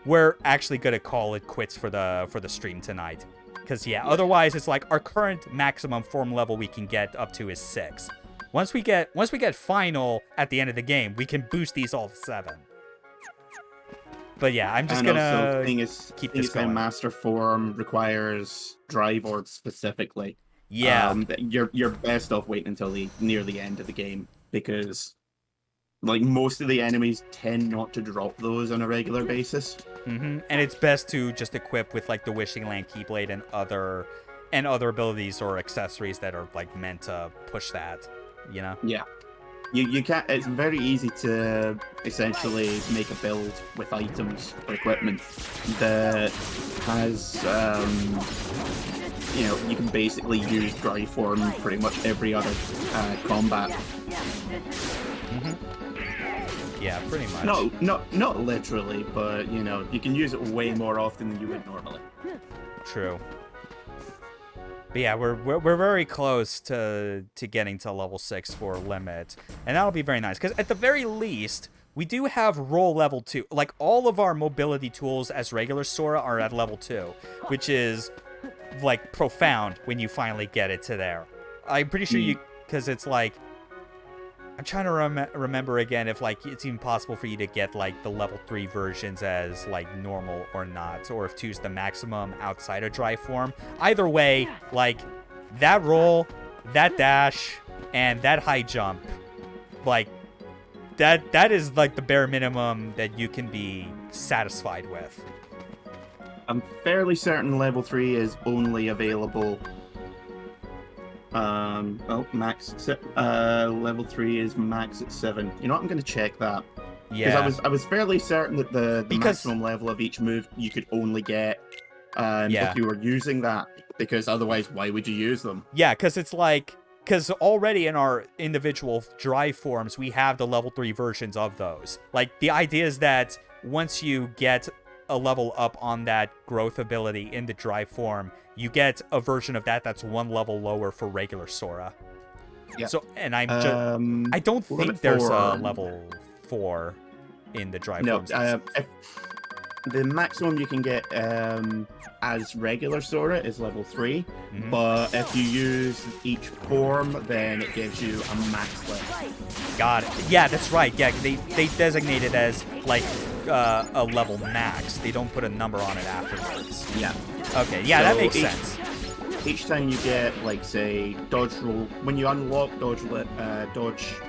we're actually gonna call it quits for the stream tonight. Because otherwise it's like our current maximum form level we can get up to is 6. Once we get final at the end of the game, we can boost these all to 7. But yeah, I'm just gonna keep this going. Master form requires drive orb specifically. Yeah, you're best off waiting until near the end of the game, because like most of the enemies tend not to drop those on a regular basis. And it's best to just equip with like the Wishing Land Keyblade and other abilities or accessories that are like meant to push that. You know? Yeah. You can't. It's very easy to essentially make a build with items or equipment that has, you can basically use drive form pretty much every other combat. Yeah, pretty much. Not literally, but you can use it way more often than you would normally. True. But yeah, we're very close to getting to level 6 for limit, and that'll be very nice, because at the very least we do have roll level 2. Like all of our mobility tools as regular Sora are at level 2, which is like profound when you finally get it to there. I'm pretty sure you, because it's like, I'm trying to remember again if like it's even possible for you to get like the level 3 versions as like normal or not, or if 2's the maximum outside of dry form. Either way, like that roll, that dash, and that high jump, like that is like the bare minimum that you can be satisfied with. I'm fairly certain level 3 is only available. Level 3 is max at 7. You know what? I'm going to check that. Yeah. Because I was fairly certain that the maximum level of each move you could only get if you were using that. Because otherwise, why would you use them? Yeah, because it's like, because already in our individual dry forms, we have the level 3 versions of those. Like, the idea is that once you get a level up on that growth ability in the dry form, you get a version of that that's one level lower for regular Sora. Yeah. So, and I don't think there's a level 4 in the dry forms. The maximum you can get as regular Sora is level 3, but if you use each form, then it gives you a max level. Got it. Yeah, that's right. Yeah, they designate it as like a level max. They don't put a number on it afterwards. Yeah. Okay. Yeah, So that makes sense. Each time you get, like, say, dodge roll, when you unlock dodge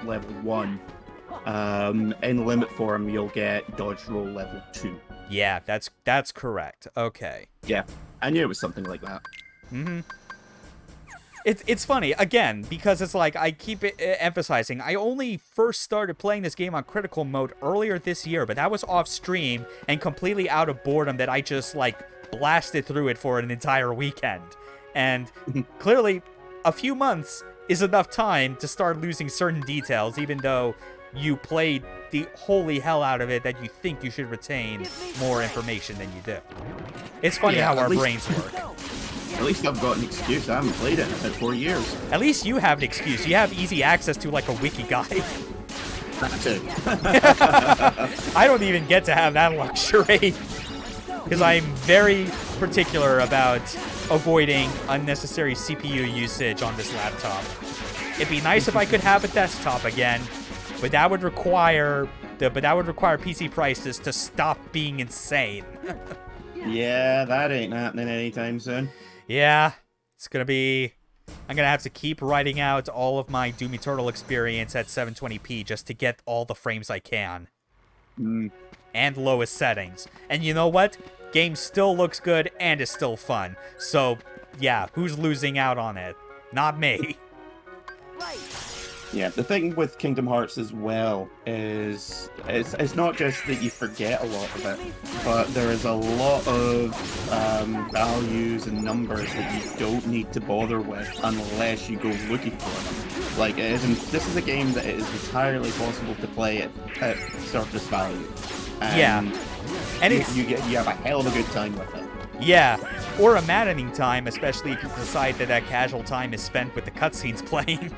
level 1, in limit form, you'll get dodge roll level 2. Yeah, that's correct. Okay. Yeah, I knew it was something like that. It's funny, again, because it's like, I keep emphasizing, I only first started playing this game on critical mode earlier this year, but that was off stream and completely out of boredom that I just, like, blasted through it for an entire weekend. And clearly, a few months is enough time to start losing certain details, even though you played the holy hell out of it that you think you should retain more information than you do. It's funny how our brains work. At least I've got an excuse. I haven't played it in about 4 years. At least you have an excuse. You have easy access to, like, a wiki guide. That too. I don't even get to have that luxury. Because I'm very particular about avoiding unnecessary CPU usage on this laptop. It'd be nice if I could have a desktop again, but that would require PC prices to stop being insane. Yeah, that ain't happening anytime soon. Yeah, it's gonna be... I'm gonna have to keep writing out all of my Doom Eternal experience at 720p just to get all the frames I can. And lowest settings. And you know what? Game still looks good and is still fun. So, yeah, who's losing out on it? Not me. Yeah, the thing with Kingdom Hearts as well is it's not just that you forget a lot of it, but there is a lot of values and numbers that you don't need to bother with unless you go looking for them. Like, this is a game that it is entirely possible to play at surface value. And you have a hell of a good time with it. Yeah, or a maddening time, especially if you decide that casual time is spent with the cutscenes playing.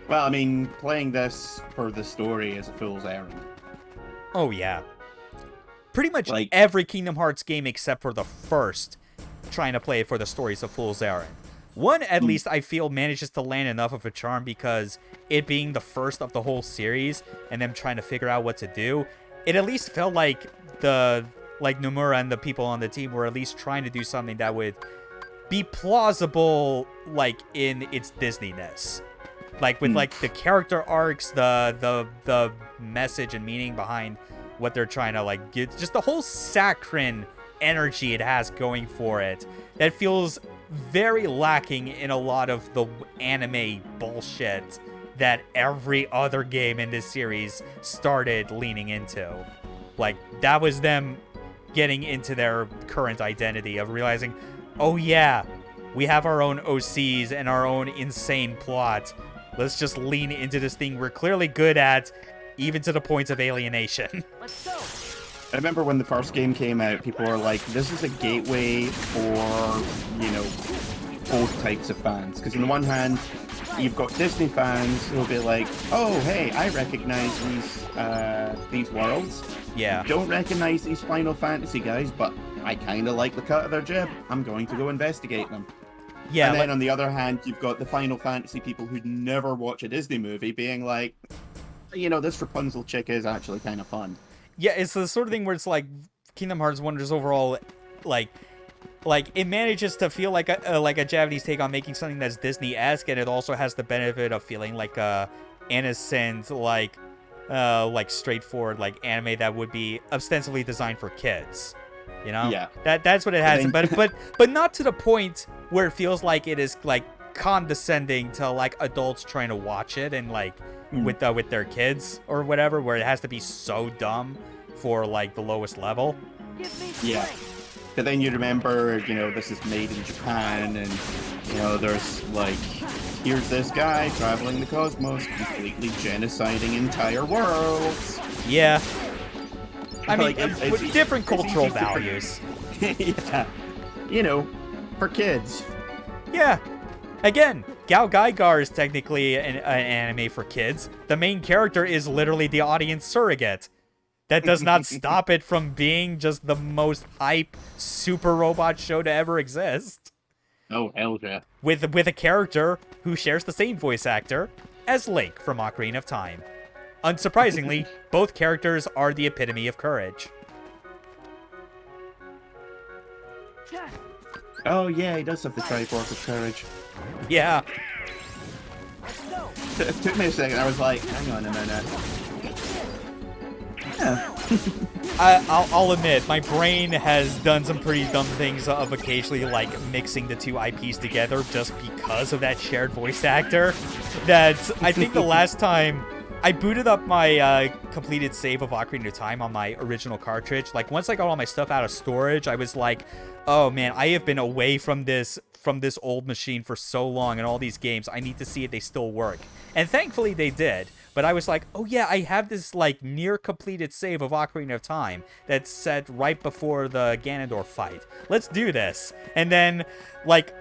Well, I mean, playing this for the story is a fool's errand. Oh, yeah. Pretty much every Kingdom Hearts game except for the first, trying to play it for the story is a fool's errand. One, at least, I feel manages to land enough of a charm because it being the first of the whole series and them trying to figure out what to do, it at least felt like Nomura and the people on the team were at least trying to do something that would be plausible, like, in its Disney-ness. Like, with, like, the character arcs, the message and meaning behind what they're trying to, like, get. Just the whole saccharine energy it has going for it that feels very lacking in a lot of the anime bullshit that every other game in this series started leaning into. Like, that was them getting into their current identity of realizing, oh yeah, we have our own OCs and our own insane plot. Let's just lean into this thing we're clearly good at, even to the point of alienation. Let's go. I remember when the first game came out, people were like, this is a gateway for, you know, both types of fans. Because on the one hand, you've got Disney fans who'll be like, oh, hey, I recognize these worlds. Yeah. Don't recognize these Final Fantasy guys, but I kind of like the cut of their jib. I'm going to go investigate them. Yeah. And then on the other hand, you've got the Final Fantasy people who'd never watch a Disney movie being like, you know, this Rapunzel chick is actually kind of fun. Yeah, it's the sort of thing where it's like Kingdom Hearts Wonders overall, like it manages to feel like a Japanese take on making something that's Disney-esque, and it also has the benefit of feeling like a innocent, like straightforward, like anime that would be ostensibly designed for kids. You know? Yeah. That's what it has, but not to the point where it feels like it is like condescending to like adults trying to watch it and like with their kids or whatever, where it has to be so dumb for like the lowest level. Yeah. But then you remember, you know, this is made in Japan, and, you know, there's, like, here's this guy traveling the cosmos, completely genociding entire worlds. Yeah. I mean, Like, with different cultural easy to values. Yeah. You know, for kids. Yeah. Again, Gao Gaigar is technically an anime for kids. The main character is literally the audience surrogate. That does not stop it from being just the most hype super robot show to ever exist. Oh, hell yeah. With a character who shares the same voice actor as Link from Ocarina of Time. Unsurprisingly, both characters are the epitome of courage. Oh, yeah, he does have the Triforce of Courage. Yeah. It took me a second, I was like, hang on a minute. Yeah. I'll admit, my brain has done some pretty dumb things of occasionally, like, mixing the two IPs together just because of that shared voice actor. That I think the last time I booted up my completed save of Ocarina of Time on my original cartridge, like, once I got all my stuff out of storage, I was like, oh man, I have been away from this old machine for so long and all these games. I need to see if they still work. And thankfully they did. But I was like, oh yeah, I have this like near completed save of Ocarina of Time that's set right before the Ganondorf fight. Let's do this. And then, like,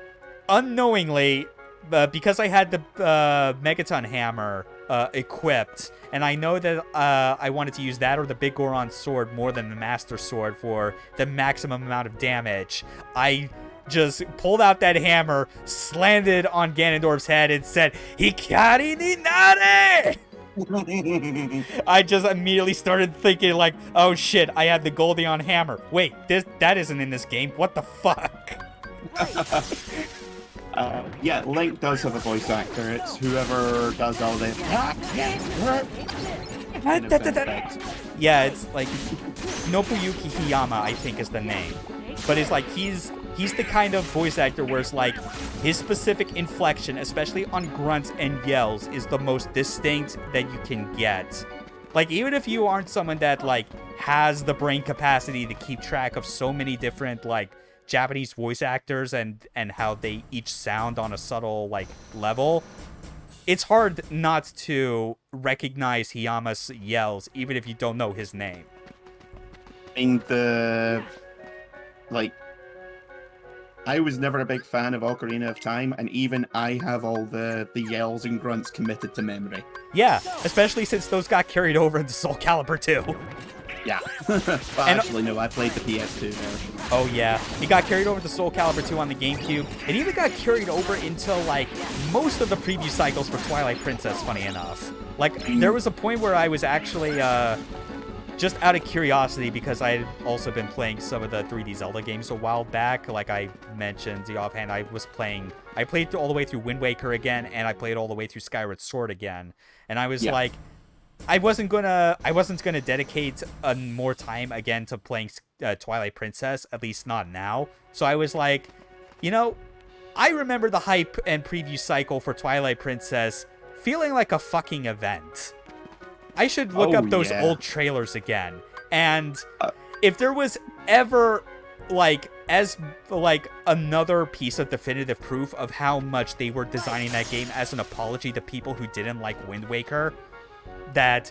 unknowingly, because I had the Megaton hammer equipped, and I know that I wanted to use that or the Big Goron sword more than the Master Sword for the maximum amount of damage, I just pulled out that hammer, slammed it on Ganondorf's head, and said, "Hikari ni nare!" I just immediately started thinking like, oh shit, I have the Goldion hammer. Wait, that isn't in this game. What the fuck? Yeah, Link does have a voice actor. It's whoever does all the kind of effects. Yeah, it's like Nobuyuki Hiyama, I think is the name. But it's like he's the kind of voice actor where it's like his specific inflection, especially on grunts and yells, is the most distinct that you can get. Like, even if you aren't someone that like has the brain capacity to keep track of so many different like Japanese voice actors and how they each sound on a subtle like level, it's hard not to recognize Hiyama's yells even if you don't know his name. In the I was never a big fan of Ocarina of Time, and even I have all the yells and grunts committed to memory. Yeah, especially since those got carried over into Soul Calibur 2. Yeah. But actually, no, I played the PS2 version. Oh yeah, it got carried over to Soul Calibur 2 on the GameCube. It even got carried over into like most of the preview cycles for Twilight Princess, funny enough. Like, there was a point where I was actually just out of curiosity, because I had also been playing some of the 3D Zelda games a while back. Like I mentioned the offhand, I played all the way through Wind Waker again, and I played all the way through Skyward Sword again. And I was like, I wasn't gonna dedicate more time again to playing Twilight Princess, at least not now. So I was like, you know, I remember the hype and preview cycle for Twilight Princess feeling like a fucking event. I should look up those old trailers again. And if there was ever another piece of definitive proof of how much they were designing that game as an apology to people who didn't like Wind Waker, that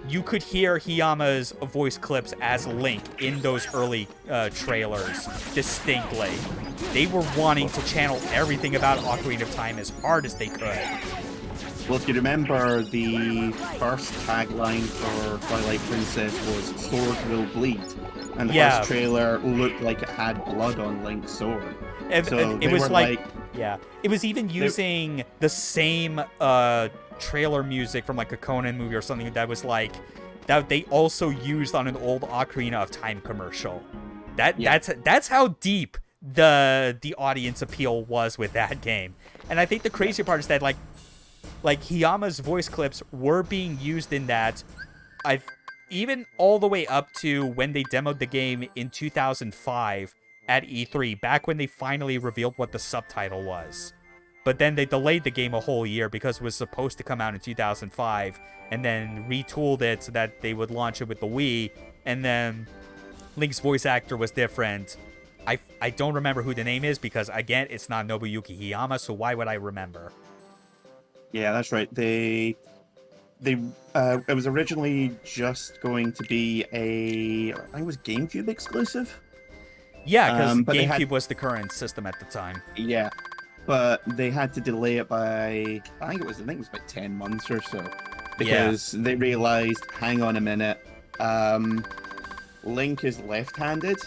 you could hear Hiyama's voice clips as Link in those early trailers distinctly. They were wanting to channel everything about Ocarina of Time as hard as they could. Well, if you remember, the first tagline for Twilight Princess was "Sword will bleed," And the Yeah. first trailer looked like it had blood on Link's sword. It, So it they was were like, yeah, it was even using the same trailer music from like a Conan movie or something that was like that they also used on an old Ocarina of Time commercial. That's how deep the audience appeal was with that game. And I think the crazy part is that like Hiyama's voice clips were being used in that. I've even all the way up to when they demoed the game in 2005 at E3, back when they finally revealed what the subtitle was. But then they delayed the game a whole year because it was supposed to come out in 2005, and then retooled it so that they would launch it with the Wii, and then Link's voice actor was different. I don't remember who the name is because, again, it's not Nobuyuki Hiyama, so why would I remember? Yeah, that's right. It was originally just going to be I think it was GameCube exclusive. Yeah, because but GameCube was the current system at the time. Yeah, but they had to delay it by I think it was about 10 months or so because they realized, hang on a minute, Link is left-handed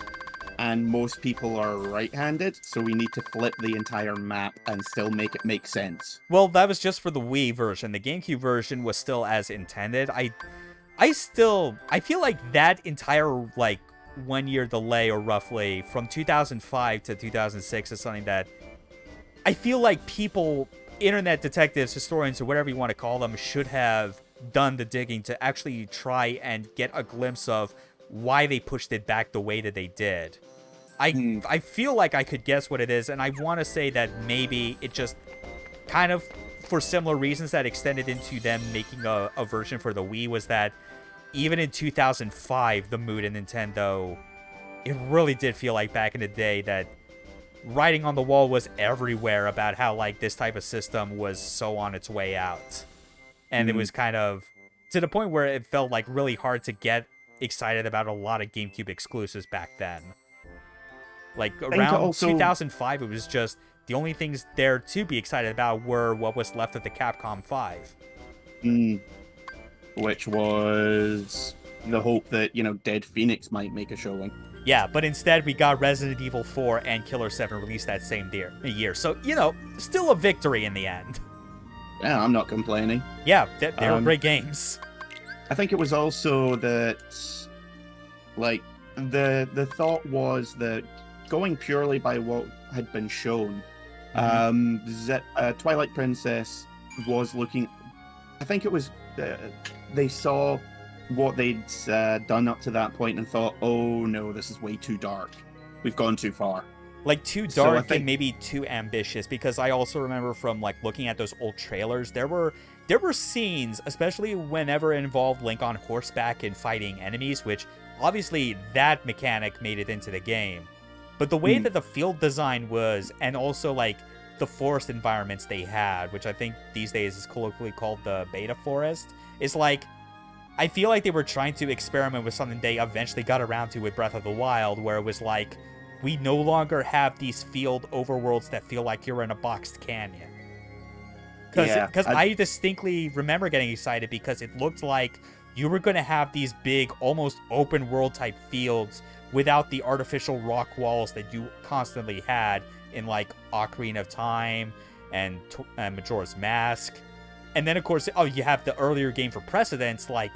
and most people are right-handed, so we need to flip the entire map and still make it make sense. Well, that was just for the Wii version. The GameCube version was still as intended. I feel like that entire like 1 year delay, or roughly from 2005 to 2006, is something that I feel like people, internet detectives, historians, or whatever you want to call them, should have done the digging to actually try and get a glimpse of why they pushed it back the way that they did. I feel like I could guess what it is, and I want to say that maybe it just kind of, for similar reasons that extended into them making a version for the Wii, was that even in 2005, the mood in Nintendo, it really did feel like back in the day that writing on the wall was everywhere about how like this type of system was so on its way out. And it was kind of to the point where it felt like really hard to get excited about a lot of GameCube exclusives back then. Like around 2005, it was just the only things there to be excited about were what was left of the Capcom 5. Which was the hope that, Dead Phoenix might make a showing. Yeah, but instead we got Resident Evil 4 and Killer 7 released that same year. So, still a victory in the end. Yeah, I'm not complaining. Yeah, they were great games. I think it was also that, like, the thought was that going purely by what had been shown, Twilight Princess was looking... I think it was... they saw what they'd done up to that point and thought, oh no, this is way too dark. We've gone too far. Like, too dark and maybe too ambitious, because I also remember from, like, looking at those old trailers, there were scenes, especially whenever it involved Link on horseback and fighting enemies, which, obviously, that mechanic made it into the game. But the way that the field design was, and also, like, the forest environments they had, which I think these days is colloquially called the Beta Forest, is, like, I feel like they were trying to experiment with something they eventually got around to with Breath of the Wild, where it was like, we no longer have these field overworlds that feel like you're in a boxed canyon. Because I distinctly remember getting excited because it looked like you were going to have these big, almost open world type fields without the artificial rock walls that you constantly had in like Ocarina of Time and Majora's Mask. And then, of course, you have the earlier game for precedence, like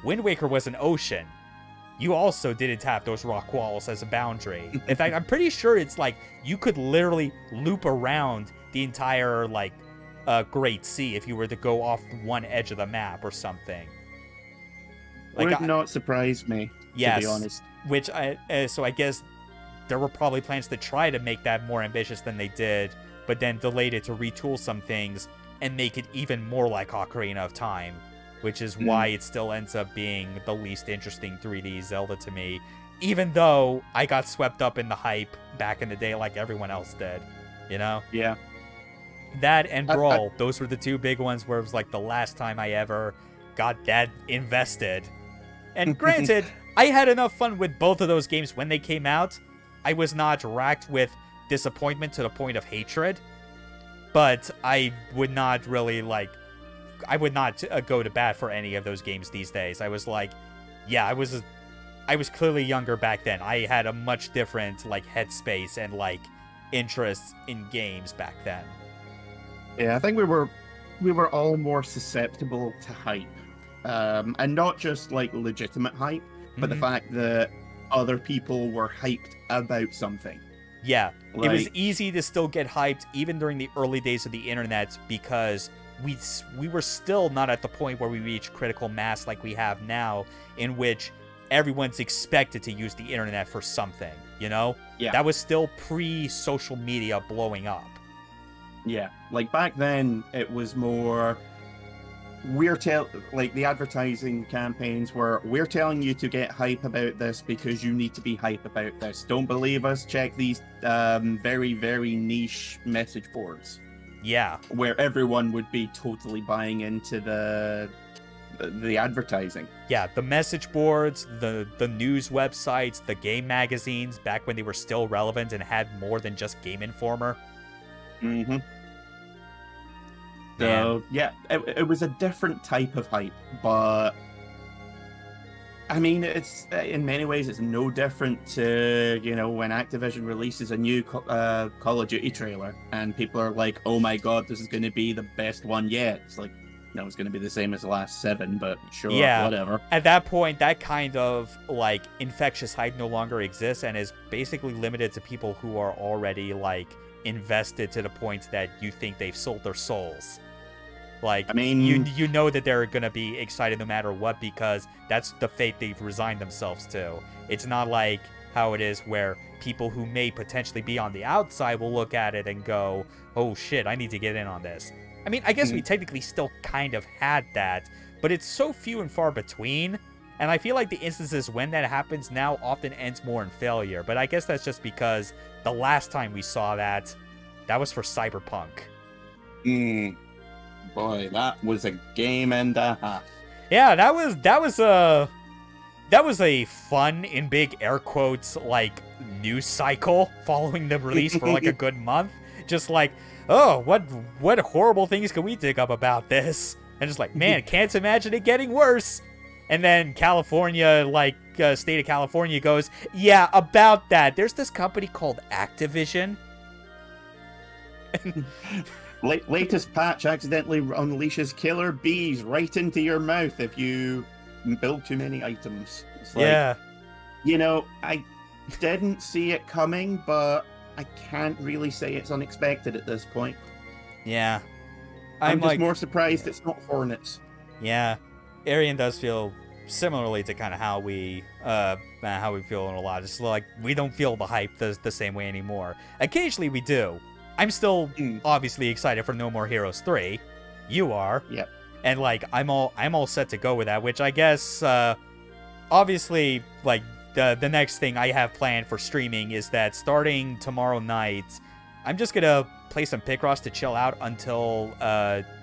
Wind Waker was an ocean. You also didn't have those rock walls as a boundary. In fact, I'm pretty sure it's like you could literally loop around the entire like Great Sea if you were to go off one edge of the map or something. Like, would not surprise me, to be honest. Which so I guess there were probably plans to try to make that more ambitious than they did, but then delayed it to retool some things and make it even more like Ocarina of Time, which is why it still ends up being the least interesting 3D Zelda to me, even though I got swept up in the hype back in the day like everyone else did, Yeah. That and Brawl, those were the two big ones where it was like the last time I ever got that invested. And granted, I had enough fun with both of those games when they came out. I was not racked with disappointment to the point of hatred, but I would not really go to bat for any of those games these days. I was like, yeah, I was clearly younger back then. I had a much different, like, headspace and, like, interests in games back then. Yeah, I think we were all more susceptible to hype. And not just, like, legitimate hype, but the fact that other people were hyped about something. Yeah, Like, it was easy to still get hyped even during the early days of the internet because we were still not at the point where we reached critical mass like we have now, in which everyone's expected to use the internet for something, you know? Yeah. That was still pre-social media blowing up. Yeah, like back then, it was more. Like the advertising campaigns were, we're telling you to get hype about this because you need to be hype about this. Don't believe us? Check these very, very niche message boards. Yeah. Where everyone would be totally buying into the advertising. Yeah, the message boards, the news websites, the game magazines, back when they were still relevant and had more than just Game Informer. Mm-hmm. So, yeah, it was a different type of hype, but I mean, it's in many ways, it's no different to, you know, when Activision releases a new Call of Duty trailer and people are like, oh my god, this is going to be the best one yet. It's like, no, it's going to be the same as the last 7, but sure, whatever. At that point, that kind of, like, infectious hype no longer exists and is basically limited to people who are already, like, invested to the point that you think they've sold their souls. Like, I mean, you know that they're going to be excited no matter what because that's the fate they've resigned themselves to. It's not like how it is where people who may potentially be on the outside will look at it and go, oh shit, I need to get in on this. I mean, I guess we technically still kind of had that, but it's so few and far between, and I feel like the instances when that happens now often ends more in failure, but I guess that's just because the last time we saw that was for Cyberpunk. Boy, that was a game and a half. Yeah, that was a fun, in big air quotes, like, news cycle following the release for like a good month. Just like, oh, what horrible things can we dig up about this? And just like, man, can't imagine it getting worse. And then California, like, state of California goes, yeah, about that. There's this company called Activision. Latest patch accidentally unleashes killer bees right into your mouth if you build too many items. It's like, yeah. You know, I didn't see it coming, but I can't really say it's unexpected at this point. Yeah. I'm just more surprised it's not Hornets. Yeah. Arian does feel similarly to kind of how we feel in a lot. It's like, we don't feel the hype the same way anymore. Occasionally we do. I'm still obviously excited for No More Heroes 3. You are. Yep. And like I'm all set to go with that, which I guess obviously like the next thing I have planned for streaming is that starting tomorrow night, I'm just gonna play some Picross to chill out until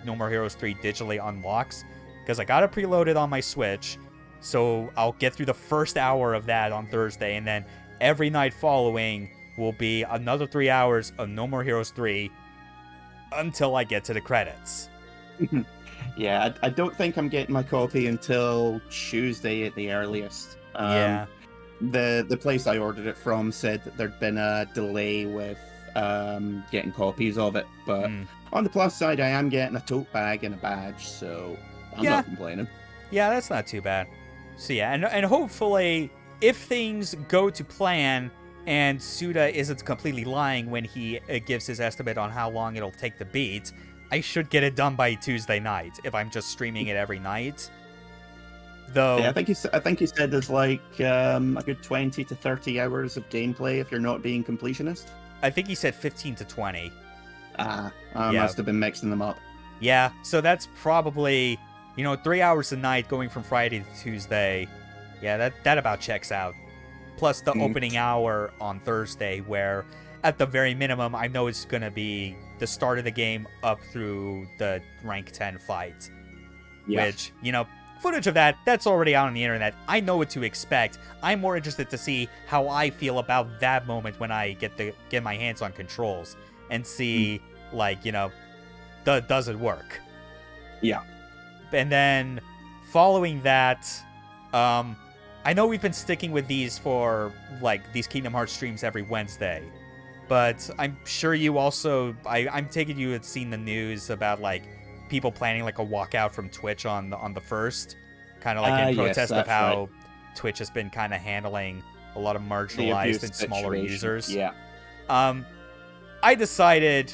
No More Heroes 3 digitally unlocks. Because I got it preloaded on my Switch, so I'll get through the first hour of that on Thursday, and then every night following will be another 3 hours of No More Heroes 3 until I get to the credits. Yeah, I don't think I'm getting my copy until Tuesday at the earliest. Yeah. The place I ordered it from said that there'd been a delay with getting copies of it, but on the plus side, I am getting a tote bag and a badge, so I'm not complaining. Yeah, that's not too bad. So yeah, and hopefully, if things go to plan, and Suda isn't completely lying when he gives his estimate on how long it'll take to beat, I should get it done by Tuesday night if I'm just streaming it every night. Though, yeah, I think he said there's like a good 20 to 30 hours of gameplay if you're not being completionist. I think he said 15 to 20. I must have been mixing them up. Yeah, so that's probably 3 hours a night going from Friday to Tuesday. Yeah, that about checks out. Plus the opening hour on Thursday, where at the very minimum, I know it's going to be the start of the game up through the rank 10 fight. Yeah. Which, footage of that's already out on the internet. I know what to expect. I'm more interested to see how I feel about that moment when I get my hands on controls and see, does it work? Yeah. And then following that, I know we've been sticking with these for, like, these Kingdom Hearts streams every Wednesday, but I'm sure you also, I'm taking you had seen the news about, like, people planning, like, a walkout from Twitch on the 1st, kind of like in protest of how Twitch has been kind of handling a lot of marginalized and smaller users. Yeah. I decided,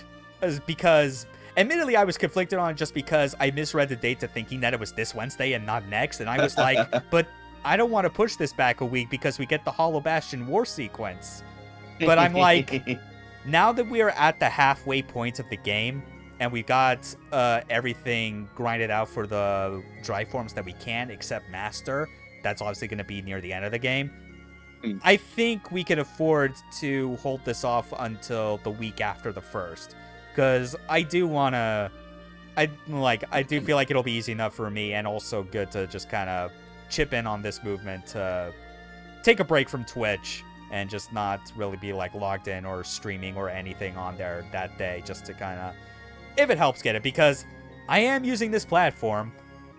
because, admittedly, I was conflicted on it just because I misread the date to thinking that it was this Wednesday and not next, and I was like, but I don't want to push this back a week because we get the Hollow Bastion war sequence. But I'm like, now that we are at the halfway point of the game, and we've got everything grinded out for the dry forms that we can, except Master, that's obviously going to be near the end of the game, I think we can afford to hold this off until the week after the 1st. Because I do want to... I do feel like it'll be easy enough for me, and also good to just kind of chip in on this movement to take a break from Twitch and just not really be like logged in or streaming or anything on there that day, just to kind of, if it helps, get it, because I am using this platform.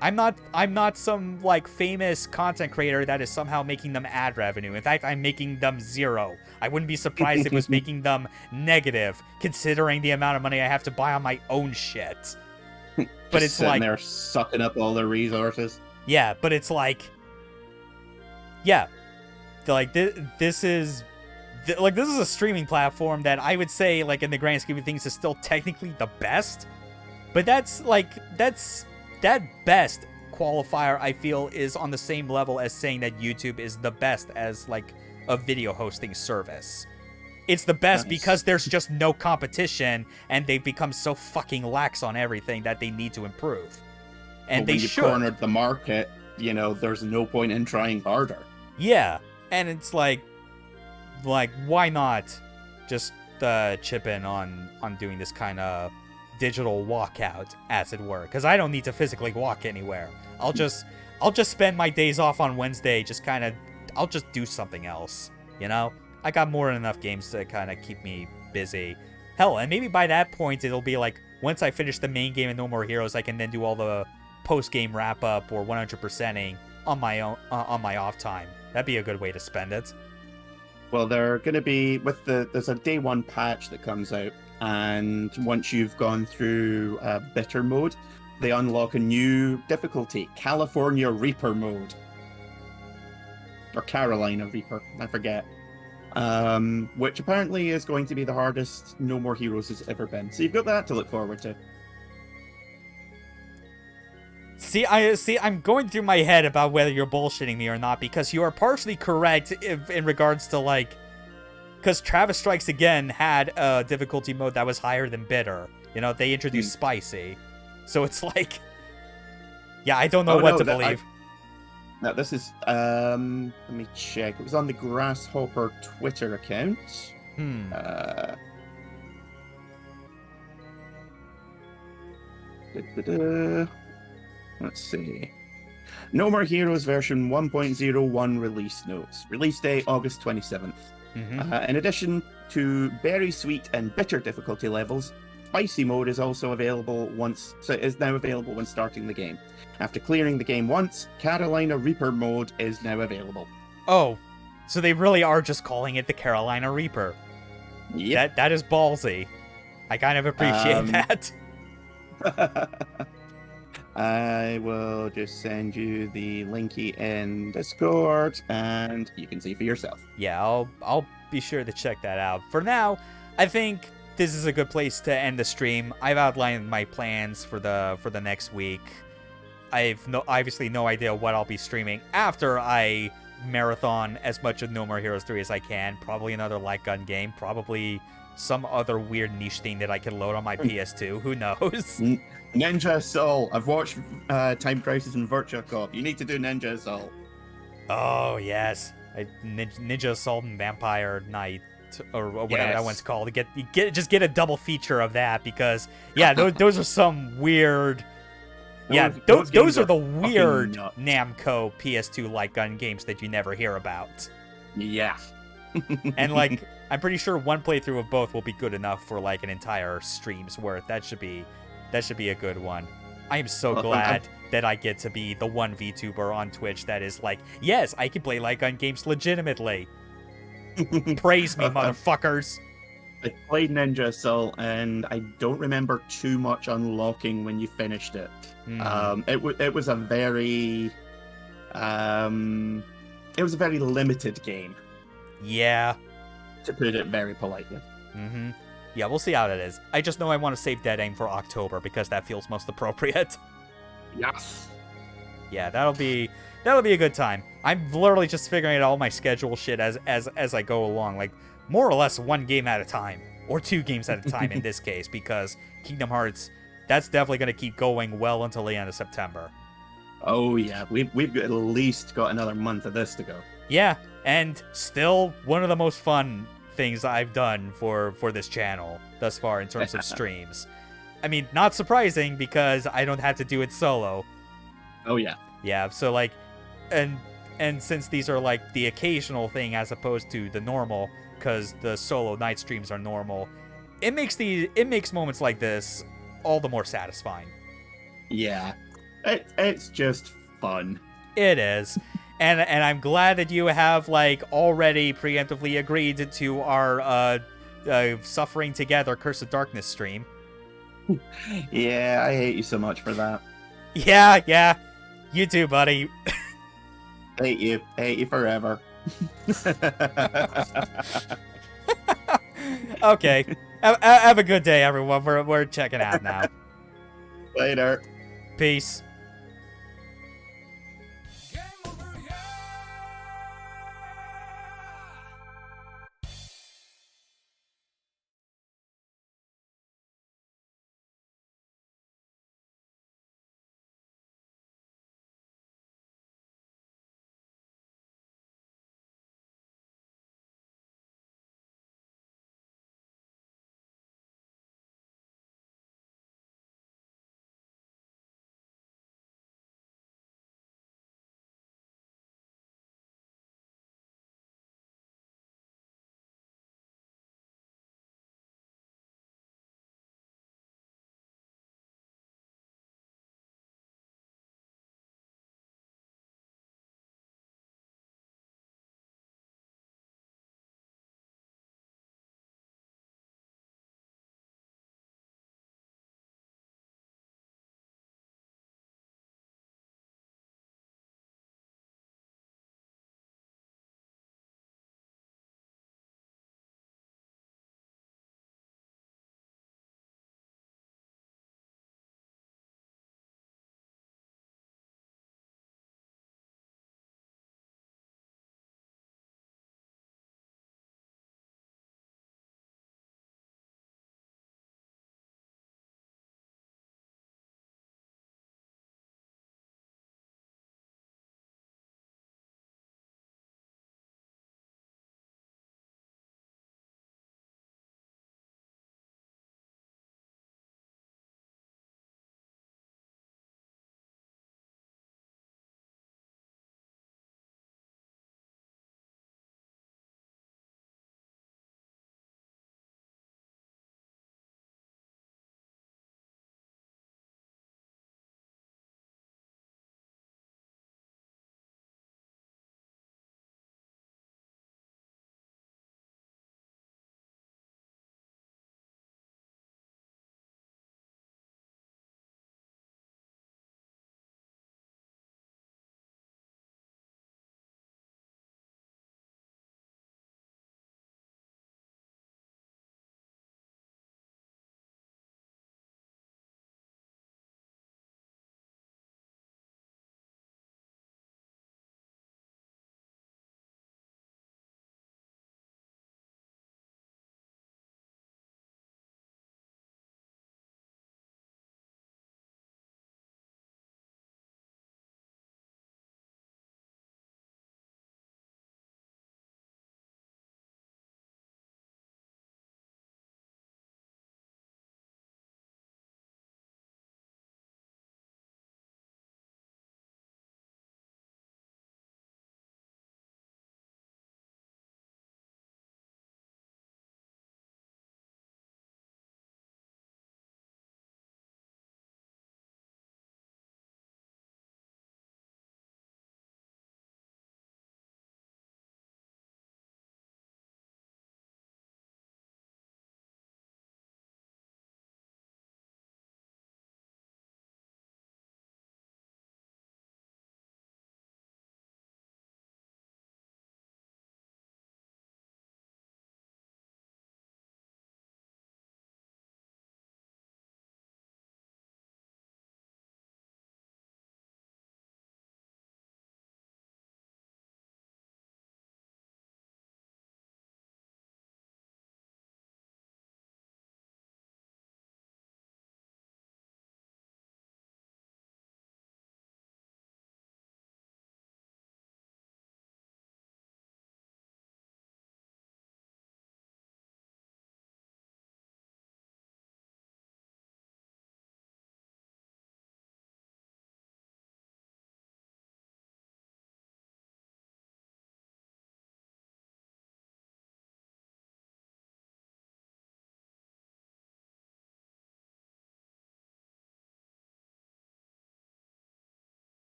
I'm not some like famous content creator that is somehow making them ad revenue. In fact, I'm making them zero. I wouldn't be surprised if it was making them negative, considering the amount of money I have to buy on my own shit. But it's like they're sucking up all the resources. Yeah, but it's like, yeah, like this is a streaming platform that I would say, like, in the grand scheme of things, is still technically the best. But that best qualifier, I feel, is on the same level as saying that YouTube is the best as like a video hosting service. It's the best because there's just no competition, and they've become so fucking lax on everything that they need to improve. And when they you cornered the market, there's no point in trying harder. Yeah, and it's like why not just chip in on doing this kind of digital walkout, as it were? Because I don't need to physically walk anywhere. I'll just spend my days off on Wednesday, I'll just do something else. I got more than enough games to kind of keep me busy. Hell, and maybe by that point it'll be like, once I finish the main game and No More Heroes, I can then do all the post-game wrap-up or 100%ing on my own on my off time. That'd be a good way to spend it. Well, they're going to be there's a day one patch that comes out, and once you've gone through bitter mode, they unlock a new difficulty, California Reaper mode, or Carolina Reaper, I forget, which apparently is going to be the hardest No More Heroes has ever been. So you've got that to look forward to. I'm going through my head about whether you're bullshitting me or not, because you are partially correct in regards to, like, because Travis Strikes Again had a difficulty mode that was higher than bitter. They introduced spicy. So it's like, yeah, I don't know what to believe. Now, this is, let me check. It was on the Grasshopper Twitter account. Let's see. No More Heroes version 1.01 release notes. Release date August 27th. In addition to berry sweet and bitter difficulty levels, spicy mode is also available is now available when starting the game. After clearing the game once, Carolina Reaper mode is now available. Oh, so they really are just calling it the Carolina Reaper. Yep. That is ballsy. I kind of appreciate that. I will just send you the linky in Discord, and you can see for yourself. Yeah, I'll be sure to check that out. For now, I think this is a good place to end the stream. I've outlined my plans for the next week. I've obviously no idea what I'll be streaming after I marathon as much of No More Heroes 3 as I can. Probably another light gun game. Probably some other weird niche thing that I can load on my PS2. Who knows? Ninja Assault. I've watched Time Crisis and Virtua Cop. You need to do Ninja Assault. Oh, yes. Ninja Assault and Vampire Knight, or whatever that one's called. Just get a double feature of that, because, yeah, those are some weird... Those are the weird Namco PS2 light gun games that you never hear about. Yeah. And, like, I'm pretty sure one playthrough of both will be good enough for, like, an entire stream's worth. That should be a good one. I am so glad that I get to be the one VTuber on Twitch that is like, yes, I can play like gun games legitimately. Praise me, motherfuckers. I played Ninja Assault, and I don't remember too much unlocking when you finished it. It was a very limited game. Yeah. To put it very politely. Mm-hmm. Yeah, we'll see how that is. I just know I want to save Dead Aim for October because that feels most appropriate. Yes. Yeah, that'll be a good time. I'm literally just figuring out all my schedule shit as I go along, like more or less one game at a time, or 2 games at a time in this case, because Kingdom Hearts, that's definitely going to keep going well until the end of September. Oh yeah, we've at least got another month of this to go. Yeah, and still one of the most fun things I've done for this channel thus far in terms of streams. I mean, not surprising because I don't have to do it solo. Oh yeah. Yeah, so like, and since these are like the occasional thing as opposed to the normal, because the solo night streams are normal, it makes moments like this all the more satisfying. Yeah, it's just fun. It is. And I'm glad that you have like already preemptively agreed to our Suffering Together Curse of Darkness stream. Yeah, I hate you so much for that. Yeah. You too, buddy. Hate you forever. Okay. Have a good day, everyone. We're checking out now. Later. Peace.